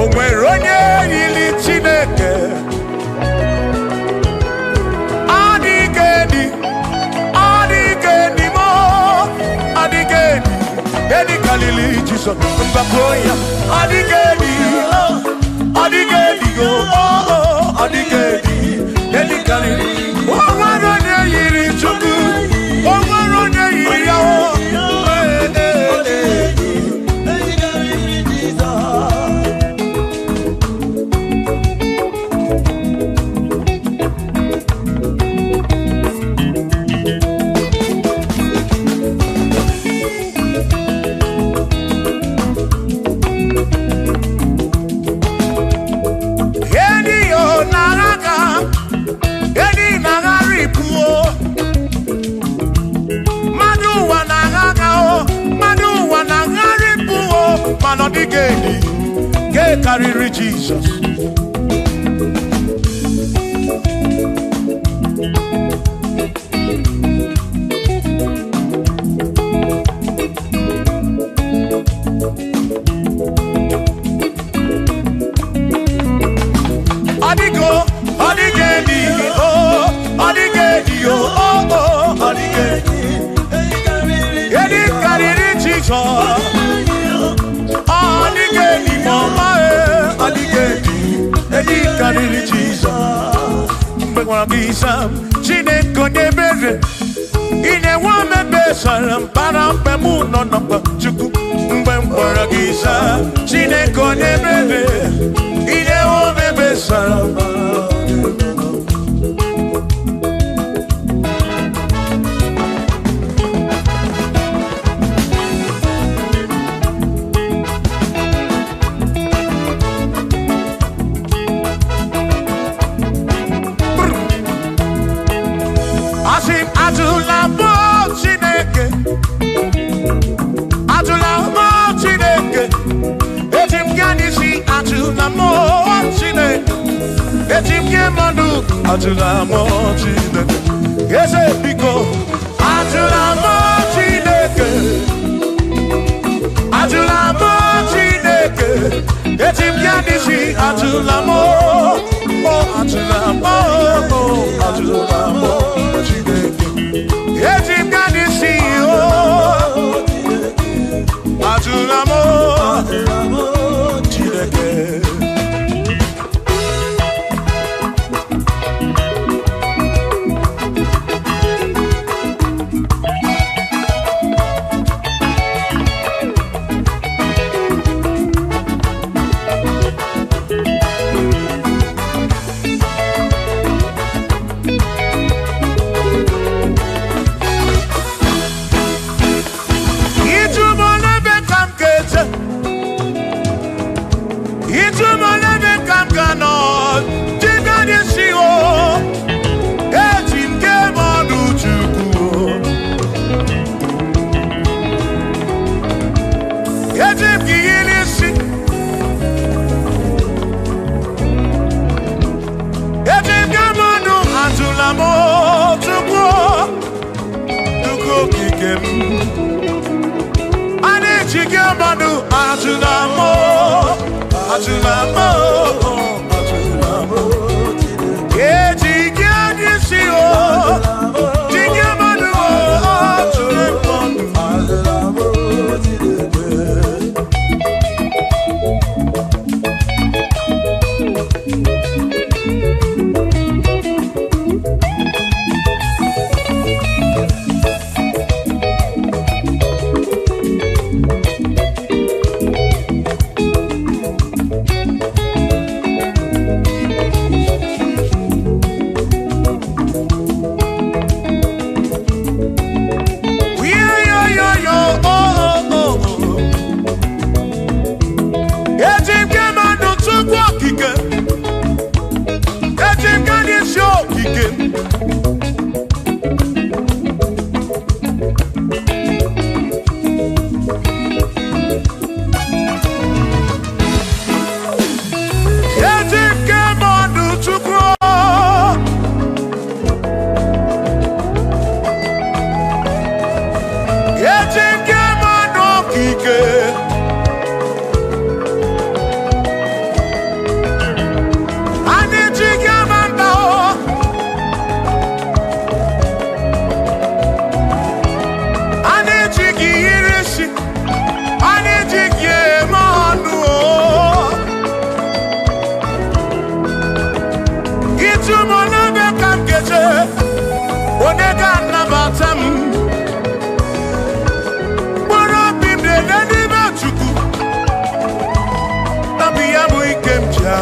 o nwere onye yiri Chineke ọ dịgedi mo ọ dịgedi edi kalili Jizọs mgbapụ ya ọ dịgedi ọ dịgedi ọ dịgedi edi kalili Chukwu, carry Jesus. Adigo, adigedi, oh, adigedi, oh, adigedi. Edi carry Jesus. Adigedi, mama, adigedi. Edi carry Jesus. Mbegwagisa, Chineke nebere. Ine wame besara, para pemu no napa chuku. Mbegwagisa, Chineke nebere. Ine wame besara. Atula mo Chineke, ese biko. Atula mo Chineke, atula mo Chineke. Etim yanisi atula mo, oh atula mo, oh atula mo Chineke. Etim yanisi oh, atula mo Chineke.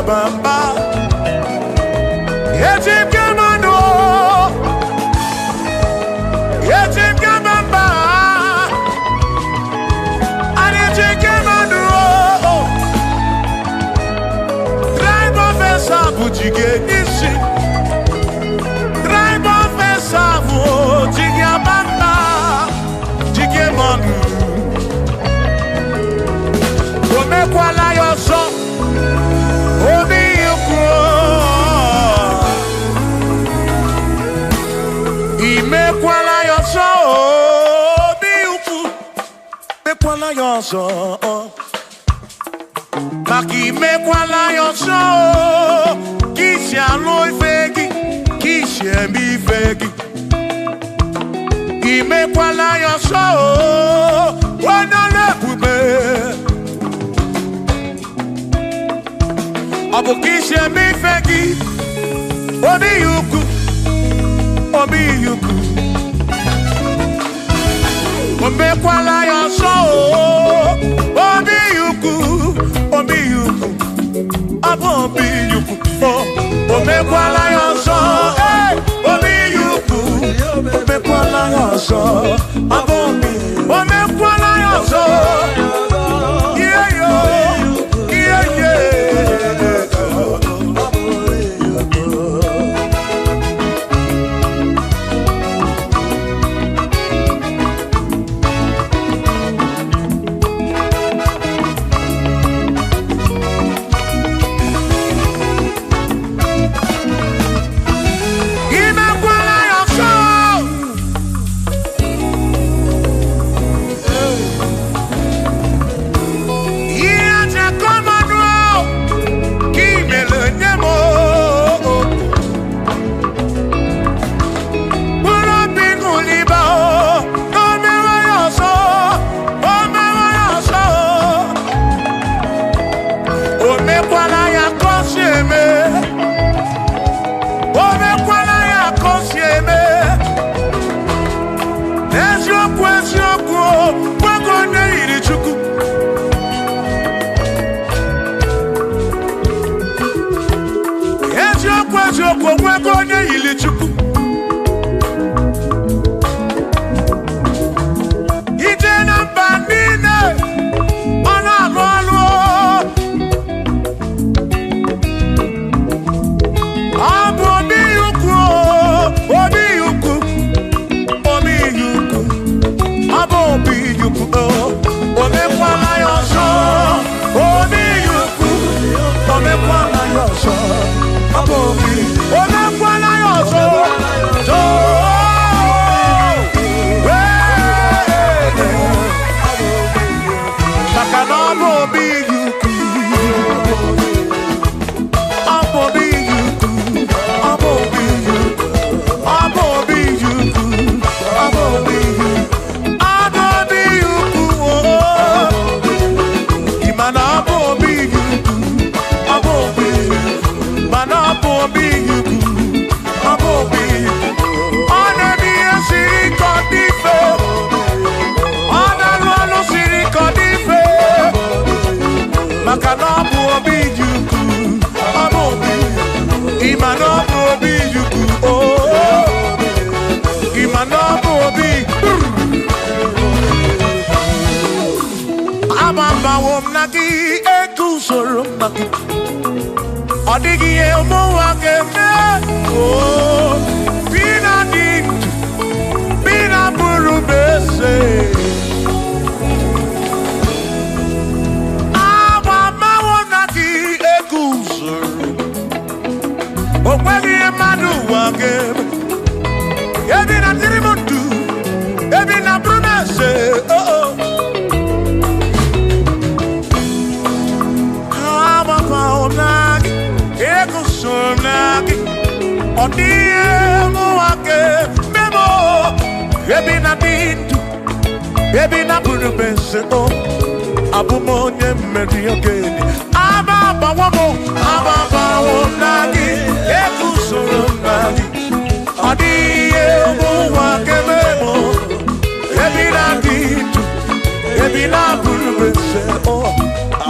bamba. Yeti kamano. Yeti kamamba. Yeti kamano. Drive officer bujige nisi. Drive officer bujige bamba. Jige manu. Omekwala yoso. Obi yuko. Imekwala yoso. Obi yuko. Mekwala yoso. Maki mekwala yoso. Kishi aloi fegi. Kishi embi fegi. Imekwala yoso. Wana lepube. Abukishe mi fegi. Obi yuku. Obi yuku. Omekwala yoso. Obi yuku. Obi yuku. Abo obi yuku. Omekwala yoso. Obi yuku. Omekwala yoso. Abo obi. Omekwala yoso. Yeah yo. Yeah yeah.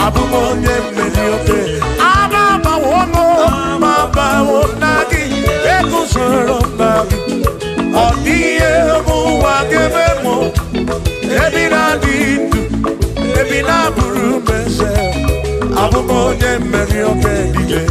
Abụ m onye mmeri oke. Ama obi na-abụrụ m eze, abụ m onye mmeri oge niile.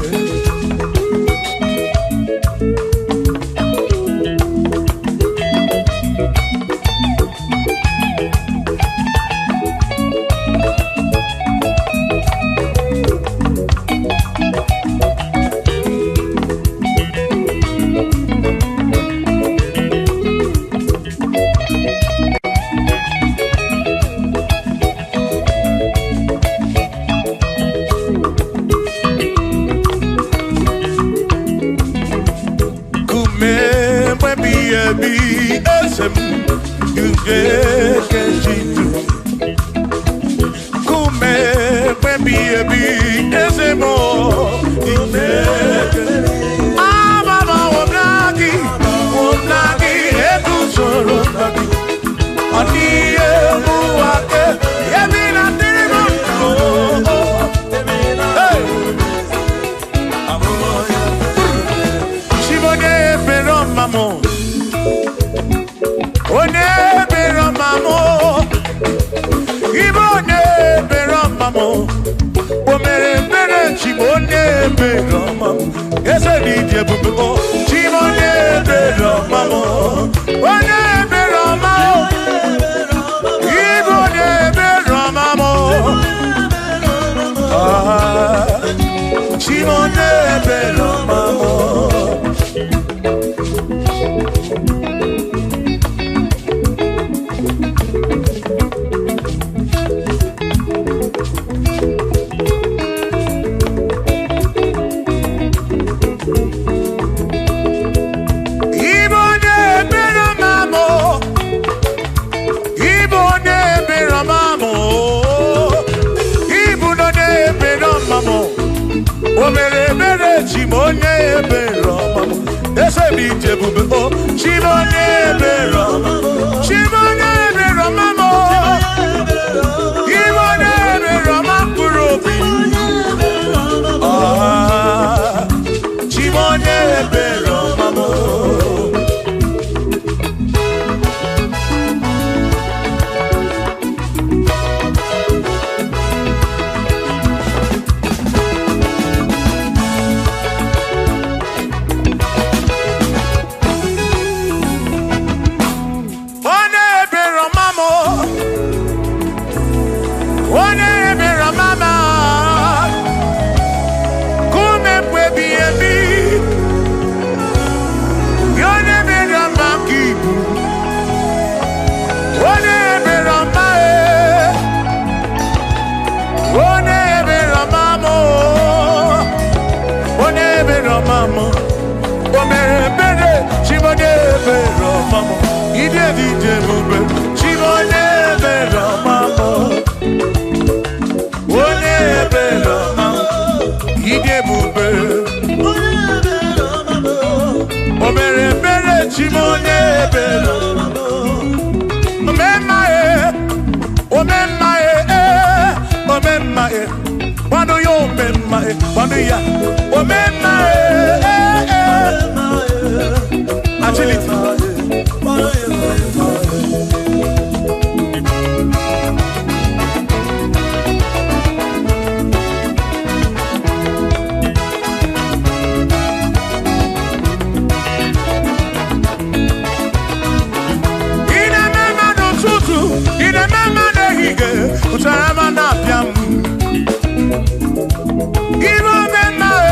Give me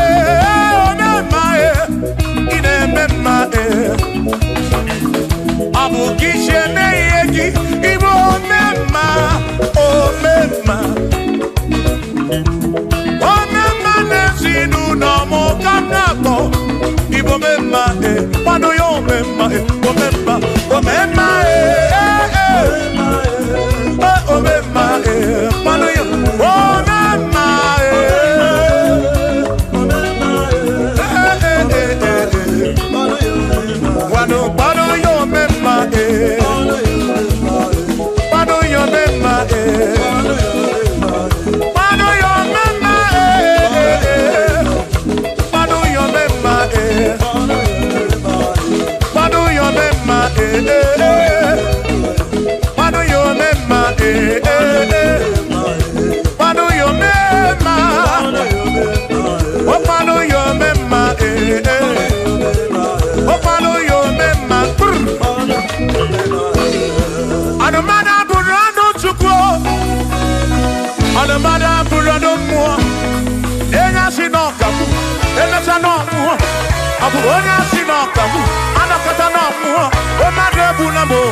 Abu onya sinokamu, anakata na muo, o madebu na mo,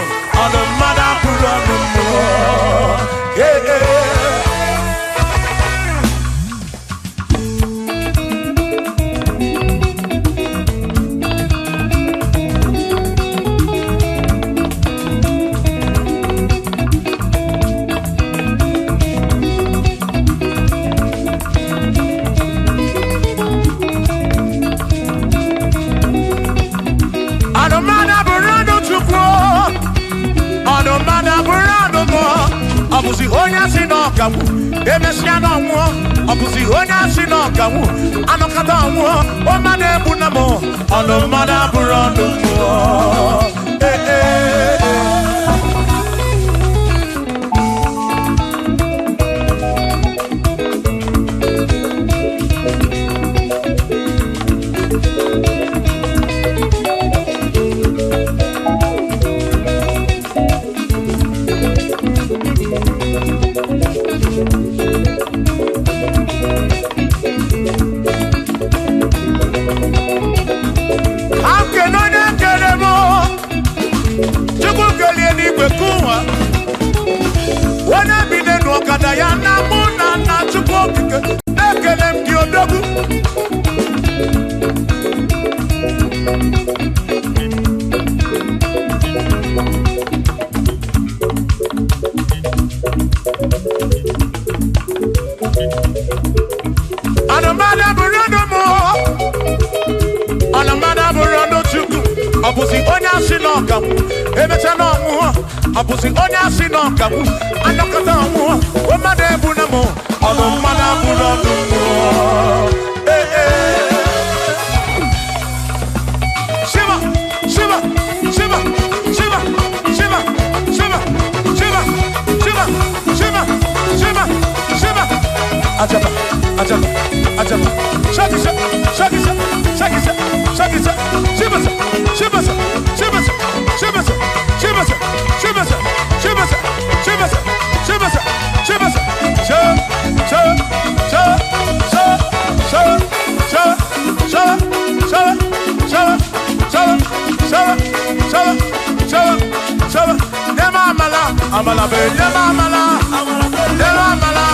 ono mada puro no muo. Yeah, yeah. Abuzi onya sinokamu, emesiana muo. Abuzi onya sinokamu, anokata muo. O madebu na mo, ono mada burando muo. Eh eh. Abuzi onya sinokamu, emechana muo. Abuzi onya sinokamu, anokata muo. O madebu na mo, ono mada burando muo. Eh eh. Shiva, Shiva, Shiva, Shiva, Shiva, Shiva, Shiva, Shiva, Shiva, Shiva, Shiva. Ajaba, ajaba, ajaba. Shakisa, shakisa, shakisa, shakisa. Shiva, Shiva, Shiva, Shiva, Shiva, Shiva, Shiva, Shiva, Shiva, Shiva, Shiva, Amala be, amala, amala, amala,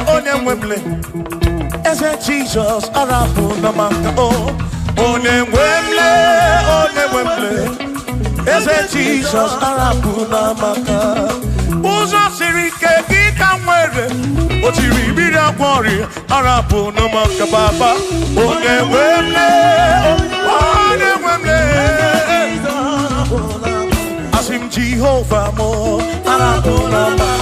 Onemwemle, ese Jesus arabu na maka oh. Onemwemle, ese Jesus arabu na maka. Uzo sirike gika mwere, otiri bira kwori arabu na maka baba. Onemwemle, asim Jehovah mo arabu na maka.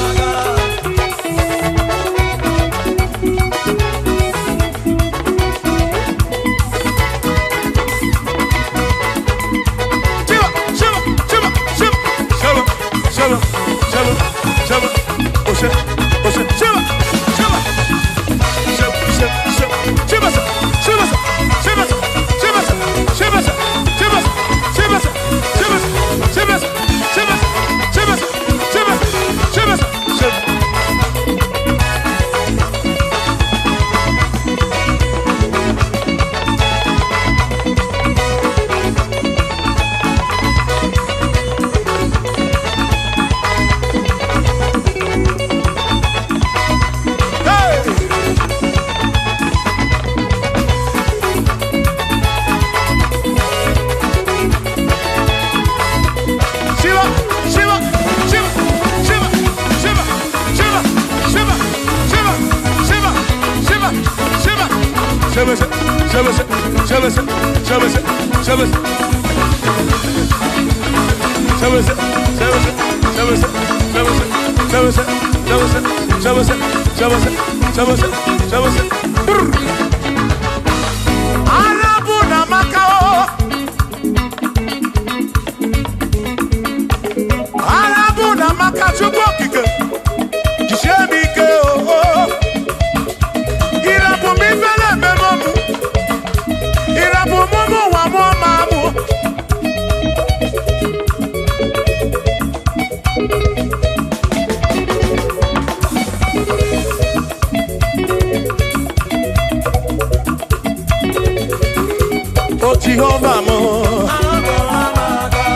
Jehovah mo,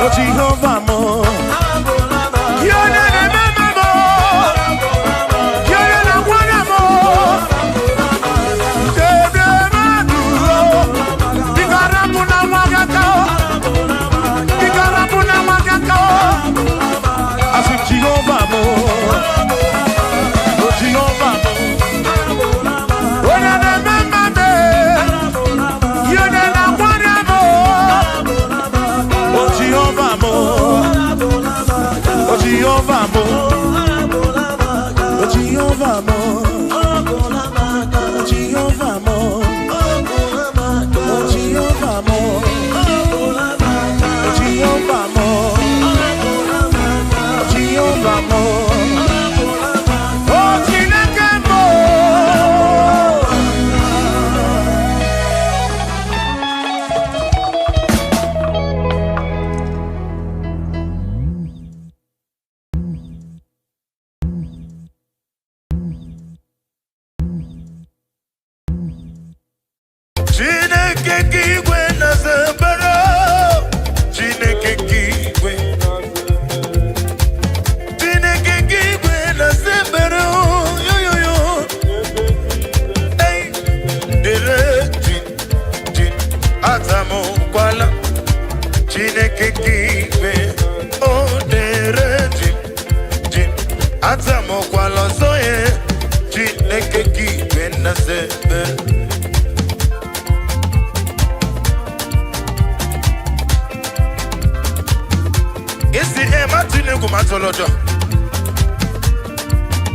oh Jehovah mo, you're not a mama mo, you're not a one mo, I said Jehovah mo, oh Jehovah mo, you're not a mama mo, you're not a one. Jehovah mo, oh Jehovah mo, oh Jehovah mo, oh Jehovah mo, oh Jehovah mo, oh Jehovah mo, oh Jehovah mo, oh Chineke mo.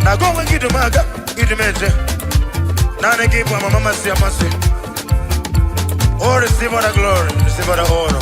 Now go and get the maga, get the measure. Now they give my mama see a mercy. Oh, receive all the glory, receive all the honor.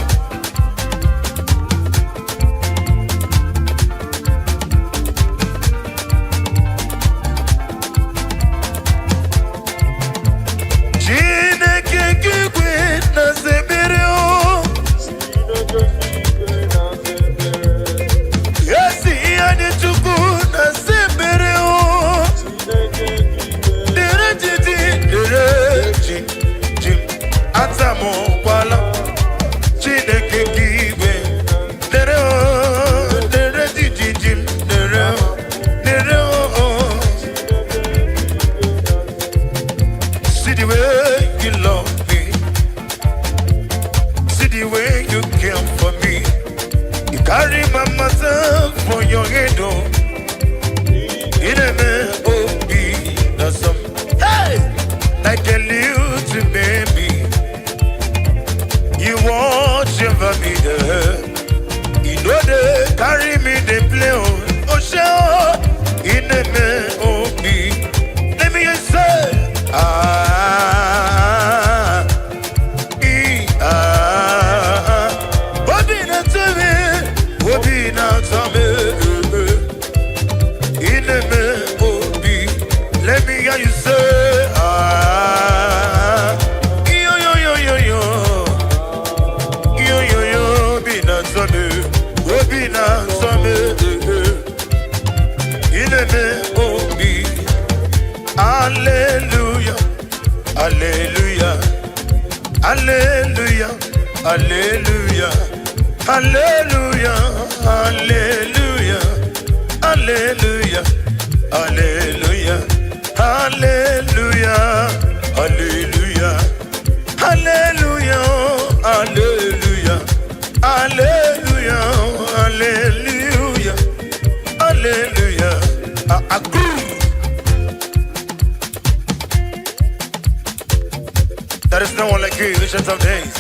Hallelujah, hallelujah, hallelujah, hallelujah, hallelujah, hallelujah, hallelujah, hallelujah, hallelujah, hallelujah, hallelujah, hallelujah, hallelujah, hallelujah, hallelujah. I agree. There is no one like you, Ancient of Days.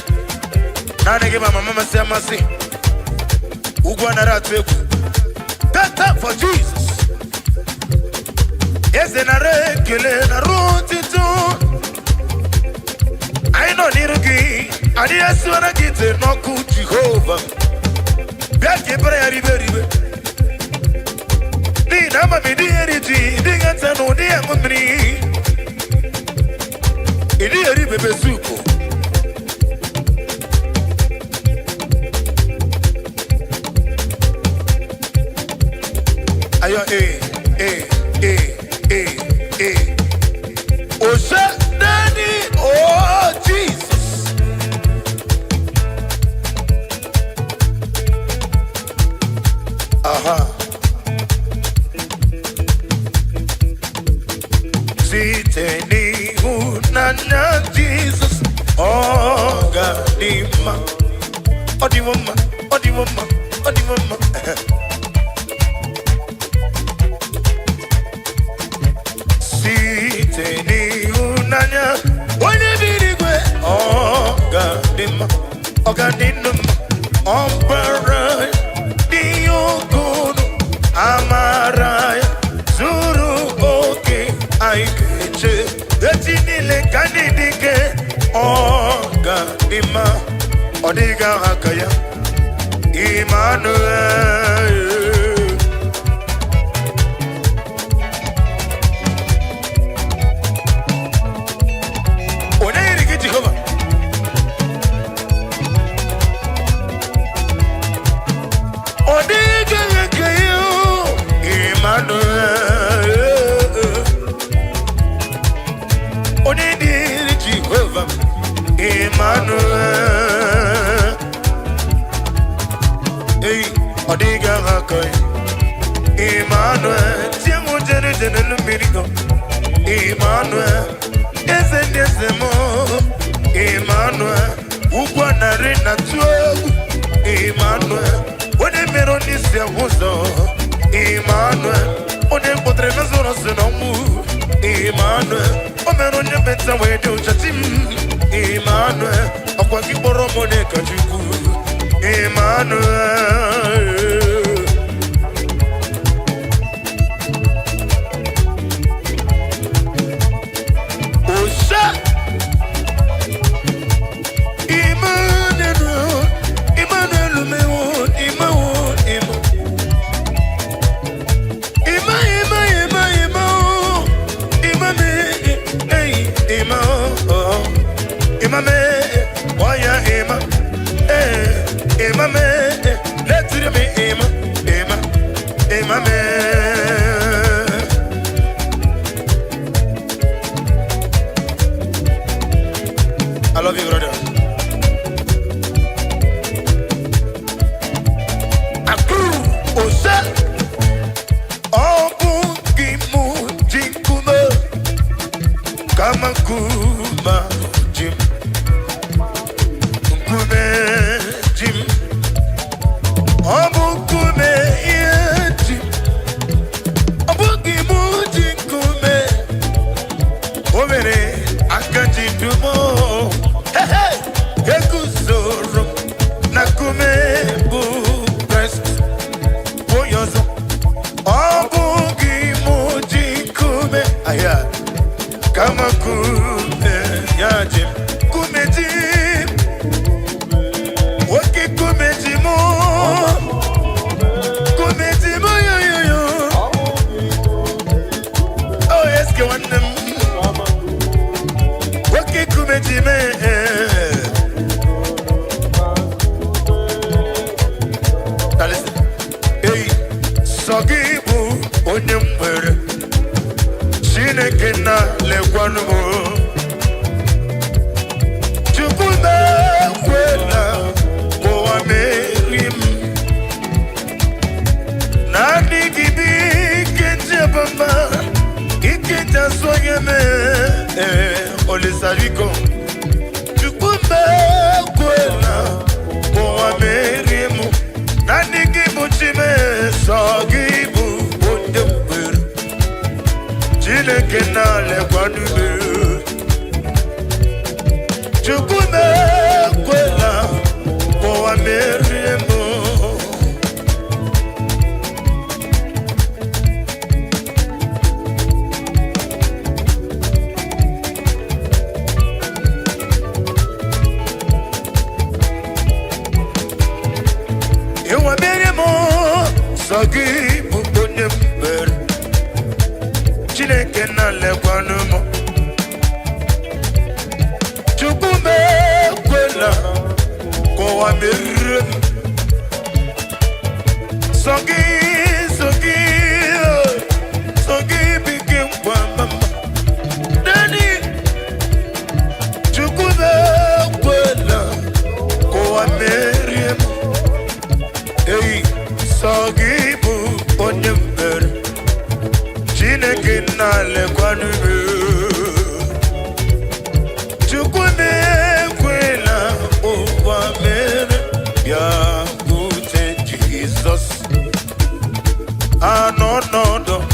Now I give my mama say, Mercy. Ugwanara Tweku. Better for Jesus. Yes, in a regular route to I know Niruki. And yes, when I get it, no good Jehovah. Back in prayer, I'm a mediator, they got to know they are money. It is a baby soup. Ayo, oh, shut daddy, oh, Jesus. Aha. Siteni unanya Jesus, oh Gadima, Odimama, Odimama, Odimama. Siteni unanya, Odibirigwe, oh Gadima, oh Gadinum, Ombara, Diogono, Amaraya, Zuru, okay. I get you. That's in the Canadique. Oh, Gadima. Odiga Hakaya. Emmanuel. Only get you over. Odiga Hakaya. Emmanuel. Emmanuel, hey, Odiga Hakai, Emmanuel, Tiamu Jenny Lumirigo, Emmanuel, Desemo, Emmanuel, Uguanarina Tuo, Emmanuel, when a meron is the Wuzo, Emmanuel, when a potregazonos no move, Emmanuel, Omeron better way to Chatim. Emmanuel, akwaki boromo ne kajuku. Emmanuel, Osha. Emmanuel, Emmanuel mewo, Emmanuel, Emmanuel. Why Emma? Emma, let's do me, Emma, I love you, brother. Akuru, Osa, Obu, Gimu, Jinkuma, Kamakuma, Jim. Jim, Abukume, Jim, Abukimu, Jinkume, Overe, Akati Dumo, hey, Yakusoro, Nakume, Bukast, Boyozo, Abukimu, Jinkume, Aya, Kamakume, Yajim, Kumeji. Sogibu onyemwere Chineke na lekwanumo Chukwuna kwela Mowa merim Nani gibi kenje bamba Iketa soyeme Olisariko Chukwuna kwela Mowa merim Nani gibu chime Sogibu onyemwere Chineke na lekwanumo Chukume kwela kwa meremo. Ewa meremo sagi bukonye mber. Chineke na lekwanumo. Chukume kwela kwa meremo. Sagi bikin kwa mama. Dani Chukume kwela kwa meremo. Hey, sagi bu onye mbere. Chineke na lekwanumo. Chukume kwela kwa mere. Ya gute Jesus. Anonodo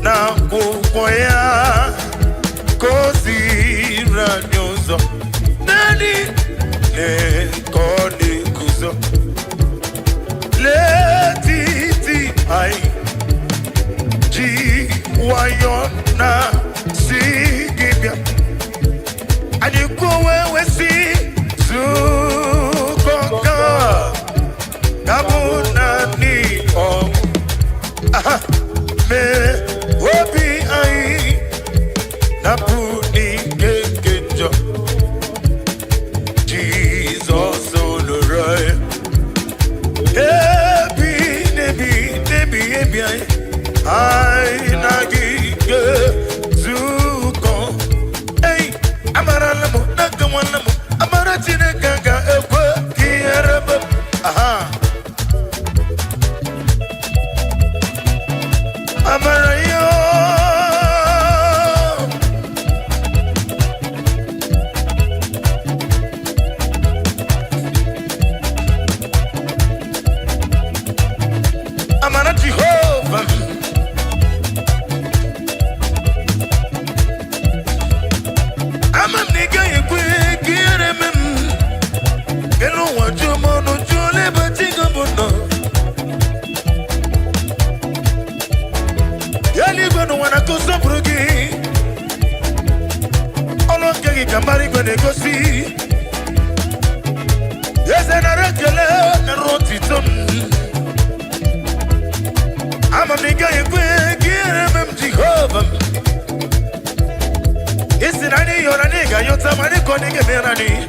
na kukwaya kozi ranyozo nani le koni kuzo le titi ai ji wayon na sigibia adikuwe wesi zukonga Kabuna ni aha me obi ai napuni kekejo Jesus olorai nebi ai nagi zuko hey amara lamo nagamwalamo amara chinekanga ekwe kierebe aha Amarayo Amara Jehovah Amam nigga yekwe kiremem Gelo wajumo no jole batinga bono Yali gwenu wana kusa brugi Olo kegi kambari gwene gosi Yeze na rekele na roti tom Ama miga yekwe kiremem Jehovah Isi nani yona niga yota mani koni gemerani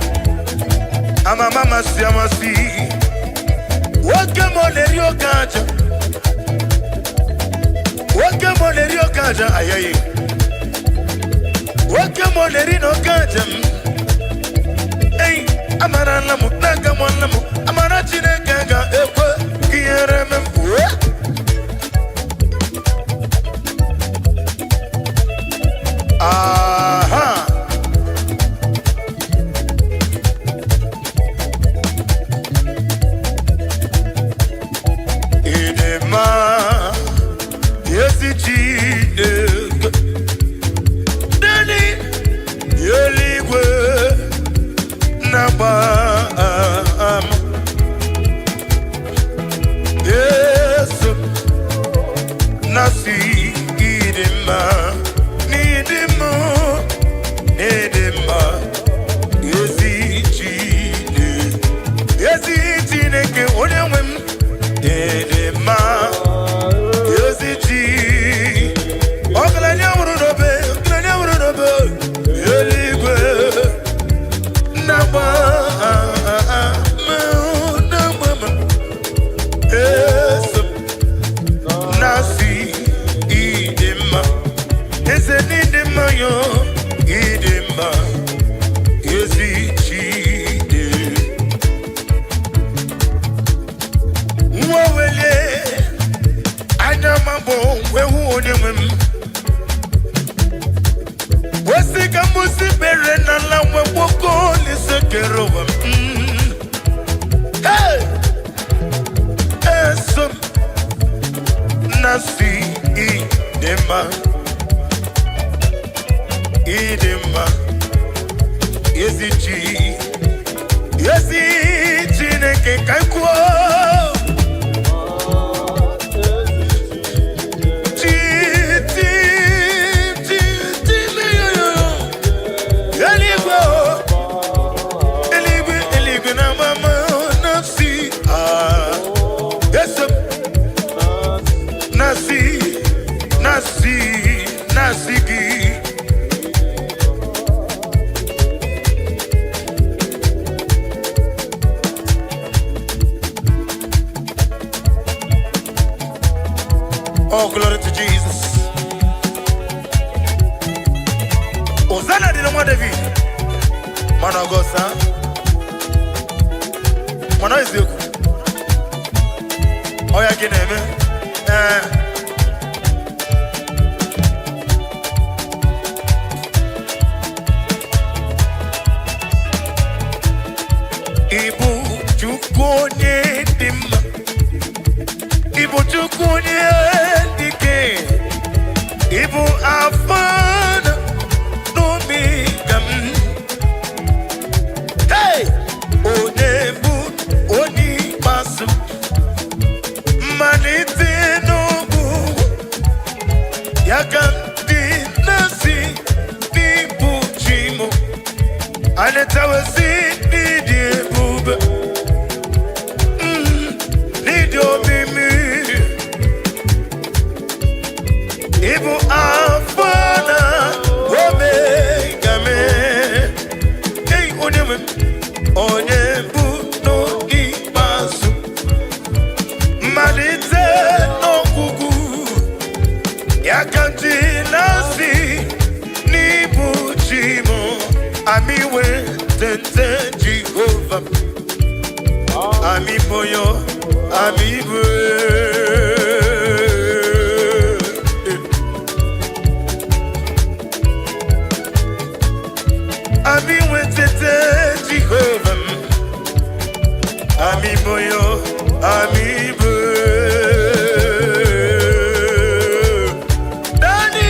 Ama mama si amasi Wake moleri okaja Wake moleri okaja ayayi Wake moleri no kaja Ey amara lamu naga mwalamu Amara chineke ga ekwe kiyereme mwe Aha Idema Yesi Chineke Dani Yeligwe Naba Yesu Nasi Idema Nidima Yesi Chineke Onyewem Idema Oglanya wurudobe Yeligwe Naba Yesu Nasi Idema Eze nidema yo Idema Yesi Chide Mwawele Anyamabo Wehu onyemem Wesika musi bere na lawe woko lisekerowa Hey! Eso Nasi Idema Oh, glory to Jesus. Hosanna di nama David. Mana gosa. Mana izeku. Oya kineme. Ibu chukonye dimma. Ibu chukonye dike. Ibu afana no migam. Hey, onebu oni masu. Manite no bu. Yakanti nasi ni buchimo. Anetawasi ni diebube. Need your mimi. Ibu afana omega me. Hey onyebu onyebu no imasu. Malite no kuku. Yakanti nasi ni buchimo. Amiwe tente Jehovah. Ami boyo, ami ami wetete Jehovah. Ami boyo, ami Dani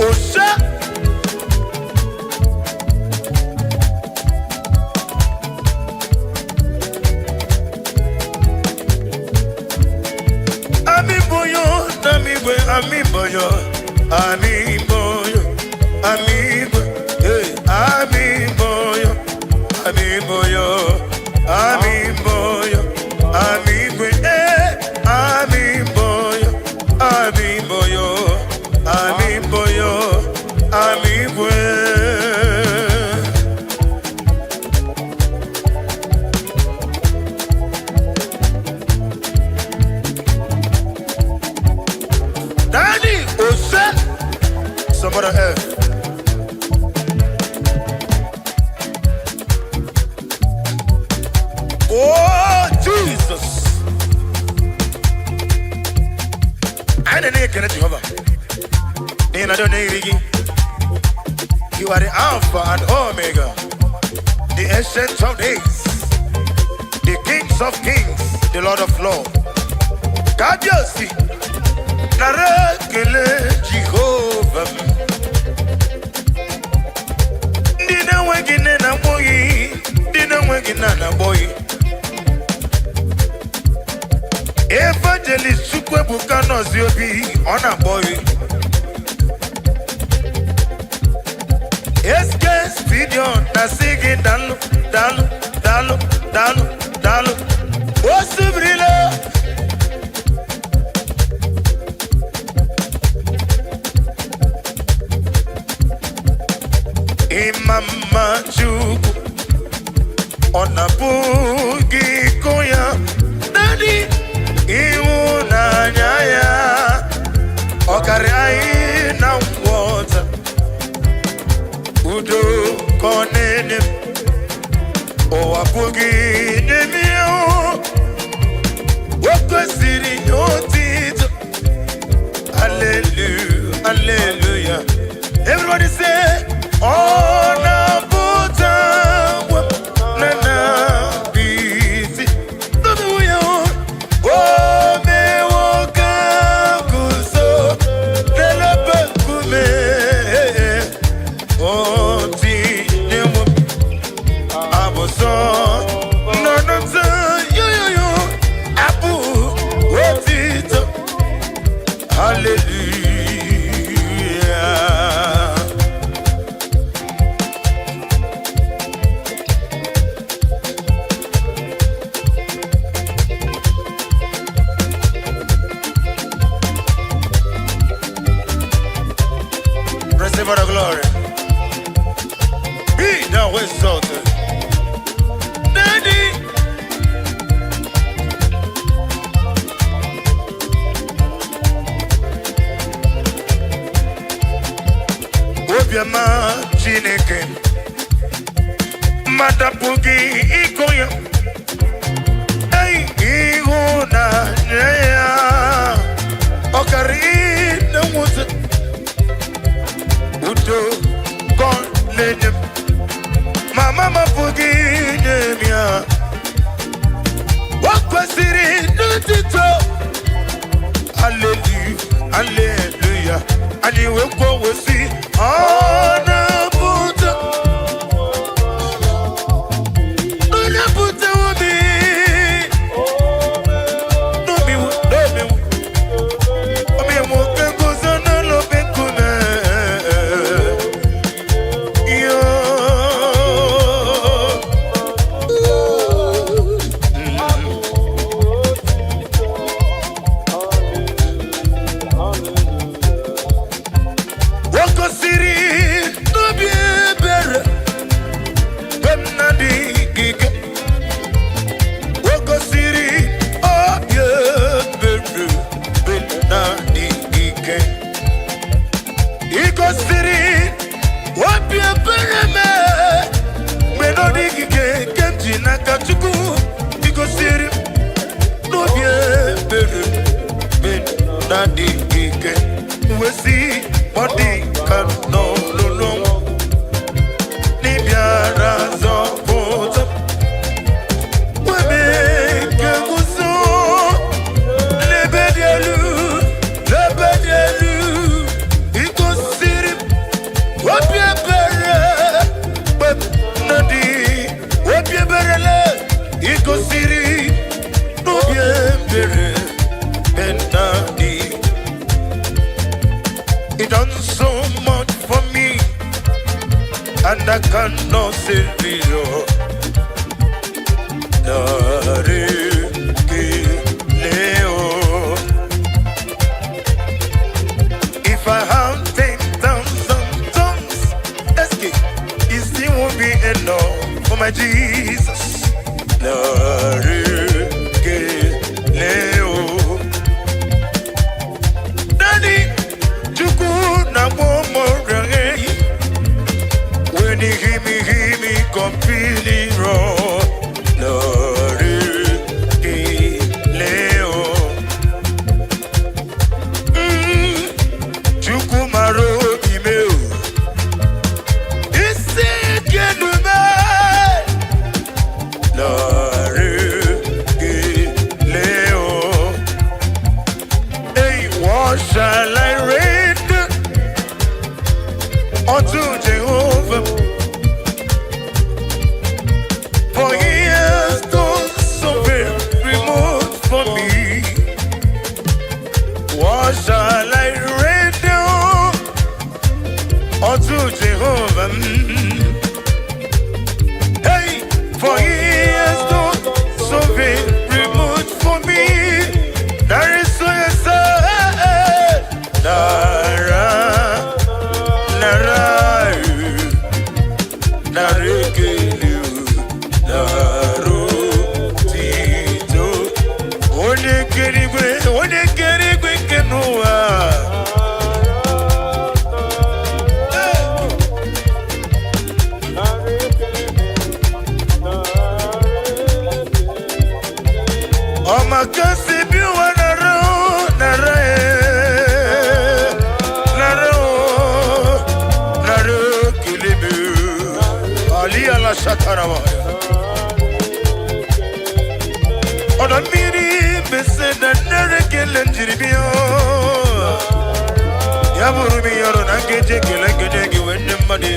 Osha. Ami boyo, ami boyo, ami boyo, ami boyo, ami boyo, hey, ami boyo, ami boyo, ami boyo, ami boyo, hey, ami boyo, ami boyo, ami boyo, ami boyo. Daddy, Ose, somebody else. Oh, Jesus. I don't need Jehovah. I don't need you. You are the Alpha and Omega, the Ancient of Days, the Kings of Kings, the Lord of Lords. God, you see. Narakele Jehovah. Dina wengine na boy, dina wengine na boy. Evangelist Sukwe Bukano Ziobi on a boy. Esque video na sigi dalu, dalu, dalu, dalu, dalu. Osubrila. Imama chuku ona bugi koya dadi iwu na nyaya okarai na water udo konene o abugi nemio wako siri yotito. Hallelujah, hallelujah. Everybody say ona buta na busy. Hallelujah. Oh me woka kuso delebe kume. Oh ti nemu aboso no for the glory. Be thou exalted. Daddy. Obiama Chineke Matapugi Ikoya Hey Ihuna Neya Okari Namuza Udo Kon Lenyem Mama Mapugi Nemia Wakwasiri Nutito Hallelujah Hallelujah and you will go with see on the Buddha. On the Buddha will be. No me, no me. I mean, what can go on the Lobekuna? Yo. He done so much for me, and I cannot say zero. If I have 10,000 tongues, it still won't be enough for my Jesus. Daddy, when he hear me completely wrong. What shall I render unto Jehovah? For he has done so very much for me. What shall I render unto Jehovah? Hey, for he has done so very much for me. There is so yes, Nara, Nara, Narekelu, Naro, Tito, One Kerigwe, Kenua. Oh, my God, if you want to run, Nara. La Shatarava on a mini besed and Nerekel and Jiribio Yaburumi or an Angelic like a when the money.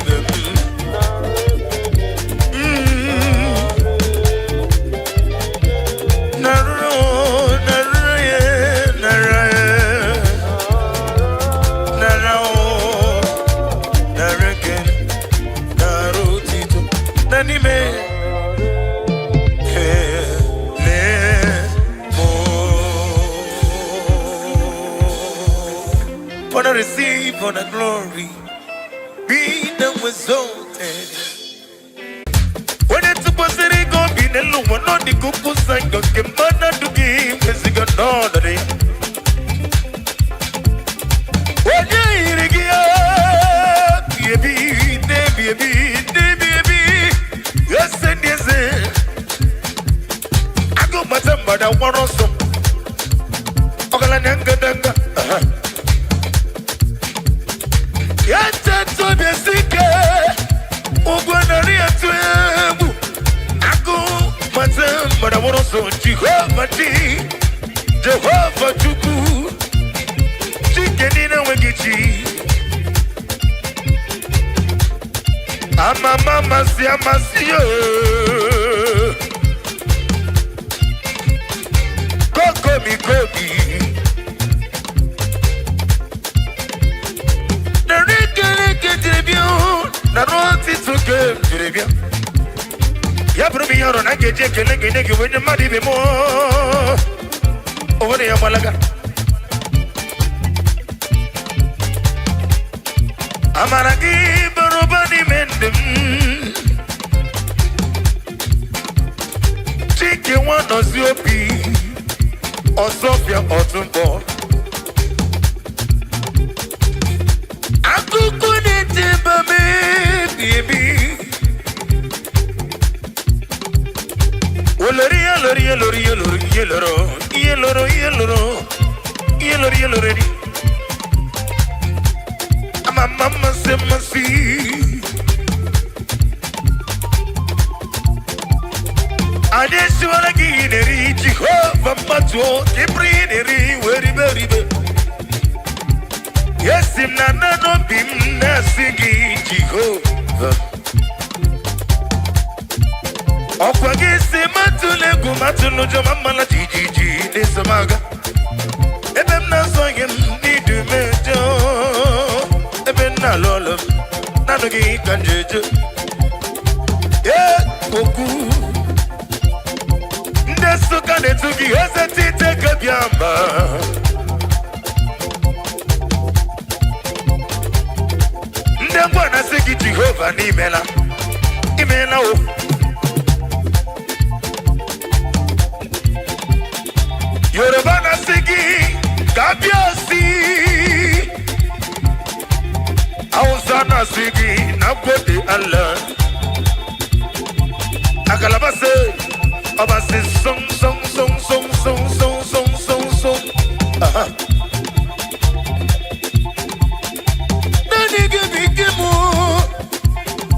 Receive all the glory, them was so when it's supposed to go be the low, not the cuckoo sang, don't get mother to give, because you got all the day. When you hear it, baby, yes, and yes, I go, but I want also. Ogalananga, Yata to the sick, Uganaria to Aku, Matam, but I want also Jehovah Chuku, Chicken in a Wagichi. I'm a mama, see, I'm a see. Komi. The Ricky debut, the Roti to game to the bien. Yabrumi on a get you with the money more over the Malaga. Amaragi, Barobani Mendem. Chicken one or zero P. Or Sophia or Tumbo. I could go to baby. Yellow. I'm a mama, say, I just wanna get a Jehovah Mato, the breedery, very. Yes, in another beam, Nasigi, Jehovah. Okwagese Matule, Gumatuno, Jamala, GG, this maga. Eben Nasoyam, need to measure. Eben Nalolo, Nanagi, Kanju. Yeah, Oku. Suka de tuki ose tite kabyamba Ndembwana siki Jehovah ni imela o Yoruba na siki kabiosi Hausa na siki na kote Allah Akalabase Aba say song.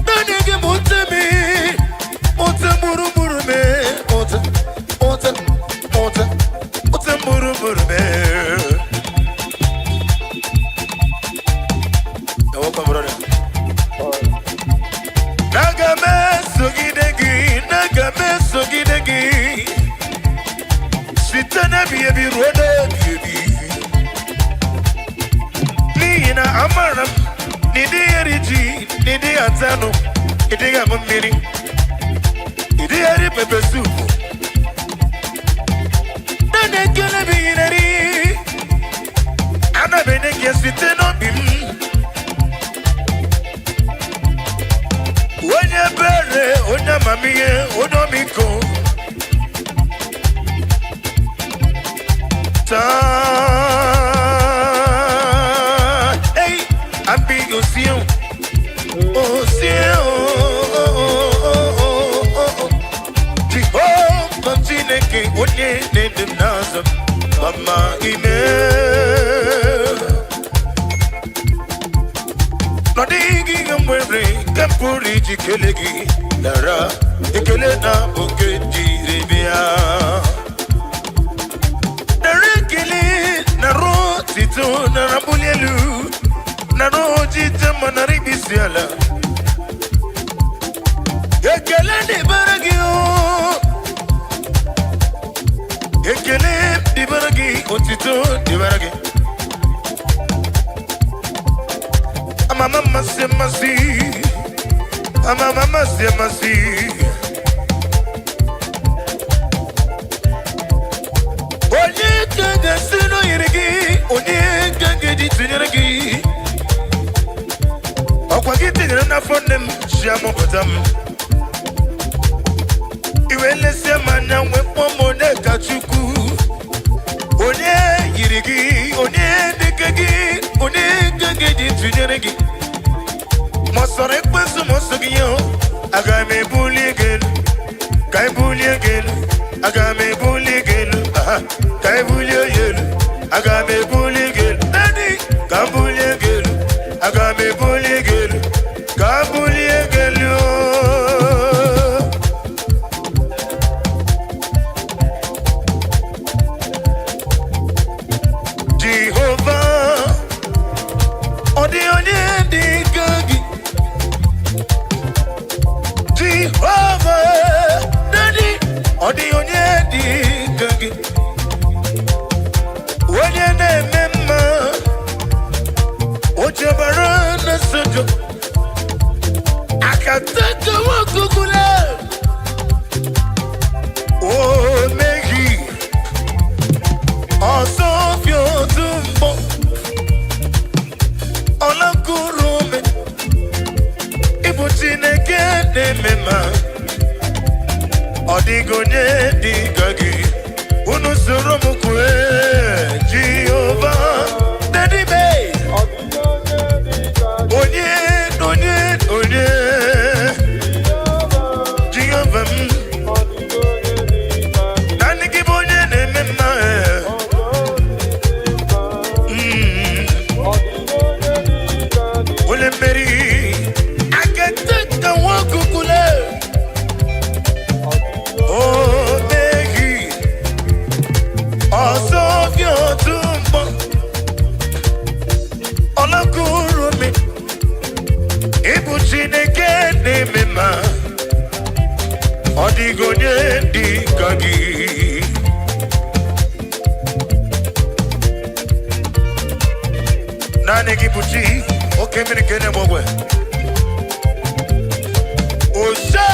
Nani mo temi, ote muru me, ote muru me. You're welcome, brother. Nagame sogidegi. Sitana baby roda baby. Nina amaram, nidi eriji, nidi atano, nidi amamiri, nidi eri pepe soup. Nane kele bineri, ana bene kesiteno bim. Onya bere, onya mamiye, onomiko. Hey, I'm big ocean. Jehovah, Jineke, Onye, Nedem Nazam, Mama Ime. Nodigi, Mwere, Kampuri, Jikelegi, Dara, Ekelena, Bokeji, Rebia. Naro tito narabulelu naro jita manaribisiala ekele di baragio ekele di baragi otito di baragi amama semasi Onye gange di tunyeregi Okwagiti na fonem shamo batam iwele se mana we pomo ne kachuku onye yirigi onye dekegi onye gege tunyeregi mosore kwesu mosugiyo agame bully again kai bully again agame bully again kai bully again agame bully again daddy kai bully again agame bully again kai bully again Jehovah odi onye di gagi Jehovah daddy odi onye di gagi onye na-ememma ojabara na sojo akataka wakukula o mehi osofio tumbo olakurume ibu Chineke na-ememma odigonye digagi unu soro mukwe Jehovah daddy be onye Jehovah nani kibonye na-ememma ole meri akataka wakukule oh mehi osofio tumbo olakurumi ibu Chineke na-ememma odigonye digagi nani kibuchi oke mini kene mogwe osha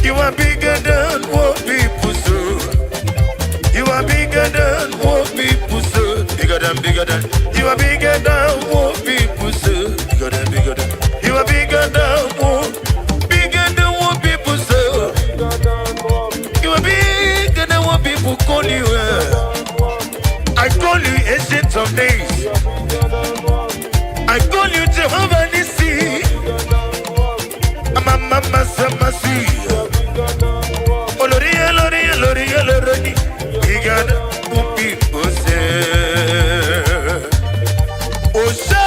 You are bigger than what people say. You are bigger than what people say. Bigger than. You are bigger than what people say. Bigger than. You are bigger than what people say. You are bigger than what people call you. I call you ancient of days. I call you Jehovah Nissi. Mama Samasi. Olori. Bigger than what people say. Osha.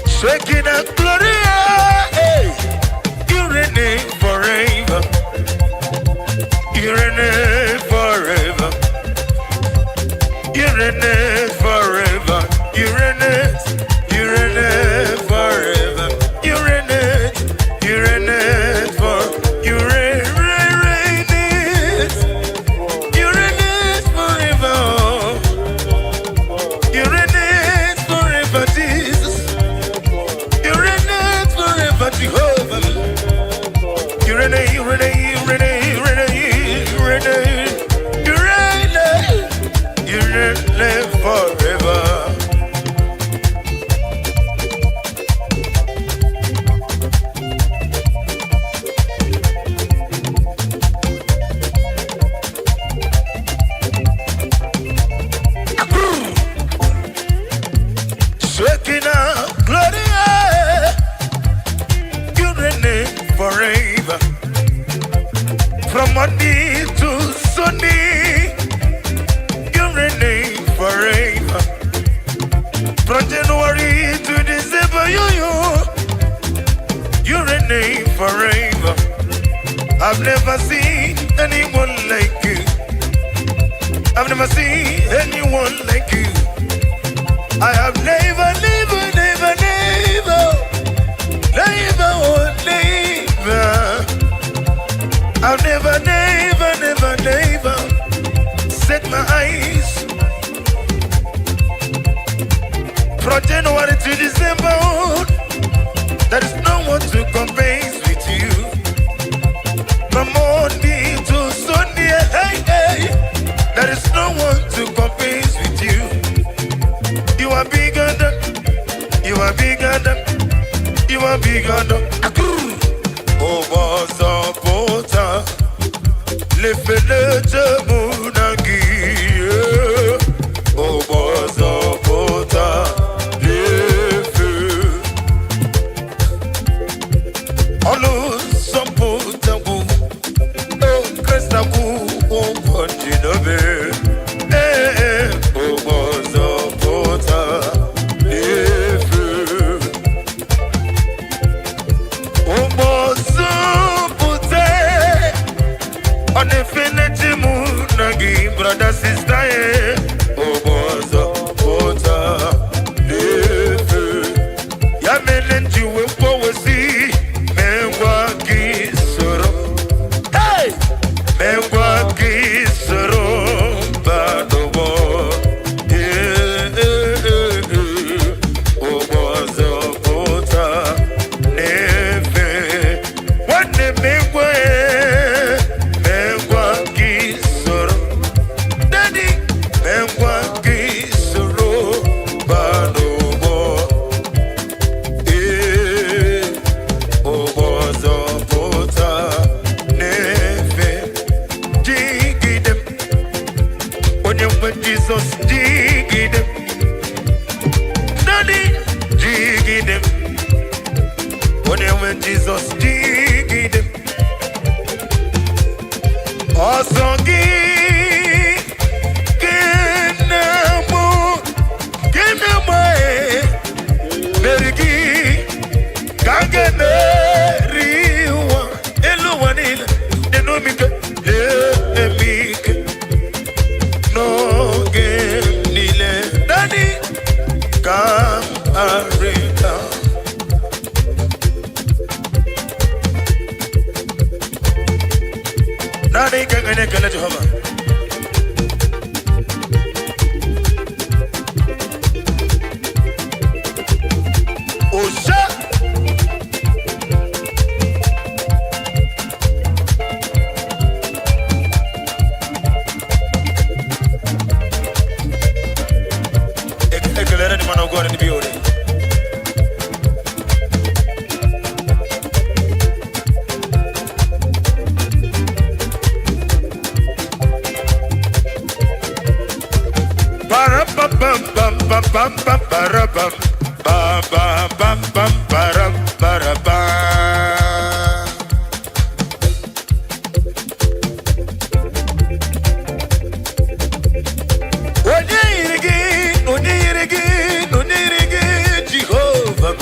Shaking and Gloria. Hey. You reign forever. You reign forever. You reign forever. You reign forever. You reign for. You reign forever. You reign forever, Jesus. You reign forever, Jehovah. You reign forever. I've never seen anyone like you. I've never seen anyone like you. I have never, never, never, never, never, oh, never. I've never, never, never, never set my eyes from January to December. There is no one to compare with you. From Monday to Sunday, hey, hey, there is no one to compare with you. You are bigger than, you are bigger than, you are bigger than. Oh, boss of water, lift the moonagi. Oh, boss of water, lift all some water. Oh, Christabu, oh, Continue. Oh, boss of water, lift oh, boss of water. On infinity moon, Nagi, brother, sister, oh, boss of water, lift Yamen, you will poesy, men walk is sorrow. Hey, men walk is sorrow, but the war, oh, boss of water, never. What the men walk is sorrow. Daddy, men walk is sorrow, but the war, oh, boss of water, never. Jiggy them, when you put Jesus, jiggy them. Daddy, jiggy them, when you went Jesus, jiggy them. Also, Merigi, Kanganeriwa, Eluanil, Denomica, Emik, no game, Nile, Danny, come, Arita. Nani Kanganeka, Jehovah. Osha. Ekelera ni man of God in the building. Bam bam bam bam bam bam bam. Bam bam bam bam bam bam bam. Onirigi, Jehovah.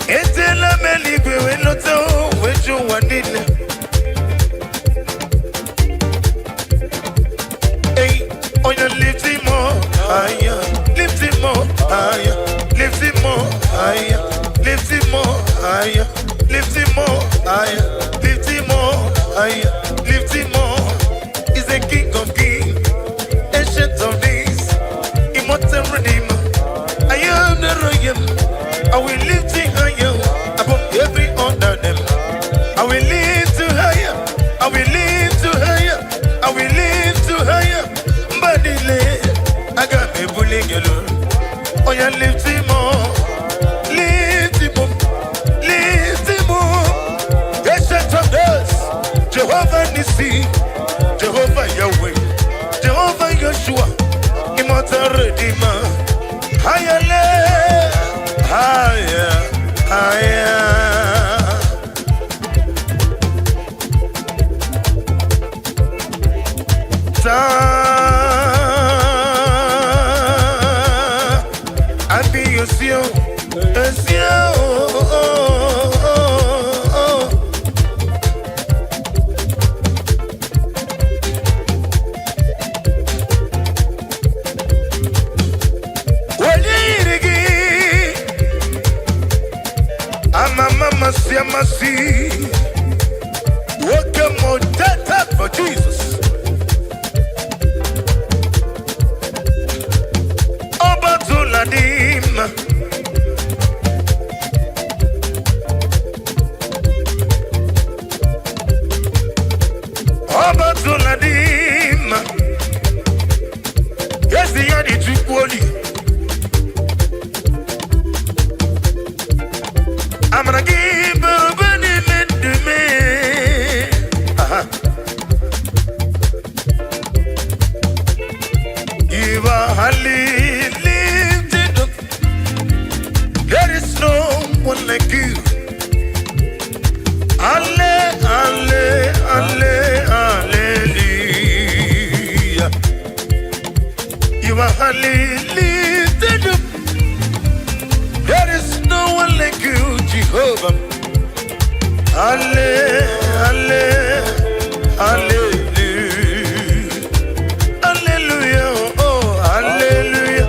Etela meligwe weloto weju wanile. Hey, on your lift him more higher, lift him more higher, lift him more higher, lift him more higher, lift him more higher, lift him more higher, lift him more. He's the King of Kings, ancient of days, immortal Redeemer. I am the royal. I will lift him higher above every other name. I will lift you higher. I will lift you higher. I will lift you higher. Badile, I got me bullying you. Oh, yeah, lift him up. Lift him up. Lift him up. Ancient of days, Jehovah Nissi, Jehovah Yahweh, Jehovah Yeshua, immortal Redeemer. Higher, higher, higher. mercy. Welcome on that for Jesus. Obatuladim. Obatuladim. Yes, the only true quality. I'm gonna give a benefit to me. You are highly lifted up. There is no one like you. Alle, alle, alle, hallelujah. You are highly lifted up. There is no one like you, Jehovah. Alle, alle, hallelujah. Hallelujah, oh, hallelujah.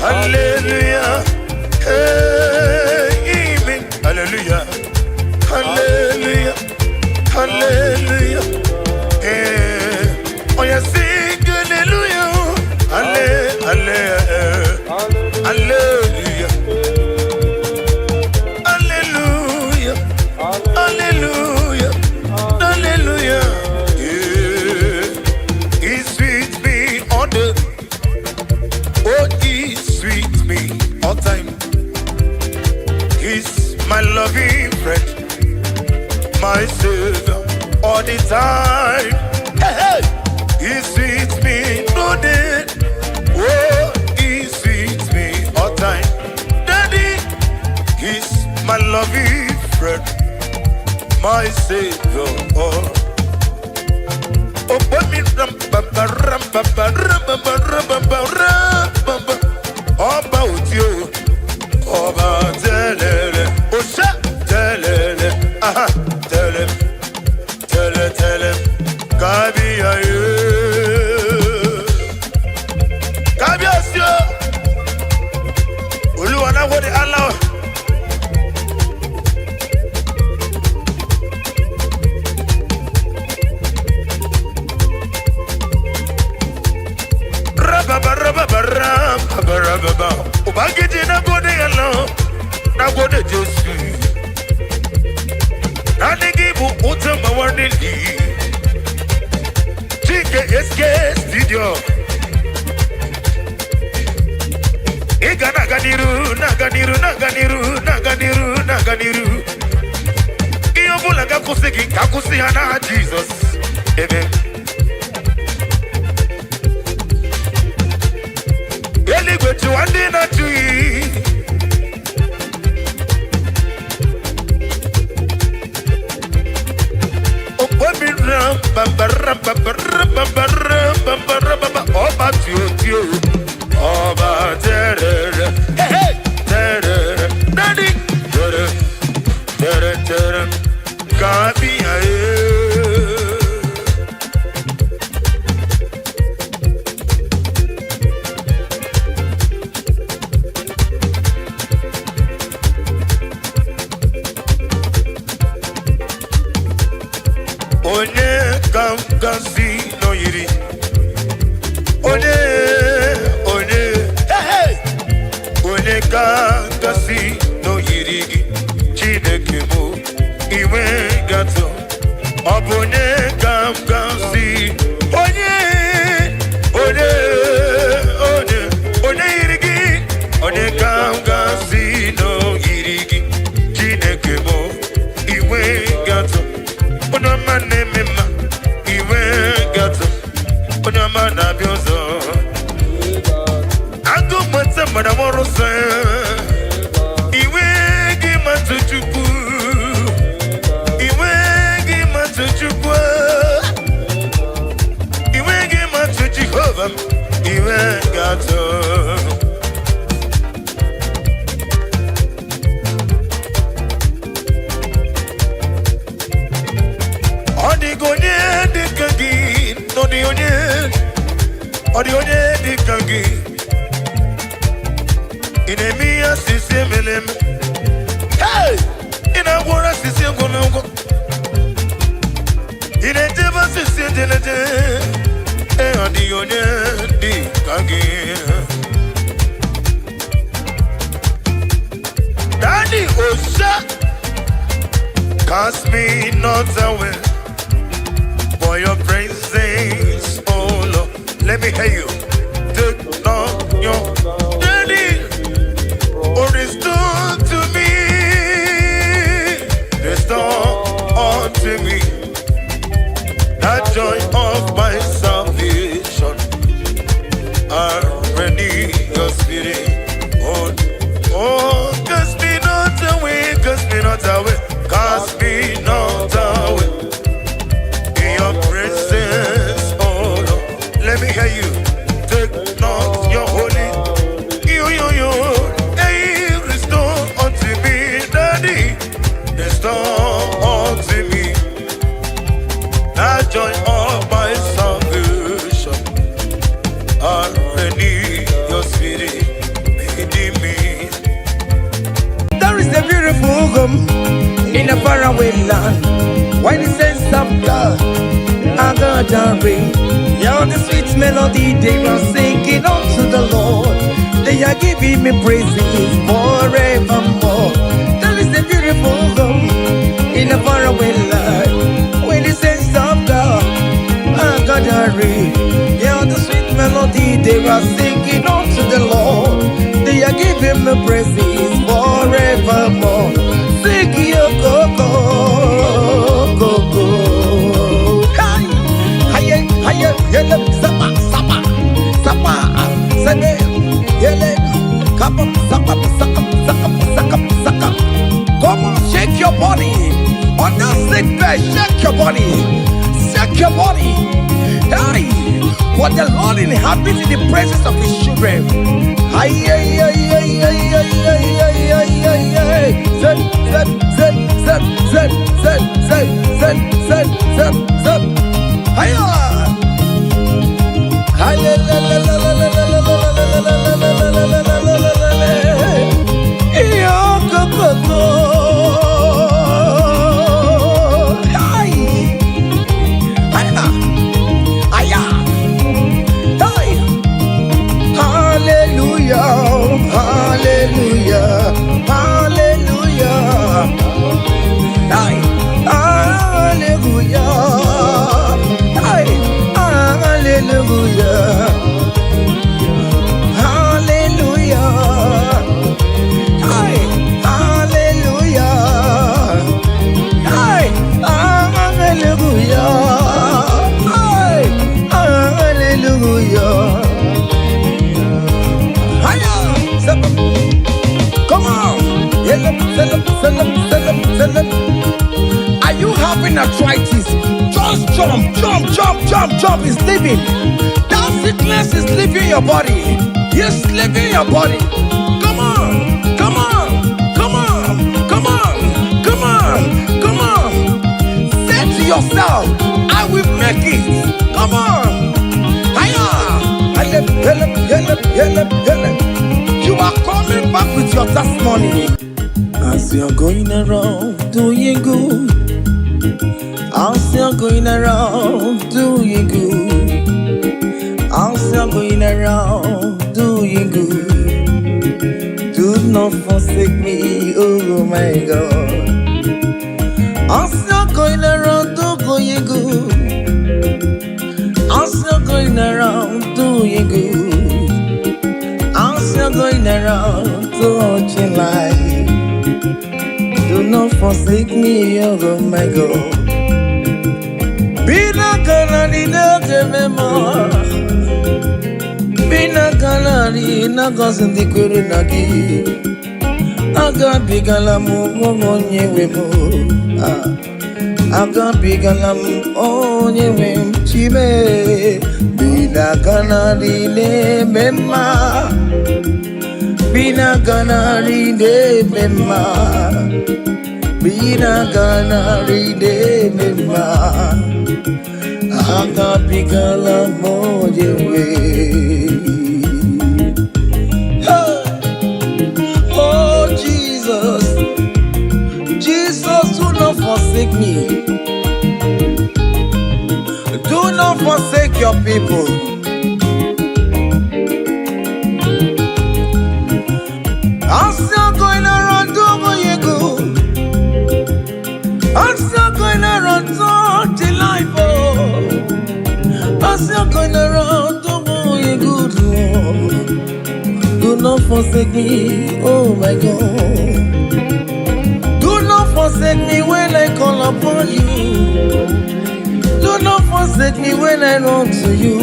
Hallelujah. Hey, amen. Hallelujah. Hallelujah. Hallelujah. Hey. Oh, yeah, sing hallelujah. Hallelujah. Hallelujah. Hallelujah. Hallelujah. Hallelujah. Yeah. He's sweet me on the. Oh, he's sweet me all time. He's my loving friend, my savior all the time. Hey, hey. He's sweet me no day. Oh, he's sweet me all time. Daddy, he's my loving friend, my savior. Oh, but me ram ba ba ram ba ba ram ba ba ram ba ba ram ba ba. About you, about telele, oh sha telele, aha tele, tele, kabi aye, kabi asyo, uluwana wodi Allah. Ubangiji na gode Allah, na gode Jesu. Na nigibu utama wardili. Chike eske studio. Iga naganiru. Iyobula gakusigi kakusihana Jesus. Amen. Eligwe chuandi na chui. Obi ram bamba ram bamba ram bamba ram bamba ram bamba. Oba tio. Oba terere. Hey hey. Terere. Daddy. Terere. Kabi aye. Onye kamkasi no yiri. Onye, hey hey. Onye kamkasi no yiri. Chineke mo iwe gato. Obonye kamkasi. Onye yiri. Onye kamkasi no yiri. Chineke mo iwe gato. Ono mane mema iwe gato. Ono mana biozo. Ago mata mana worosa. Iwe gi matuchuku. Iwe gi matuchuku. Iwe gi matuchuku. Iwe gato. Odionye di kangi. Inemia sisi melem. Hey! wora sisi ngono. Ineteba sisi denete. Adi onye di kage. Daddy Osha, cast me not away for your presence, oh Lord. Let me hear you. Take not your daddy, or restore to me, restore unto me that joy of my salvation. I renew your spirit, oh, cast me not away, cast me not away, cast me not away. In your presence, oh Lord, let me hear you. Take not your holy, you, hey, restore unto me, Daddy, restore unto me that joy of my salvation. I renew your spirit within me. There is a beautiful home in a faraway land. Why the sense of God, I got a ring. Yeah, the sweet melody they are singing unto the Lord. They are giving me praises forevermore. There is a beautiful home in a faraway land. When the sense of God, I got a ring. Yeah, the sweet melody they are singing unto the Lord. They are giving me praises forevermore. Sing your go. Hiya, yele, sapa, sene, yele, kapa, saka. Come on, shake your body. On that sick bed, shake your body. Shake your body. Hey, what the Lord inhabits in the presence of His children. Hiya, Are you having arthritis? Just jump. It's leaving. That sickness is leaving your body. It's leaving your body. Come on. Say to yourself, I will make it. Come on. You are coming back with your testimony. As you're going around doing good, as you're going around doing good, as you're going around doing good, do not forsake me, oh my God. As you're going around doing good, as you're going around doing good, as you're going around touching life, do not forsake me, oh my God. Be not gonna need a more. Be not gonna need a cousin the Koinonia. I got big alamu on you. I got big alam on you. Chibe. Be not gonna need a memma. Be not gonna need a memma. Bina gana ride ma aga bigala moje we. Oh Jesus, Jesus your people. I'm still going around doing you good. I'm still going around the life. I'm still going around doing you good, Lord. Do not forsake me, oh my God. Do not forsake me when I call upon you. Do not forsake me when I run to you.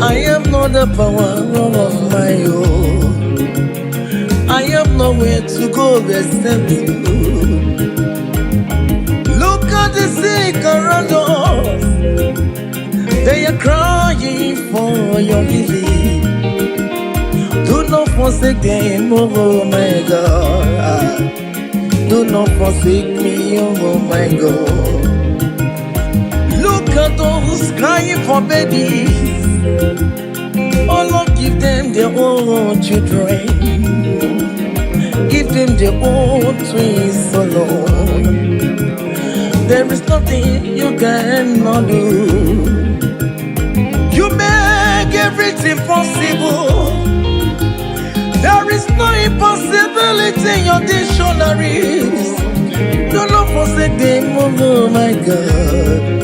I am not the power of my own. I have nowhere to go except you. Look at the sick around us. They are crying for your healing. Do not forsake them, oh my God. Do not forsake me, oh my God. Look at those crying for babies. Oh Lord, give them their own children. Give them their own twins, oh Lord. There is nothing you cannot do. You make everything possible. There is no impossibility in your dictionaries. Do not forsake them, oh my God.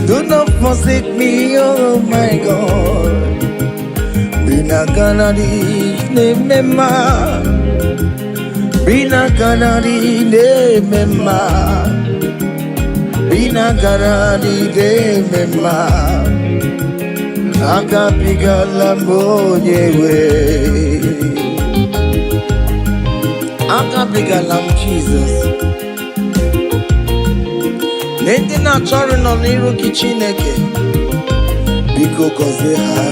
Do not forsake me, oh my God. Bina kanadi ne mema. Bina kanadi ne mema. Bina kanadi ne mema. Akapiga lambo yewe. Akapiga lam Jesus. Nende na chọrọ nọ n'iru gị Chineke. Biko gọzie ha.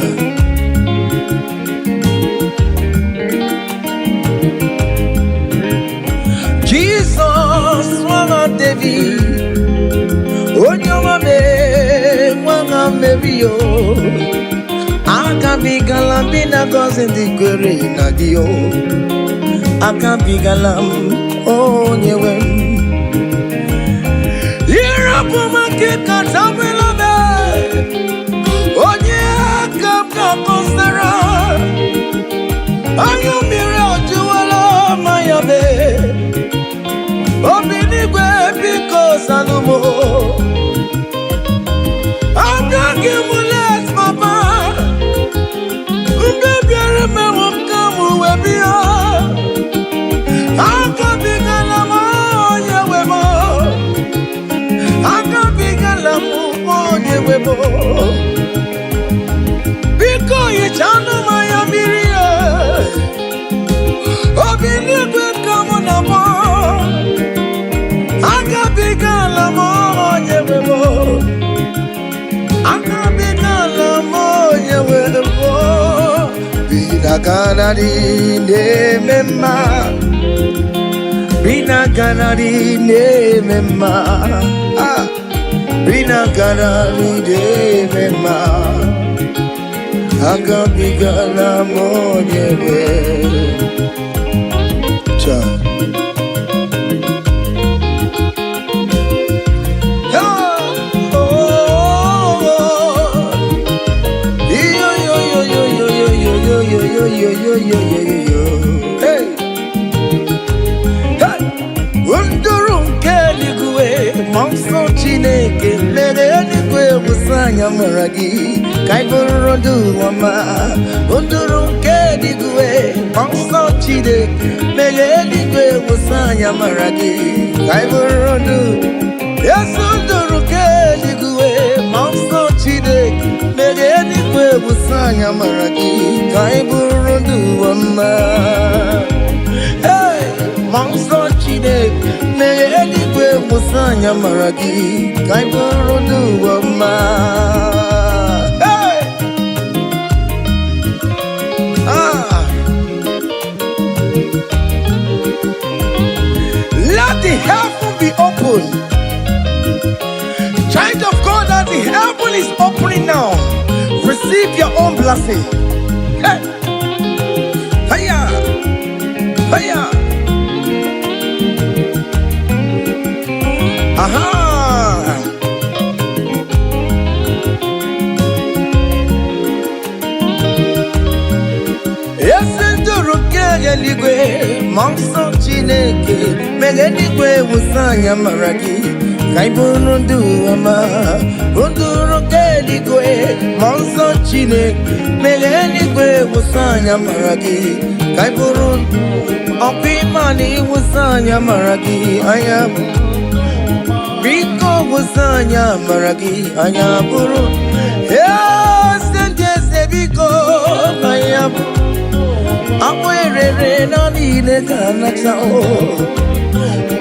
Jesus, nwa David. Onye ọma mee, nwa Mary o. Akabigala mbina gọzie ndị kwere na gị o. Akabigala m onye nwe m. Yirapumake tabelabe. Onye akabka kosara. Ayumire ojuwala mayabe. Obinigwe biko salumo. Agagimulet papa. Mbebiare mewakamu webia. Akabigala moye wemo. Akabigala moye wemo. Biko yichanu mayamirie. Obinigwe kamunamo. Akabigala moye wemo. Akabigala moye wemo. Bina kanadi ne mema. Bina kanadi ne mema. Bina kanadi ne mema. Akabigala moye wemo. Cha. Hey, unduru nke eluigwe, mmụọ Chineke mere eluigwe wụsanya mara gị ka ị bụrụ ndụ ọma. Unduru nke eluigwe, mmụọ Chineke mere eluigwe wụsanya mara gị ka ị bụrụ ndụ. Yesu nduru nke eluigwe, mmụọ Chineke mere eluigwe wụsanya mara gị ka ị bụrụ ndụ ọma. Hey, mmụọ Chineke mere eluigwe wụsanya mara gị ka ị bụrụ ndụ ọma. Hey! Let the heaven be open. Child of God, that the heaven is opening now. Receive your own blessing. Hey! Hiya! Hiya! Aha! Monso Chineke, Megani Kwe Wusanya Maragi, Kaibunu Ama, Unduru Kedi Kwe, Monso Chineke, Megani Kwe Wusanya Maragi, Kaibunu Opimani Wusanya Maragi, I am Biko Wusanya Maragi, I am Buru. Yes, and yes, Biko, I am. Awere na nile kanata o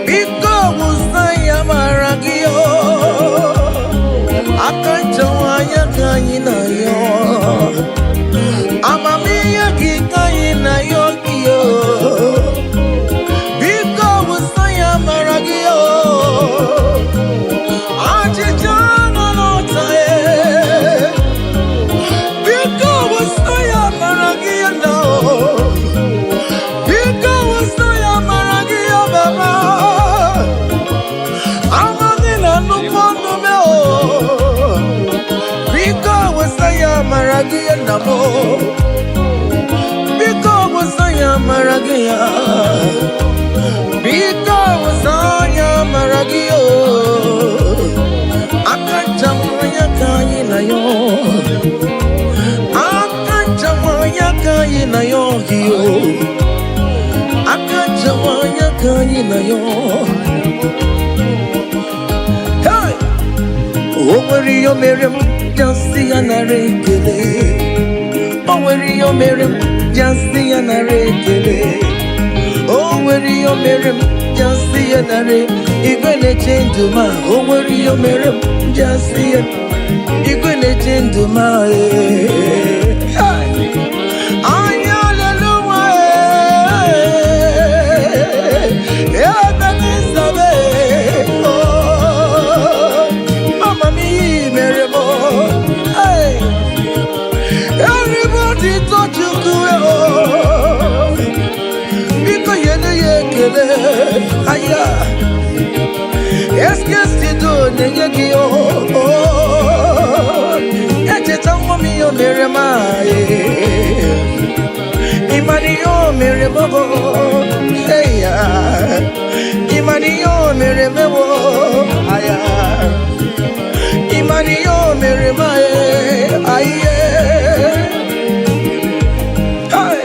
Biko musaya maragio Akanchawanya kanyina yo Amamiya kikanyina yo kiyo Biko musaya maragio Achichana notae Biko musaya maragio no Maragia namo Biko wasaya maragia Biko wasaya maragio Akachamaya kaina yo Akachamaya kaina yo hiyo Akachamaya kaina yo Hey! Over your Miriam Just see an arekele. Oh, where you Miriam? Just see an arekele. Oh, where you Miriam? Just see an are. You're gonna change to my. Oh, where you Miriam? Just see it. You're gonna change to my. Yeah, that is the way. Oh, Mama me, Miriam. Everybody touch you because you know you can. Aya, yes, you do. Negi oh, it's a woman you marry my. Imani you marry bobo. Hey, Imani you marry bobo. Aya. Imani yo mere mae aye. Hey,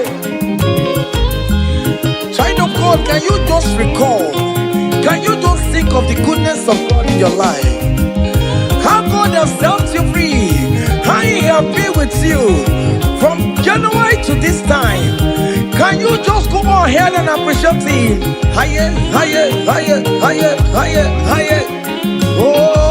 child of God, can you just recall? Can you just think of the goodness of God in your life? How God has set you free. How He has been with you from January to this time. Can you just go ahead and appreciate Him? Higher, higher, higher, higher, higher, higher. Oh.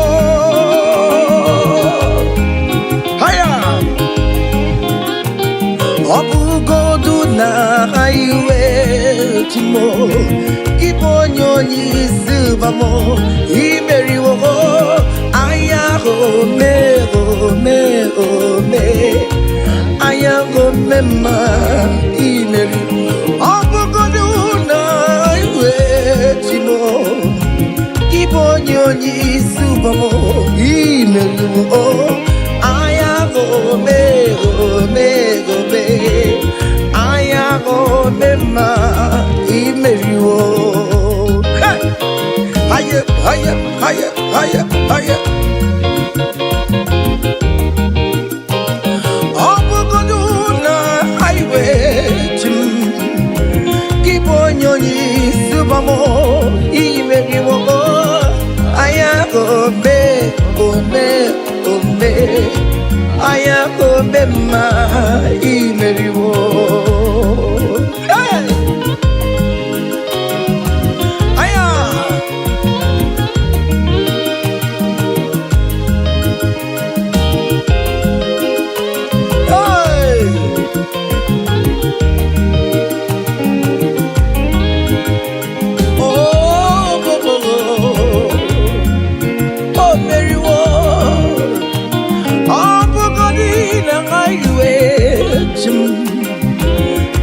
Obugodu na iwe chimo Ibonyo nisubamo Imeriwo Ayago me Ayago mema Imeri Obugodu na iwe chimo Ibonyo nisubamo Imeriwo Ayago me Ayago mema imeriwo. Hey, higher, higher, higher, higher, higher. Obugoduna highway chim. Kibonyoni subamo imeriwo. Ayago me. Ayago mema imeriwo. Hey! Aya! Hey! Oh, meriwo.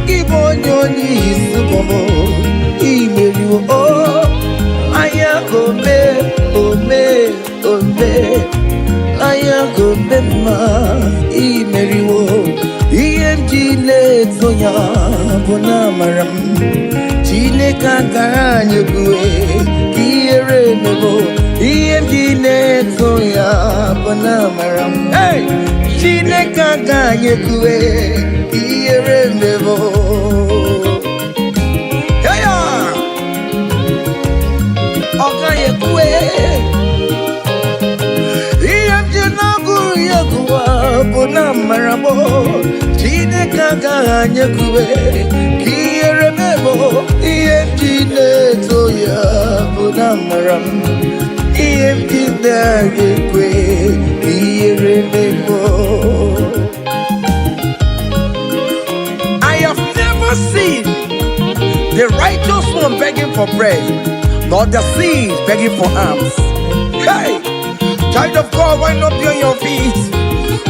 Ibonyoni subomo imeriwo oh ayago me ayago mema imeriwo IMG letsoya bona maram Chineke aganyekwe kiere mebo Chineke Bonamaram. Hey, Chineke aganyekwe kiere mebo. Hey, aganyekwe. Bonamarabo, Chineke aganyekwe kiere mebo Chineke toya bonamaram Chineke aganyekwe kiere mebo. I have never seen the righteous one begging for bread, nor the seed begging for alms. Hey, child of God, why not be on your feet?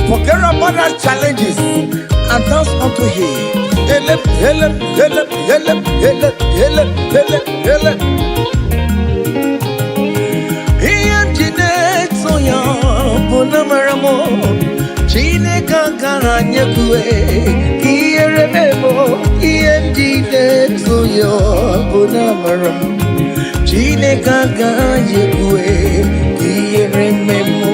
Forget about our challenges and dance unto Him. Help, help, help, help, help, help, help, help. Chineke soya bonamaramo. Chineke aganyekwe kiere mebo. Chineke soya bonamaram. Chineke aganyekwe kiere mebo.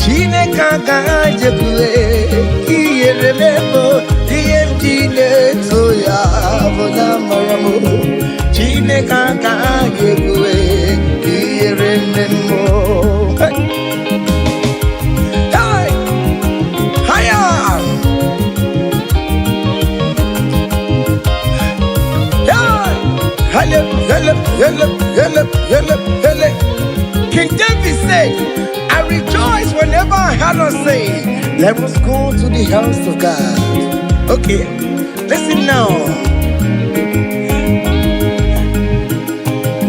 Chineke aganyekwe kiere mebo Chineke toya bonamaramo. Chineke aganyekwe kiere mebo. Hey, hiya. Help, help, help, help, help, help. King David said, I rejoice whenever I had us say, let us go to the house of God. Okay, listen now.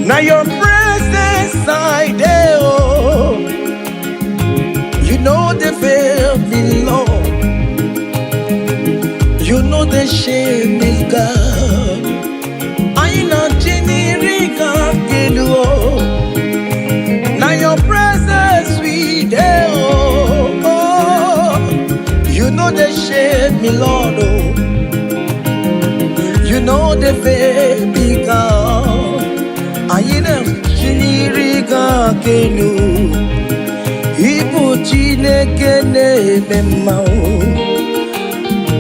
Now your presence I there, oh, you know the fear me, Lord. You know the shame is God. I know Jinirika Gelu. Now your presence we there, oh, you know the shame me, Lord, oh, you know the baby God. I know Jinirika Gelu. Ibu Chineke ne mema,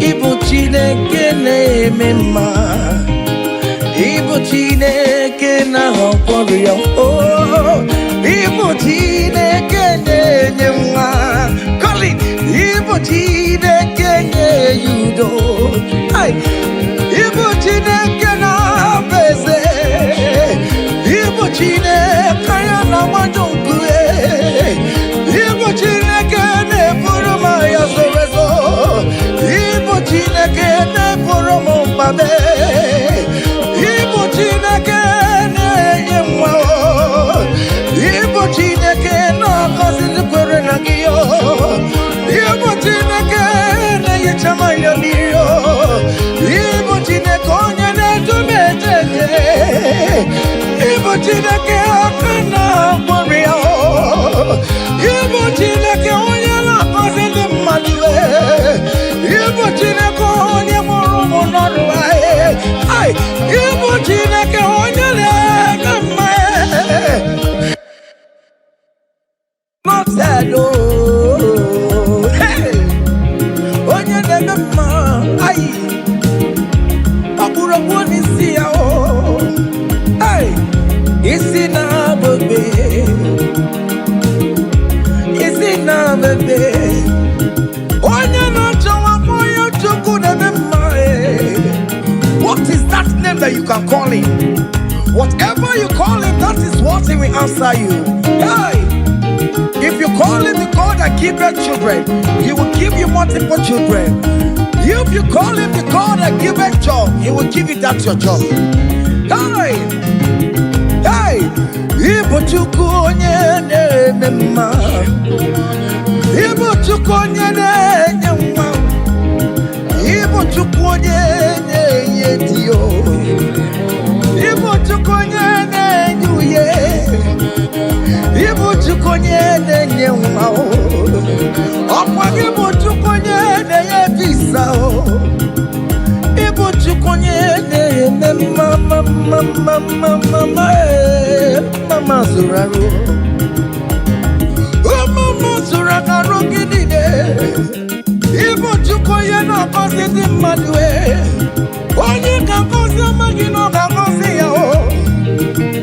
Ibu Chineke ne mema. Ibu Chineke na hokoria, oh, Ibu Chineke ne nyuma. Call it, Ibu Chineke ne yudo. Ay, Ibu Chineke na beze. Ibu Chineke na wadungwe. Ibu Chineke ne puruma ya sobezo. Ibu Chineke ne puruma babe. Ibu Chineke ne yemwa. Ibu Chineke na kazi kwere na giyo. Ibu Chineke ne yechama ya niyo. Ibu Chineke onye ne tumejenye. Ibu Chineke akana moria. Ibu Chineke onye na kazi ni maliwe. Ibu Chineke onye morumo naruwa. Ay, Ibu Chineke onye ne kama. Not sad, oh, hey, onye ne kama. Ay, abura woni siya, oh, ay, isi na bebe, isi na bebe. Onye na chawa moyo chuku ne mema. What is that name that you can call him? Whatever you call him, that is what he will answer you. Hey! If you call him the God that giveth children, he will give you multiple children. If you call him the God that giveth job, he will give you that your job. Hey, hey, Ibu Chukwu onye na-eme mma, Ibu Chukwu onye na-enye nwa, Ibu Chukwu onye na-enye di o, Ibu Chukwu onye na-enye uye, Ibu Chukwu onye na-enye nwa o, ọkwa Ibu Chukwu onye na-enye visa o, Ibu Chukwu onye na-eme mama zuraro, mama zuraro gidide, Ibu Chukwu onye na-akọzi ndị mmadụ onye ga-akọzi amaghị na ọ ga-akọzi ya o,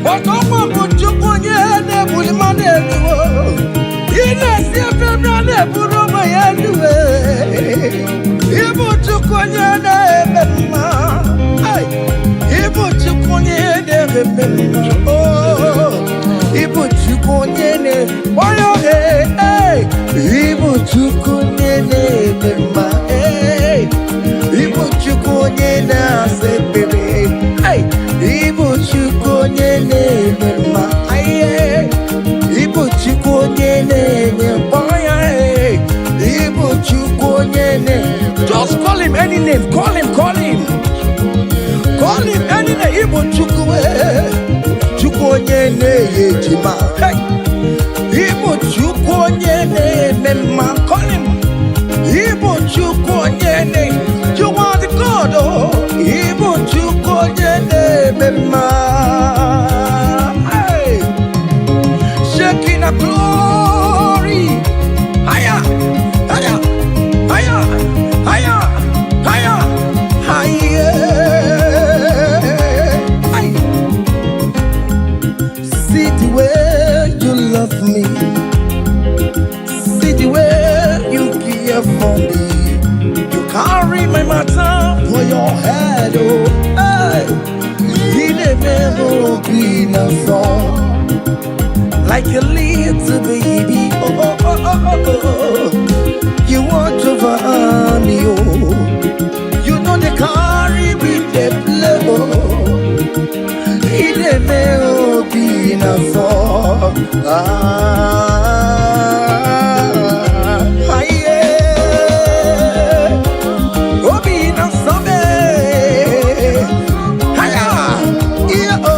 maka ọkwa bụ Chukwu onye na-ebuli mmadụ elu o, ị na-esi efere na-eburu ụmụ ya elu Ibu Chukwu onye na-eme mma, Ibu Chukwu onye na-eme mma, Ibu Chukwu onye na-eme Ibu Chukwu onye na-eme mma, Ibu Chukwu onye na-asa ekpere, Ibu Chukwu onye na-eme mma, Ibu Chukwu onye na-enye Ibu Chukwu onye na-enye. Just call him any name, call him, call him. Call him any name, Ibu Chukwu Chukwu onye na-enye jima, Ibu Chukwu onye na-eme mma, call him. Ibu Chukwu onye na-enye, you are the God, oh, Ibu Chukwu onye na-eme mma, shaking a glory, higher, higher, higher, higher, higher, higher. See the way you love me, see the way you care for me. You carry my matter for your head, oh, you never be no song. Like a little baby, oh, oh, oh, oh, oh. You want over me, oh. You know they carry with the blow. He never be in a song. Yeah. Oh, be in a song. Yeah, oh.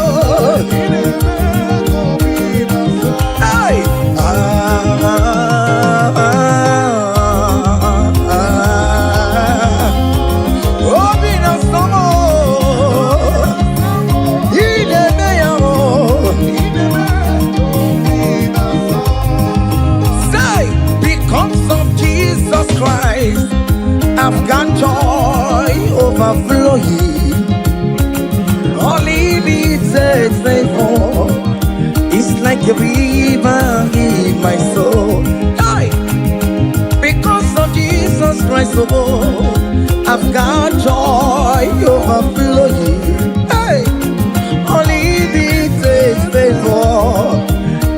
I've got joy overflowing. All it needs is favor. It's like a river in my soul. Hey! Because of Jesus Christ, oh, I've got joy overflowing. Hey! All it needs is favor.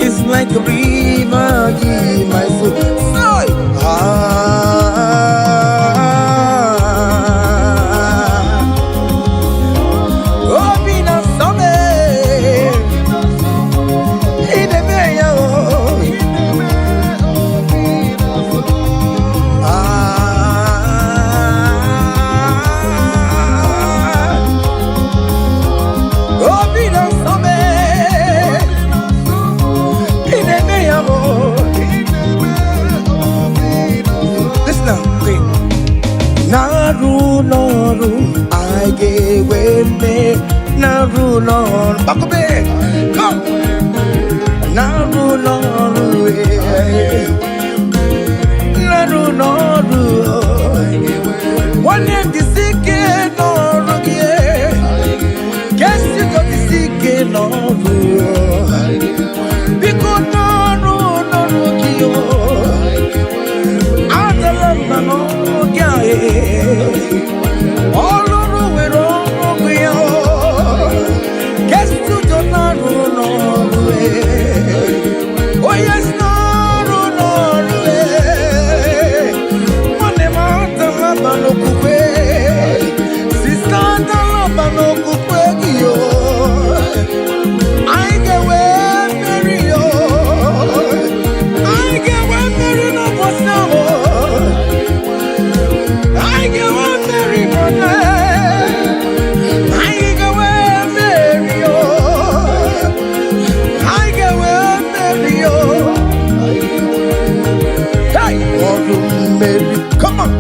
It's like a river in my soul. Naru, I gave me Naru, back up there, come. Naru, one year the sick Naru, guess you got the sick Naru, because Naru, all over we wrong we are. Guess to the Naru. Oh yes, no. Mary, come on,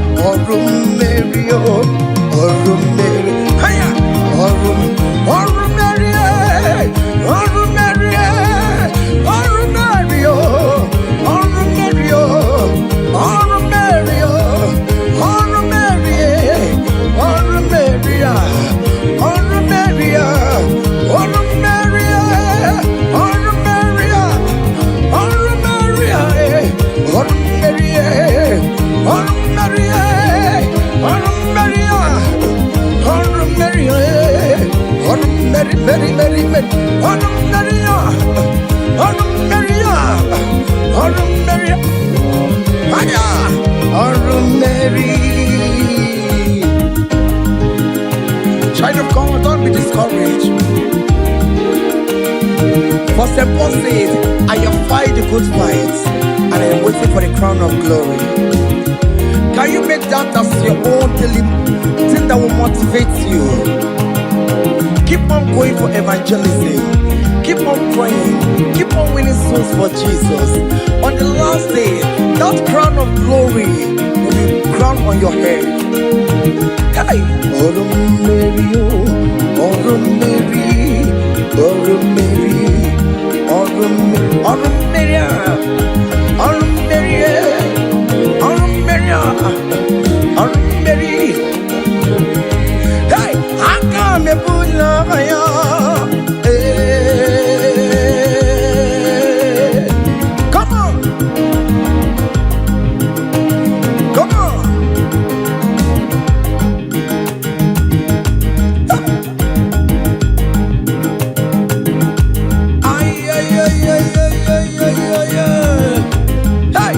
Mary, oh, Mary, hiya, Mary, Mary, Mary, Child of God, don't be discouraged. For St. Paul says, I have fight the good fight, and I am waiting for the crown of glory. Can you make that as your own daily thing that will motivate you? Keep on going for evangelism. Keep on praying. Keep on winning souls for Jesus. On the last day, that crown of glory will be crowned on your head. Hey! Mary, hey, I come come on, come on. Hey,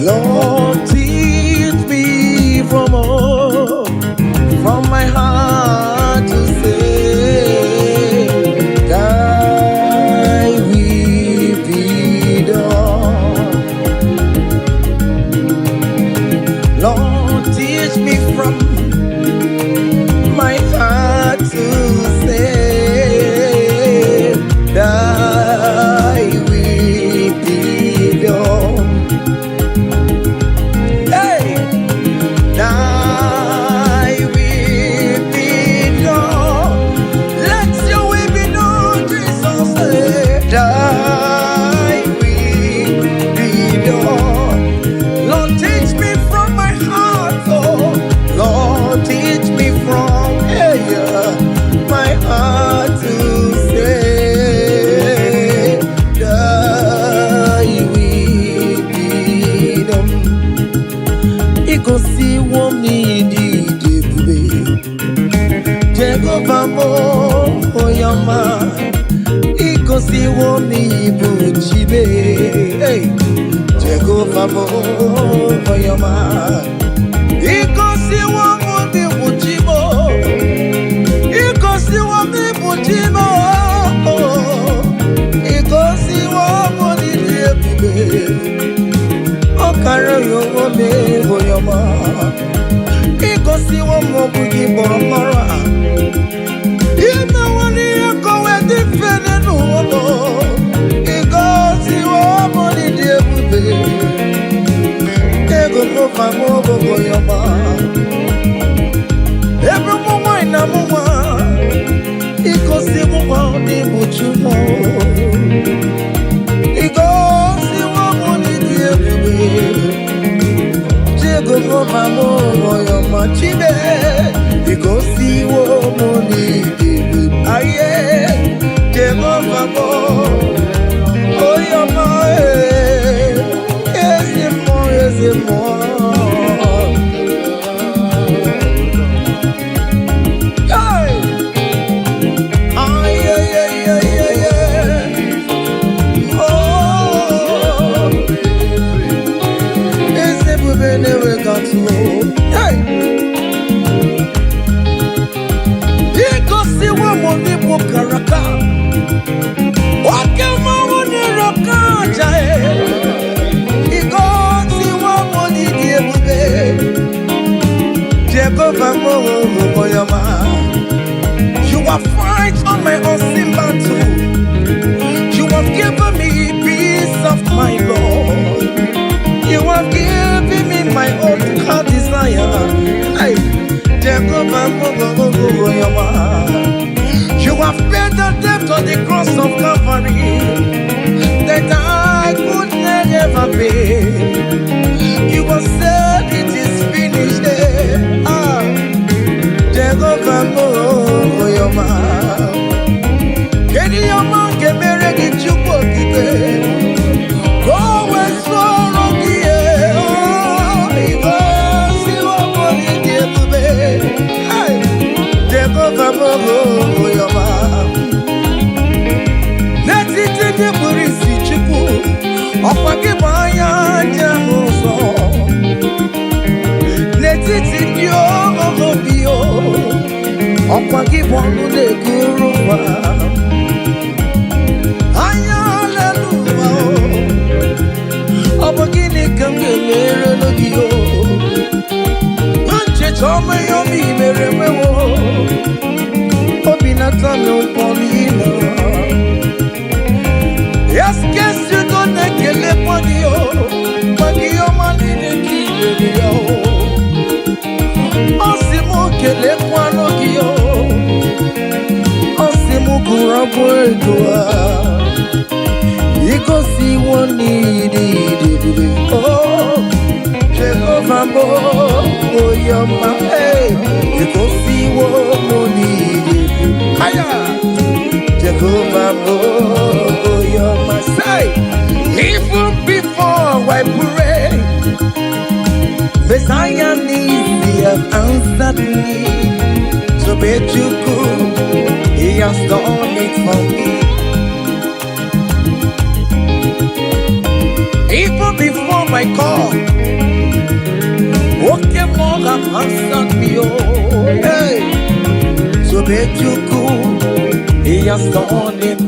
Lord, teach me from my heart to say, thy will be done. Lord, teach me from my heart to say, thy will be done. Hey, thy will be done. Let your will be done, Jesus. Thy will be done. Lord, teach me from my heart, oh. Lord, teach me from my heart to say, thy will be done. Ikosi womi di debube, Jehovah mo oyama. Ikosi womi buchibe, Jehovah mo oyama. Ikosi womi buchibo, Ikosi womi buchibo, Ikosi womi debube. Okara yowo me oyama. Ikosi womi buchibo mara. Ime wani ekowe di fene nuwo. Ikosi womi debube. Ego ko famo oyama. Every moment na mama, ikosi mama ni buchumo, ikosi mama ni diebe, jego mama moyo machibe, ikosi mama ni diebe, aye, jego mama, oyo ma, eze mo. Ikosi wa moni bukaraka, wake mawoni raka jae. Ikosi wa moni diebube, Jehovah mo oyama. You have fight on my unseen battle. You have given me peace of my Lord. You are You have paid the debt on the cross of Calvary that I could never pay. You have said it is finished. Jehovah Moyoma. Kedi Yoma Kemere Gichuko Kibe. Go and swallow the air. Jehovah Moyoma. Let it take the Burisi Chiku. Opakibaya Jamuso. Let it take your bio. Opakibonu de Guruva. Hallelujah. Opakini Kamele Logio. Unche Tome Yomi Meremewo. Obinata no Polino. Yes, guess you don't get a podio. Podio money de Kidio. Osimo Kelequanogio. Osimo Kurabuedoa. You go see one needed. Oh, Jehovah Mo, oh, your man. You go see one needed. Hiya, Jehovah Mo, oh, your man. Say, even before I pray, Messiah needs to have answered me. So bet you could, He has done it for me. Even before my call, okay, more have answered me. Oh, hey, so bet you could, He has done it.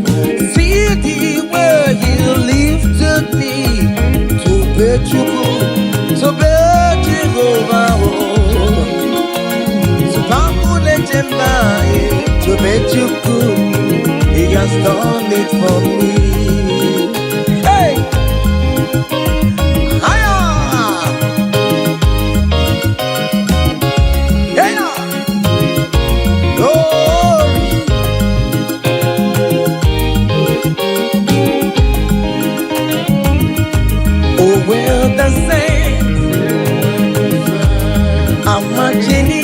See the way He lifted me. To bet you could, so bet you go. So Pamule Jemai, to bet you could, He has done it for me. Hey! Hiya! Yeah! Glory! Oh, well, the saints are marching in.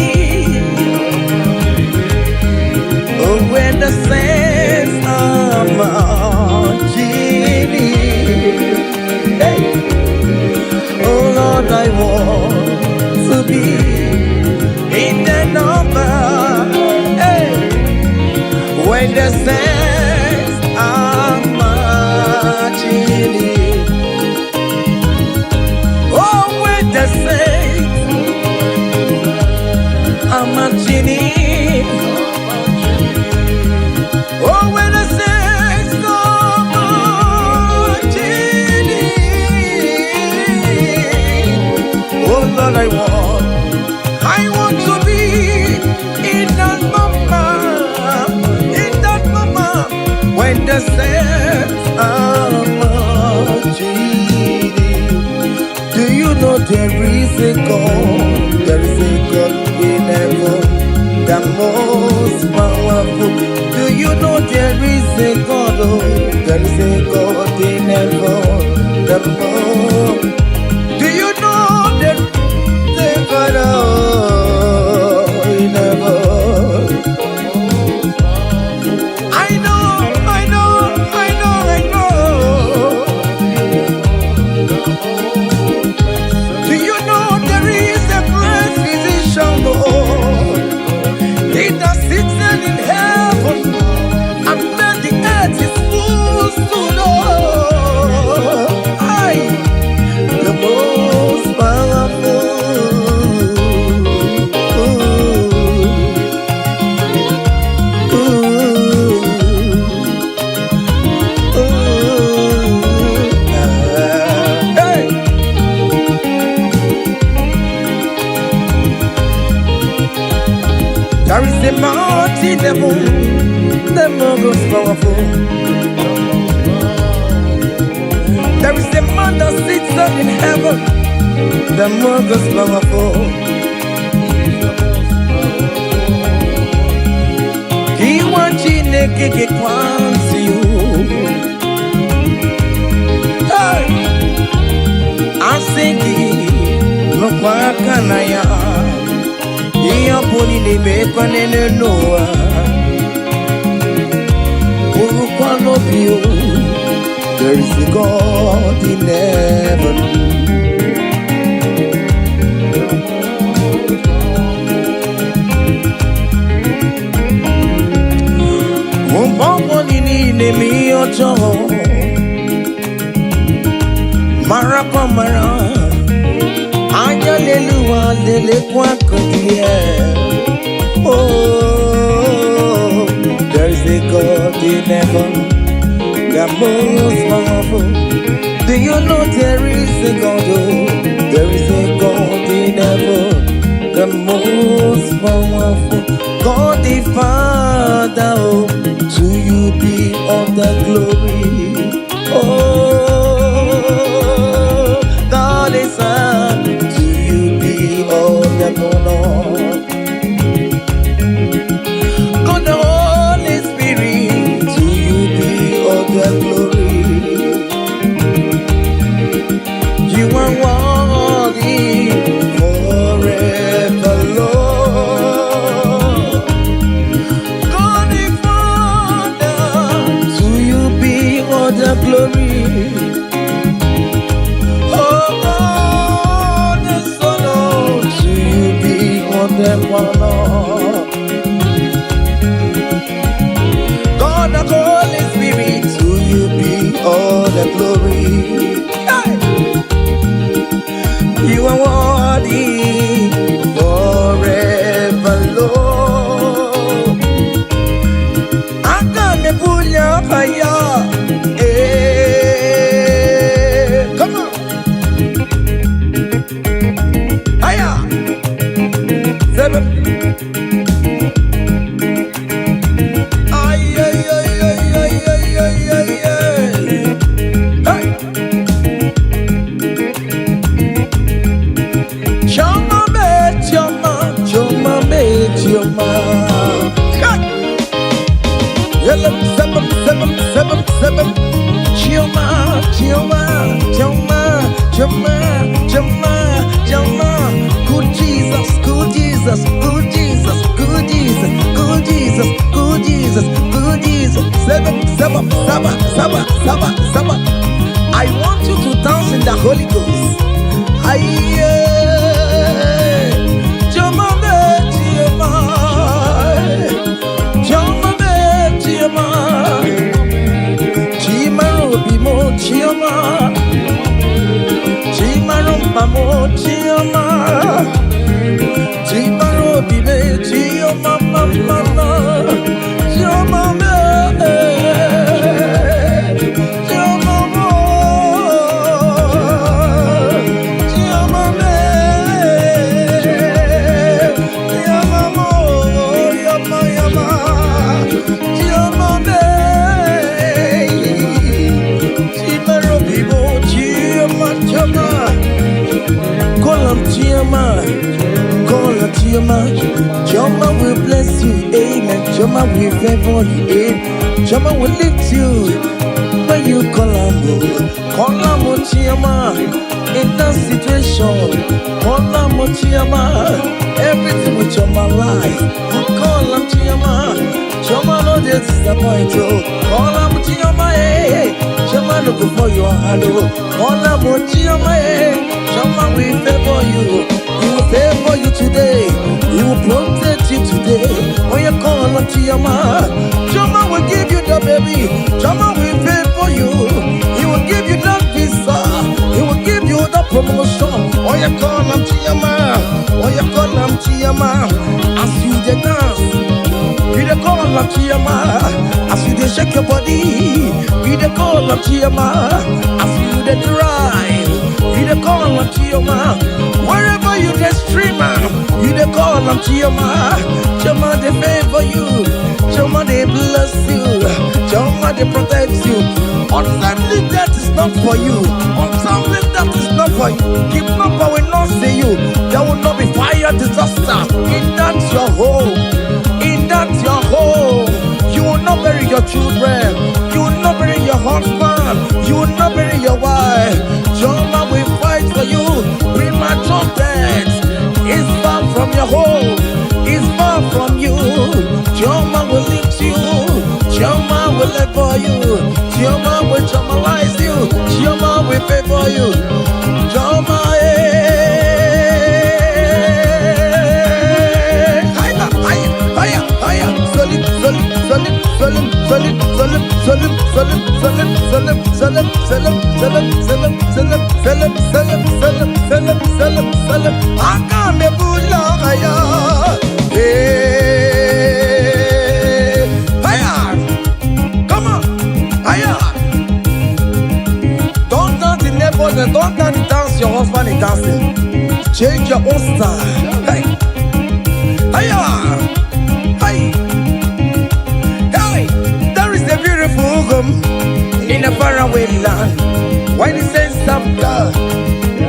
Oh, when the saints are marching in. Hey. Oh, Lord, I want to be in the number. Hey. When the saints are marching in. Oh, when the saints are marching in. Oh, when the saints are marching in. Oh, Lord, I want to be in that moment, when the saints are marching in. Do you know there is a God? There is a God in heaven, the most powerful. Do you know there is a God? Oh, there is a God in heaven, the most. Do you know there is a God in heaven? I know. Do you know there is a great physician, Lord? He that sits in heaven and made the earth his footstool. I, the most powerful. Hey. There is a mountain, the most powerful. There is a man that sits up in heaven, the most powerful. Ikeke kwanzi you. Hey, Asiki no kwa kanaya. Iyo poni ni mekwa nene noa. Urukwa no bio. There is a God in heaven. Umbomo nini nemi ocho. Mara kwa mara. Anya leluwa lele kwa kodie. Oh, there is a God in heaven. The most powerful. Do you know there is a God? Oh, there is a God in heaven. The most powerful. God the Father. Oh, to you be all the glory. Oh, God the Son. To you be all the honor. God the Holy Spirit. To you be all the glory. You are worthy forever, Lord. God the Father, to you be all the glory. Oh God the Son, oh, to you be all the honor. God the Holy Spirit, to you be all the glory. Hey! You are worthy forever, Lord. I can't pull your fire. Hey, come on. Hiya. Seven. Ay, ay, ay, ay, ay, ay, ay, ay, ay. Hey. Choma be choma, choma be choma. Hey. Yellow seven, seven, seven, seven. Choma, choma, choma, choma, choma, choma. Good Jesus, good Jesus, good Jesus, good Jesus, good Jesus, good Jesus, good Jesus. Seven, seven, seven, seven, seven, seven. I want you to dance in the Holy Ghost. Aye, choma be choma, choma be choma, chima robi mo choma, chima romba mo choma, chima robi me choma mama, choma me, choma mo. Choma will bless you, amen. Choma will favor you, amen. Choma will lift you when you call him. Call him, Choma, in that situation. Call him, Choma, everything with Choma life. Call him, Choma. Choma no disappoint you. Call him, Choma, hey. Choma look for your hello. Call him, Choma, hey. Choma will favor you. He will favor you today. He will protect you today. When you call on Choma, Choma will give you the baby. Choma will favor you. He will give you that visa. He will give you the promotion. When you call on Choma, when you call on Choma, as you dey dance, you dey call on Choma. As you dey shake your body, you dey call on Choma. As you dey drive, you dey call on Choma. Wherever you dey stream, you dey call on Choma. Choma dey favor you. Choma dey bless you. Choma dey protect you. Untimely death is not for you. Untimely death is not for you. Kidnapper will not see you. There will not be fire disaster in that your home. In that your home, you will not bury your children. You will not bury your husband. You will not bury your wife. Jehovah will fight for you. Premature death is far from your home. Is far from you. Jehovah will lift you. Jehovah will live for you. Jehovah will normalize you. Jehovah will favor you. Jehovah, come on, don't dance the neighbors and don't dance the dance your husband is dancing. Change your own style. Hey, there is a beautiful home in a faraway land. Why the sense of God,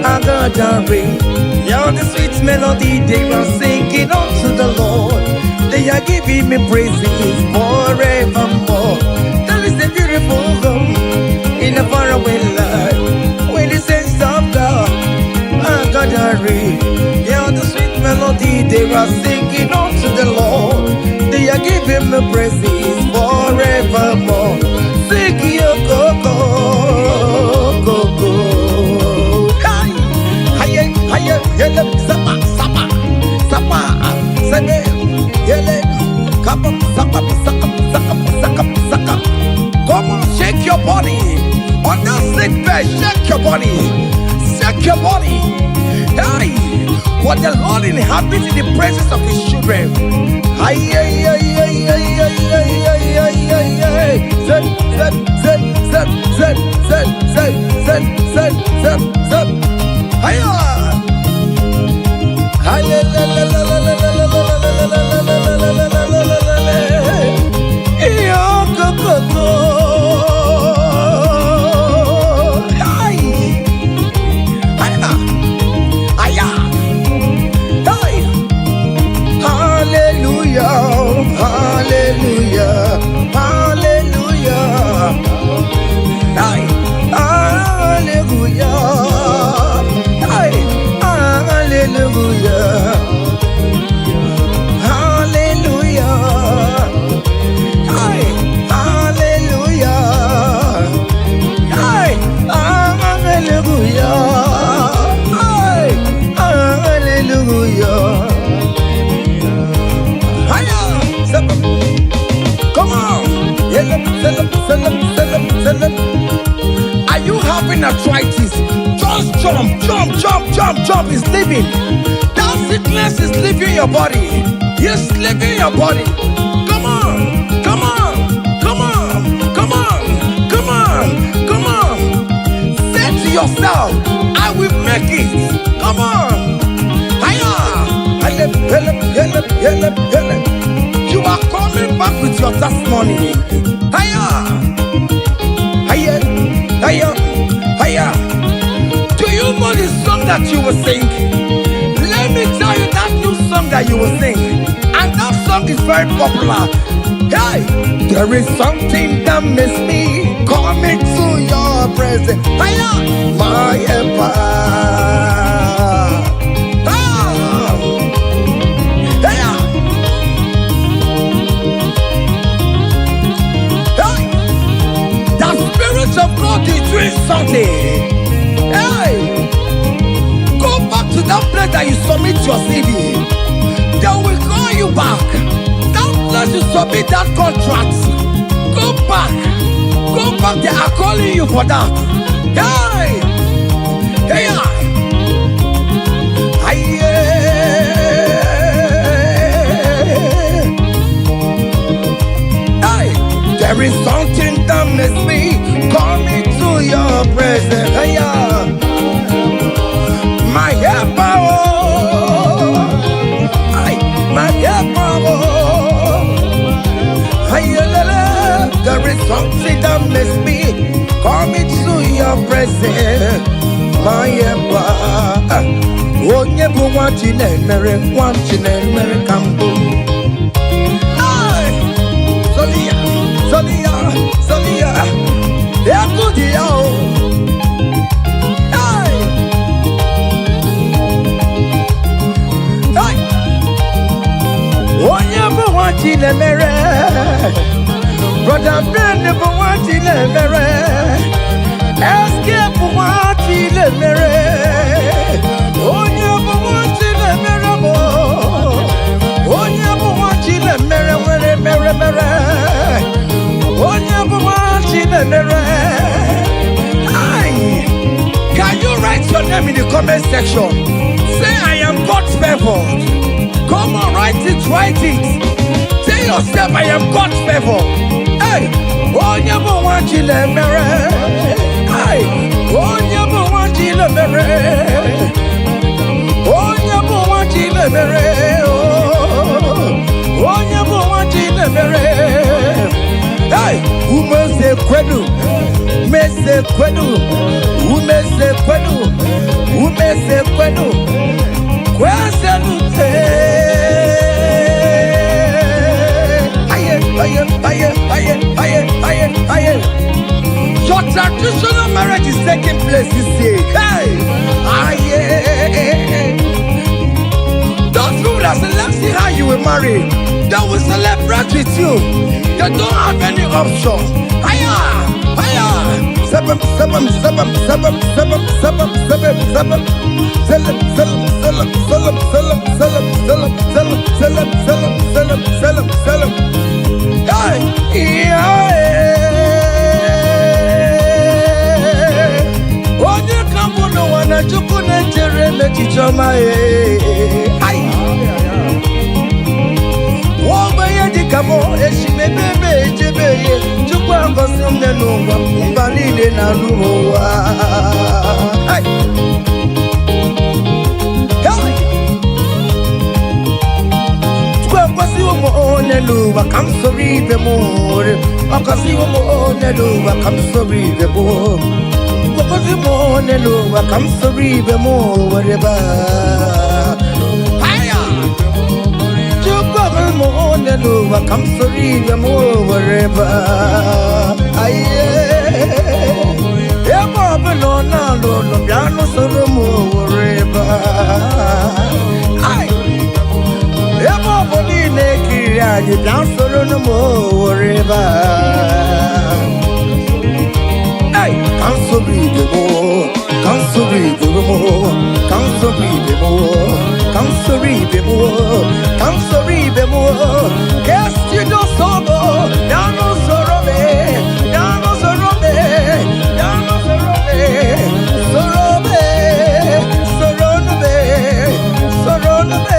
I got a ring. Yeah, the sweet melody they are singing unto the Lord. They are giving me praises forevermore. There is a beautiful home in a faraway land. When the sense of God, I got a ring. Yeah, the sweet melody they are singing unto the Lord. They are giving me praises forevermore. Sing your go-go. Yele, sapa, sene, yele, come on, saka. Come on, shake your body. On that sick bed, shake your body. Shake your body. Hey, what the Lord inhabits in the presence of His children. Are you having arthritis? Just jump. It's leaving. That sickness is leaving your body. It's leaving your body. Come on. Say to yourself, I will make it. Come on. You are coming back with your testimony. Do you know the song that you will sing? Let me tell you that new song that you will sing. And that song is very popular. Hey, there is something that makes me coming to your presence. My empire. Of God is doing something. Hey, go back to that place that you submit your CV. They will call you back. That place you submit that contract. Go back. They are calling you for that. Hey, there is something that makes me coming to your presence. My helper, my helper. There is something that makes me coming to your presence. My helper. Onye bụ nwa Chineke, nwa Chineke kambu. Sonia. Father, bend the Buati Lemere, escape Buati Lemere, Onya Buati Lemere, Onya Buati Lemere, Mere, Onya Buati Lemere. Can you write your name in the comment section? Say, I am God's favor. Come on, write it. Tell yourself, I am God's favor. Hey, oh, never want you to marry. Hey, oh, never want you to marry. Oh, never want you to marry. Oh, never want you to marry. Hey, who must say Kwedu? Mese Kwedu. Who mese Kwedu? Who mese Kwedu? Kwedu. Your traditional marriage is taking place this year. Hey, those people that select how you will marry, they will celebrate with you. You don't have any option. Come sorry the more, because you won't come sorry the more. Because you won't come sorry the more, whatever. Come sorry the more, wherever. No piano solo more, wherever. Everybody naked, you dance solo no more, wherever. Hey, come so be the more, come so be the more, come so be the more, come so be the more, come so be the more. Yes, you know solo, down no solo me, down no solo me, down no solo me, solo me, solo me, solo me.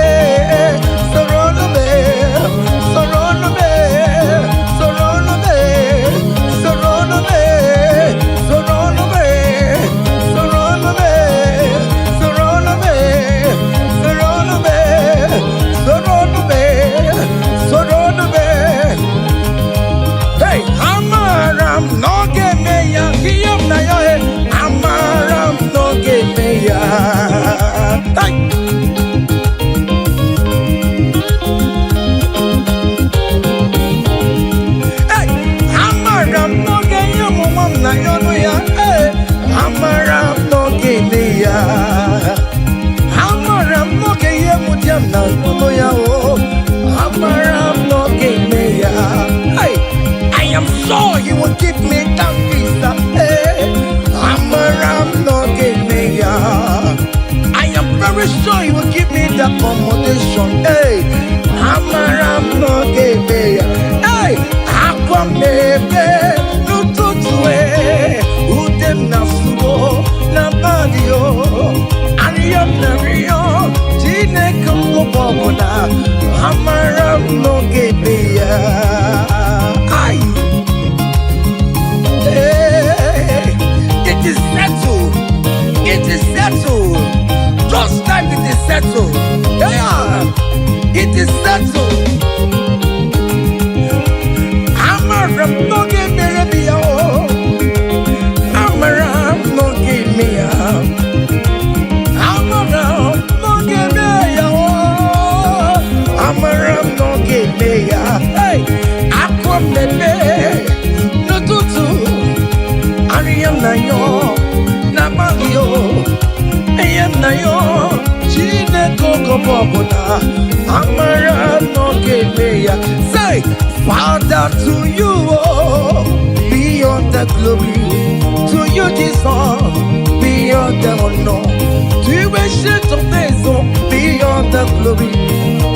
I am sure you will give me that visa. Hey, I'm not give me I am very sure you will give me the accommodation. Hey, I'm not give me hey, I come baby, no to who them na suo na badio, Ariam na Rio, Gine come Bobona, I'm not give me It is settled. It is settled. Just like it is settled. Yeah, it is settled. I'm a ram, no give me a I'm a ram, no give me a I'm a ram, no give me a I'm a ram, no give me a hey, I come the day. Ariam na yo, na bagyo. Ariam na yo, chine koko popona. Amara no kebeya. Say, Father, to you, oh, be all the glory. To you, Jesus, be all the honor. To you, ancient of days, oh, be all the glory.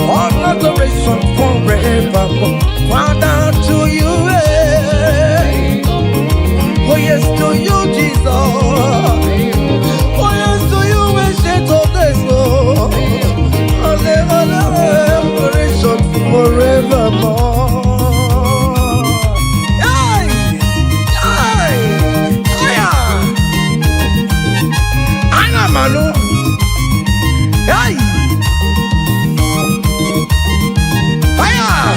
All adoration forevermore. Father, to you, oh yes, to you, Jesus. Oh yes, to you, ancient of days, oh, all adoration forevermore. Manu. Hey! Fire!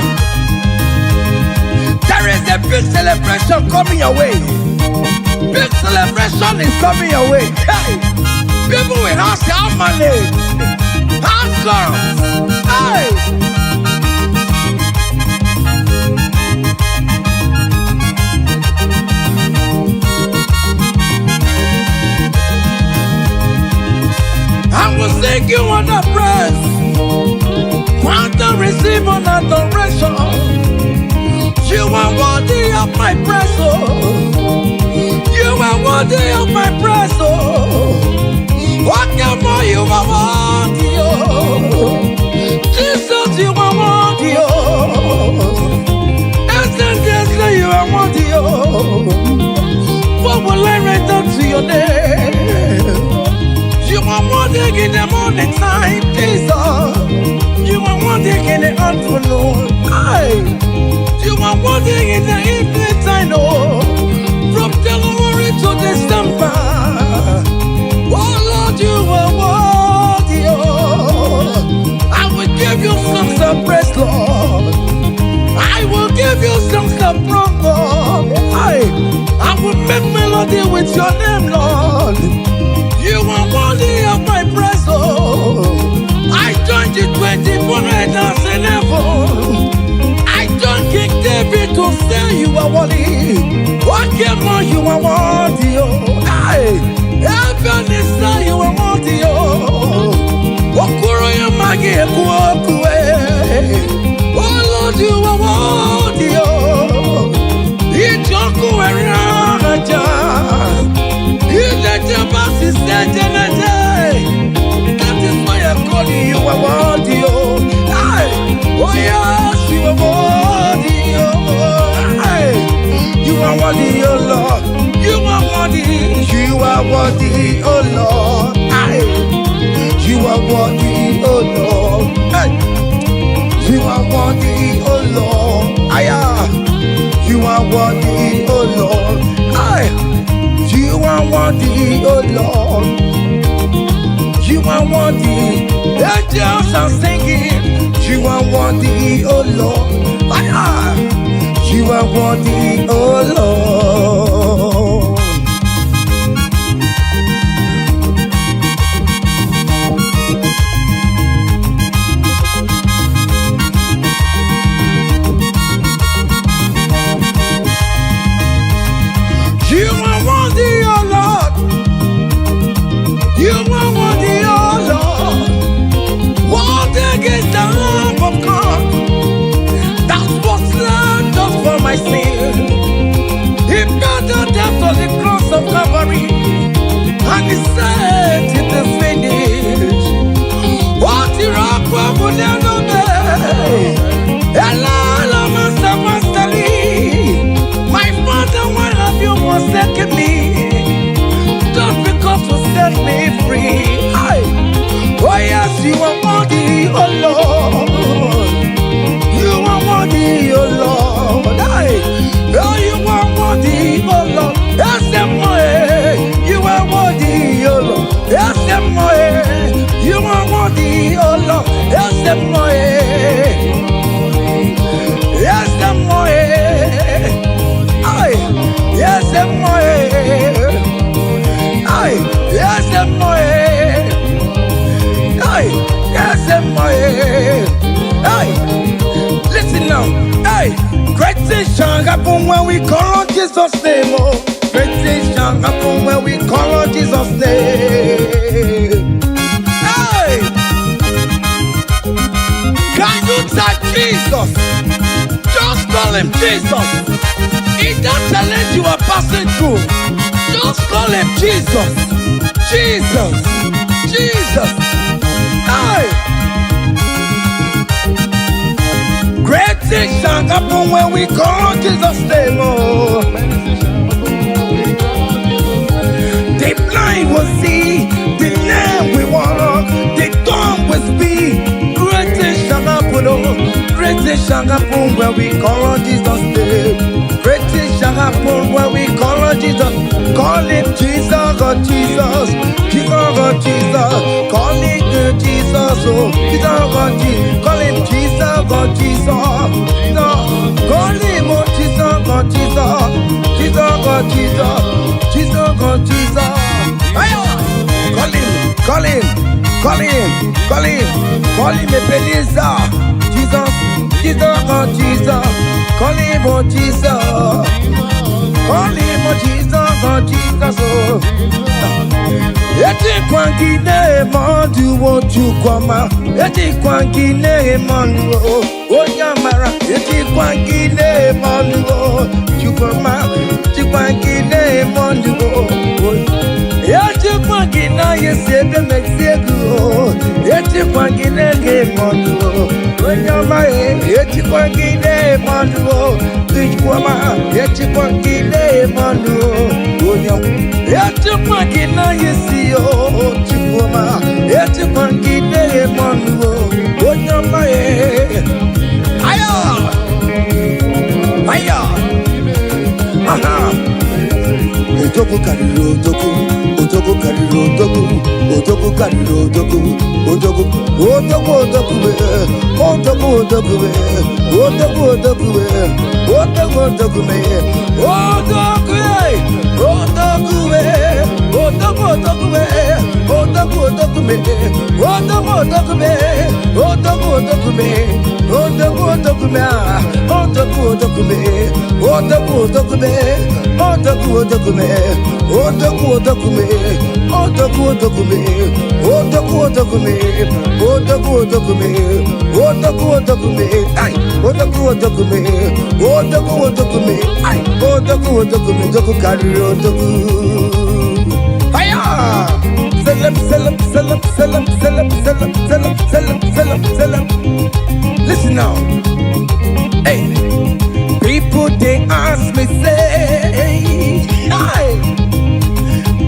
There is a big celebration coming your way. Big celebration is coming your way. Hey! People will ask how money, how comes. Hey! I will sing you on the praise. Want to receive an adoration. You are worthy of my praise, oh. You are worthy of my praise, oh. What more you are worthy, oh. Jesus, you are worthy, oh. Ancestral, you are worthy, oh. What will I render to your name? You are wanting in the morning time, Jesus. You are wanting in the afternoon. You are wanting in the evening time, oh. From January to December. Oh Lord, you are worthy, oh. I will give you songs of praise, Lord. I will give you songs of praise, I will make melody with your name, Lord. You are worthy of my praise, oh. I joined the 24 elders in heaven. I joined King David to say you are worthy. What more you are worthy, oh. Heaven is say you are worthy, oh. Okuro ya magi ekuokue. Oh Lord, you are worthy, oh. Ijoku eraja. That is why I'm calling you a worthy, oh. Oh yes, you are worthy, oh. You are worthy, oh Lord. You are worthy. You are worthy, oh Lord. You are worthy, oh Lord. You are worthy, oh Lord. You are worthy, oh Lord. You are worthy, oh Lord. You are worthy. Angels are singing. You are worthy, oh Lord. You are worthy, oh Lord. You are worthy, oh Lord. You are worthy, oh Lord. Worthy is the Lamb of God that was slain just for my sin. He paid the death on the cross of Calvary, and he said it is finished. What the rock will never be. My Father, why have you forsaken me? Just because you set me free. Oh yes, you are worthy, oh Lord. You are worthy, oh Lord. Oh, you are worthy, oh Lord. Yes, you are worthy, oh Lord. Yes, you are worthy, oh Lord. Yes, yes, yes, yes, listen now. Great things shall happen when we call on Jesus' name. Oh, great things shall happen when we call on Jesus' name. Can you touch Jesus? Just call him Jesus. In that challenge you are passing through, just call him Jesus. Jesus. Jesus. Hey. Great things shall happen when we call Jesus' name. Oh. The blind will see, the lame will walk, the dumb will speak. Great things shall happen, oh. Great things shall happen when we call on Jesus' name. Great things shall happen when we call on Jesus. Call him Jesus, oh Jesus. Jesus, oh Jesus. Call him Jesus, oh Jesus, oh Jesus. Call him Jesus, oh Jesus. Call him oh Jesus, oh Jesus. Jesus, oh Jesus. Jesus, oh Jesus. Call him, call him, call him, call him, call him Ebenezer. Jesus, Jesus, oh Jesus. Call him oh Jesus. Call him oh Jesus, oh Jesus, oh. Eti kwangine mandu wotu kwama. Eti kwangine mandu onyamara. Eti kwangine mandu chukwama. Eti kwangine mandu Eti kwangina yesebe mexiego. Eti kwangine mandu onyama. Eti kwangine mandu chukwama. Eti kwangine mandu onyama. Eti kwangina yesio chukwama. Eti kwangine mandu onyama. Aya, aya, aha. Otoku kariro otoku, otoku kariro otoku, otoku kariro otoku, otoku, otoku otoku be, otoku otoku be, otoku otoku be, otoku otoku be, otoku be, otoku otoku be, otoku otoku be, otoku otoku be, otoku otoku be, otoku otoku be, otoku otoku be, otoku otoku be. Otoku otokume, otoku otokume, otoku otokume, otoku otokume, otoku otokume, otoku otokume, ay, otoku otokume, otoku otokume, ay, otoku otokume, otoku kariro otoku. Hiya! Selam, selam, selam, selam, selam, selam, selam, selam, selam, selam. Listen now. Hey. People they ask me say, hey,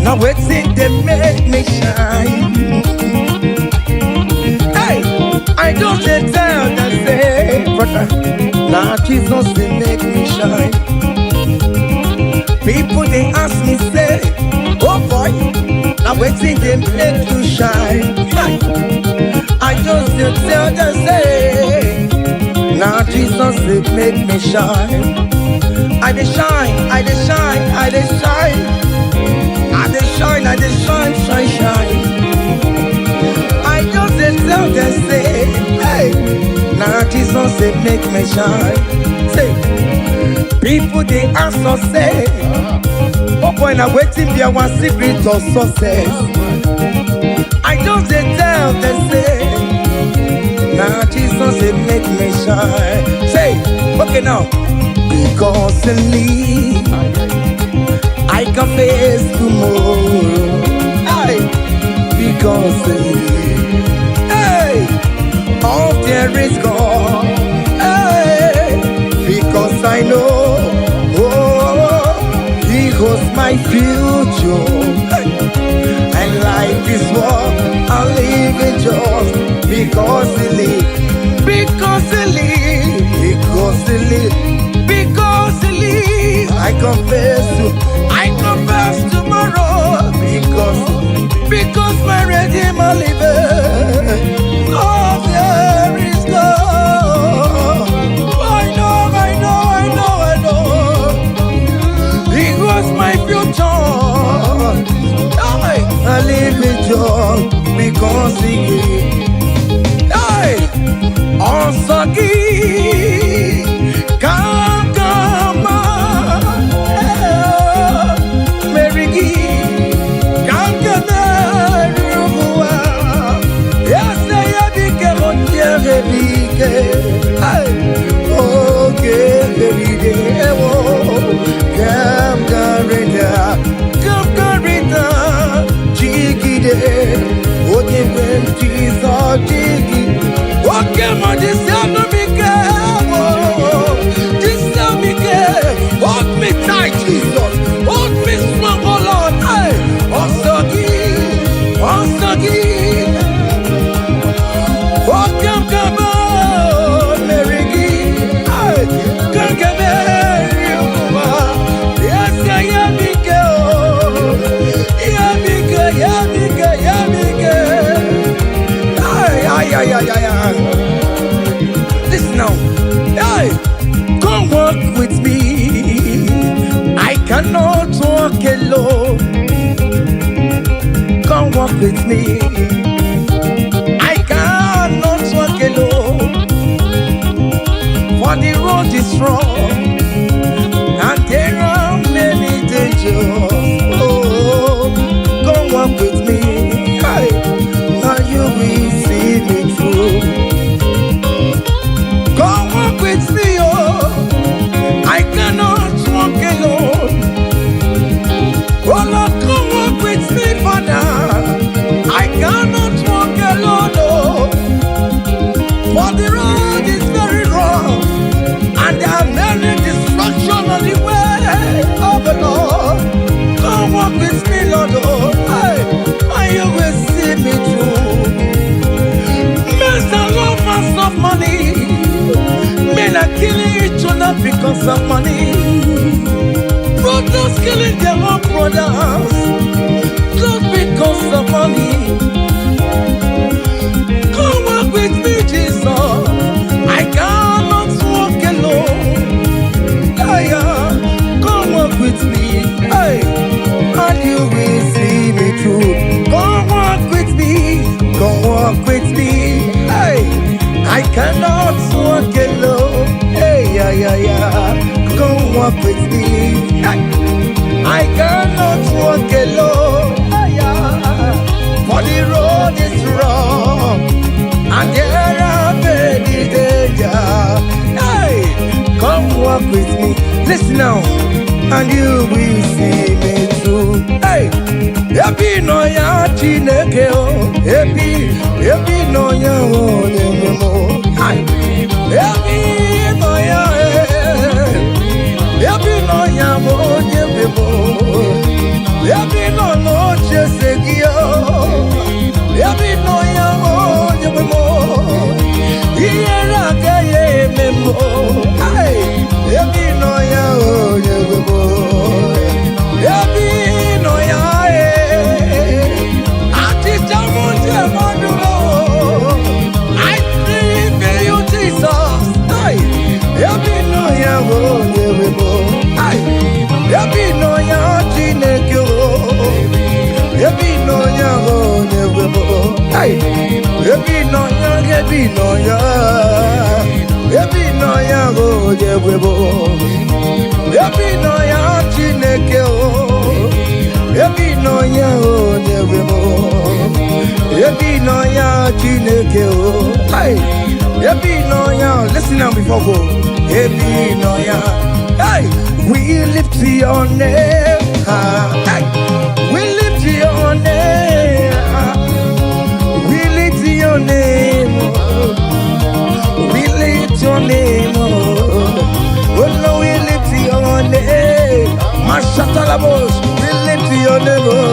now what's it they make me shine? Hey, I don't tell them say, brother, now Jesus they make me shine. People they ask me say, oh boy, now what's it they make you shine? Hey, I just tell them say, now Jesus it make me shine. I dey shine, I dey shine, I dey shine. I dey shine, I dey shine, shine, shine. I just dey tell them say, hey, now Jesus it make me shine. Say, people they ask us say, oh boy, now waiting be our secret of success. I just dey tell them say, now Jesus it make me shine. Say, okay now. Because in me, I can face tomorrow. Hey, because in me, hey, all there is gone. Hey, because I know, oh, He holds my future. Hey, and life is what I live in just because He lives. Because He lives. Because He lives. Because He lives, I confess tomorrow. Because my Redeemer liveth. Oh, there is God. I know. He was my future. I live in joy because He gave. Hey, also give. Come, Mary, come, yes, yeah. Listen now. Hey, come walk with me. I cannot walk alone. Come walk with me. I cannot walk alone. For the road is wrong, and there are many dangers. Oh, come walk with me. Hey, and you will see me through. Come walk with me, oh. I cannot walk alone. Oh Lord, come walk with me, Father. I cannot walk alone, oh. For the road is very rough, and there are many distractions on the way. Oh the Lord, come walk with me, Lord, oh. Hey, and you will see me through. Men are lovers of money. Men are killing each other because of money. Brothers killing their own brothers just because of money. Come walk with me, Jesus. I cannot walk alone. Yeah, come walk with me. Hey, and you will see me through. Come walk with me. Come walk with me. Hey, I cannot walk alone. Hey, yeah. Come walk with me. Hey, I cannot walk alone. Yeah. For the road is wrong, and there are many dangers. Hey, come walk with me. Listen now, and you will see me through. Hey, happy no ya chineke o. Happy no ya o nyemo. Hey, happy no ya. Happy no ya mo nyemo. Happy no no chesegio. Happy no ya mo nyemo. Iyera keye memo. Hey, happy no ya o nyemo. Happy no ya. Ati jamunje madulo. I believe in you, Jesus. Hey, happy no ya o nyemo. Hey, happy no ya chineke o. Happy no ya o nyemo. Hey, happy no ya. Happy no ya o nyemo. Happy no ya chineke o. Happy no ya o nyemo. Happy no ya chineke o. Hey, happy no ya. Listen now before go. Happy no ya. Hey, we lift your name. Hey, we lift your name. We lift your name. We lift your name. Oh no, we lift your name. Mashatalabos, we lift your name.